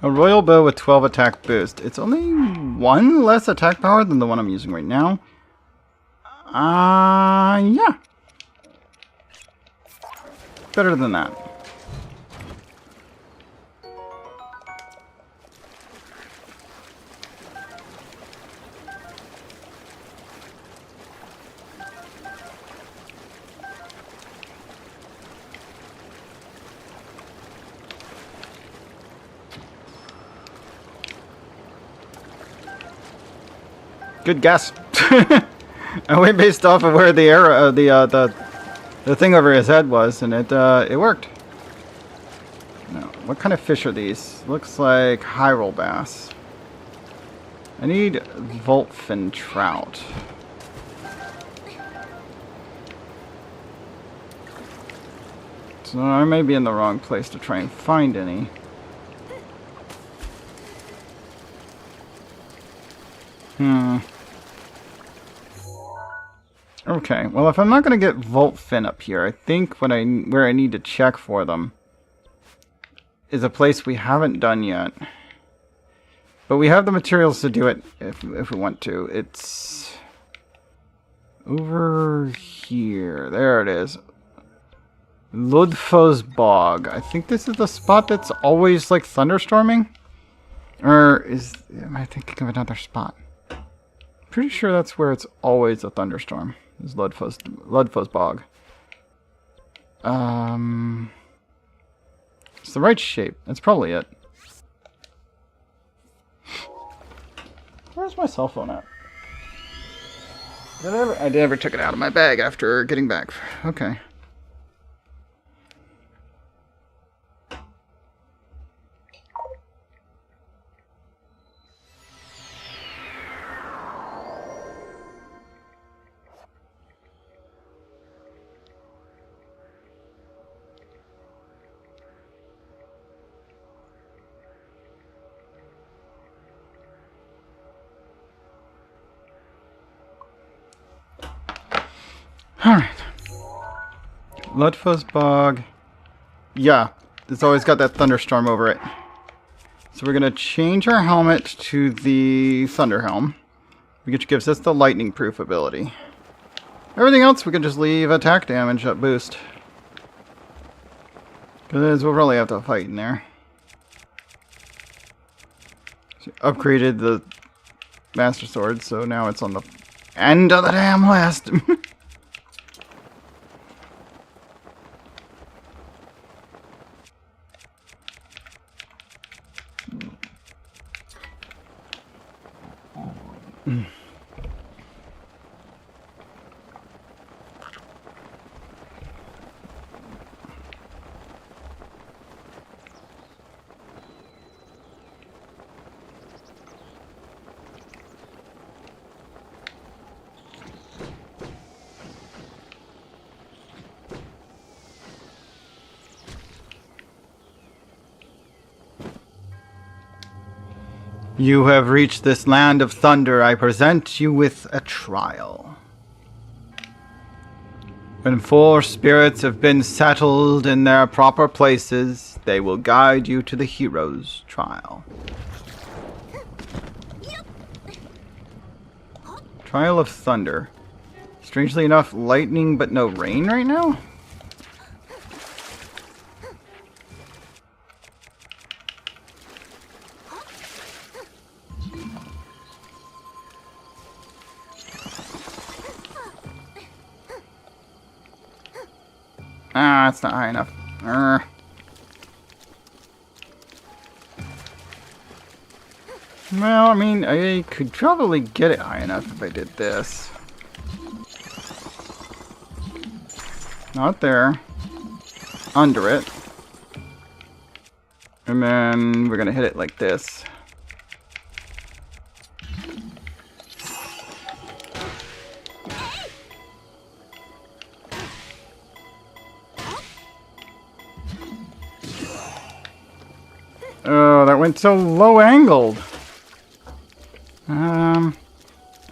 A royal bow with 12 attack boost. It's only 1 less attack power than the one I'm using right now. Yeah. Better than that. Good guess. I went based off of where the arrow, the thing over his head was, and it worked. Now, what kind of fish are these? Looks like Hyrule bass. I need Vulse trout. So I may be in the wrong place to try and find any. Okay, well if I'm not going to get Vulse up here, I think where I need to check for them is a place we haven't done yet. But we have the materials to do it if we want to. It's over here. There it is. Ludfo's Bog. I think this is the spot that's always like thunderstorming. Or am I thinking of another spot? Pretty sure that's where it's always a thunderstorm. Is Ludfo's Bog. It's the right shape. That's probably it. Where's my cell phone at? I never took it out of my bag after getting back. Okay. Alright. Ludfo's Bog. Yeah, it's always got that thunderstorm over it. So we're going to change our helmet to the Thunder Helm, which gives us the lightning proof ability. Everything else we can just leave attack damage at boost. Because we'll probably have to fight in there. So upgraded the Master Sword, so now it's on the end of the damn list. You have reached this land of thunder. I present you with a trial. When 4 spirits have been settled in their proper places, they will guide you to the hero's trial. Trial of thunder. Strangely enough, lightning but no rain right now? Ah, it's not high enough. Well, I mean, I could probably get it high enough if I did this. Not there. Under it. And then we're gonna hit it like this. Oh, that went so low angled.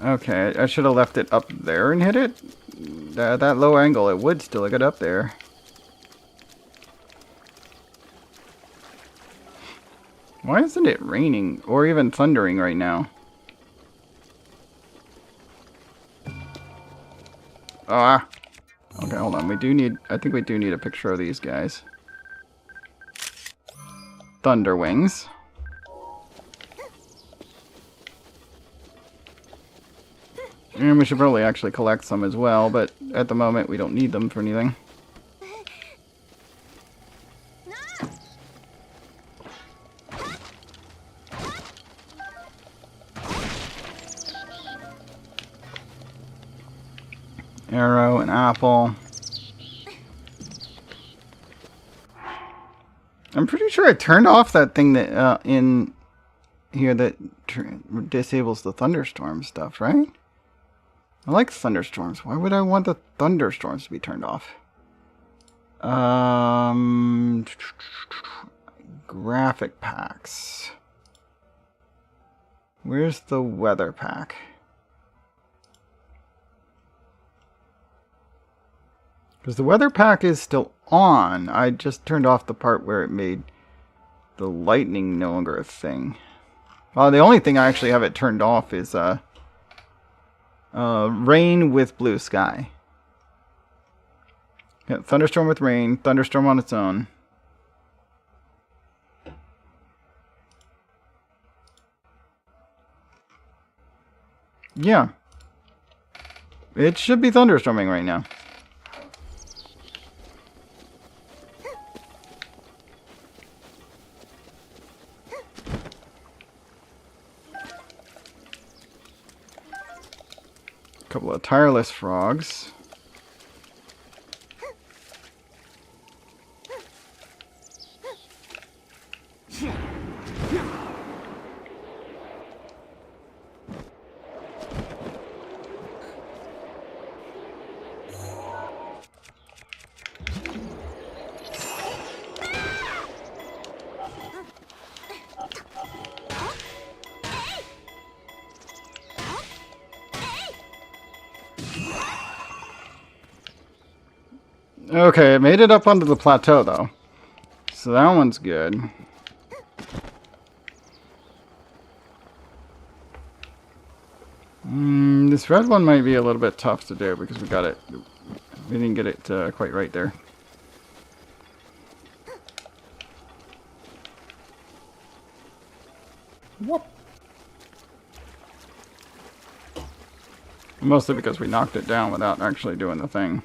Okay, I should have left it up there and hit it. That low angle, it would still get up there. Why isn't it raining or even thundering right now? Ah. Okay, hold on. I think we do need a picture of these guys. Thunder wings. And we should probably actually collect some as well, but at the moment we don't need them for anything. Arrow and apple. I'm pretty sure I turned off that thing that in here that disables the thunderstorm stuff, right? I like thunderstorms. Why would I want the thunderstorms to be turned off? Graphic packs. Where's the weather pack? Because the weather pack is still on. I just turned off the part where it made the lightning no longer a thing. Well, the only thing I actually have it turned off is rain with blue sky. Yeah, thunderstorm with rain, thunderstorm on its own. Yeah. It should be thunderstorming right now. Couple of tireless frogs. Okay, it made it up onto the plateau, though. So that one's good. This red one might be a little bit tough to do because we didn't get it quite right there. Whoop. Mostly because we knocked it down without actually doing the thing.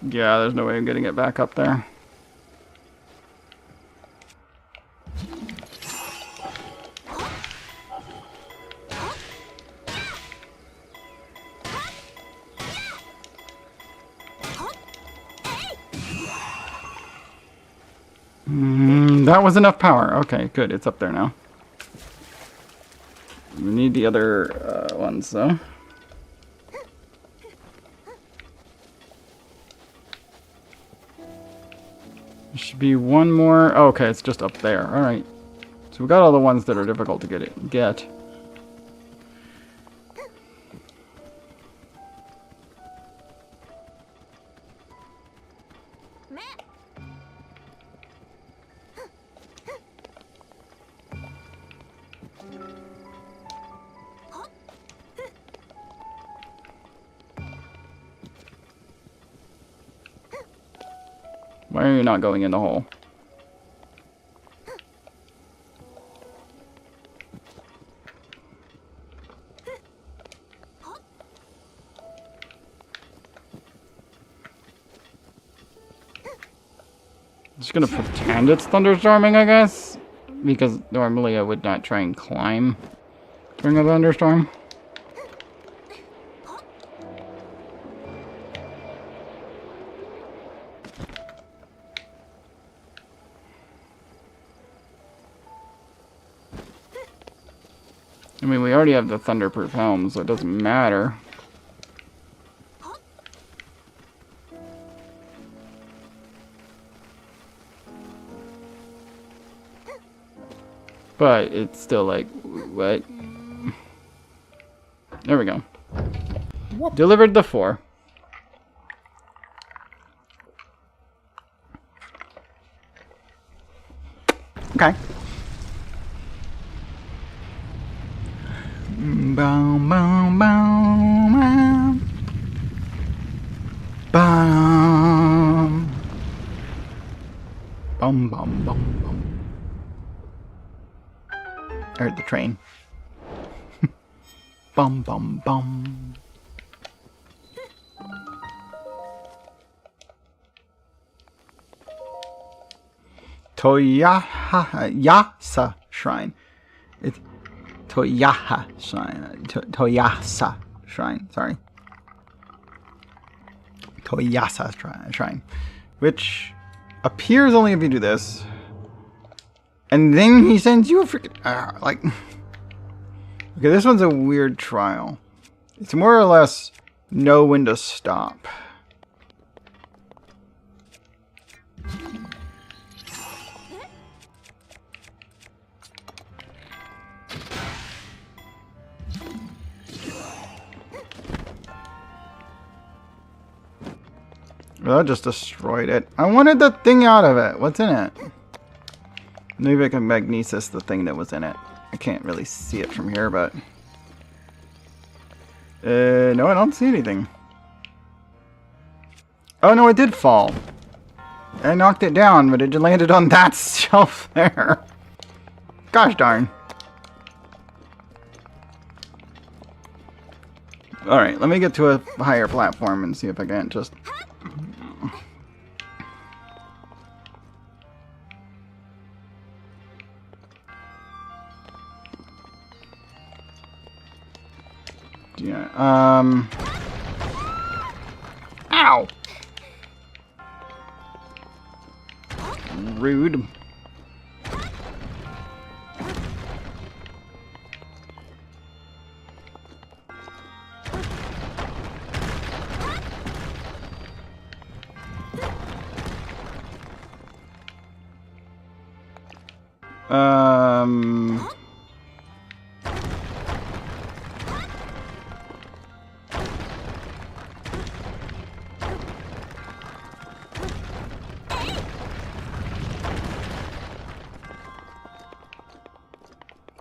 Yeah, there's no way of getting it back up there. That was enough power. Okay, good. It's up there now. We need the other ones, though. There should be one more. Oh, okay, it's just up there. All right. So we got all the ones that are difficult to get. Why are you not going in the hole? Just gonna pretend it's thunderstorming, I guess? Because normally I would not try and climb during a thunderstorm. I mean, we already have the thunderproof helm, so it doesn't matter. But it's still like, what? There we go. What? Delivered the 4. Okay. Boom, boom, boom, boom. Bum, bum, bum, bum. I heard the train. Bum, bum, bum. Toyasa Shrine. It's Toyaha Shrine. Toyasa Shrine. Sorry. Toyasa Shrine. Which appears only if you do this. And then he sends you a freaking... like... Okay, this one's a weird trial. It's more or less know when to stop. Well, that just destroyed it. I wanted the thing out of it. What's in it? Maybe I can magnesis the thing that was in it. I can't really see it from here, but... no, I don't see anything. Oh, no, it did fall. I knocked it down, but it landed on that shelf there. Gosh darn. Alright, let me get to a higher platform and see if I can't just... Yeah, ow! Rude.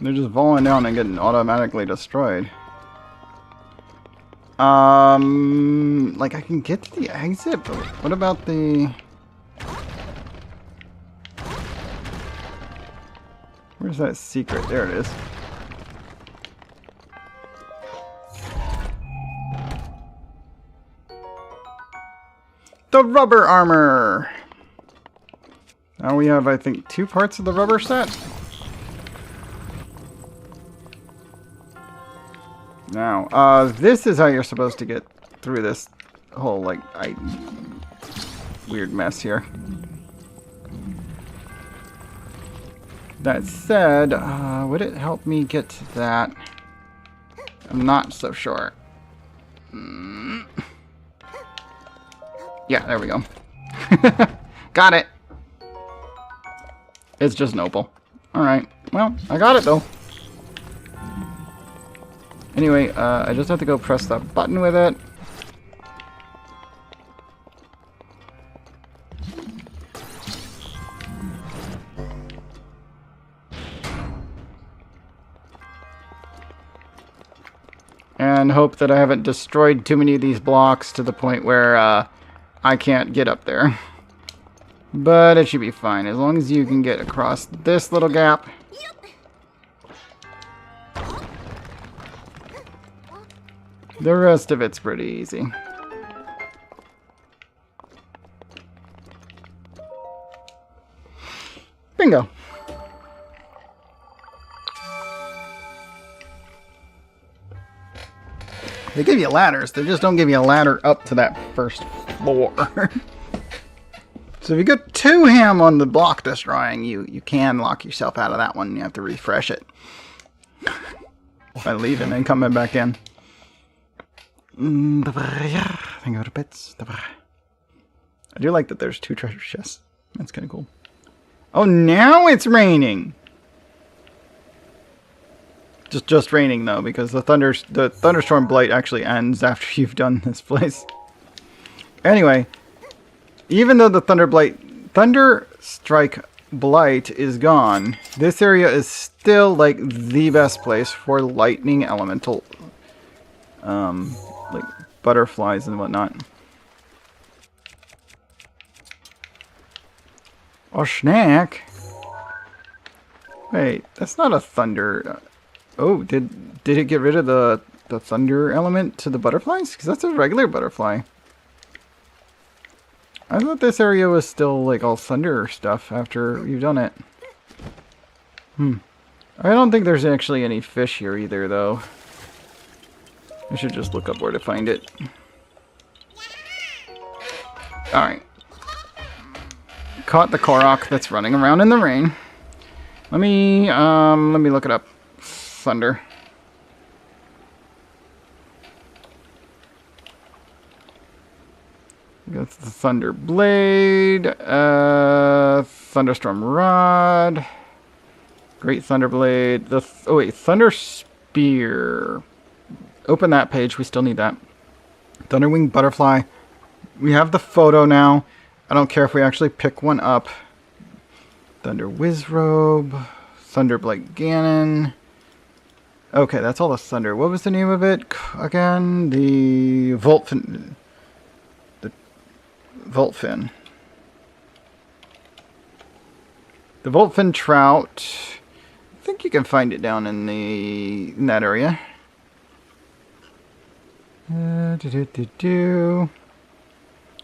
They're just falling down and getting automatically destroyed. Like I can get to the exit, but what about the... Where's that secret? There it is. the rubber armor. Now we have, I think, 2 parts of the rubber set. Now, this is how you're supposed to get through this whole, like, weird mess here. That said, would it help me get to that? I'm not so sure. Yeah, there we go. Got it. It's just an opal. Alright, well, I got it though. Anyway, I just have to go press that button with it. And hope that I haven't destroyed too many of these blocks to the point where I can't get up there. But it should be fine, as long as you can get across this little gap. The rest of it's pretty easy. Bingo. They give you ladders, they just don't give you a ladder up to that first floor. So if you go too ham on the block destroying, you can lock yourself out of that one. You have to refresh it by leaving and coming back in. I do like that there's 2 treasure chests. That's kind of cool. Oh, now it's raining. Just raining though, because the thunderstorm blight actually ends after you've done this place. Anyway, even though the Thunderstrike blight is gone, this area is still like the best place for lightning elemental, like butterflies and whatnot. Oh, snack! Wait, that's not a thunder. Oh, did it get rid of the thunder element to the butterflies? Because that's a regular butterfly. I thought this area was still like all thunder stuff after you've done it. I don't think there's actually any fish here either, though. I should just look up where to find it. Alright. Caught the Korok that's running around in the rain. Let me look it up. Thunder. That's the Thunder Blade, Thunderstorm Rod, Great Thunder Blade, oh wait, Thunder Spear. Open that page, we still need that. Thunderwing Butterfly. We have the photo now. I don't care if we actually pick one up. Thunder Wizrobe, Thunderblight Ganon. Okay, that's all the thunder. What was the name of it again? The Voltfin. Voltfin. The Voltfin Trout. I think you can find it down in that area.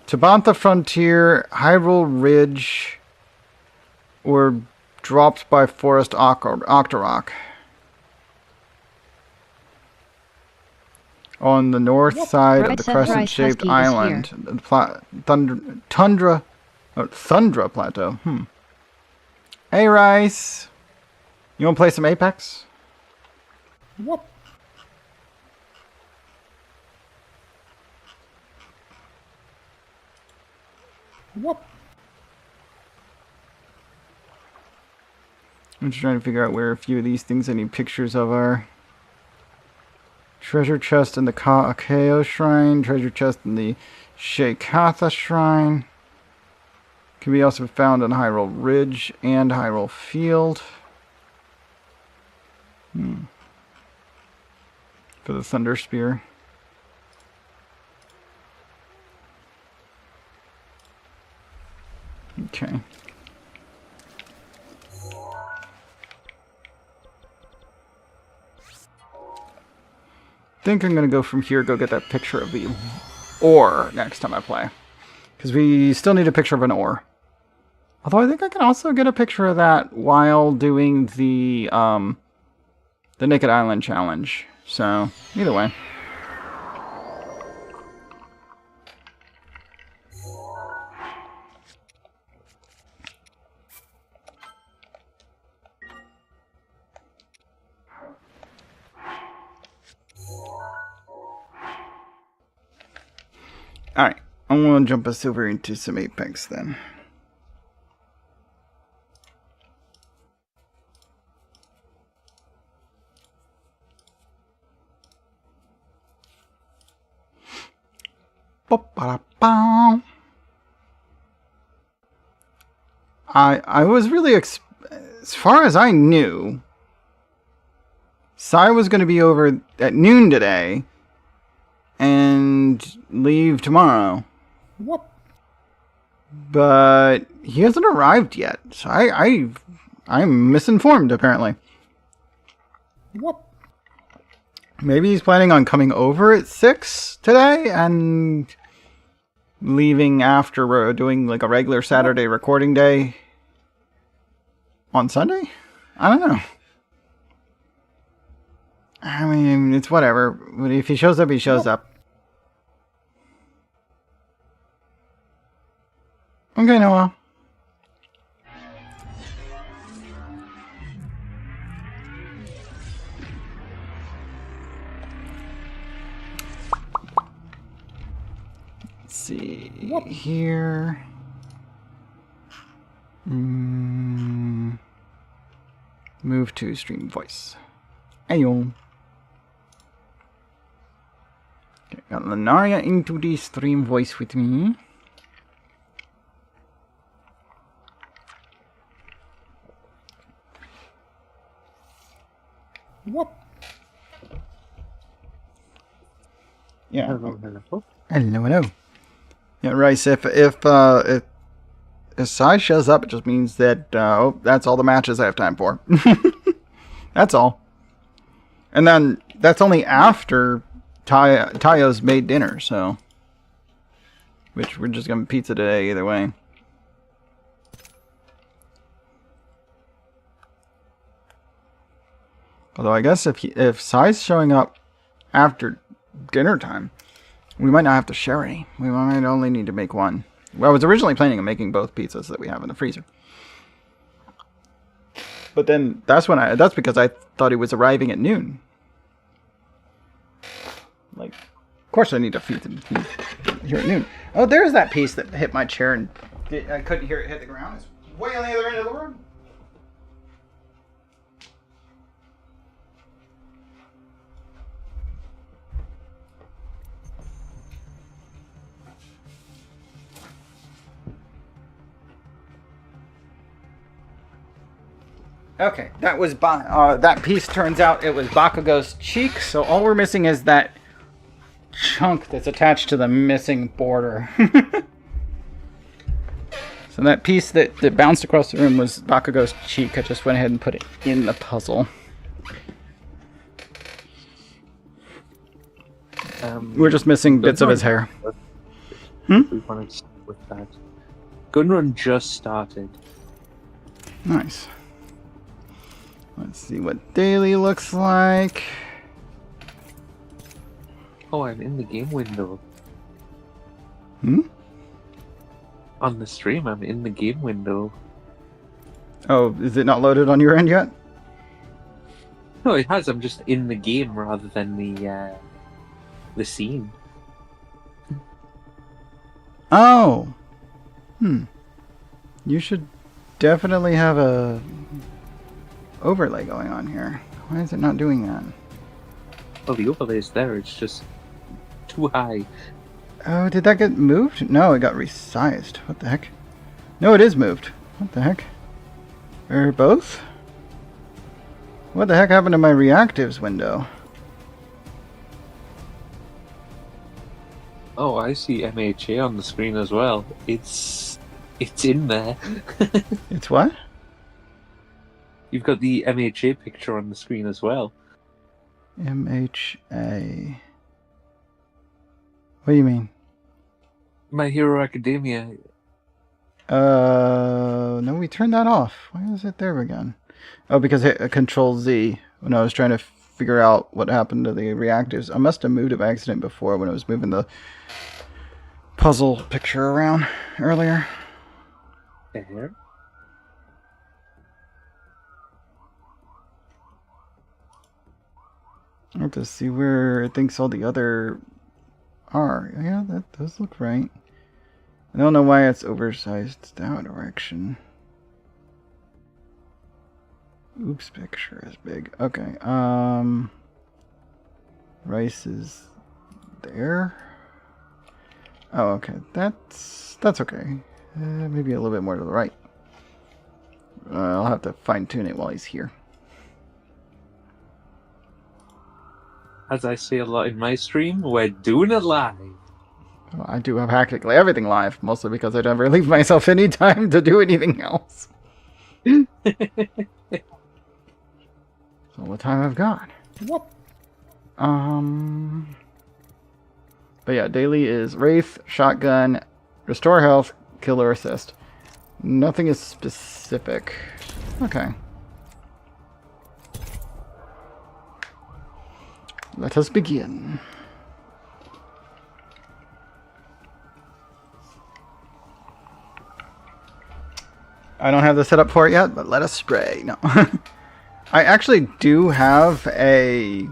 Tabantha Frontier, Hyrule Ridge, or dropped by Forest Octorok. On the north side of the crescent-shaped island, Thundra Plateau. Hey, Rice. You want to play some Apex? Whoop. Whoop. I'm just trying to figure out where a few of these things I need pictures of are. Treasure chest in the Kaakeo Shrine. Treasure chest in the Sheikatha Shrine. Can be also found on Hyrule Ridge and Hyrule Field. For the Thunder Spear. Okay. I think I'm going to go from here, go get that picture of the ore next time I play. Because we still need a picture of an ore. Although I think I can also get a picture of that while doing the Naked Island challenge. So, either way. Alright, I'm going to jump us over into some Apex then. I was really, as far as I knew, Sai was going to be over at noon today and leave tomorrow. What? But he hasn't arrived yet, so I'm misinformed apparently. What? Maybe he's planning on coming over at 6 today and leaving after we're doing like a regular Saturday recording day on Sunday? I don't know. I mean, it's whatever. If he shows up, he shows up. Okay, Noah. Let's see here. Move to stream voice. Ayo. Okay, got Lenaria into the stream voice with me. What? Yeah. Hello. Hello, hello. Yeah, Rice. If Sai shows up, it just means that that's all the matches I have time for. That's all. And then that's only after Tayo's made dinner, so which we're just gonna pizza today either way. Although I guess if Sai's showing up after dinner time, we might not have to share any. We might only need to make one. Well, I was originally planning on making both pizzas that we have in the freezer. But then that's because I thought he was arriving at noon. Like, of course I need to feed him here at noon. Oh, there's that piece that hit my chair and I couldn't hear it hit the ground. It's way on the other end of the room. Okay, that was that piece. Turns out it was Bakugo's cheek. So all we're missing is that chunk that's attached to the missing border. So that piece that bounced across the room was Bakugo's cheek. I just went ahead and put it in the puzzle. We're just missing bits of his hair. We wanted to start with that. Gunrun just started. Nice. Let's see what daily looks like. Oh, I'm in the game window. On the stream, I'm in the game window. Oh, is it not loaded on your end yet? No, it has. I'm just in the game rather than the scene. Oh. You should definitely have a overlay going on here. Why is it not doing that? Oh, the overlay's there. It's just too high. Oh, did that get moved? No, it got resized. What the heck? No, it is moved. What the heck? Or both? What the heck happened to my reactives window? Oh, I see MHA on the screen as well. It's in there. It's what? You've got the MHA picture on the screen as well. MHA. What do you mean? My Hero Academia. No, we turned that off. Why is it there again? Oh, because I hit Control Z when I was trying to figure out what happened to the reactives. I must have moved it by accident before when I was moving the puzzle picture around earlier. There. I have to see where it thinks all the other are. Yeah, that does look right. I don't know why it's oversized that direction. Oops, picture is big. Okay, Rice is there. Oh, okay. That's okay. Maybe a little bit more to the right. I'll have to fine tune it while he's here. As I say a lot in my stream, we're doing it live. Well, I do have practically everything live, mostly because I never leave myself any time to do anything else. That's all the time I've got. Whoop. But yeah, daily is Wraith, Shotgun, Restore Health, Kill or Assist. Nothing is specific. Okay. Let us begin. I don't have the setup for it yet, but let us spray. No. I actually do have a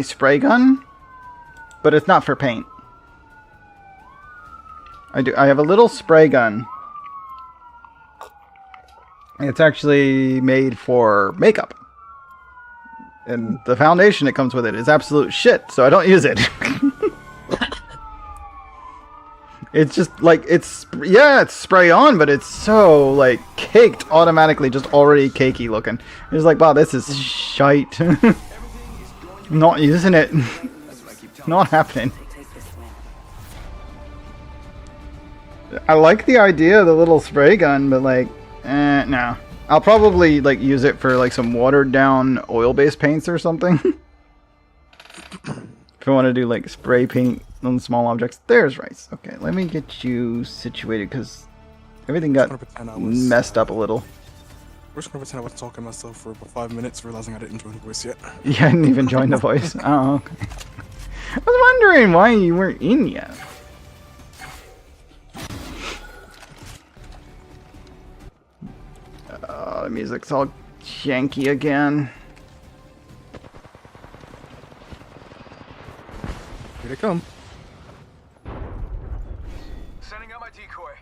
spray gun, but it's not for paint. I have a little spray gun. It's actually made for makeup. And the foundation that comes with it is absolute shit, so I don't use it. It's just like, it's spray on, but it's so like caked automatically, just already cakey looking. It's like, wow, this is shite. I'm not using it. Not happening. I like the idea of the little spray gun, but like, no. I'll probably like use it for like some watered down oil-based paints or something. If I want to do like spray paint on small objects. There's Rice. Okay, let me get you situated because everything got messed up a little. We're just gonna pretend I was talking myself for about 5 minutes, realizing I didn't join the voice yet. You hadn't even joined the voice. Oh, okay. I was wondering why you weren't in yet. The music's all janky again. Here they come. Sending out my decoy.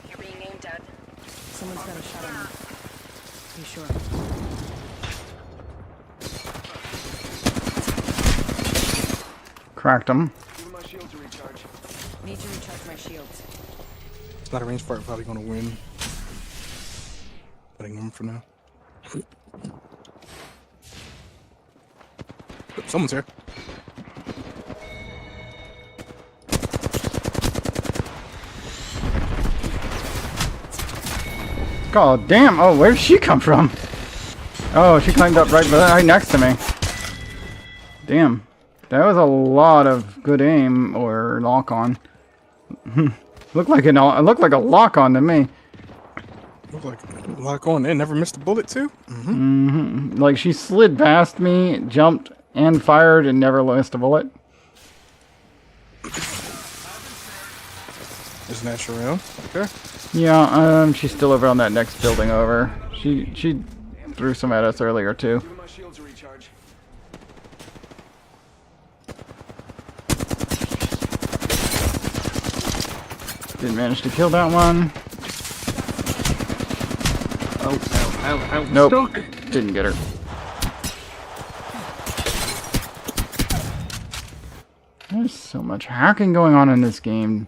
You're being aimed at. Someone's got a shot on me. You sure? Cracked him. Giving my shield to recharge. Need to recharge my shields. It's not a range fight, probably gonna win. Putting him for now. Someone's here. God damn! Oh, where did she come from? Oh, she climbed up right next to me. Damn. That was a lot of good aim or lock on. Looked like a lock on to me. Look like lock on. They never missed a bullet too. Like she slid past me, jumped and fired, and never missed a bullet. Isn't that your round? Okay. Yeah, she's still over on that next building over. She threw some at us earlier too. Giving my shield to recharge. Didn't manage to kill that one. Ow. Nope. Stuck. Didn't get her. There's so much hacking going on in this game.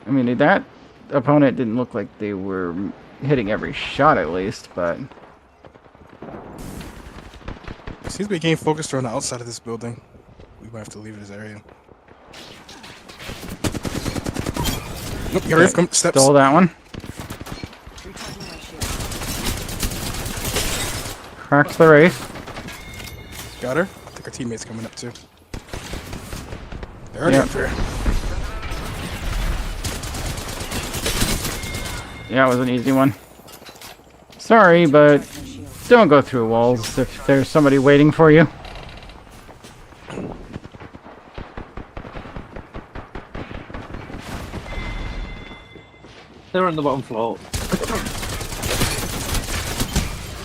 I mean, that opponent didn't look like they were hitting every shot at least, but... Seems to be a game focused around the outside of this building. We might have to leave this area. Nope, you gotta come steps. Stole that one. Recharging my shield. Cracks the Wraith. Got her. I think our teammate's coming up too. They're already Yeah. up here. Yeah, it was an easy one. Sorry, but My shield. don't go through walls if there's somebody waiting for you. They're on the bottom floor.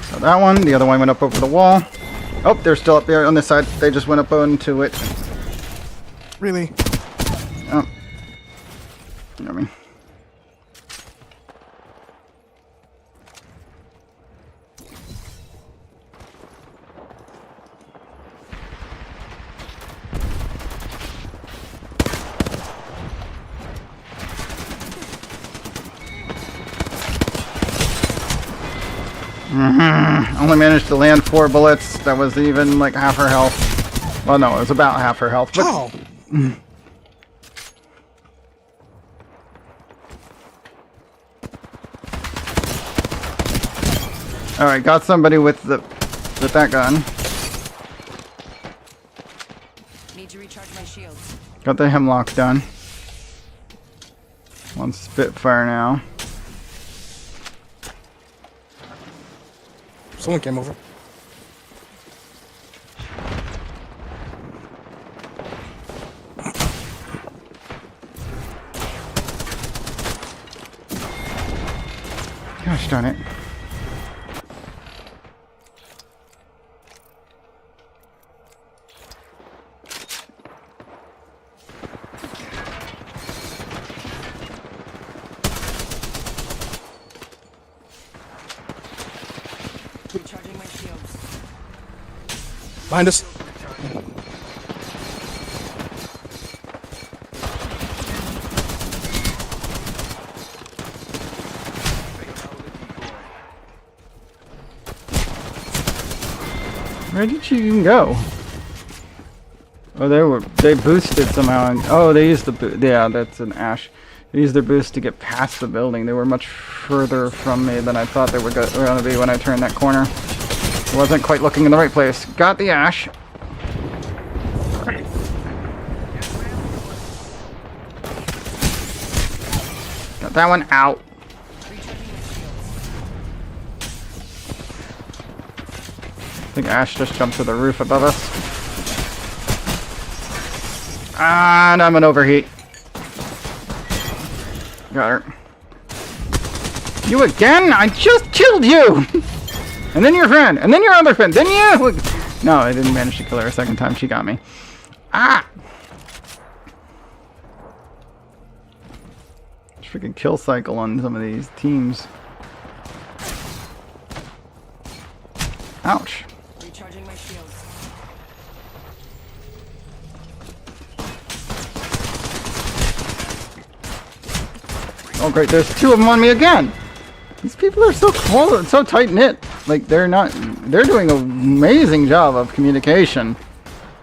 So that one, the other one went up over the wall. Oh, they're still up there on this side. They just went up onto it. Really? Oh. You know what I mean? Only managed to land 4 bullets. That was even like half her health. Well, no, it was about half her health. But Oh! all right, got somebody with that gun. Need to recharge my shields. Got the hemlock done. One Spitfire now. Someone came over. Gosh darn it. Recharging my shields. Behind us. Where did you even go? Oh, they boosted somehow. Oh, they used the yeah, that's an Ash. They used their boost to get past the building. They were much further from me than I thought they were going to be when I turned that corner. I wasn't quite looking in the right place. Got the Ash. Got that one out. Recharging my shields. I think Ash just jumped to the roof above us. And I'm an overheat. Got her. You again? I just killed you! And then your friend, and then your other friend, then you! No, I didn't manage to kill her a second time. She got me. Ah! Freaking kill cycle on some of these teams. Ouch. Recharging my shields. Oh great, there's 2 of them on me again! These people are so close, so tight-knit. Like, they're doing an amazing job of communication.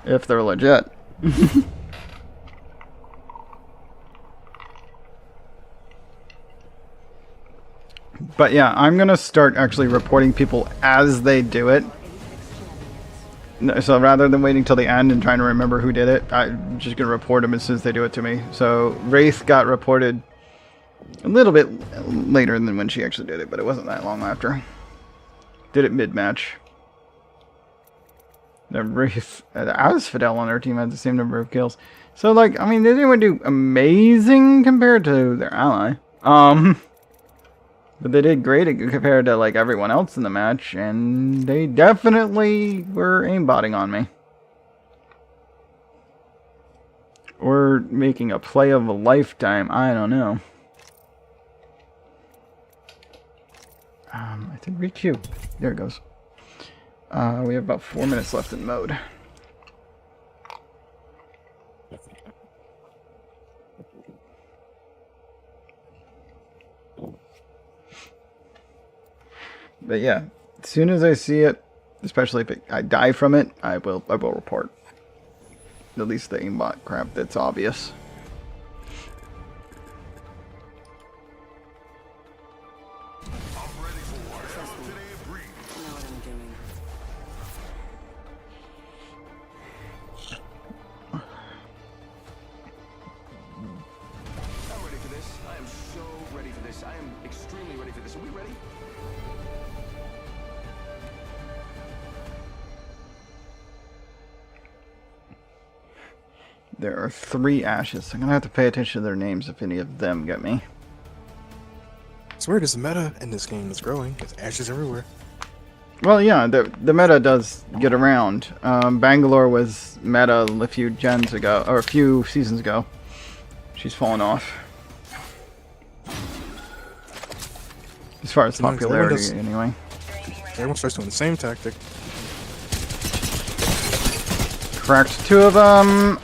If they're legit. But yeah, I'm gonna start actually reporting people as they do it. So rather than waiting till the end and trying to remember who did it, I'm just gonna report them as soon as they do it to me. So Wraith got reported a little bit later than when she actually did it, but it wasn't that long after. Did it mid-match. The Wraith, Fidel on their team had the same number of kills. So like, I mean, they didn't do amazing compared to their ally. But they did great compared to like everyone else in the match, and they definitely were aimbotting on me. Or making a play of a lifetime, I don't know. I think reach you. There it goes. We have about 4 minutes left in mode. But yeah, as soon as I see it, especially if I die from it, I will report. At least the aimbot crap that's obvious. Dragoness, I am extremely ready for this. Are we ready? There are 3 Ashes. I'm gonna have to pay attention to their names if any of them get me. It's weird, the meta in this game is growing. There's ashes everywhere. Well, yeah, the meta does get around. Bangalore was meta a few gens ago, or a few seasons ago. She's fallen off. As far as Sometimes popularity, everyone anyway. Everyone starts doing the same tactic. Cracked 2 of them.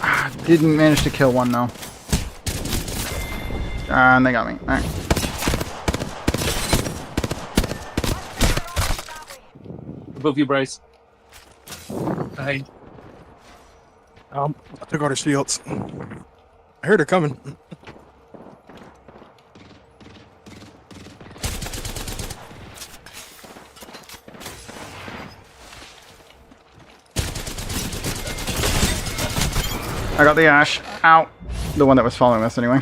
Didn't manage to kill one, though. And they got me. Alright. Above you, Bryce. Behind. I took all the shields. I heard her coming. I got the Ash. Ow. The one that was following us, anyway.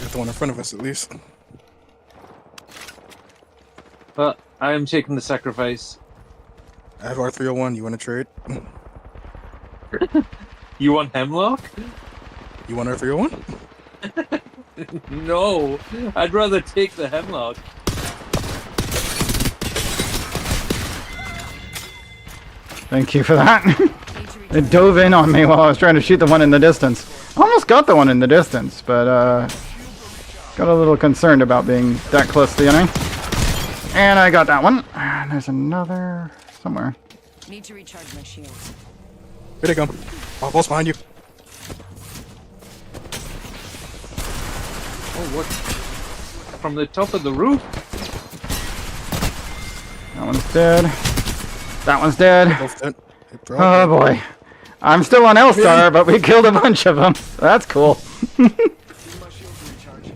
Got the one in front of us, at least. But I'm taking the sacrifice. I have R301. You want to trade? You want Hemlock? You want R301? No, I'd rather take the Hemlock. Thank you for that. It dove in on me while I was trying to shoot the one in the distance. Almost got the one in the distance, but got a little concerned about being that close to the enemy. And I got that one. And there's another somewhere. Need to recharge my shields. Here they come. Oh, boss behind you. Oh, what? From the top of the roof? That one's dead. That one's dead. Both dead. They're all Oh dead. boy. I'm still on L-Star, but we killed a bunch of them. That's cool. Need my shield to recharge.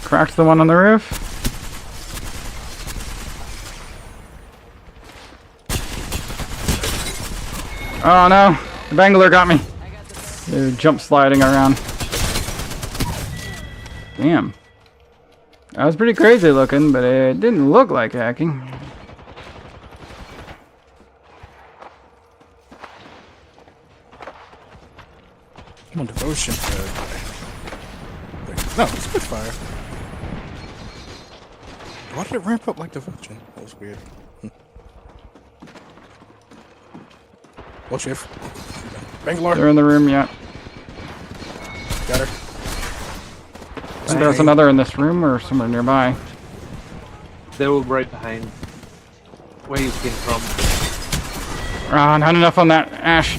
Cracked the one on the roof. Oh no. The Bangalore got me. They're jump sliding around. Damn. That was pretty crazy looking, but it didn't look like hacking. I'm on devotion. No, it's Spitfire. Why did it ramp up like devotion? That was weird. Well, Chief. Bangalore. They're in the room yet. Got her. I think there's another in this room or somewhere nearby. They were right behind. Where you came from. Ah, not enough on that Ash.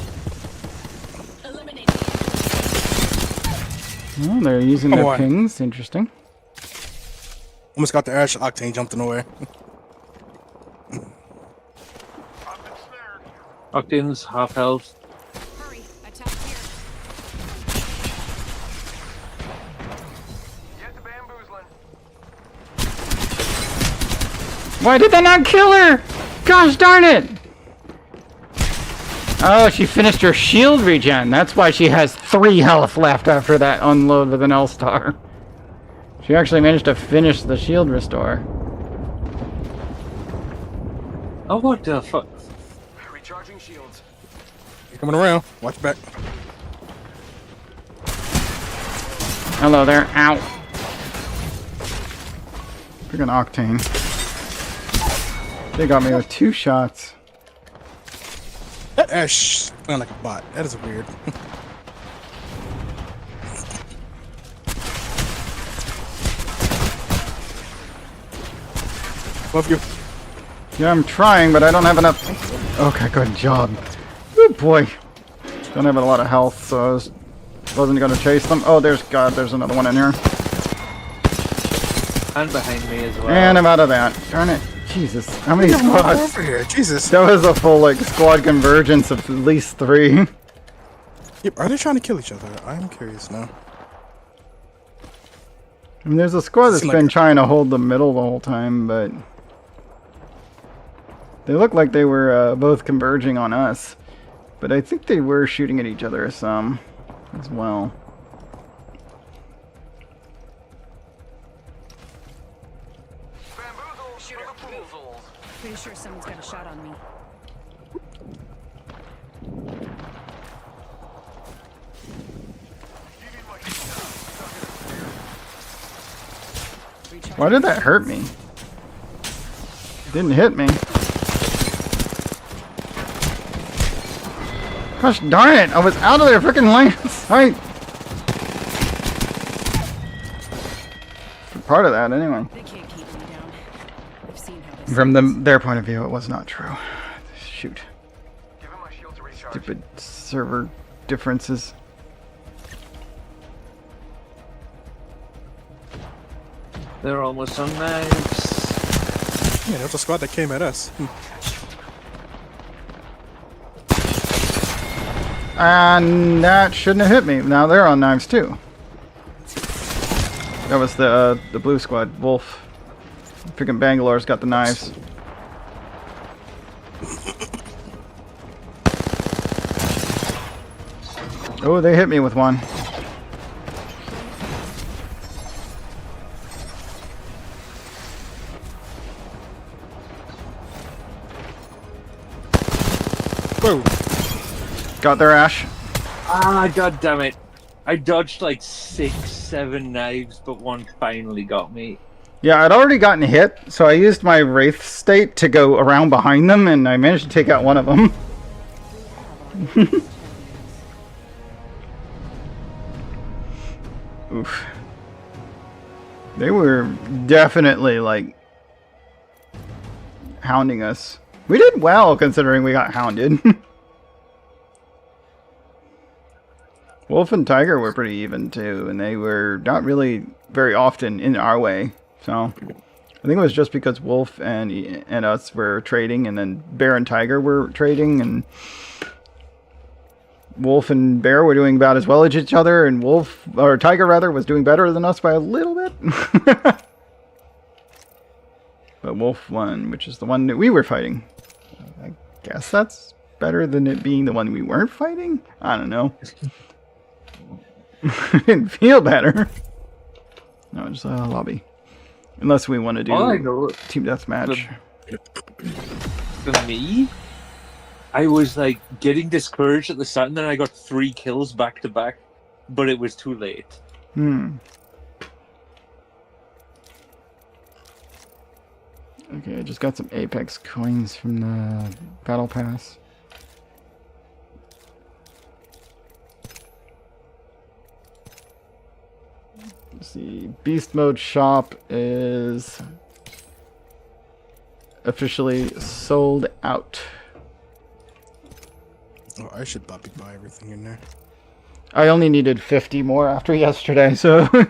Oh, they're using Come their on. pings. Interesting. Almost got the Ash. Octane jumped in the way. Octane's half health. Hurry, attack here. Get the bamboozling. Why did they not kill her? Gosh darn it! Oh, she finished her shield regen. That's why she has 3 health left after that unload with an L-Star. She actually managed to finish the shield restore. Oh, what the fuck? Recharging shields. You're coming around. Watch back. Hello there. Ow. Freaking Octane. They got me with 2 shots. That Ash playing like a bot. That is weird. Love you. Yeah, I'm trying, but I don't have enough. Okay, good job. Good boy. Don't have a lot of health, so I wasn't going to chase them. Oh, there's another one in here. And behind me as well. And I'm out of that. Darn it. Jesus. How many squads? Over here. Jesus. That was a full, like, squad convergence of at least 3. Yep, are they trying to kill each other? I'm curious now. I mean, there's a squad that's Seem been like- trying to hold the middle the whole time, but They looked like they were both converging on us. But I think they were shooting at each other some as well. Bamboozle, Shooter, bamboozles. Pretty sure someone's got a shot on me. Why did that hurt me? It didn't hit me. Gosh darn it! I was out of their freaking line of sight. For part of that, anyway. They can't keep me down. I've seen how this From their point of view, it was not true. Shoot. Give him my shield to recharge. Stupid server differences. They're almost on knives. Yeah, that was a squad that came at us. And that shouldn't have hit me. Now they're on knives too. That was the blue squad. Wolf. Freaking Bangalore's got the knives. Oh, they hit me with one. Whoa! Got their ash. Ah, god damn it. I dodged like 6, 7 knives, but one finally got me. Yeah, I'd already gotten hit, so I used my Wraith state to go around behind them, and I managed to take out one of them. Oof. They were definitely, like, hounding us. We did well, considering we got hounded. Wolf and Tiger were pretty even, too, and they were not really very often in our way. So, I think it was just because Wolf and us were trading, and then Bear and Tiger were trading, and Wolf and Bear were doing about as well as each other, and Tiger rather, was doing better than us by a little bit. But Wolf won, which is the one that we were fighting. I guess that's better than it being the one we weren't fighting? I don't know. It didn't feel better. No, just a lobby. Unless we want to do All I know team deathmatch. for me, I was like getting discouraged at the start, and then I got 3 kills back to back, but it was too late. Okay, I just got some Apex coins from the Battle Pass. Let's see, Beast Mode Shop is officially sold out. Oh, I should probably buy everything in there. I only needed 50 more after yesterday, so as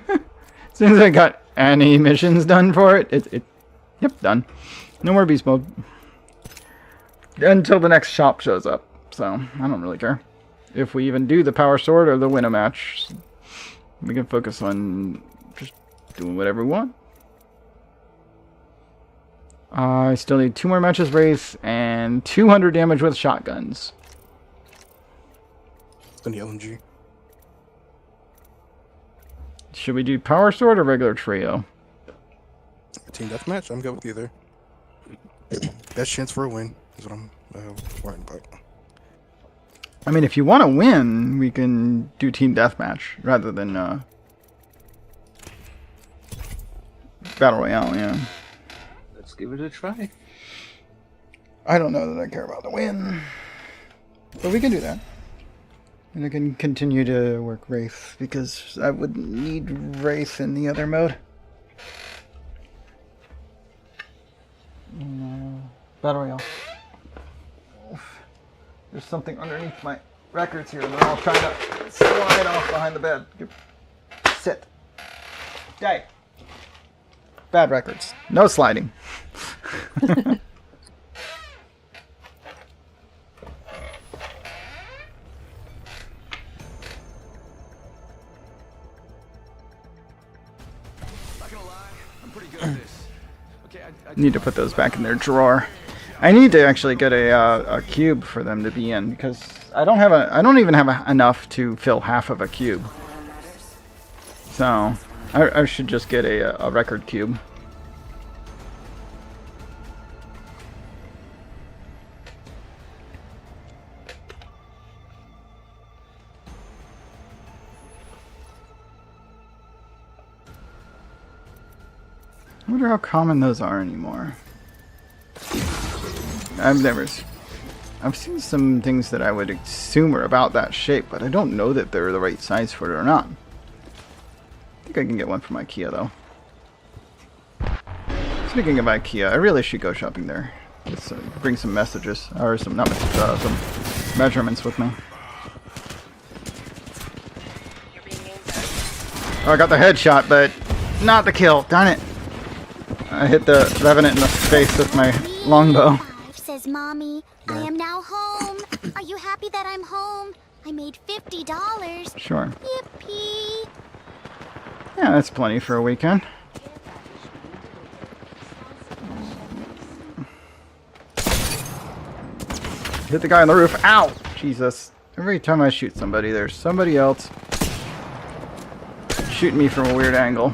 soon as I got any missions done for it, yep, done. No more Beast Mode. Until the next shop shows up, so I don't really care. If we even do the Power Sword or the Winnow match, we can focus on just doing whatever we want. I still need 2 more matches race and 200 damage with shotguns. Then the LMG. Should we do Power Sword or regular trio? Team deathmatch? I'm good with either. Best chance for a win is what I'm worried about. I mean, if you want to win, we can do team deathmatch rather than battle royale. Yeah. Let's give it a try. I don't know that I care about the win, but we can do that, and I can continue to work Wraith because I wouldn't need Wraith in the other mode. Battle royale. There's something underneath my records here, and they're all trying to slide off behind the bed. Sit. Day. Bad records. No sliding. Not gonna lie, I'm pretty good at this. Okay, Need to put those back in their drawer. I need to actually get a cube for them to be in because I don't even have enough to fill half of a cube. So I should just get a record cube. I wonder how common those are anymore. I've seen some things that I would assume are about that shape, but I don't know that they're the right size for it or not. I think I can get one from IKEA though. Speaking of IKEA, I really should go shopping there. Let's bring some messages, or some, not messages, some measurements with me. You're being aimed at. Oh, I got the headshot, but not the kill. Darn it. I hit the Revenant in the face with my longbow. Says Mommy, I am now home. Are you happy that I'm home? I made $50. Sure. Yippee. Yeah, that's plenty for a weekend. Hit the guy on the roof. Ow! Jesus. Every time I shoot somebody, there's somebody else shooting me from a weird angle.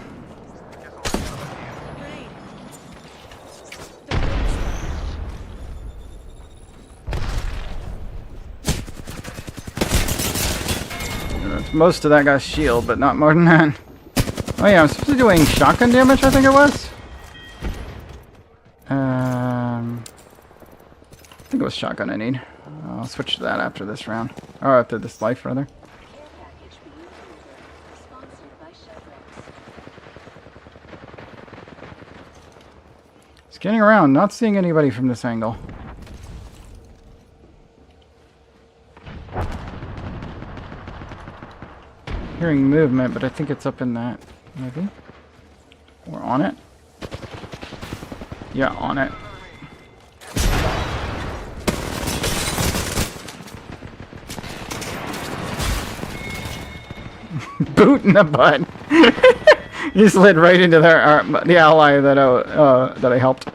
Most of that guy's shield, but not more than that. Oh yeah, I'm supposed to be doing shotgun damage, I think it was. I think it was shotgun I need. I'll switch to that after this round. Or after this life, rather. Scanning around, not seeing anybody from this angle. Hearing movement, but I think it's up in that, maybe? Or on it? Yeah, on it. Boot in the butt! He slid right into their, the ally that I helped.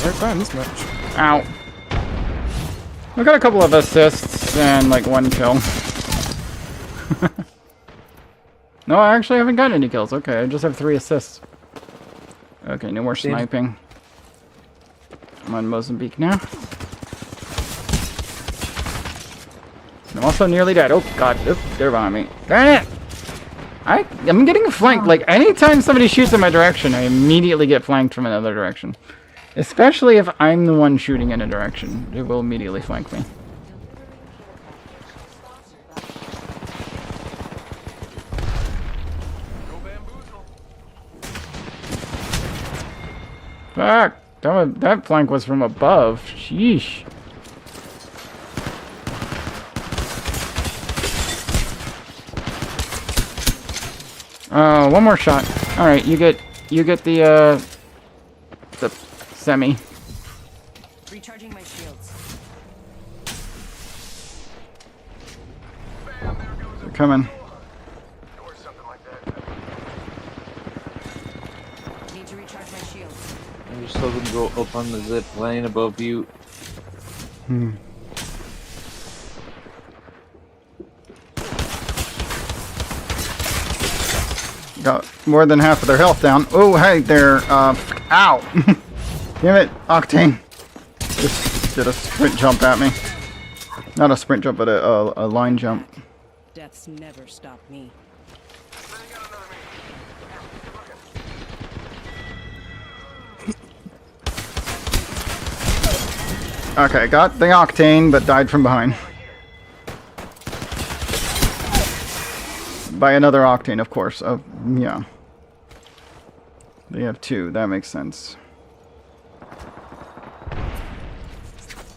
Right time this match. Ow. I got a couple of assists and like one kill. No, I actually haven't gotten any kills. Okay, I just have 3 assists. Okay, no more sniping. I'm on Mozambique now. I'm also nearly dead. Oh god, oop, they're behind me. Darn it! I'm getting flanked. Like, anytime somebody shoots in my direction, I immediately get flanked from another direction. Especially if I'm the one shooting in a direction. It will immediately flank me. Fuck! That flank was from above. Sheesh. One more shot. Alright, you get the semi. Recharging my shields. They're coming. Or something like that. Need to recharge my shields. I just saw them go up on the zip line above you. Got more than half of their health down. Oh, hey there. Ow! Damn it, Octane. Just did a sprint jump at me. Not a sprint jump, but a line jump. Deaths never stop me. Okay, got the Octane, but died from behind. By another Octane, of course. Yeah. They have 2. That makes sense.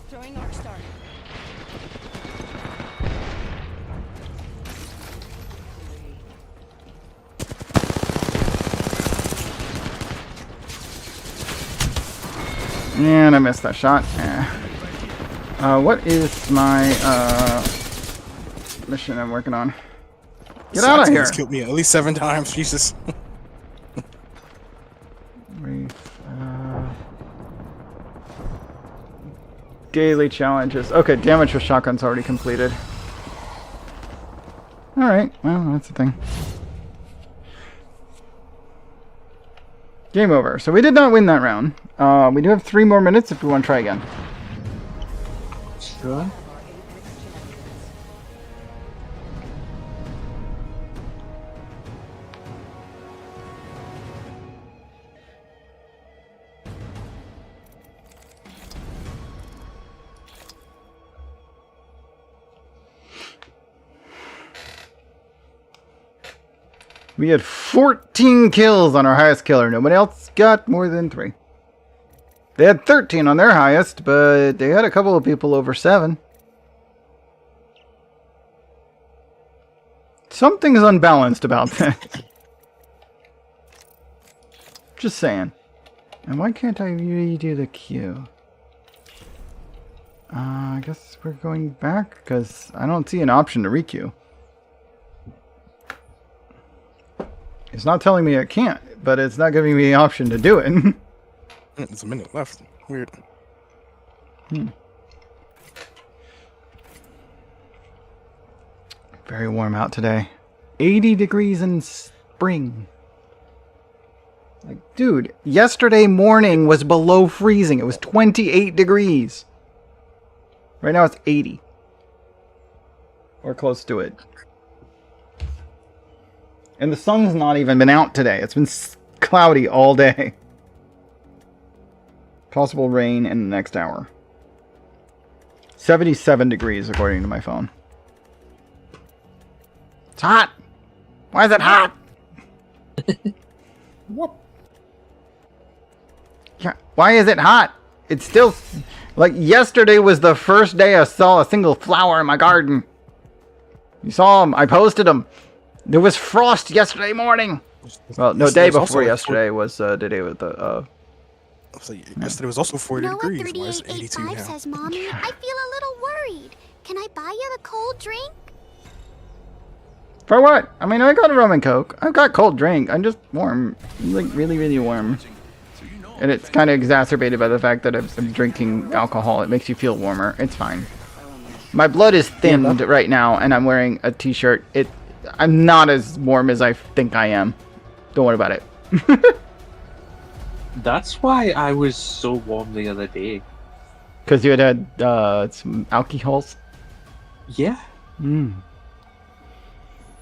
Throwing Arc Star. And I missed that shot. What is my mission I'm working on? Get out of here. He's killed me at least 7 times. Jesus. Daily challenges. Okay, damage with shotgun's already completed. Alright, well, that's the thing. Game over. So we did not win that round. We do have 3 more minutes if we want to try again. Sure. We had 14 kills on our highest killer. Nobody else got more than 3. They had 13 on their highest, but they had a couple of people over 7. Something's unbalanced about that. Just saying. And why can't I redo the queue? I guess we're going back, because I don't see an option to requeue. It's not telling me it can't, but it's not giving me the option to do it. There's a minute left. Weird. Very warm out today. 80 degrees in spring. Like, dude, yesterday morning was below freezing. It was 28 degrees. Right now it's 80. Or close to it. And the sun's not even been out today. It's been cloudy all day. Possible rain in the next hour. 77 degrees according to my phone. It's hot. Why is it hot? What? Yeah, why is it hot? It's still... Like, yesterday was the first day I saw a single flower in my garden. You saw them. I posted them. There was frost yesterday morning. Well, no, day before yesterday was the day with the... Yesterday was also 40 Noah degrees. Why is it 82 3885 now? says, Mommy, I feel a little worried. Can I buy you a cold drink? For what? I mean, I got a rum and coke. I've got cold drink. I'm just warm. I'm like really, really warm. And it's kind of exacerbated by the fact that I'm drinking alcohol. It makes you feel warmer. It's fine. My blood is thinned right now, and I'm wearing a t-shirt. I'm not as warm as I think I am. Don't worry about it. That's why I was so warm the other day. Because you had some alcohols? Yeah.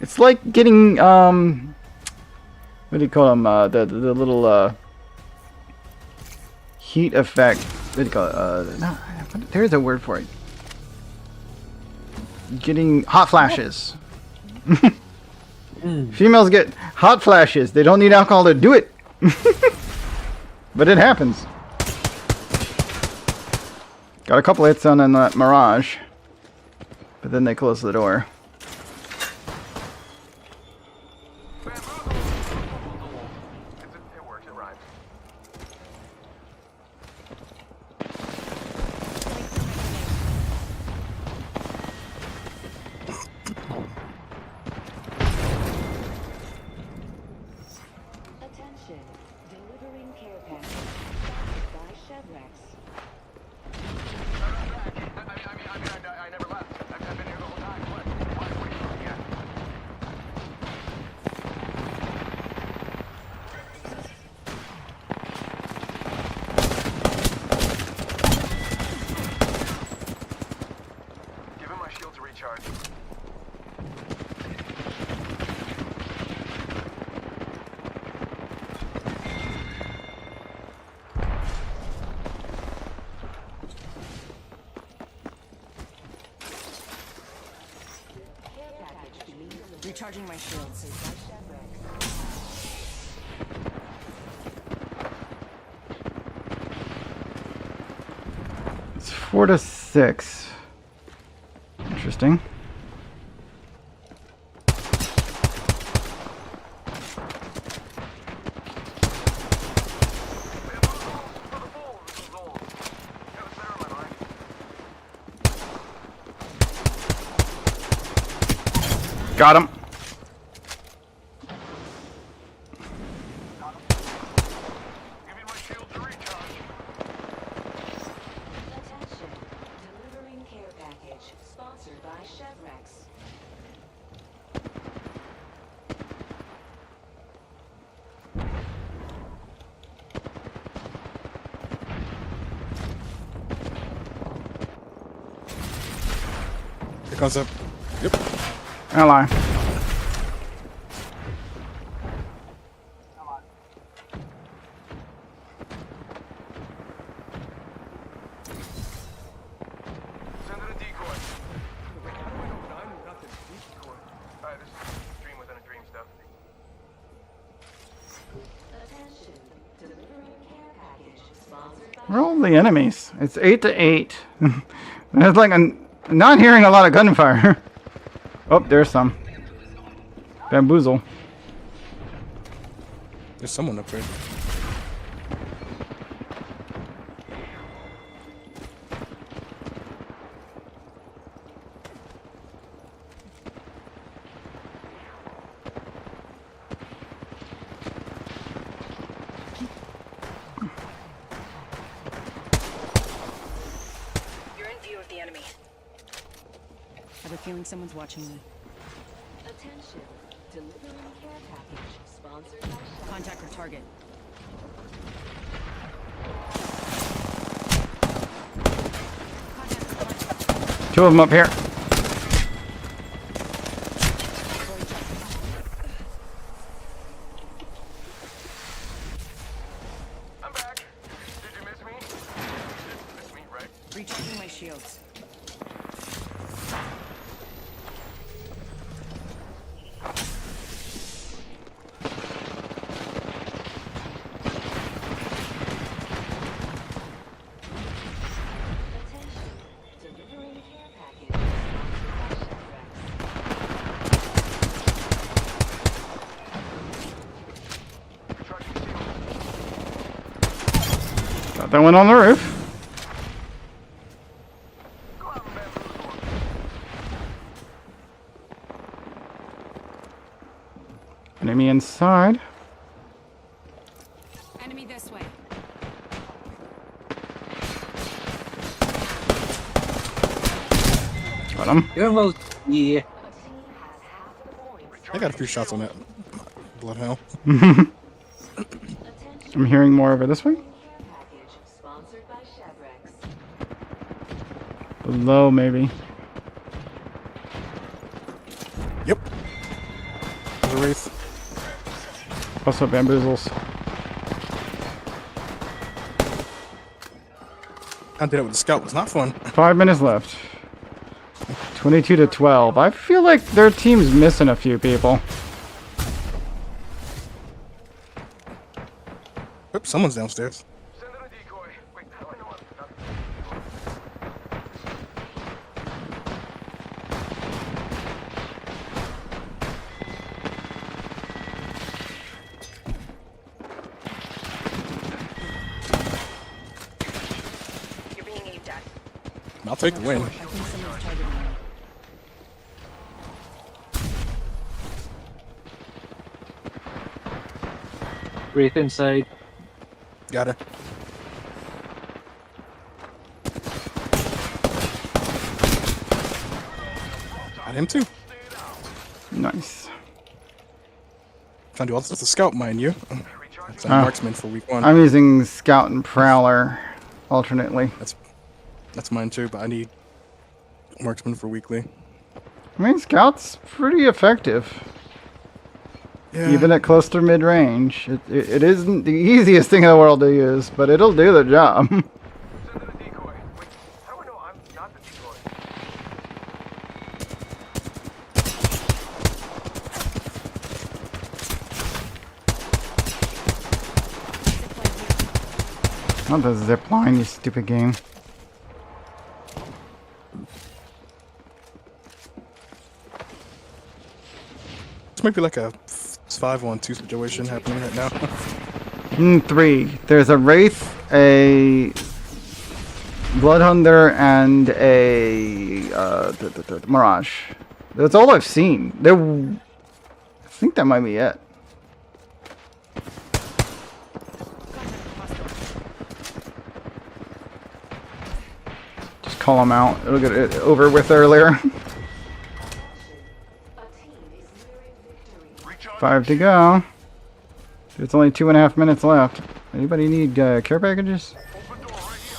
It's like getting, what do you call them? The little, heat effect. What do you call it? No, there's a word for it. Getting hot flashes. Females get hot flashes. They don't need alcohol to do it. But it happens. Got a couple hits on that Mirage. But then they close the door. It worked, it rhymes. Attention, delivering care package by Chevrex. I never left. I've been here the whole time. What are you looking at? Give him my shield to recharge. Recharging my shields. It's 4 to 6. Interesting. Got him. package sponsored by Chevrex. Here comes up. Yep. Ally. Send it a decoy. Alright, this is dream within a dream stuff. Attention, delivering care package sponsored by Where are all the enemies? It's 8 to 8. It's like I'm not hearing a lot of gunfire. Oh, there's some. Bamboozle. There's someone up there. You're in view of the enemy. I have a feeling someone's watching me. attention, delivering care package sponsored by Chevrex. Contact your target. Two of them up here. I'm back. Did you miss me? You miss me, right? Recharging my shields. Attention, delivering care package sponsored by Chevrex. Charging shield. Got that one on the roof. Go out and bamboozle him. Enemy inside. Enemy this way. Got him. You're almost, yeah. I got a few shots on that bloodhound. Attention, I'm hearing more over this way. care package sponsored by Chevrex. Below, maybe. Yep. There's a wraith. Also bamboozles. I did it with the scout. It was not fun. 5 minutes left. 22 to 12. I feel like their team's missing a few people. Oops, someone's downstairs. Send in a decoy. Wait, how do I know I'm not You're being aimed at. I'll take the win. I think someone's targeting me. Wraith inside. Got her. Got him too. Nice. Trying to do all this with the scout, mind you. That's a Ah. marksman for week one. I'm using Scout and Prowler alternately. That's mine too, but I need marksman for weekly. I mean, Scout's pretty effective. Yeah. Even at close to mid-range. It isn't the easiest thing in the world to use, but it'll do the job. Send in a decoy. Wait, how do I know I'm not the decoy? Not the zip line, you stupid game. This might be like a 5-on-2 situation happening right now. 3. There's a Wraith, a Bloodhunter, and a Mirage. That's all I've seen. I think that might be it. Just call them out. It'll get it over with earlier. 5 to go. There's only 2.5 minutes left. Anybody need care packages? Open door right here.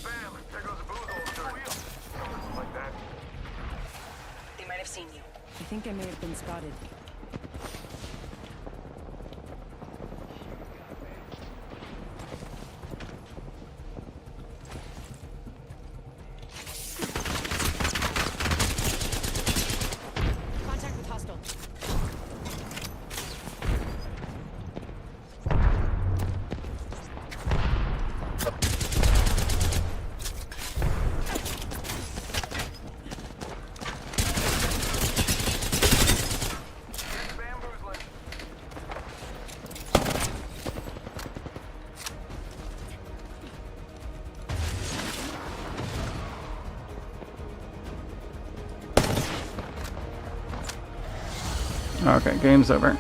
Bam! There goes a booth over there. Something like that. They might have seen you. I think I may have been spotted. Contact with hostile. Bamboozling. Okay, game's over.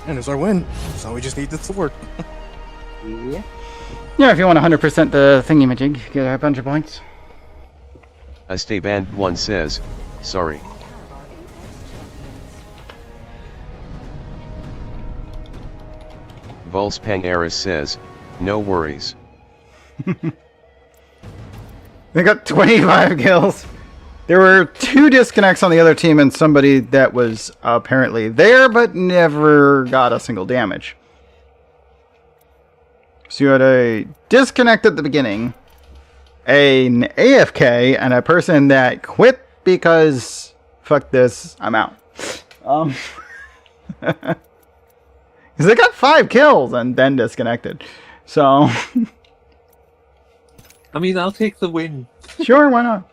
And it's our win. So we just need the sword. Yeah. Yeah, if you want 100% the thingy-majig, get a bunch of points. A stay band 1 says, sorry. Vulse Pangaris says, no worries. They got 25 kills. There were 2 disconnects on the other team and somebody that was apparently there but never got a single damage. So you had a disconnect at the beginning, an AFK, and a person that quit because fuck this, I'm out. Because they got 5 kills and then disconnected. So I mean, I'll take the win. sure, why not?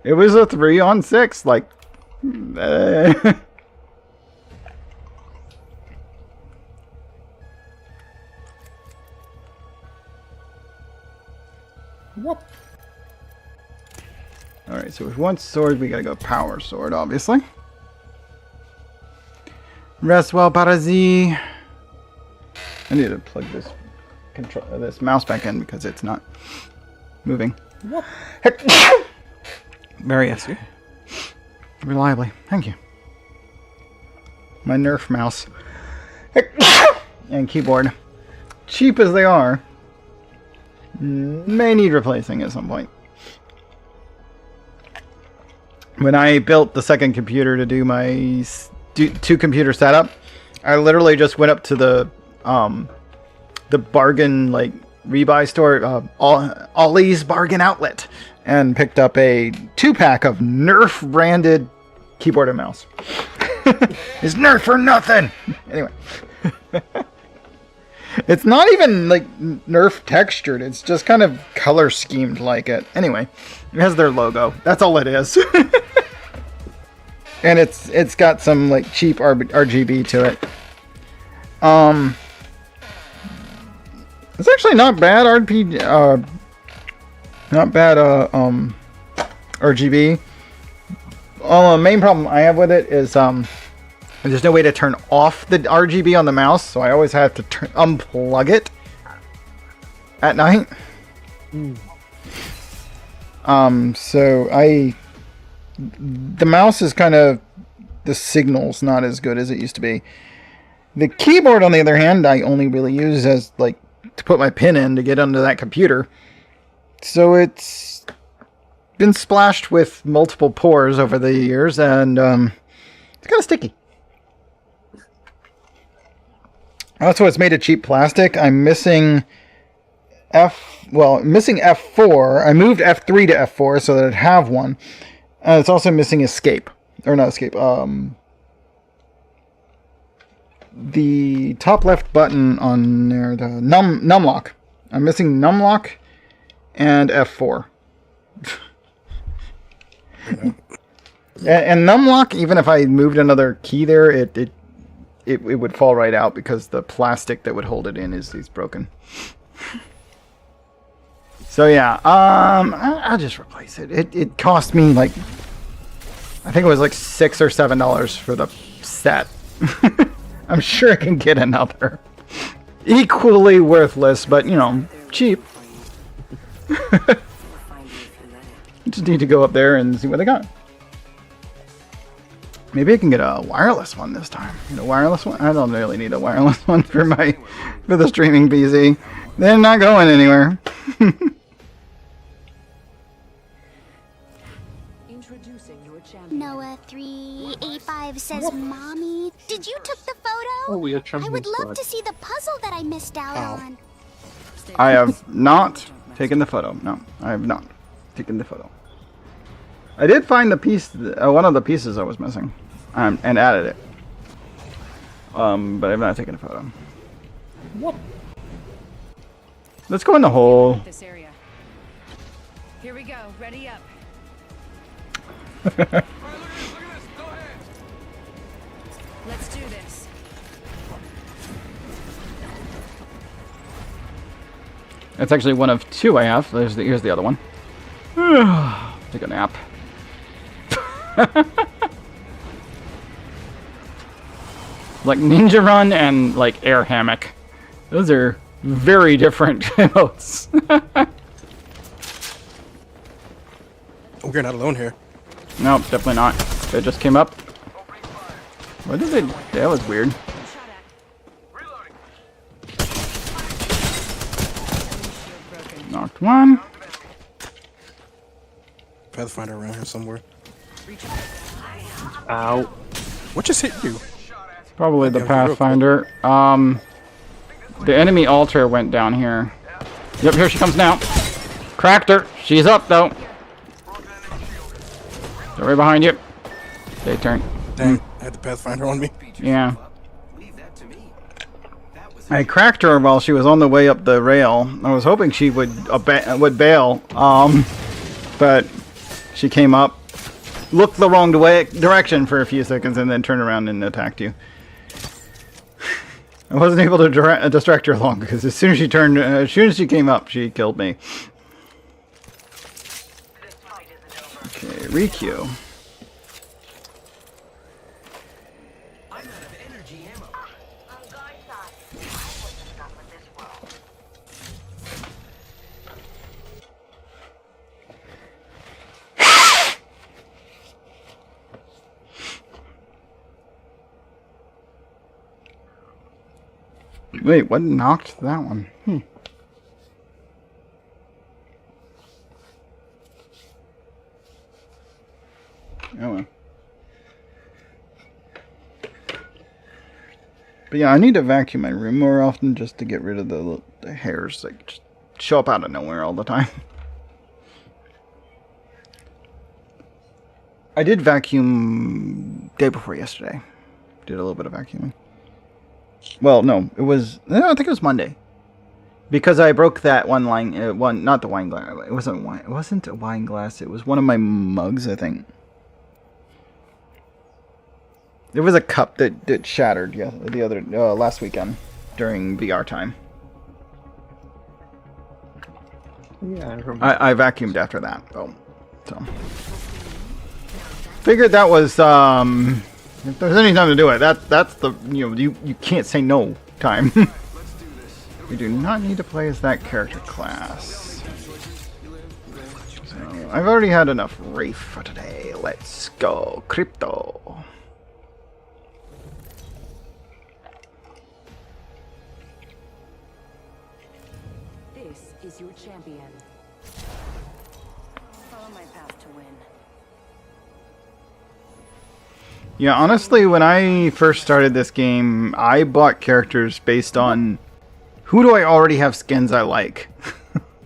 It was a 3-on-6, like Whoop. Alright, so with one sword, we gotta go power sword, obviously. Rest well, Parazi. I need to plug this this mouse back in because it's not moving. Very reliably. Thank you. My Nerf mouse and keyboard, cheap as they are, may need replacing at some point. When I built the second computer to do my 2-computer setup, I literally just went up to the bargain like rebuy store, Ollie's Bargain Outlet, and picked up a 2-pack of Nerf branded keyboard and mouse. It's Nerf for nothing. Anyway. It's not even like Nerf textured. It's just kind of color schemed like it. Anyway, it has their logo. That's all it is. And it's got some like cheap RGB to it. It's actually not bad RGB. The main problem I have with it is there's no way to turn off the RGB on the mouse, so I always have to unplug it at night. So the mouse is kind of, the signal's not as good as it used to be. The keyboard, on the other hand, I only really use as like to put my pin in to get onto that computer. So it's been splashed with multiple pores over the years, and it's kind of sticky. Also, it's made of cheap plastic. I'm missing missing F4. I moved F3 to F4 so that I'd have one. It's also missing escape. Or not escape. The top left button on there, the num lock. I'm missing num lock and F4. And num lock, even if I moved another key there, it would fall right out because the plastic that would hold it in is broken. So yeah, I'll just replace it. It cost me like, I think it was like $6 or $7 for the set. I'm sure I can get another. Equally worthless, but you know, cheap. Just need to go up there and see what they got. Maybe I can get a wireless one this time. Get a wireless one? I don't really need a wireless one for the streaming PC. They're not going anywhere. Introducing your champion. Noah 385 says, "Mommy, did you took the photo? Oh, we are I champion would love squad. to see the puzzle that I missed out on." I have not taken the photo. No, I have not taken the photo. I did find the piece, one of the pieces I was missing, and added it. But I've not taken a photo. What? Let's go in the hole. This area. Here we go. Ready up. Let's do this. That's actually one of two I have. Here's the other one. Take a nap. Like Ninja Run and like Air Hammock. Those are very different emotes. We're not alone here. Nope, definitely not. They just came up. What did they? That was weird. Knocked one. Pathfinder around here somewhere. Ow. What just hit you? Probably the Pathfinder. The enemy altar went down here. Yep, here she comes now. Cracked her. She's up though. They're right behind you. They turn. Dang, I had the Pathfinder on me. Yeah. I cracked her while she was on the way up the rail. I was hoping she would bail, but she came up, looked the wrong direction for a few seconds, and then turned around and attacked you. I wasn't able to distract her long because as soon as she turned, as soon as she came up, she killed me. Okay, Rikyū. Wait, what knocked that one? Oh well. But yeah, I need to vacuum my room more often just to get rid of the hairs that just show up out of nowhere all the time. I did vacuum day before yesterday. Did a little bit of vacuuming. Well, no, it was. No, I think it was Monday, because I broke that one line. Not the wine glass. It wasn't wine. It wasn't a wine glass. It was one of my mugs, I think. It was a cup that shattered. Yeah, last weekend during VR time. Yeah, I remember. I vacuumed after that, though. So figured that was if there's any time to do it, that's the you can't say no time. We do not need to play as that character class. So I've already had enough Wraith for today. Let's go Crypto. This is your champion. Follow my path to win. Yeah, honestly, when I first started this game, I bought characters based on who do I already have skins I like.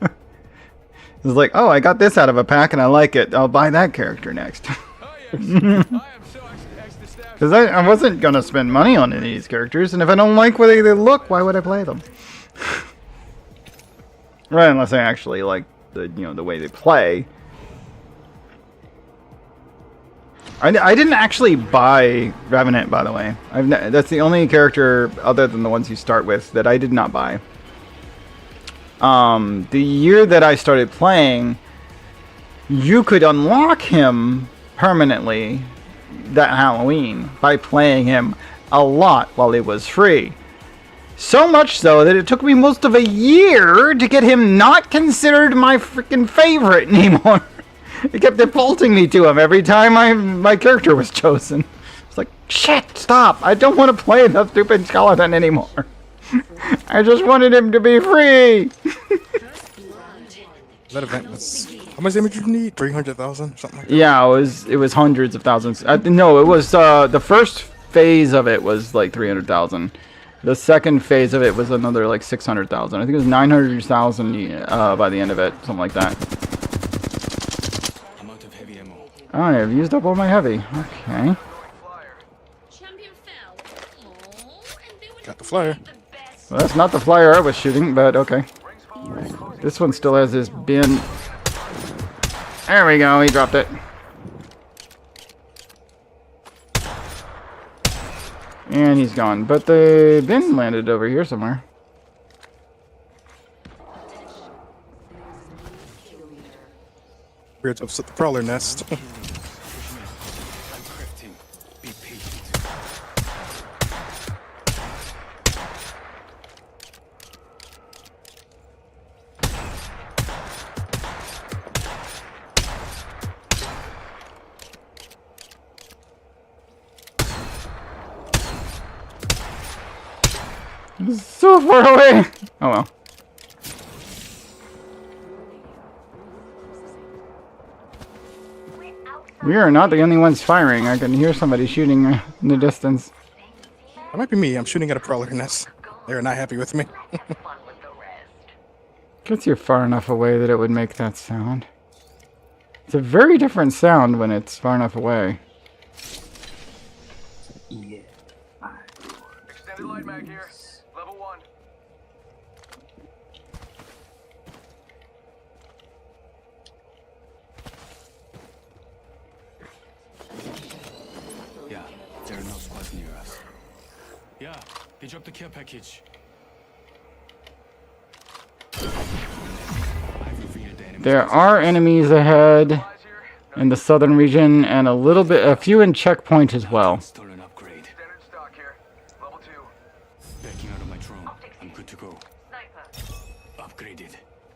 It was like, oh, I got this out of a pack and I like it. I'll buy that character next. Because I wasn't going to spend money on any of these characters, and if I don't like the way they look, why would I play them? Right, unless I actually like the way they play. I didn't actually buy Revenant, by the way. That's the only character other than the ones you start with that I did not buy. The year that I started playing, you could unlock him permanently that Halloween by playing him a lot while it was free. So much so that it took me most of a year to get him not considered my freaking favorite anymore. It kept defaulting me to him every time my character was chosen. It's like, shit, stop! I don't want to play the stupid skeleton anymore. I just wanted him to be free! That event was... How much damage did you need? 300,000? Something like that? Yeah, it was hundreds of thousands. No, it was, the first phase of it was like 300,000. The second phase of it was another like 600,000. I think it was 900,000 by the end of it, something like that. I'm out of heavy ammo. I have used up all my heavy. Okay. Got the flyer. Well, that's not the flyer I was shooting, but okay. This one still has his bin. There we go, he dropped it. And he's gone. But the bin landed over here somewhere. Weird to upset the prowler nest. I'm crafting. Be patient. So far away! Oh well. We are not the only ones firing. I can hear somebody shooting in the distance. That might be me. I'm shooting at a prowler nest. They're not happy with me. Gets you far enough away that it would make that sound. It's a very different sound when it's far enough away. Yeah. Extended light mag here. Level 1. Yeah, there are no squads near us. Yeah, they dropped the care package. I've revealed the enemy. There are enemies ahead in the southern region, and a few in checkpoint as well. Stolen upgrade. Standard stock here. Level 2. Backing out of my drone. I'm good to go. Upgraded.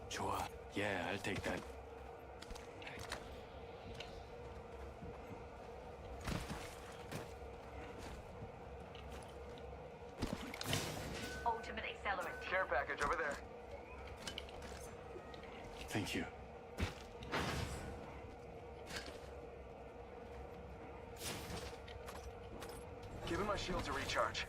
Sure. Yeah, I'll take that. Ultimate accelerant. Care package over there. Thank you. Giving my shields a recharge.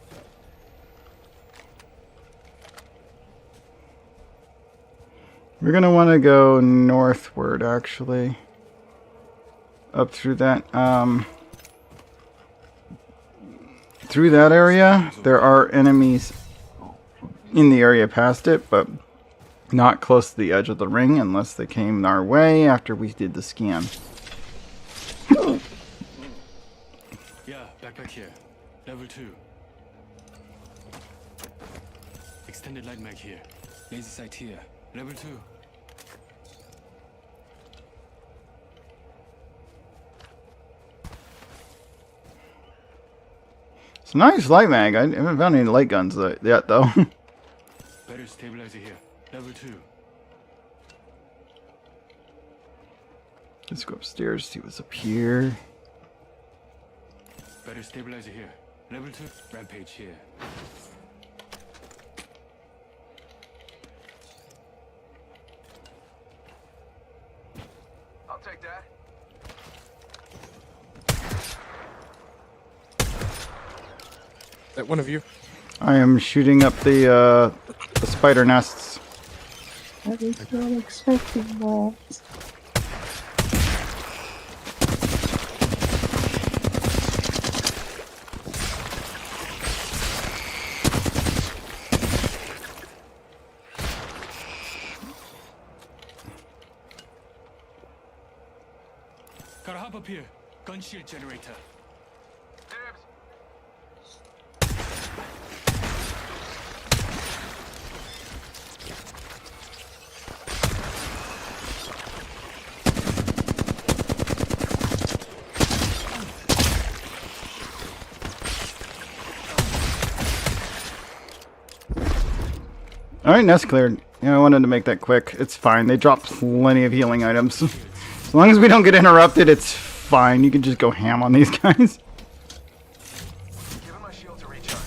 We're gonna want to go northward, actually. Up through that, through that area. There are enemies in the area past it, but not close to the edge of the ring unless they came our way after we did the scan. Yeah, backpack here. Level 2. Extended light mag here. Laser sight here. Level 2. It's a nice light mag. I haven't found any light guns yet, though. Better stabilizer here. Level 2. Let's go upstairs, see what's up here. Better stabilizer here. Level 2. Rampage here. I'll take that. That one of you? I am shooting up the spider nests. I was not expecting that. Gotta hop up here. Gun shield generator. Dibs. Alright, nest cleared. Yeah, I wanted to make that quick. It's fine. They dropped plenty of healing items. As long as we don't get interrupted, it's fine. You can just go ham on these guys. Give him my shield to recharge.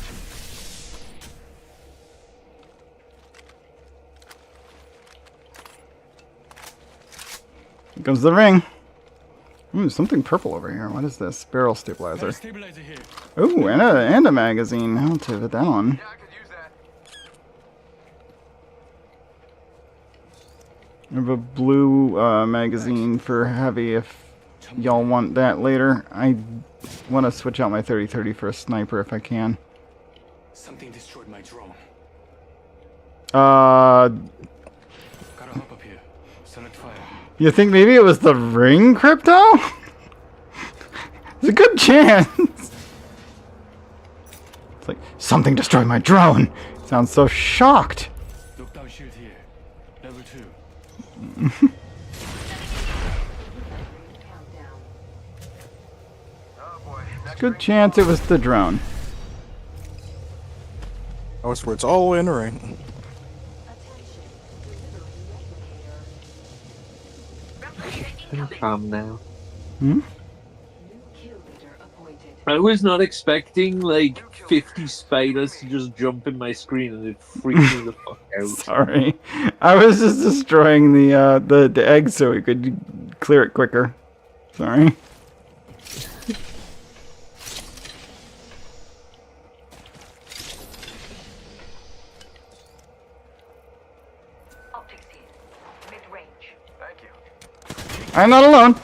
Here comes the ring. Ooh, something purple over here. What is this? Barrel stabilizer. Stabilizer here. Ooh, and a magazine. I'll to put that on. Yeah, I could use that. I have a blue magazine for heavy if y'all want that later. I want to switch out my 30-30 for a sniper if I can. Something destroyed my drone. Uh, Gotta hop up here. Select fire. you think maybe it was the ring, Crypto? There's a good chance. It's like, something destroyed my drone. Sounds so shocked. Lockdown shield here. Level 2. Oh boy. Next Good ring. chance it was the drone. I was where it's all in the rain. I'm calm now. Hmm? I was not expecting like 50 spiders to just jump in my screen, and it freaked me the fuck out. Sorry. I was just destroying the egg so we could clear it quicker. Sorry. Optics here. Mid-range. Thank you. I'm not alone.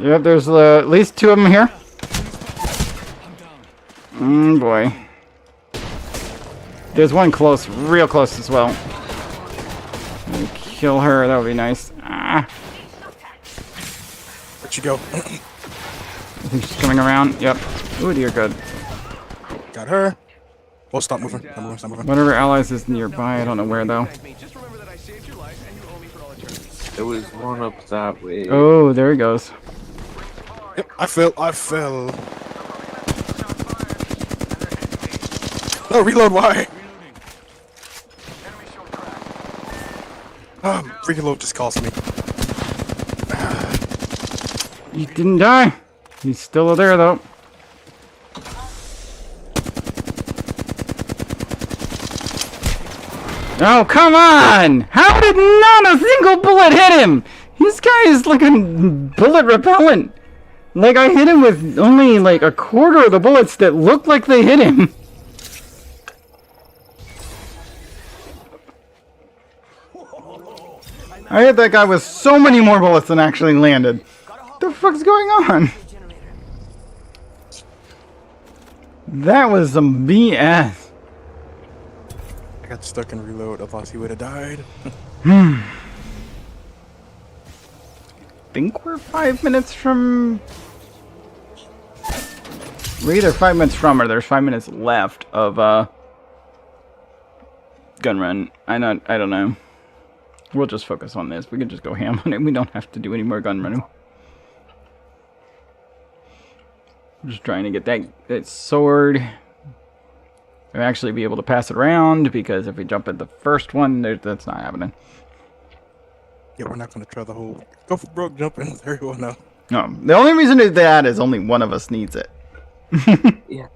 Yep, there's at least 2 of them here. Boy. There's one close, real close as well. Let me kill her, that would be nice. Ah, Where'd you go? I think she's coming around. Yep. Ooh, dear good. Got her. Oh, stop moving. Stop moving. Stop moving. One of her allies is nearby. I don't know where though. Just remember that I saved your life and you owe me for all eternity. There was one up that way. Oh, there he goes. Yep, I fell. I fell. No, reload. Why? Reload just cost me. He didn't die. He's still there though. Oh, come on! How did not a single bullet hit him? This guy is like a bullet repellent. Like, I hit him with only like a quarter of the bullets that looked like they hit him. I hit that guy with so many more bullets than actually landed. What the fuck's going on? That was some BS. I got stuck in reload. I thought he would have died. Think we're 5 minutes from... We're either 5 minutes from or there's 5 minutes left of gun run. I don't know. We'll just focus on this. We can just go ham on it. We don't have to do any more gun running. I'm just trying to get that sword. And actually be able to pass it around, because if we jump at the first one, that's not happening. Yeah, we're not gonna try the whole go for broke jumping. There you go now. No, the only reason to do that is only one of us needs it. Yeah.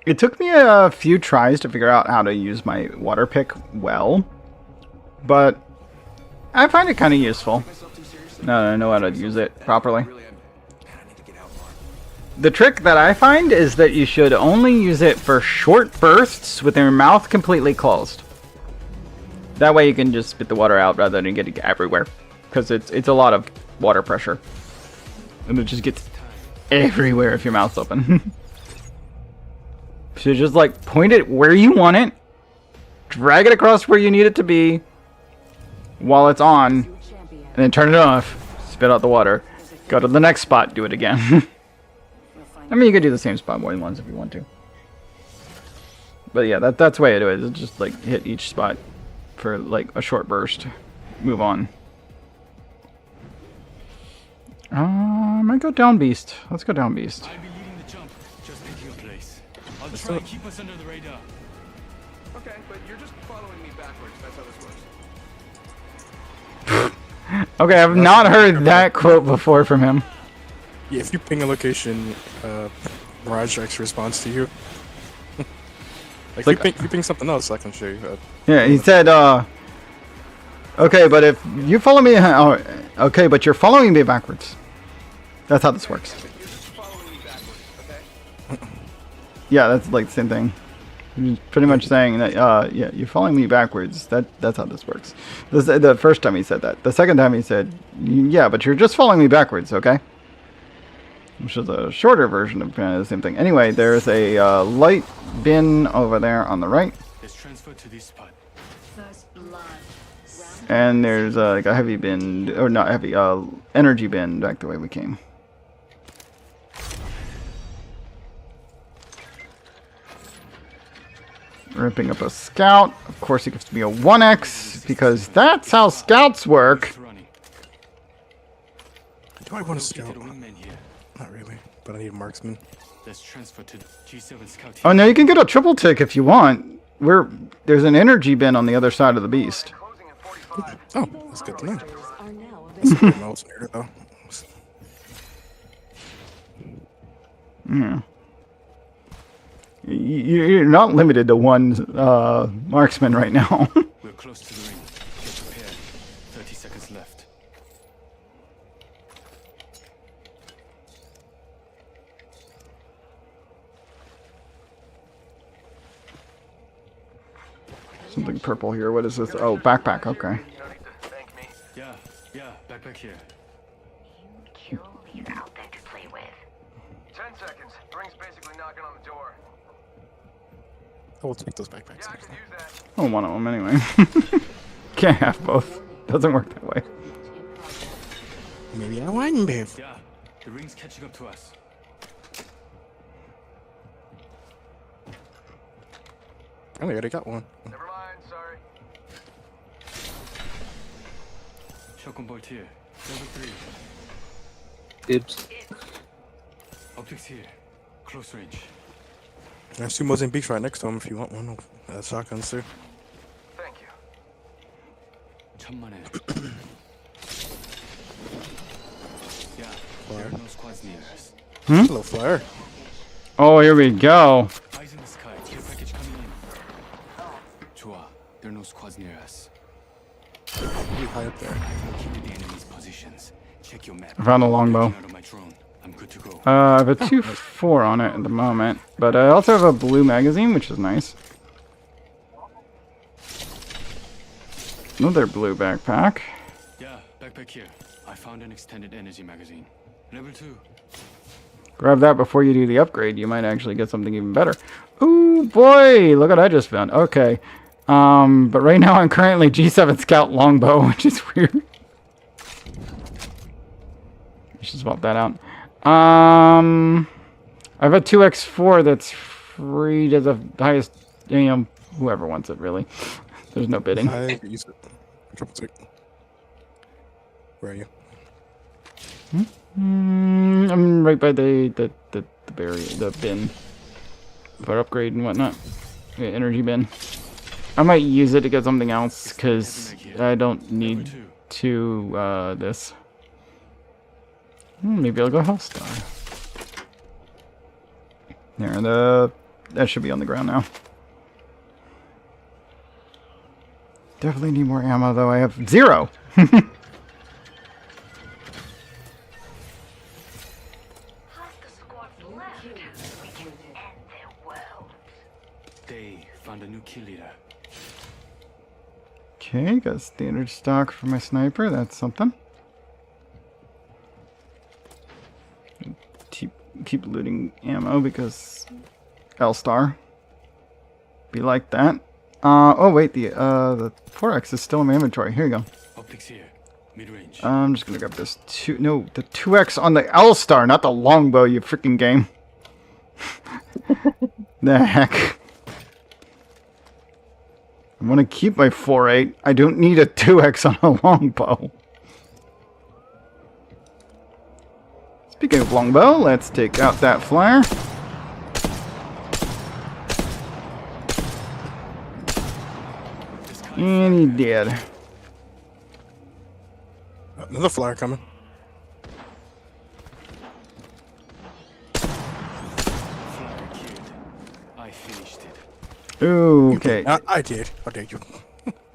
It took me a few tries to figure out how to use my water pick well, but I find it kind of useful. Now that I know how to use it properly. The trick that I find is that you should only use it for short bursts with your mouth completely closed. That way you can just spit the water out rather than getting it everywhere, because it's a lot of water pressure, and it just gets everywhere if your mouth's open. So just like point it where you want it, drag it across where you need it to be while it's on, and then turn it off, spit out the water, go to the next spot, do it again. I mean, you could do the same spot more than once if you want to. But yeah, that's the way I do it. It's just like hit each spot for like a short burst. Move on. I might go down beast. Let's go down beast. I'll be leading the jump, just picking a place. I'll Let's try do and it. keep us under the radar. Okay, but you're just following me backwards. That's how this works. Okay, I've not heard that quote before from him. Yeah, if you ping a location, Mirage X responds to you. Like, Like- you ping something else, I can show you. Yeah, he said, okay, but if you follow me, okay, but you're following me backwards. That's how this works. But you're just following me backwards, okay? Yeah, that's like the same thing. He's pretty much saying that, yeah, you're following me backwards. That's how this works. The first time he said that. The second time he said, yeah, but you're just following me backwards, okay? Which is a shorter version of the same thing. Anyway, there's a light bin over there on the right. Let's transfer to this spot. First blood. And there's like a heavy bin, or not heavy, energy bin back the way we came. Ripping up a scout. Of course, he gives me a 1x because that's how scouts work. It's running. Do I want to Located scout? a wingman here. Not really, but I need a marksman. Let's transfer to G7 scout Oh team. no, you can get a triple tick if you want. There's an energy bin on the other side of the beast. Closing in 45. Oh, that's good to know. Are now That's a good mouse there, though. Yeah. You're not limited to one marksman right now. We're close to the ring. Get prepared. 30 seconds left. Something purple here. What is this? Oh, backpack. Okay. You don't need to thank me. Yeah, backpack here. You kill, leave out there to play with. 10 seconds. The ring's basically knocking on the door. I will take those backpacks. Yeah, I can use that. Oh, one of them anyway. Can't have both. Doesn't work that way. Maybe I wouldn't be. Yeah, the ring's catching up to us. I already got one. Never mind, sorry. Shotgun bolt here. Level 3. Dibs. Optics here. Close range. There's 2 Mozambiques right next to him if you want one. Shotguns too. Thank you. 천만에. Yeah, there are no squads near us. Hello, flyer. Oh, here we go. Eyes in the sky. Care package coming in. 좋아. There are no squads near us. Pretty high up there. I've located the enemy's positions. Check your map. I found a longbow. Out of my drone. I'm good to go. I have a 2.4 on it at the moment, but I also have a blue magazine, which is nice. Another blue backpack. Yeah, backpack here. I found an extended energy magazine. Level 2. Grab that before you do the upgrade. You might actually get something even better. Ooh, boy! Look what I just found. Okay. But right now I'm currently G7 Scout Longbow, which is weird. I should swap that out. I have a 2x4 that's free to the highest, whoever wants it, really. There's no bidding. I use it. Triple tick. Where are you? I'm right by the bin for upgrade and whatnot. Yeah, energy bin. I might use it to get something else because I don't need to this. Maybe I'll go Hellstar. There, that should be on the ground now. Definitely need more ammo, though. I have 0. Half the squad's left. We can end their world. They found a new kill leader. Okay, got standard stock for my sniper. That's something. Keep looting ammo because L-Star. Be like that. Oh wait, the 4x is still in my inventory. Here you go. Optics here. Mid-range. I'm just gonna grab this the 2x on the L-Star, not the longbow, you freaking game. The heck. I want to keep my 4.8. I don't need a 2x on a longbow. Speaking of longbow, let's take out that flyer. And he did. Another flyer coming. I finished it. Ooh, okay. I did. How dare you?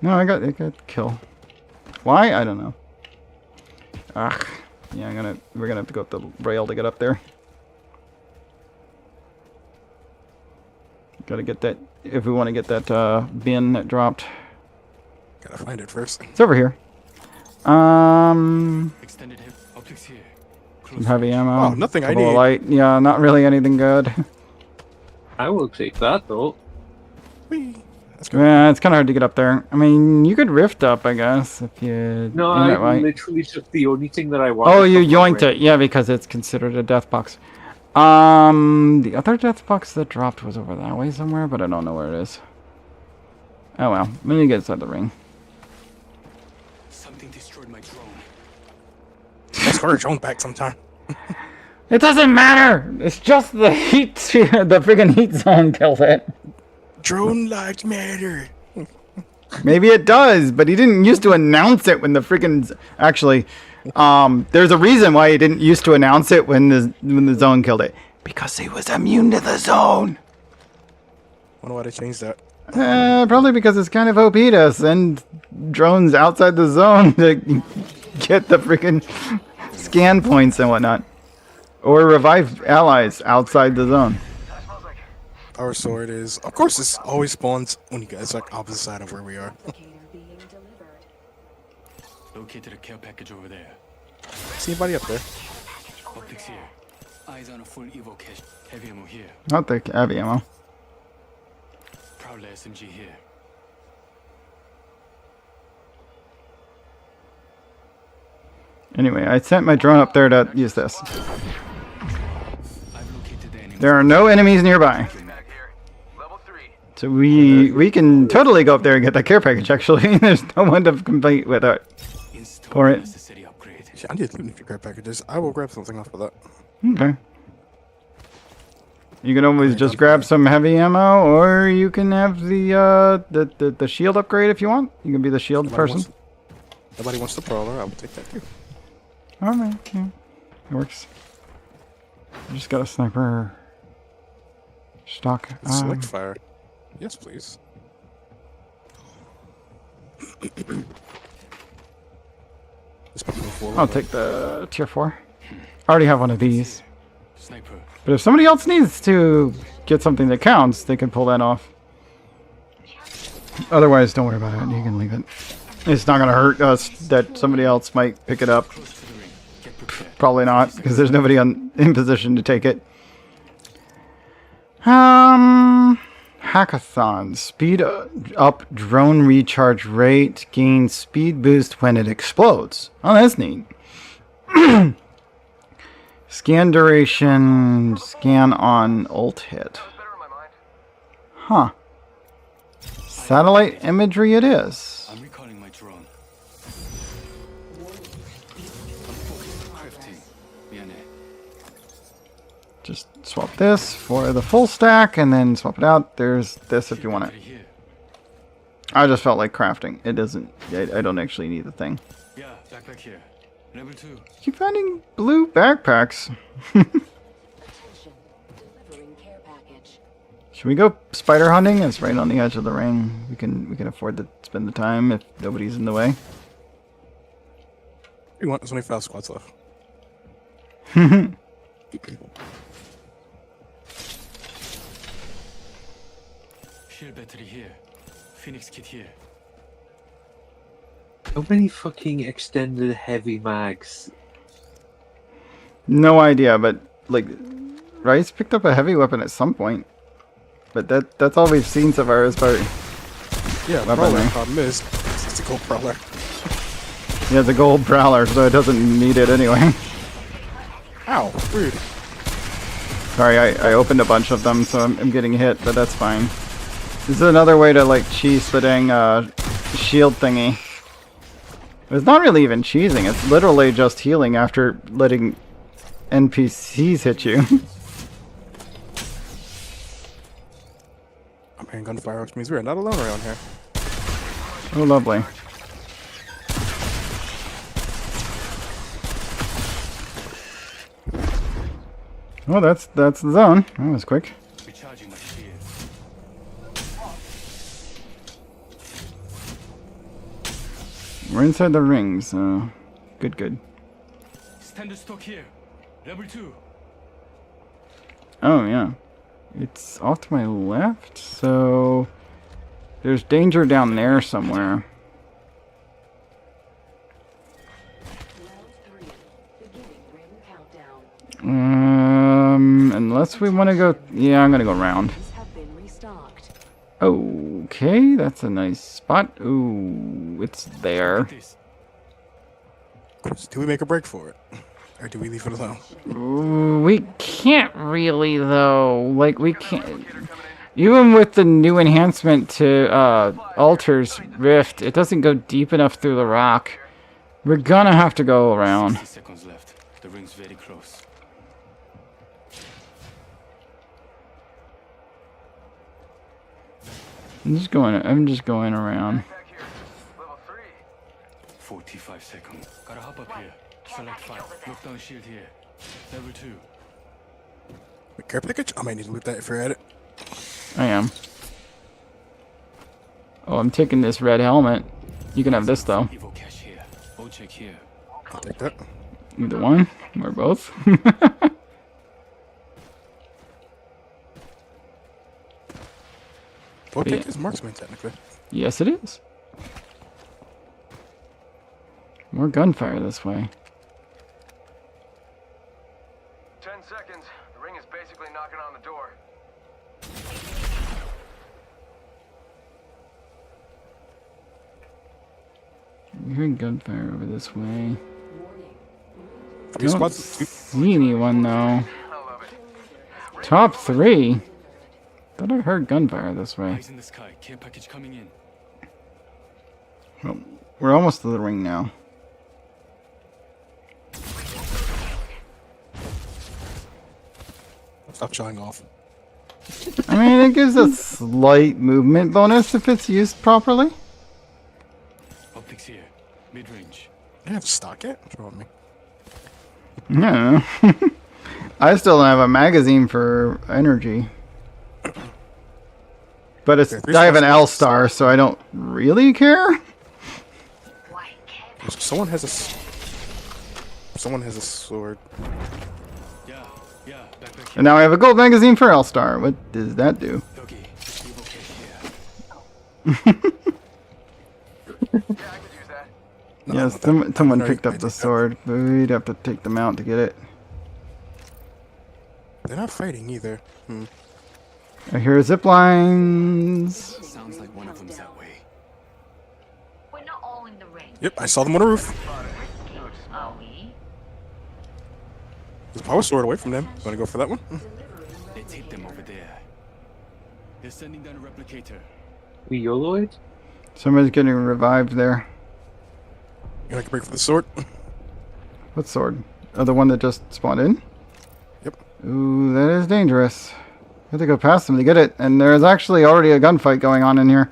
No, I got kill. Why? I don't know. Ugh. Yeah, we're gonna have to go up the rail to get up there. Gotta get that if we want to get that bin that dropped. Gotta find it first. It's over here. Extended hip optics here. Some heavy ammo. Oh, nothing I couple of need. light. Yeah, not really anything good. I will take that though. Whee. That's good. Yeah, it's kind of hard to get up there. I mean, you could rift up, I guess, if you. No, aim it I right. literally took the only thing that I wanted. Oh, you from my yoinked ring. it. Yeah, because it's considered a death box. The other death box that dropped was over that way somewhere, but I don't know where it is. Oh well, let me get inside the ring. Something destroyed my drone. Let's go to Joan back sometime. It doesn't matter. It's just the heat. The friggin' heat zone killed it. Drone lives matter. Maybe it does, but he didn't used to announce it when the friggin' actually. There's a reason why he didn't used to announce it when the zone killed it. Because he was immune to the zone. Wonder why they changed that. Probably because it's kind of OP to send drones outside the zone to get the freaking scan points and whatnot. Or revive allies outside the zone. Our sword is, of course, this always spawns when you guys like opposite side of where we are. Located a care package over there. See anybody up there? Optics here. Eyes on a full evo cache. Heavy ammo here. Not the heavy ammo. Prowler SMG here. Anyway, I sent my drone up there to use this. I've located the enemy. There are no enemies nearby. Back here. Level 3. So we can totally go up there and get that care package, actually. There's no one to compete with it. Install For it. necessary upgrade. I need looting for grab packages. I will grab something off of that. Okay. You can always just grab some heavy ammo, or you can have the shield upgrade if you want. You can be the shield person. Nobody wants the Prowler. I will take that too. Alright, yeah. It works. I just got a sniper stock. Select fire. Yes, please. I'll take the tier 4. I already have one of these. Sniper. But if somebody else needs to get something that counts, they can pull that off. Otherwise, don't worry about it. You can leave it. It's not going to hurt us that somebody else might pick it up. Close to the ring. Get prepared. Probably not, because there's nobody in position to take it. Hackathon. Speed up drone recharge rate. Gain speed boost when it explodes. Oh, that's neat. Scan duration. Scan on ult hit. Huh. Satellite imagery it is. I'm recalling my drone. I'm focused on crafting. 미안해. Just swap this for the full stack and then swap it out. There's this if you want it. Battery here. I just felt like crafting. It doesn't. I don't actually need the thing. Yeah, backpack here. Level 2. Keep finding blue backpacks. Should we go spider hunting? It's right on the edge of the ring. We can afford to spend the time if nobody's in the way. You want? There's only 5 squads left. Shield battery here. Phoenix kit here. How many fucking extended heavy mags? No idea, but like, Rice picked up a heavy weapon at some point. But that's all we've seen so far as far. Yeah, the weaponry. problem is it's a gold Prowler. Yeah, it's a gold prowler, so it doesn't need it anyway. Ow, rude. Sorry, I opened a bunch of them, so I'm getting hit, but that's fine. This is another way to like cheese the dang shield thingy. It's not really even cheesing, it's literally just healing after letting NPCs hit you. I'm hearing gunfire, which means we're not alone around here. Oh, lovely. Oh, that's the zone. That was quick. Recharging my shield. We're inside the ring, so good. Standard stock here. Level 2. Oh yeah, it's off to my left. So there's danger down there somewhere. Unless we want to go. Yeah, I'm gonna go around. Okay, that's a nice spot. Ooh, it's there. Do we make a break for it? Or do we leave it alone? Ooh, we can't really, though. Like, we can't. Even with the new enhancement to Altar's Rift, it doesn't go deep enough through the rock. We're gonna have to go around. 60 seconds left. The ring's very close. I'm just going around. 45 seconds. Gotta hop up here. Select 5. Look down shield here. Level 2. Care package? I might need to loot that if you're at it. I am. Oh, I'm taking this red helmet. You can have this, though. Evo cache here. I'll check here. I'll take that. Either one, or both. What Yeah. pick is marksman, technically? Yes, it is. More gunfire this way. 10 seconds. The ring is basically knocking on the door. I'm hearing gunfire over this way. I Two don't squads. see anyone, though. I love it. Top 3? Thought I heard gunfire this way. Eyes in the sky. Care package coming in. Well, we're almost to the ring now. Stop showing off. I mean, it gives a slight movement bonus if it's used properly. Optics here. Mid-range. I have stock yet? What's wrong with me? No. I still don't have a magazine for energy. But it's I have an L star, so I don't really care. Someone has a sword. Yeah. Back here. And now I have a gold magazine for L star. What does that do? Doggy. Evo cache here. Yeah, I could use that. Yes, someone picked up the sword, but we'd have to take them out to get it. They're not fighting either. I hear zip lines. Sounds like one of them's that way. We're not all in the ring. Yep, I saw them on the roof. Are we? There's a power sword away from them. Want to go for that one? Let's hit them over there. They're sending down a replicator. We YOLO it? Somebody's getting revived there. You like a break for the sword? What sword? Oh, the one that just spawned in? Yep. Ooh, that is dangerous. I have to go past them to get it, and there's actually already a gunfight going on in here.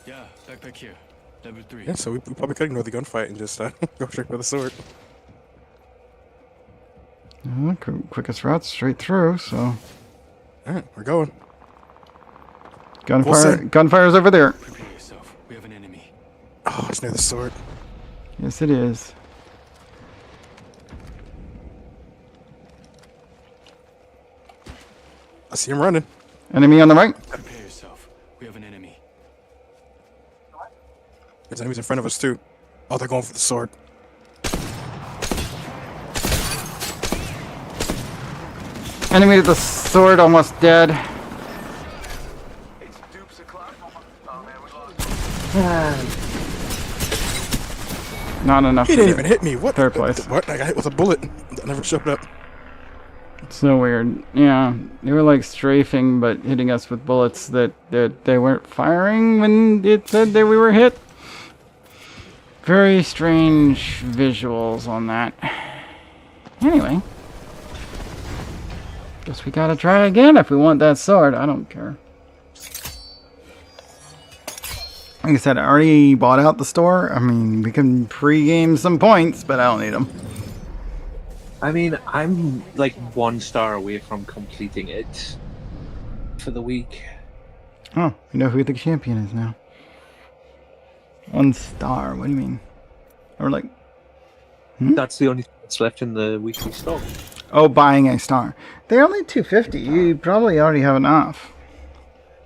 Yeah, backpack here. Level 3. Yeah, so we probably could ignore the gunfight and just go straight for the sword. Quickest route straight through, so... Alright, we're going. Gunfire's over there. Prepare yourself. We have an enemy. Oh, it's near the sword. Yes, it is. I see him running. Enemy on the right. Prepare yourself. We have an enemy. There's enemies in front of us too. Oh, they're going for the sword. Enemy with the sword almost dead. It's dupes o'clock. Oh man, we lost. Not enough. He didn't even hit me. What? Third place. What? I got hit with a bullet that never showed up. So weird. Yeah, they were like strafing, but hitting us with bullets that they weren't firing when it said that we were hit. Very strange visuals on that. Anyway. Guess we gotta try again if we want that sword. I don't care. Like I said, I already bought out the store. I mean, we can pre-game some points, but I don't need them. I mean, I'm like 1 star away from completing it for the week. Oh, you know who the champion is now. 1 star, what do you mean? Or like... That's the only thing that's left in the weekly stock. Oh, buying a star. They're only $250. You probably already have enough.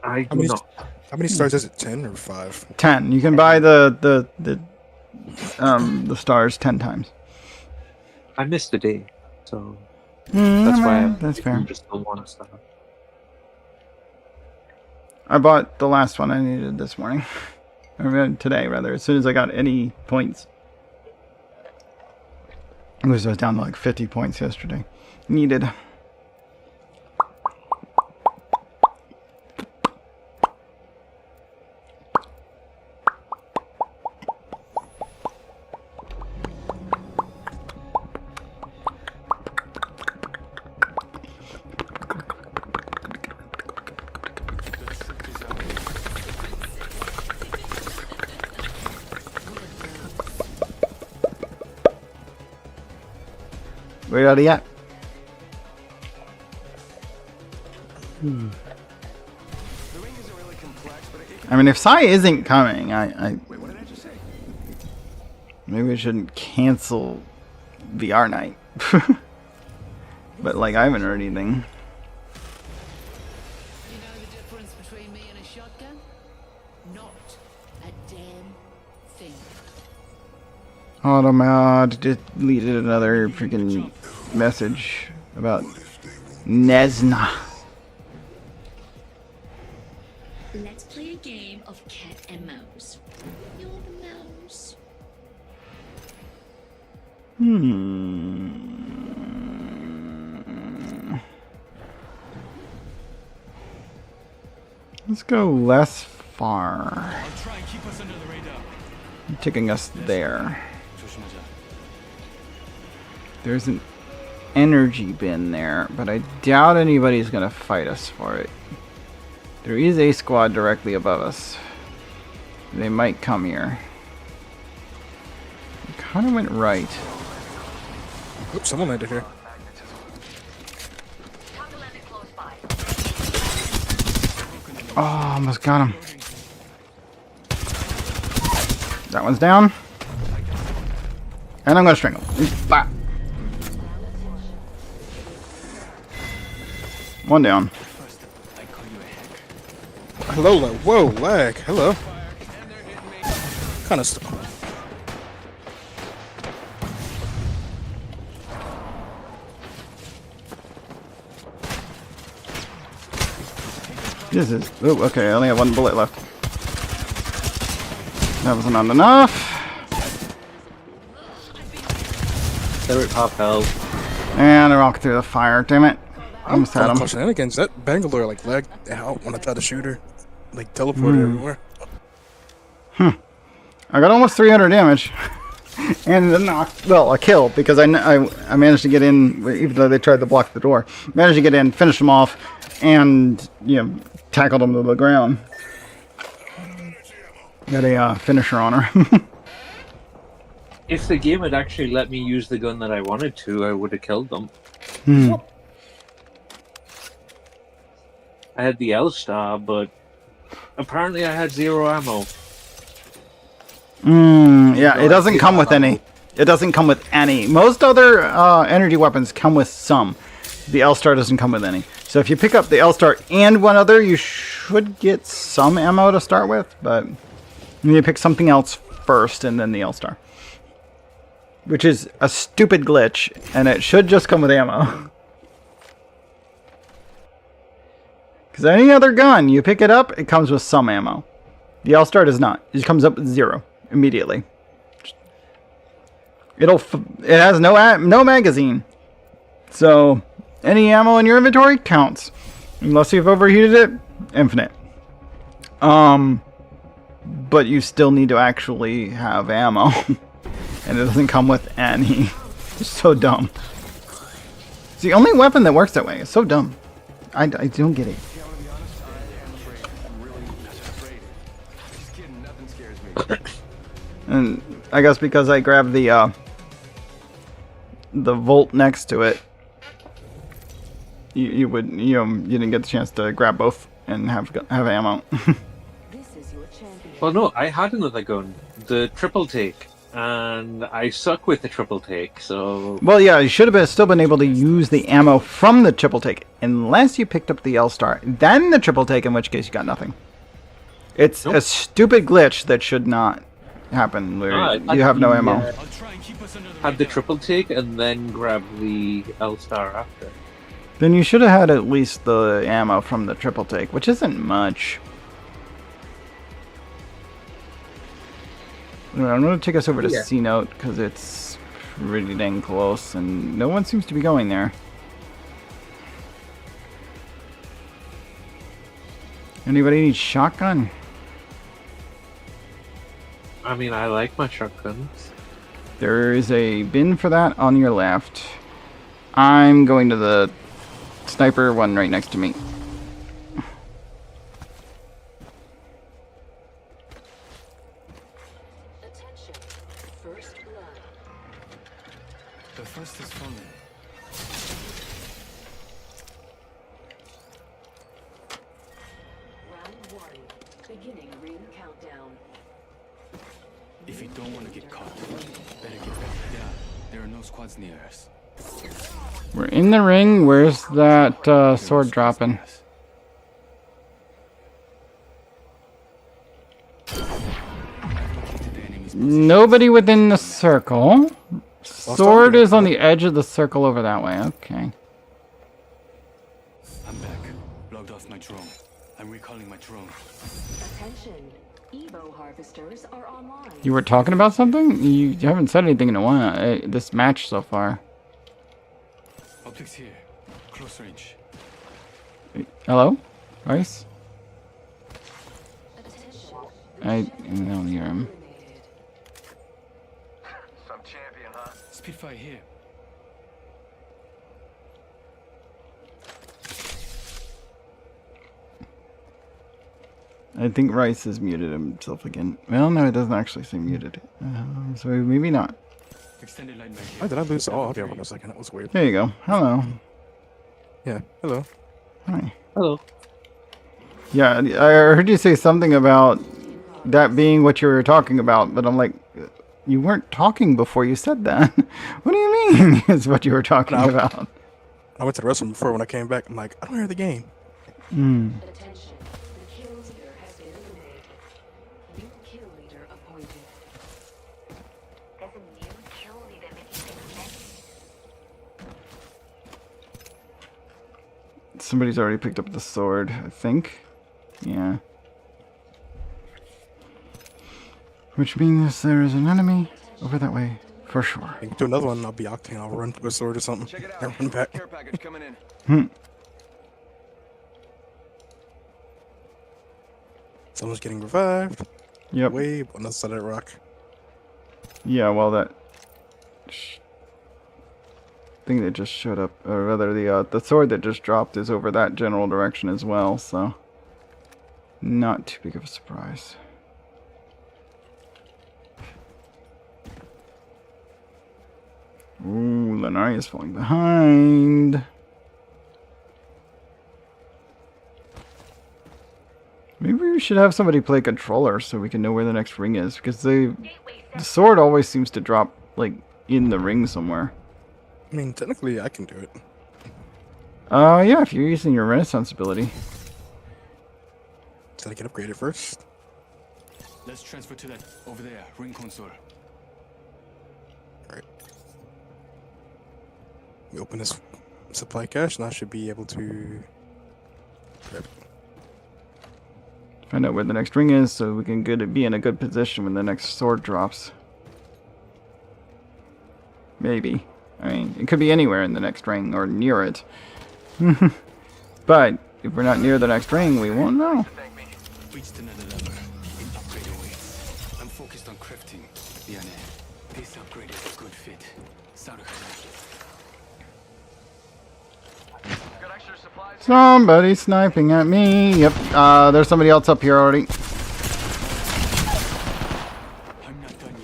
I do not. How many stars is it? 10 or 5? 10. You can buy the stars 10 times. I missed a day, so that's why that's fair. I'm just the 1 star. I bought the last one I needed this morning. Or today, rather, as soon as I got any points. I was down to like 50 points yesterday. Needed. Where are they at? I mean, if Sai isn't coming, maybe we shouldn't cancel VR night. But like, I haven't heard anything. You know the difference between me and a shotgun? Not a damn thing. Automod deleted another freaking message about Nesna. Let's play a game of cat and mouse. You're the mouse. Let's go less far. I'll try and keep us under the radar. Taking us there. There's an energy bin there, but I doubt anybody's gonna fight us for it. There is a squad directly above us. They might come here. It kind of went right. Oops, someone landed here. Oh, almost got him. That one's down. And I'm gonna strangle him. Bah. One down. Hello, lag. Whoa, lag. Hello. Kind of stuff. This is... Oh, okay, I only have 1 bullet left. That was not enough. There it pop out. And I walked through the fire, damn it. Almost had him. Shenanigans. That Bangalore like lagged out when I tried to shoot her. Like teleported everywhere. I got almost 300 damage. And a knock, well, a kill, because I managed to get in, even though they tried to block the door. Managed to get in, finish them off, and, you know, tackled them to the ground. Got a finisher on her. If the game had actually let me use the gun that I wanted to, I would have killed them. I had the L-Star, but apparently I had 0 ammo. Yeah, it doesn't come with any. It doesn't come with any. Most other energy weapons come with some. The L-Star doesn't come with any. So if you pick up the L-Star and one other, you should get some ammo to start with, but you need to pick something else first and then the L-Star. Which is a stupid glitch, and it should just come with ammo. Because any other gun, you pick it up, it comes with some ammo. The L-Star does not. It just comes up with 0 immediately. It has no magazine. So Any ammo in your inventory counts. Unless you've overheated it, infinite. But you still need to actually have ammo. And it doesn't come with any. It's so dumb. It's the only weapon that works that way. It's so dumb. I don't get it. And I guess because I grabbed the Volt next to it, you didn't get the chance to grab both and have ammo. Well, no, I had another gun, the triple take, and I suck with the triple take. So well, yeah, you should have still been able to use the ammo from the triple take, unless you picked up the L star, then the triple take, in which case you got nothing. It's a stupid glitch that should not happen where you have no ammo. Had the triple take and then grab the L star after. Then you should have had at least the ammo from the triple take, which isn't much. I'm going to take us over to C Note because it's pretty dang close and no one seems to be going there. Anybody need shotgun? I mean, I like my shotguns. There is a bin for that on your left. I'm going to the sniper one right next to me. Attention. First blood. The first is falling. Round 1. Beginning ring countdown. If you don't want to get caught, better get back. Yeah, there are no squads near us. We're in the ring. Where's that sword dropping? Nobody within the circle. Sword is on the edge of the circle over that way. Okay. I'm back. Logged off my drone. I'm recalling my drone. Attention. Evo harvesters are online. You were talking about something? You haven't said anything in a while. This match so far. Optics here. Close range. Hello? Rice? Attention. I don't hear him. Some champion, huh? Spitfire here. I think Rice has muted himself again. Well, no, it doesn't actually say muted. So maybe not. Extended light mag here. Why did I lose all audio for a second? That was weird. There you go. Hello. Yeah, hello. Hi. Hello. Yeah, I heard you say something about that being what you were talking about, but I'm like, you weren't talking before you said that. What do you mean is what you were talking about? I went to the restroom before when I came back. I'm like, I don't hear the game. Hmm. Attention. The kill leader has been eliminated. New kill leader appointed. There's a new kill leader Somebody's already picked up the sword, I think. Yeah. Which means there is an enemy over that way, for sure. I can do another one and I'll be Octane. I'll run to a sword or something. Check it out. And run back. Care package coming in. Someone's getting revived. Yep. Way on the side of that rock. Yeah, well, that thing that just showed up, or rather, the sword that just dropped is over that general direction as well, so not too big of a surprise. Ooh, Lenari is falling behind. Maybe we should have somebody play controller so we can know where the next ring is, because the sword always seems to drop, like, in the ring somewhere. I mean, technically, I can do it. Yeah, if you're using your Renaissance ability. Did I get upgraded first? Let's transfer to that over there, ring console. Alright. We open this supply cache and I should be able to grab it. Find out where the next ring is so we can be in a good position when the next sword drops. Maybe. I mean, it could be anywhere in the next ring or near it. But if we're not near the next ring, we won't know. Reached another level. Upgrade awaits. I'm focused on crafting. This upgrade is a good fit. Got extra supplies? Somebody sniping at me. Yep. There's somebody else up here already. I'm not done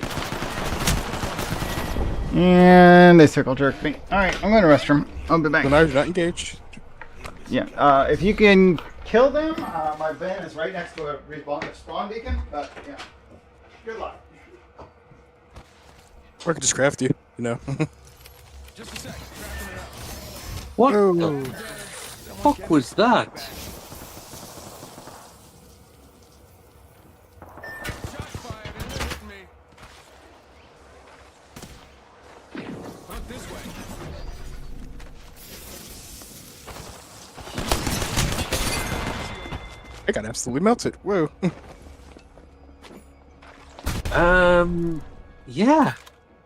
yet. And they circle jerked me. Alright, I'm going to restroom. I'll be back. When I'm not engaged. Yeah, if you can kill them, my van is right next to a spawn beacon. But, yeah. Good luck. Or I could just craft you, you know. Just a sec. Crafting it up. What Oh. the fuck was that? Shots fired and they're hitting me. Not this way. I got absolutely melted. Whoa. Yeah.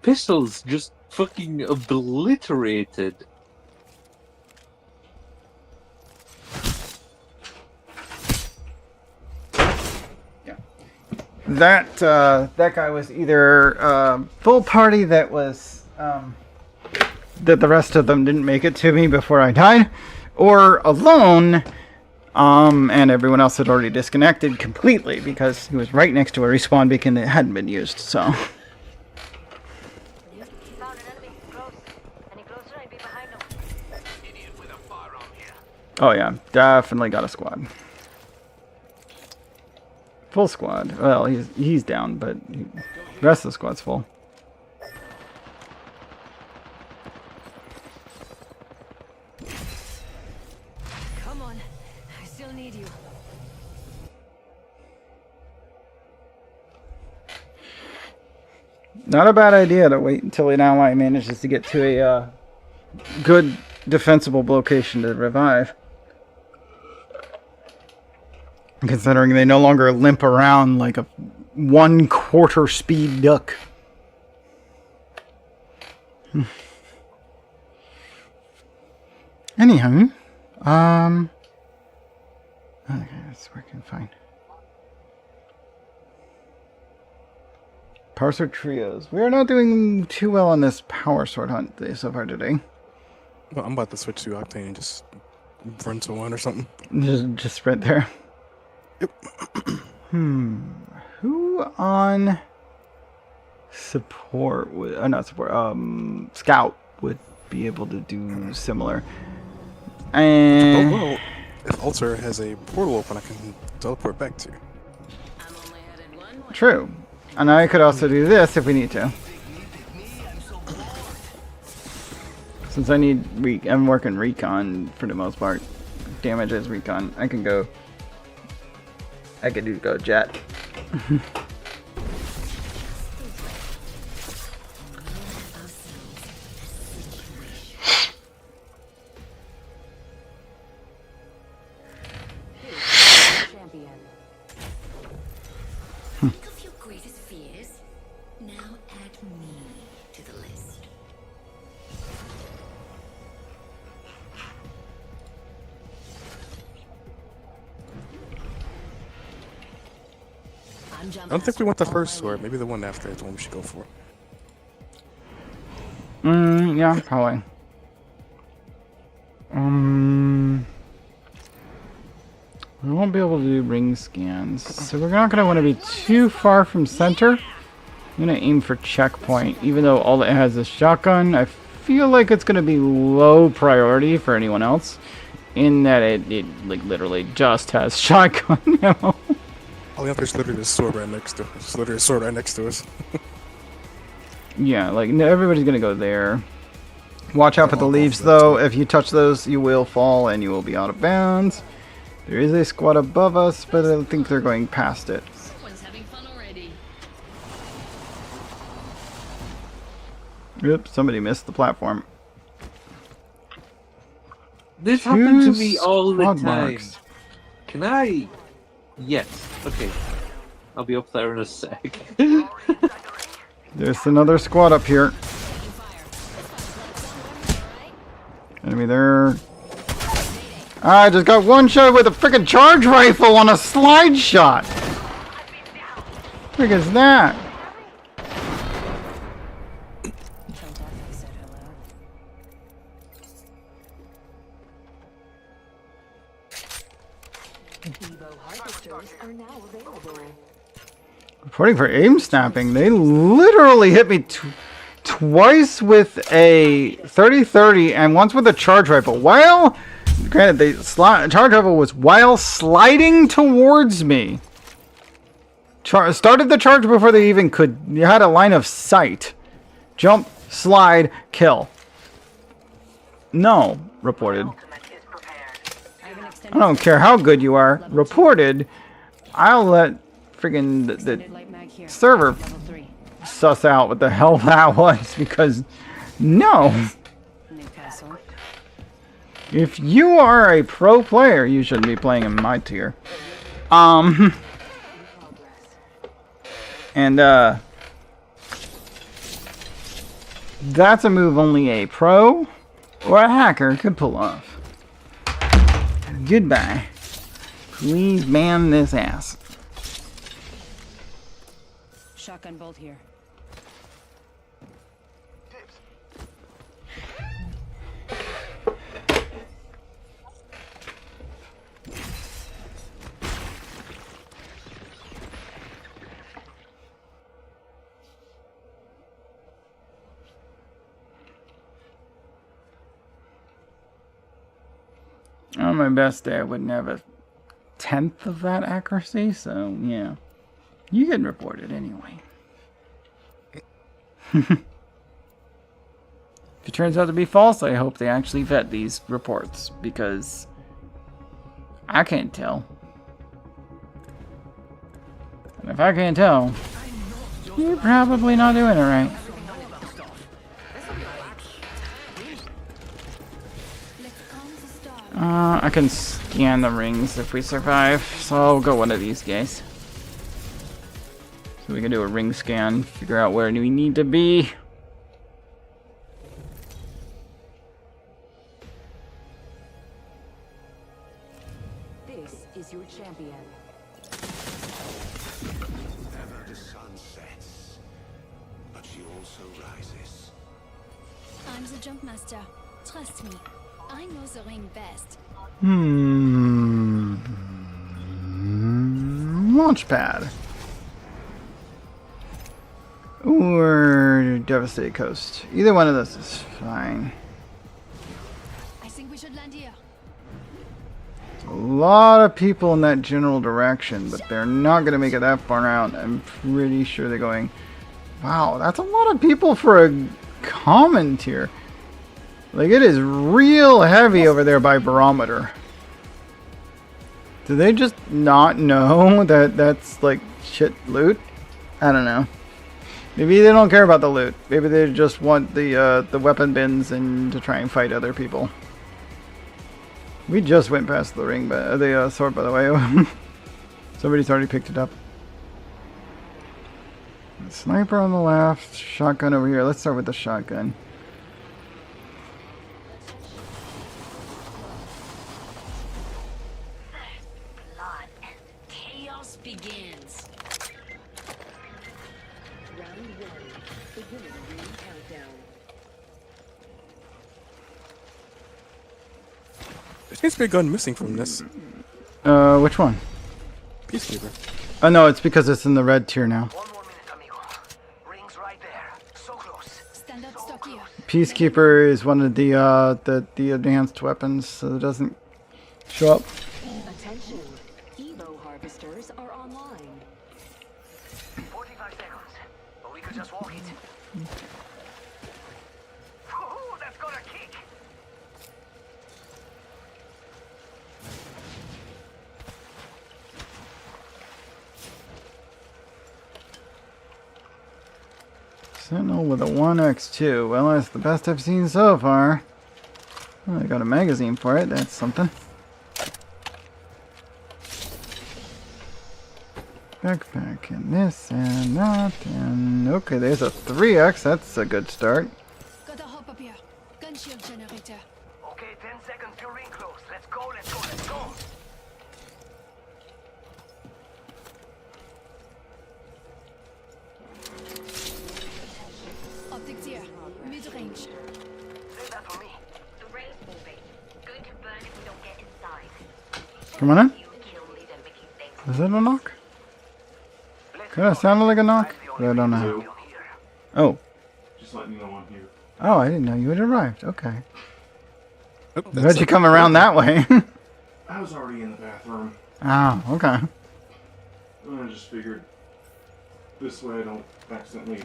Pistols just fucking obliterated. That guy was either full party that was that the rest of them didn't make it to me before I died, or alone, and everyone else had already disconnected completely because he was right next to a respawn beacon that hadn't been used. So. Found an enemy. Close. Any closer, I'd be behind him. Idiot with a firearm here. Oh yeah, definitely got a squad. Full squad. Well, he's down, but the rest of the squad's full. Come on. I still need you. Not a bad idea to wait until an ally manages to get to a good defensible location to revive. Considering they no longer limp around like a 1/4 speed duck. Anyhow, okay, it's working fine. Power sword trios. We are not doing too well on this power sword hunt so far today. Well, I'm about to switch to Octane and just run to one or something. Just sprint there. Yep. Who on support would not support scout would be able to do similar? Oh, And well, if Altar has a portal open, I can teleport back to. I'm only headed one way. true. And I could also do this if we need to. Since I'm working recon for the most part. Damage is recon. I can go jet. Think of your greatest fears. Now add me to the list. I don't think we want the first sword. Maybe the one after is the one we should go for. Yeah, probably. We won't be able to do ring scans, so we're not going to want to be too far from center. I'm going to aim for checkpoint, even though all it has is shotgun. I feel like it's going to be low priority for anyone else, in that it like literally just has shotgun ammo. Oh yeah, there's literally a sword right next to us. There's literally a sword right next to us. Yeah, like everybody's going to go there. Watch out for the leaves, though. If you touch those, you will fall and you will be out of bounds. There is a squad above us, but I think they're going past it. Someone's having fun already. Oops, somebody missed the platform. This happened to me Two all the squad time. marks. Can I? Yes. Okay. I'll be up there in a sec. There's another squad up here. Enemy there. I just got one shot with a freaking charge rifle on a slide shot. What is that? Reporting for aim snapping. They literally hit me twice with a 30-30 and once with a charge rifle. While, granted, the charge rifle was while sliding towards me. Started the charge before they even could. You had a line of sight. Jump, slide, kill. No, reported. I don't care how good you are. Reported. I'll let friggin' the server suss out what the hell that was, because no. If you are a pro player, you shouldn't be playing in my tier. And that's a move only a pro or a hacker could pull off. Goodbye. Please ban this ass. Shotgun bolt here. On my best day, I wouldn't have a 10th of that accuracy, so yeah. You get reported anyway. If it turns out to be false, I hope they actually vet these reports, because I can't tell. And if I can't tell, you're probably not doing it right. I can scan the rings if we survive, so I'll go one of these guys. So we can do a ring scan, figure out where we need to be. This is your champion. Ever the sun sets, but she also rises. I'm the jump master. Trust me. I know the ring best. Launchpad. Or Devastated Coast. Either one of those is fine. I think we should land here. A lot of people in that general direction, but they're not going to make it that far out. I'm pretty sure they're going... Wow, that's a lot of people for a common tier. Like, it is real heavy over there by barometer. Do they just not know that that's, like, shit loot? I don't know. Maybe they don't care about the loot. Maybe they just want the weapon bins and to try and fight other people. We just went past the ring, but the sword, by the way. Somebody's already picked it up. Sniper on the left, shotgun over here. Let's start with the shotgun. Blood and chaos begins. Round one, beginning ring countdown. There seems to be a gun missing from this. Which one? Peacekeeper. Oh no, it's because it's in the red tier now. 1 more minute, amigo. Rings right there. So close. Stand up, stock here. Peacekeeper is one of the advanced weapons, so it doesn't show up. Attention. Evo harvesters are online. 45 seconds. But we could just walk it. Ooh, that's got a kick. Sentinel with a 1x2. Well, that's the best I've seen so far. Well, I got a magazine for it. That's something. Backpack and this and that and okay, there's a 3x. That's a good start. Gotta hop up here. Gun shield generator. Okay, Come on in. Is that a knock? That sounded like a knock, but I don't know. Oh. Just letting you know I'm here. Oh, I didn't know you had arrived. Okay. Oh, How'd you come around that way? I was already in the bathroom. Oh, okay. I just figured this way I don't accidentally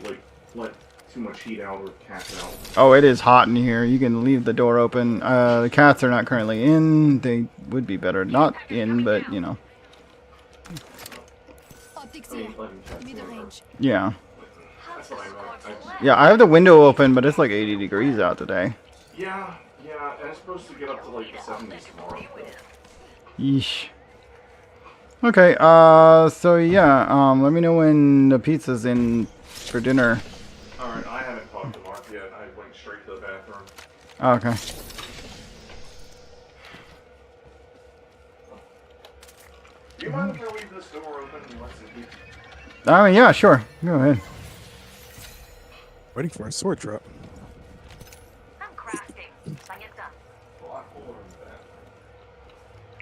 let too much heat out or cats out. Oh, it is hot in here. You can leave the door open. The cats are not currently in. They would be better not in, but you know. Yeah. That's what I meant. Yeah, I have the window open, but it's like 80 degrees out today. Yeah, and it's supposed to get up to like the 70s tomorrow. Yeesh. Okay, so yeah, let me know when the pizza's in for dinner. Alright, I haven't talked to Mark yet. I went straight to the bathroom. Oh, okay. Do you mind if I leave this door open and let some heat? I mean, yeah, sure. Go ahead. Waiting for a sword drop. I'm crafting. I get done.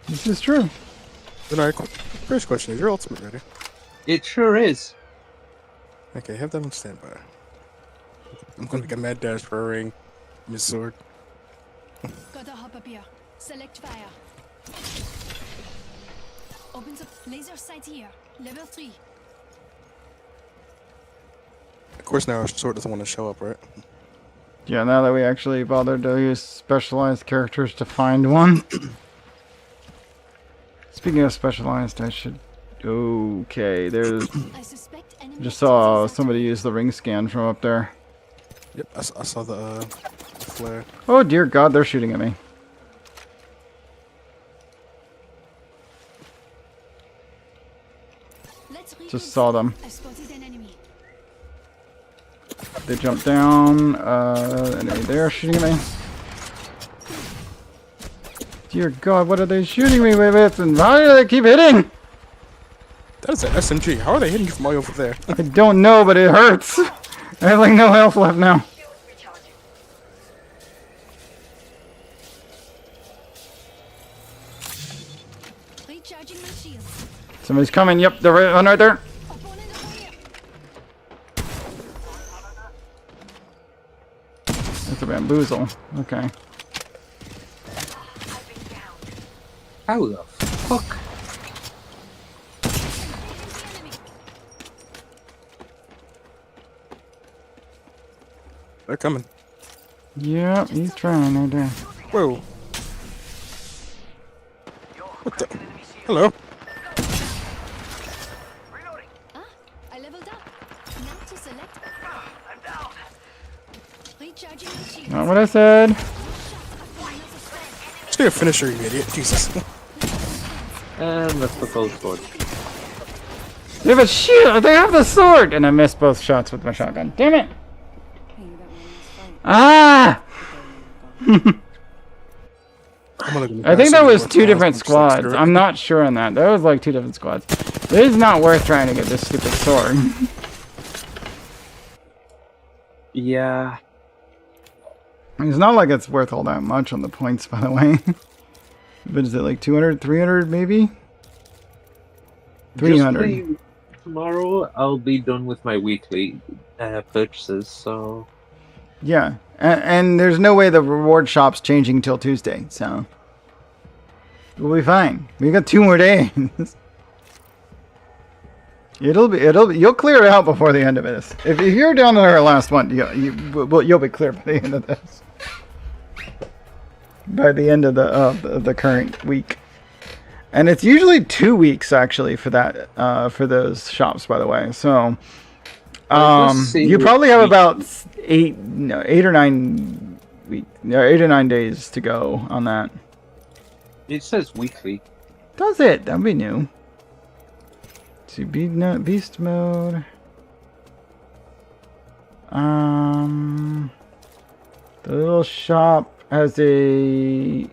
This is true. Then our first question is your ultimate ready? It sure is. Okay, have that on standby. I'm gonna get a mad dash for a ring. Miss sword. Got a hop up here. Select fire. Opens up laser sight here. Level 3. Of course, now our sword doesn't want to show up, right? Yeah, now that we actually bothered to use specialized characters to find one. Speaking of specialized, I should... Okay, there's... Just saw somebody use the ring scan from up there. Yep, I saw the flare. Oh dear God, they're shooting at me. Just saw them. They jumped down. Anyway, they're shooting at me. Dear God, what are they shooting me with? And why do they keep hitting? That is an SMG. How are they hitting you from way over there? I don't know, but it hurts. I have like no health left now. Somebody's coming. Yep, they're right there. That's a bamboozle. Okay. How the fuck? They're coming. Yeah, he's trying right there. Whoa. What the? Hello. I leveled up. Now to select. I'm down. Recharging my shield. Not what I said. Just get a finisher, you idiot. Jesus. And let's put both sword. They have a shield. They have the sword, and I missed both shots with my shotgun. Damn it! Ah! I think that was two different squads. I'm not sure on that. That was like two different squads. It is not worth trying to get this stupid sword. Yeah. It's not like it's worth all that much on the points, by the way. But is it like 200, 300 maybe? 300. Tomorrow I'll be done with my weekly purchases, so... Yeah, and there's no way the reward shop's changing till Tuesday, so... We'll be fine. We got 2 more days. You'll clear it out before the end of this. If you're down to our last one, you'll be clear by the end of this. By the end of the current week. And it's usually 2 weeks actually for that for those shops, by the way. So you probably have about 8 or 9 days to go on that. It says weekly. Does it? That'd be new. To beast mode. The little shop has a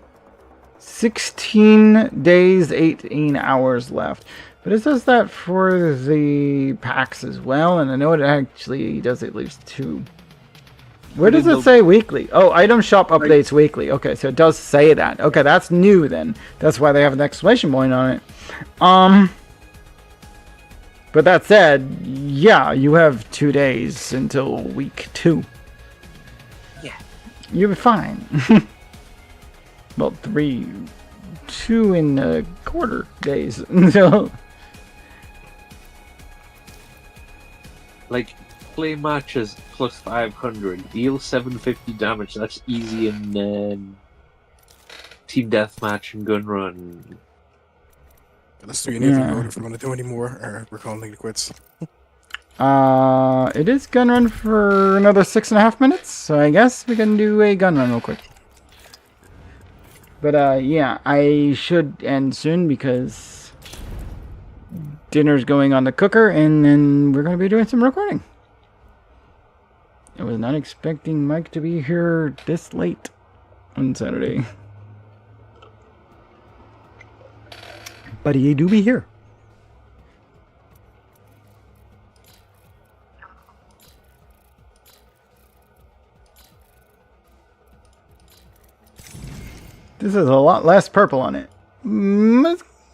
16 days, 18 hours left. But it says that for the packs as well, and I know it actually does at least 2. Where does it say weekly? Oh, item shop updates weekly. Okay, so it does say that. Okay, that's new then. That's why they have an exclamation point on it. But that said, yeah, you have 2 days until week 2. Yeah. You'll be fine. Well, 2 and a quarter days. So, Like, play matches plus 500, deal 750 damage. That's easy in team deathmatch and gun run. Let's do an interview mode if we want to do any more, or we're calling it quits. it is gun run for another 6.5 minutes, so I guess we can do a gun run real quick. But yeah, I should end soon because dinner's going on the cooker, and then we're going to be doing some recording. I was not expecting Mike to be here this late on Saturday. But he do be here. This is a lot less purple on it.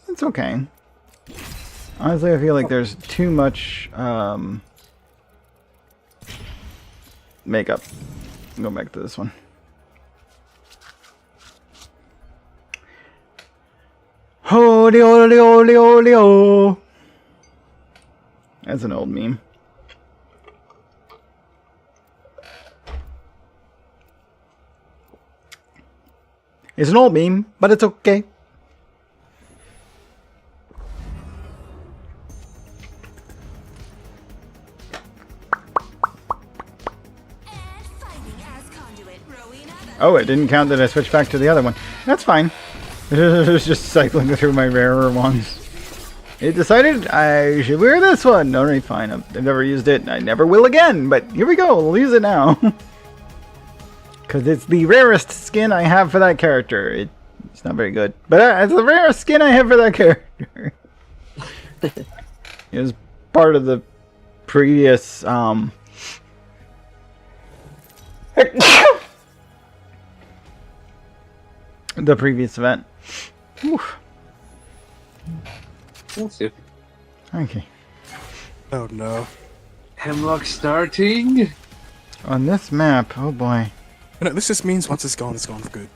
It's okay. Honestly, I feel like there's too much makeup. Go back to this one. Holy, holy, holy, holy, oh. That's an old meme. It's an old meme, but it's okay. Oh, it didn't count that I switched back to the other one. That's fine. It was just cycling through my rarer ones. It decided I should wear this one. Alright, fine. I've never used it. I never will again. But here we go. We'll use it now. Because it's the rarest skin I have for that character. It's not very good. But it's the rarest skin I have for that character. It was part of the previous... the previous event. Oof. That's it. Okay. Oh no. Hemlock starting? On this map, oh boy. You know, this just means once it's gone for good.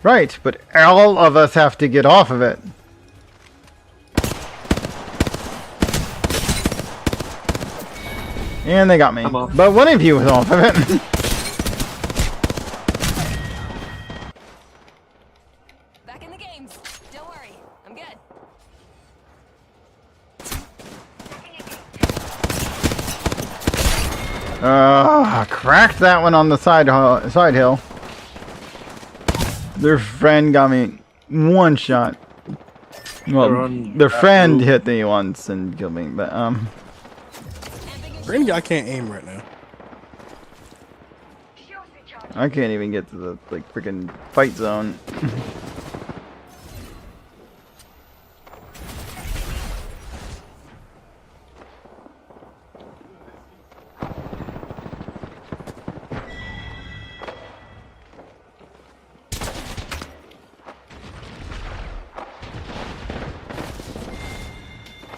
Right, but all of us have to get off of it. And they got me. But one of you was off of it. Back in the games. Don't worry. I'm good. Cracked that one on the side hill. Their friend got me one shot. Well, their friend hit me once and killed me, but Friend guy can't aim right now. I can't even get to the freaking fight zone.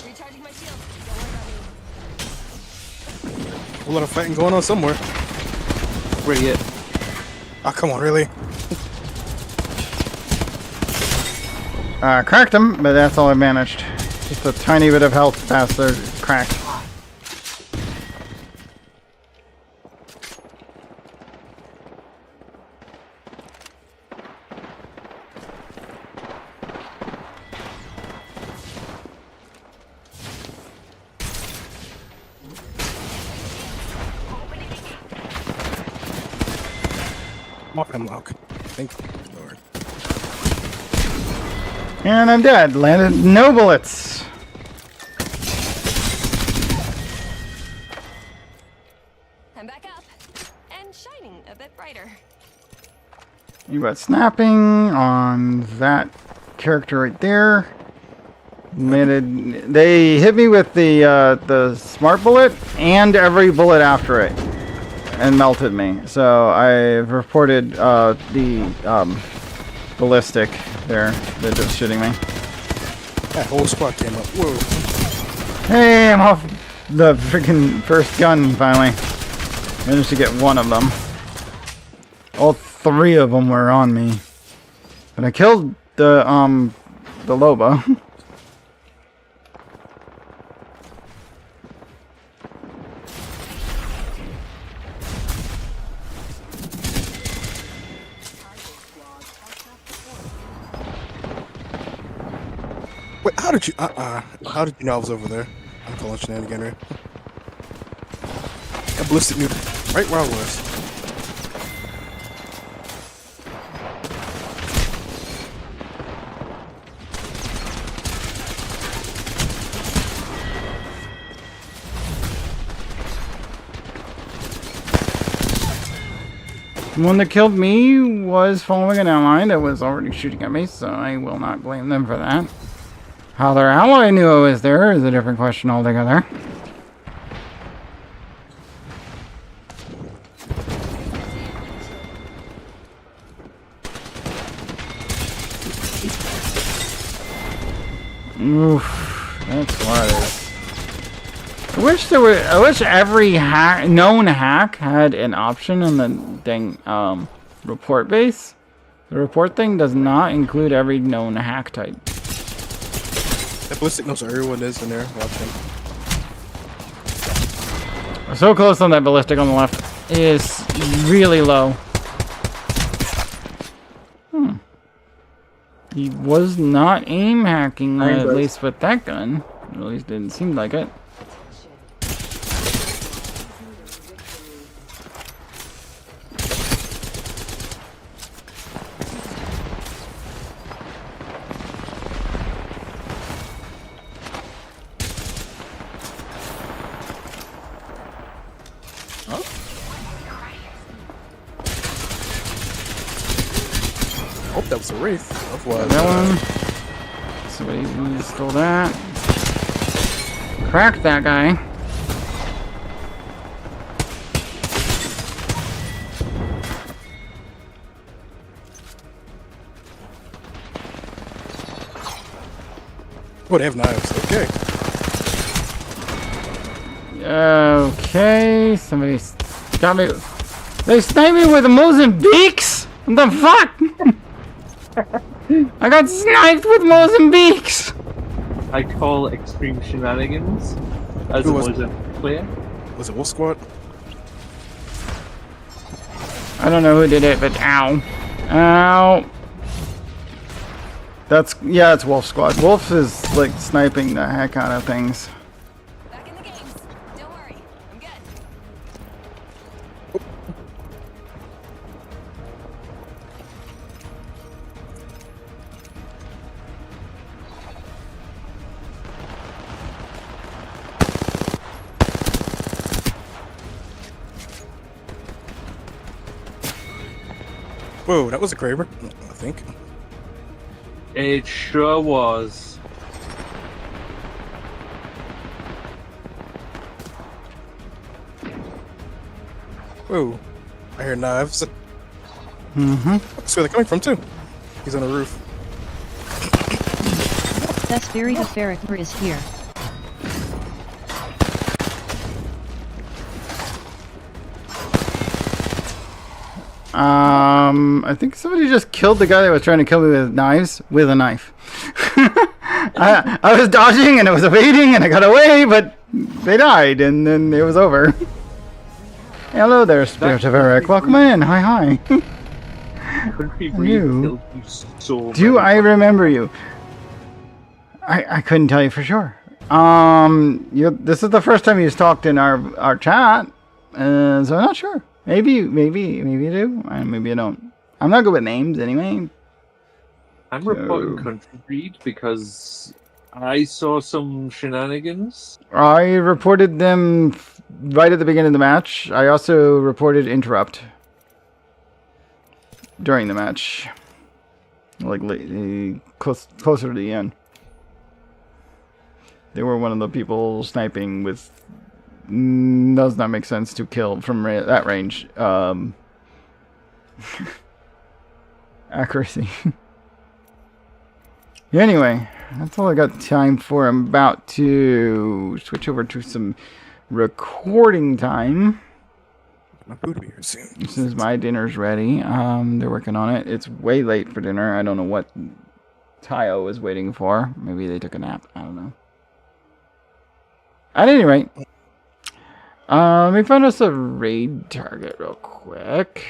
Recharging my shield. Don't worry about me. A lot of fighting going on somewhere. Where you at? Oh, come on, really? Cracked them, but that's all I managed. Just a tiny bit of health past their crack. Off hemlock. Thank you, Lord. And I'm dead. Landed no bullets. I'm back up. And shining a bit brighter. You got snapping on that character right there. Landed. They hit me with the smart bullet and every bullet after it. and melted me. So I've reported the ballistic there that just shooting me. That whole squad came up. Whoa. Hey, I'm off the freaking first gun finally. Managed to get one of them. All three of them were on me. But I killed the Loba. Wait, how did you how did you know I was over there? I'm calling shenaniganery. That ballistic nuke right where I was. The one that killed me was following an ally that was already shooting at me, so I will not blame them for that. How their ally knew I was there is a different question altogether. Oof, that's wise. I wish every known hack had an option in the dang report base. The report thing does not include every known hack type. That ballistic knows where everyone is in there. Watch him. We're so close on that ballistic on the left. It is really low. He was not aim hacking, at least with that gun. At least didn't seem like it. Oh, that was a wraith. That was that one. Somebody stole that. Cracked that guy. Oh, they have knives. Okay. Okay, somebody got me. They sniped me with Mozambiques? What the fuck? I got sniped with Mozambiques! I call extreme shenanigans as Who a was Mozambique player. Was it Wolf Squad? I don't know who did it, but ow. Ow. Yeah, it's Wolf Squad. Wolf is like sniping the heck out of things. Back in the games. Don't worry. I'm good. Whoa, that was a Kraber, I think. It sure was. Whoa, I hear knives. Mm-hmm. That's where they're coming from too. He's on the roof. That's very the Ferric is here. I think somebody just killed the guy that was trying to kill me with knives with a knife. I was dodging and I was evading and I got away, but they died and then it was over. Hello there, Spirit of Eric. Welcome in. Hi. Country Breed killed you so Do many I times. remember you? I couldn't tell you for sure. This is the first time you've talked in our chat, so I'm not sure. Maybe you do, and maybe you don't. I'm not good with names anyway. I'm reporting Country Breed because I saw some shenanigans. I reported them right at the beginning of the match. I also reported interrupt during the match, like closer to the end. They were one of the people sniping with does not make sense to kill from that range. Accuracy. Anyway, that's all I got time for. I'm about to switch over to some recording time. My food will be here soon. As soon as my dinner's ready. They're working on it. It's way late for dinner. I don't know what Tayo was waiting for. Maybe they took a nap. I don't know. At any rate, let me find us a raid target real quick.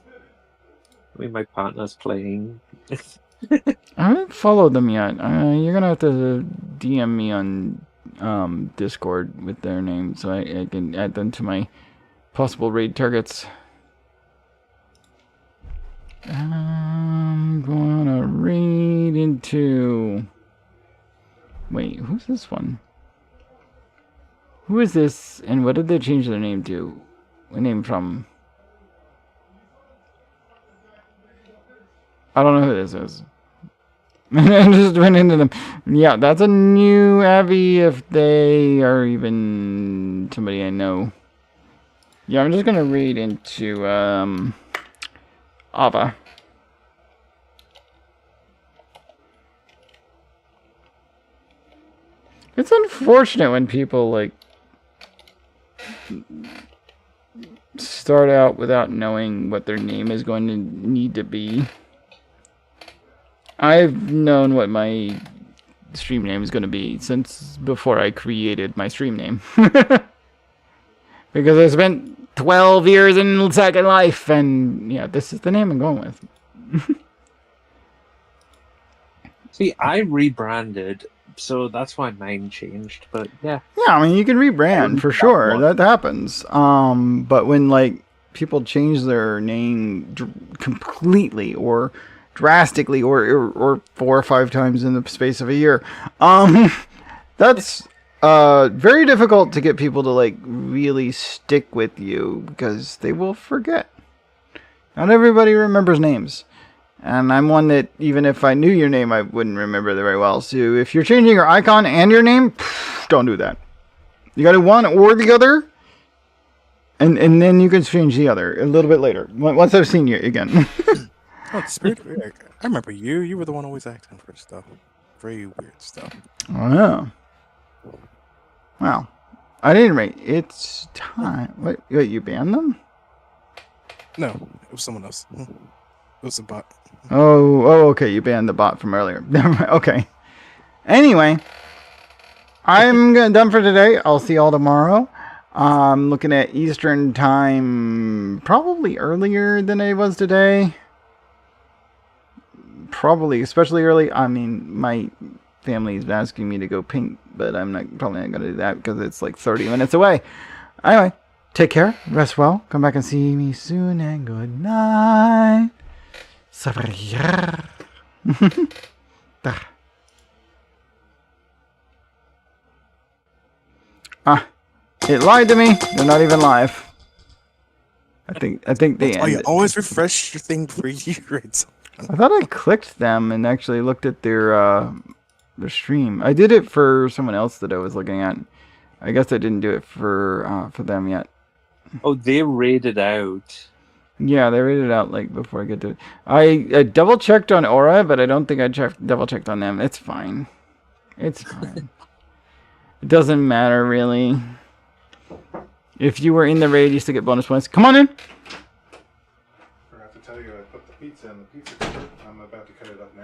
I mean, my partner's playing. I haven't followed them yet. You're gonna have to DM me on Discord with their name so I can add them to my possible raid targets. I'm gonna raid into... Wait, who's this one? Who is this, and what did they change their name to? What name from? I don't know who this is. I just went into them. Yeah, that's a new Abby if they are even somebody I know. Yeah, I'm just gonna read into Ava. It's unfortunate when people like start out without knowing what their name is going to need to be. I've known what my stream name is going to be since before I created my stream name. Because I spent 12 years in Second Life, and yeah, this is the name I'm going with. See, I rebranded, so that's why mine changed, but yeah. Yeah, I mean, you can rebrand for sure. That happens. But when, like, people change their name completely or drastically or 4 or 5 times in the space of a year, that's very difficult to get people to like really stick with you because they will forget. Not everybody remembers names, and I'm one that even if I knew your name I wouldn't remember it very well. So if you're changing your icon and your name, don't do that. You gotta one or the other, and then you can change the other a little bit later once I've seen you again. Oh, Spirit. I remember you. You were the one always asking for stuff. Very weird stuff. Oh, yeah. Wow. At any rate, it's time. Wait, you banned them? No, it was someone else. It was a bot. Oh, okay. You banned the bot from earlier. Okay. Anyway, I'm done for today. I'll see y'all tomorrow. I'm looking at Eastern time, probably earlier than I was today. Probably, especially early. I mean, my family is asking me to go paint, but I'm probably not going to do that because it's like 30 minutes away. Anyway, take care, rest well, come back and see me soon, and good night. It lied to me. They're not even live. I think they. Oh, you always refresh your thing before you read something. I thought I clicked them and actually looked at their stream. I did it for someone else that I was looking at. I guess I didn't do it for them yet. Oh, they raided out. Yeah, they raided out like before I get to it. I double checked on Aura, but I don't think I double checked on them. It's fine. It's fine. It doesn't matter really. If you were in the raid, you still get bonus points. Come on in. I forgot to tell you, I put the pizza in the pizza cooker. I'm about to cut it up now.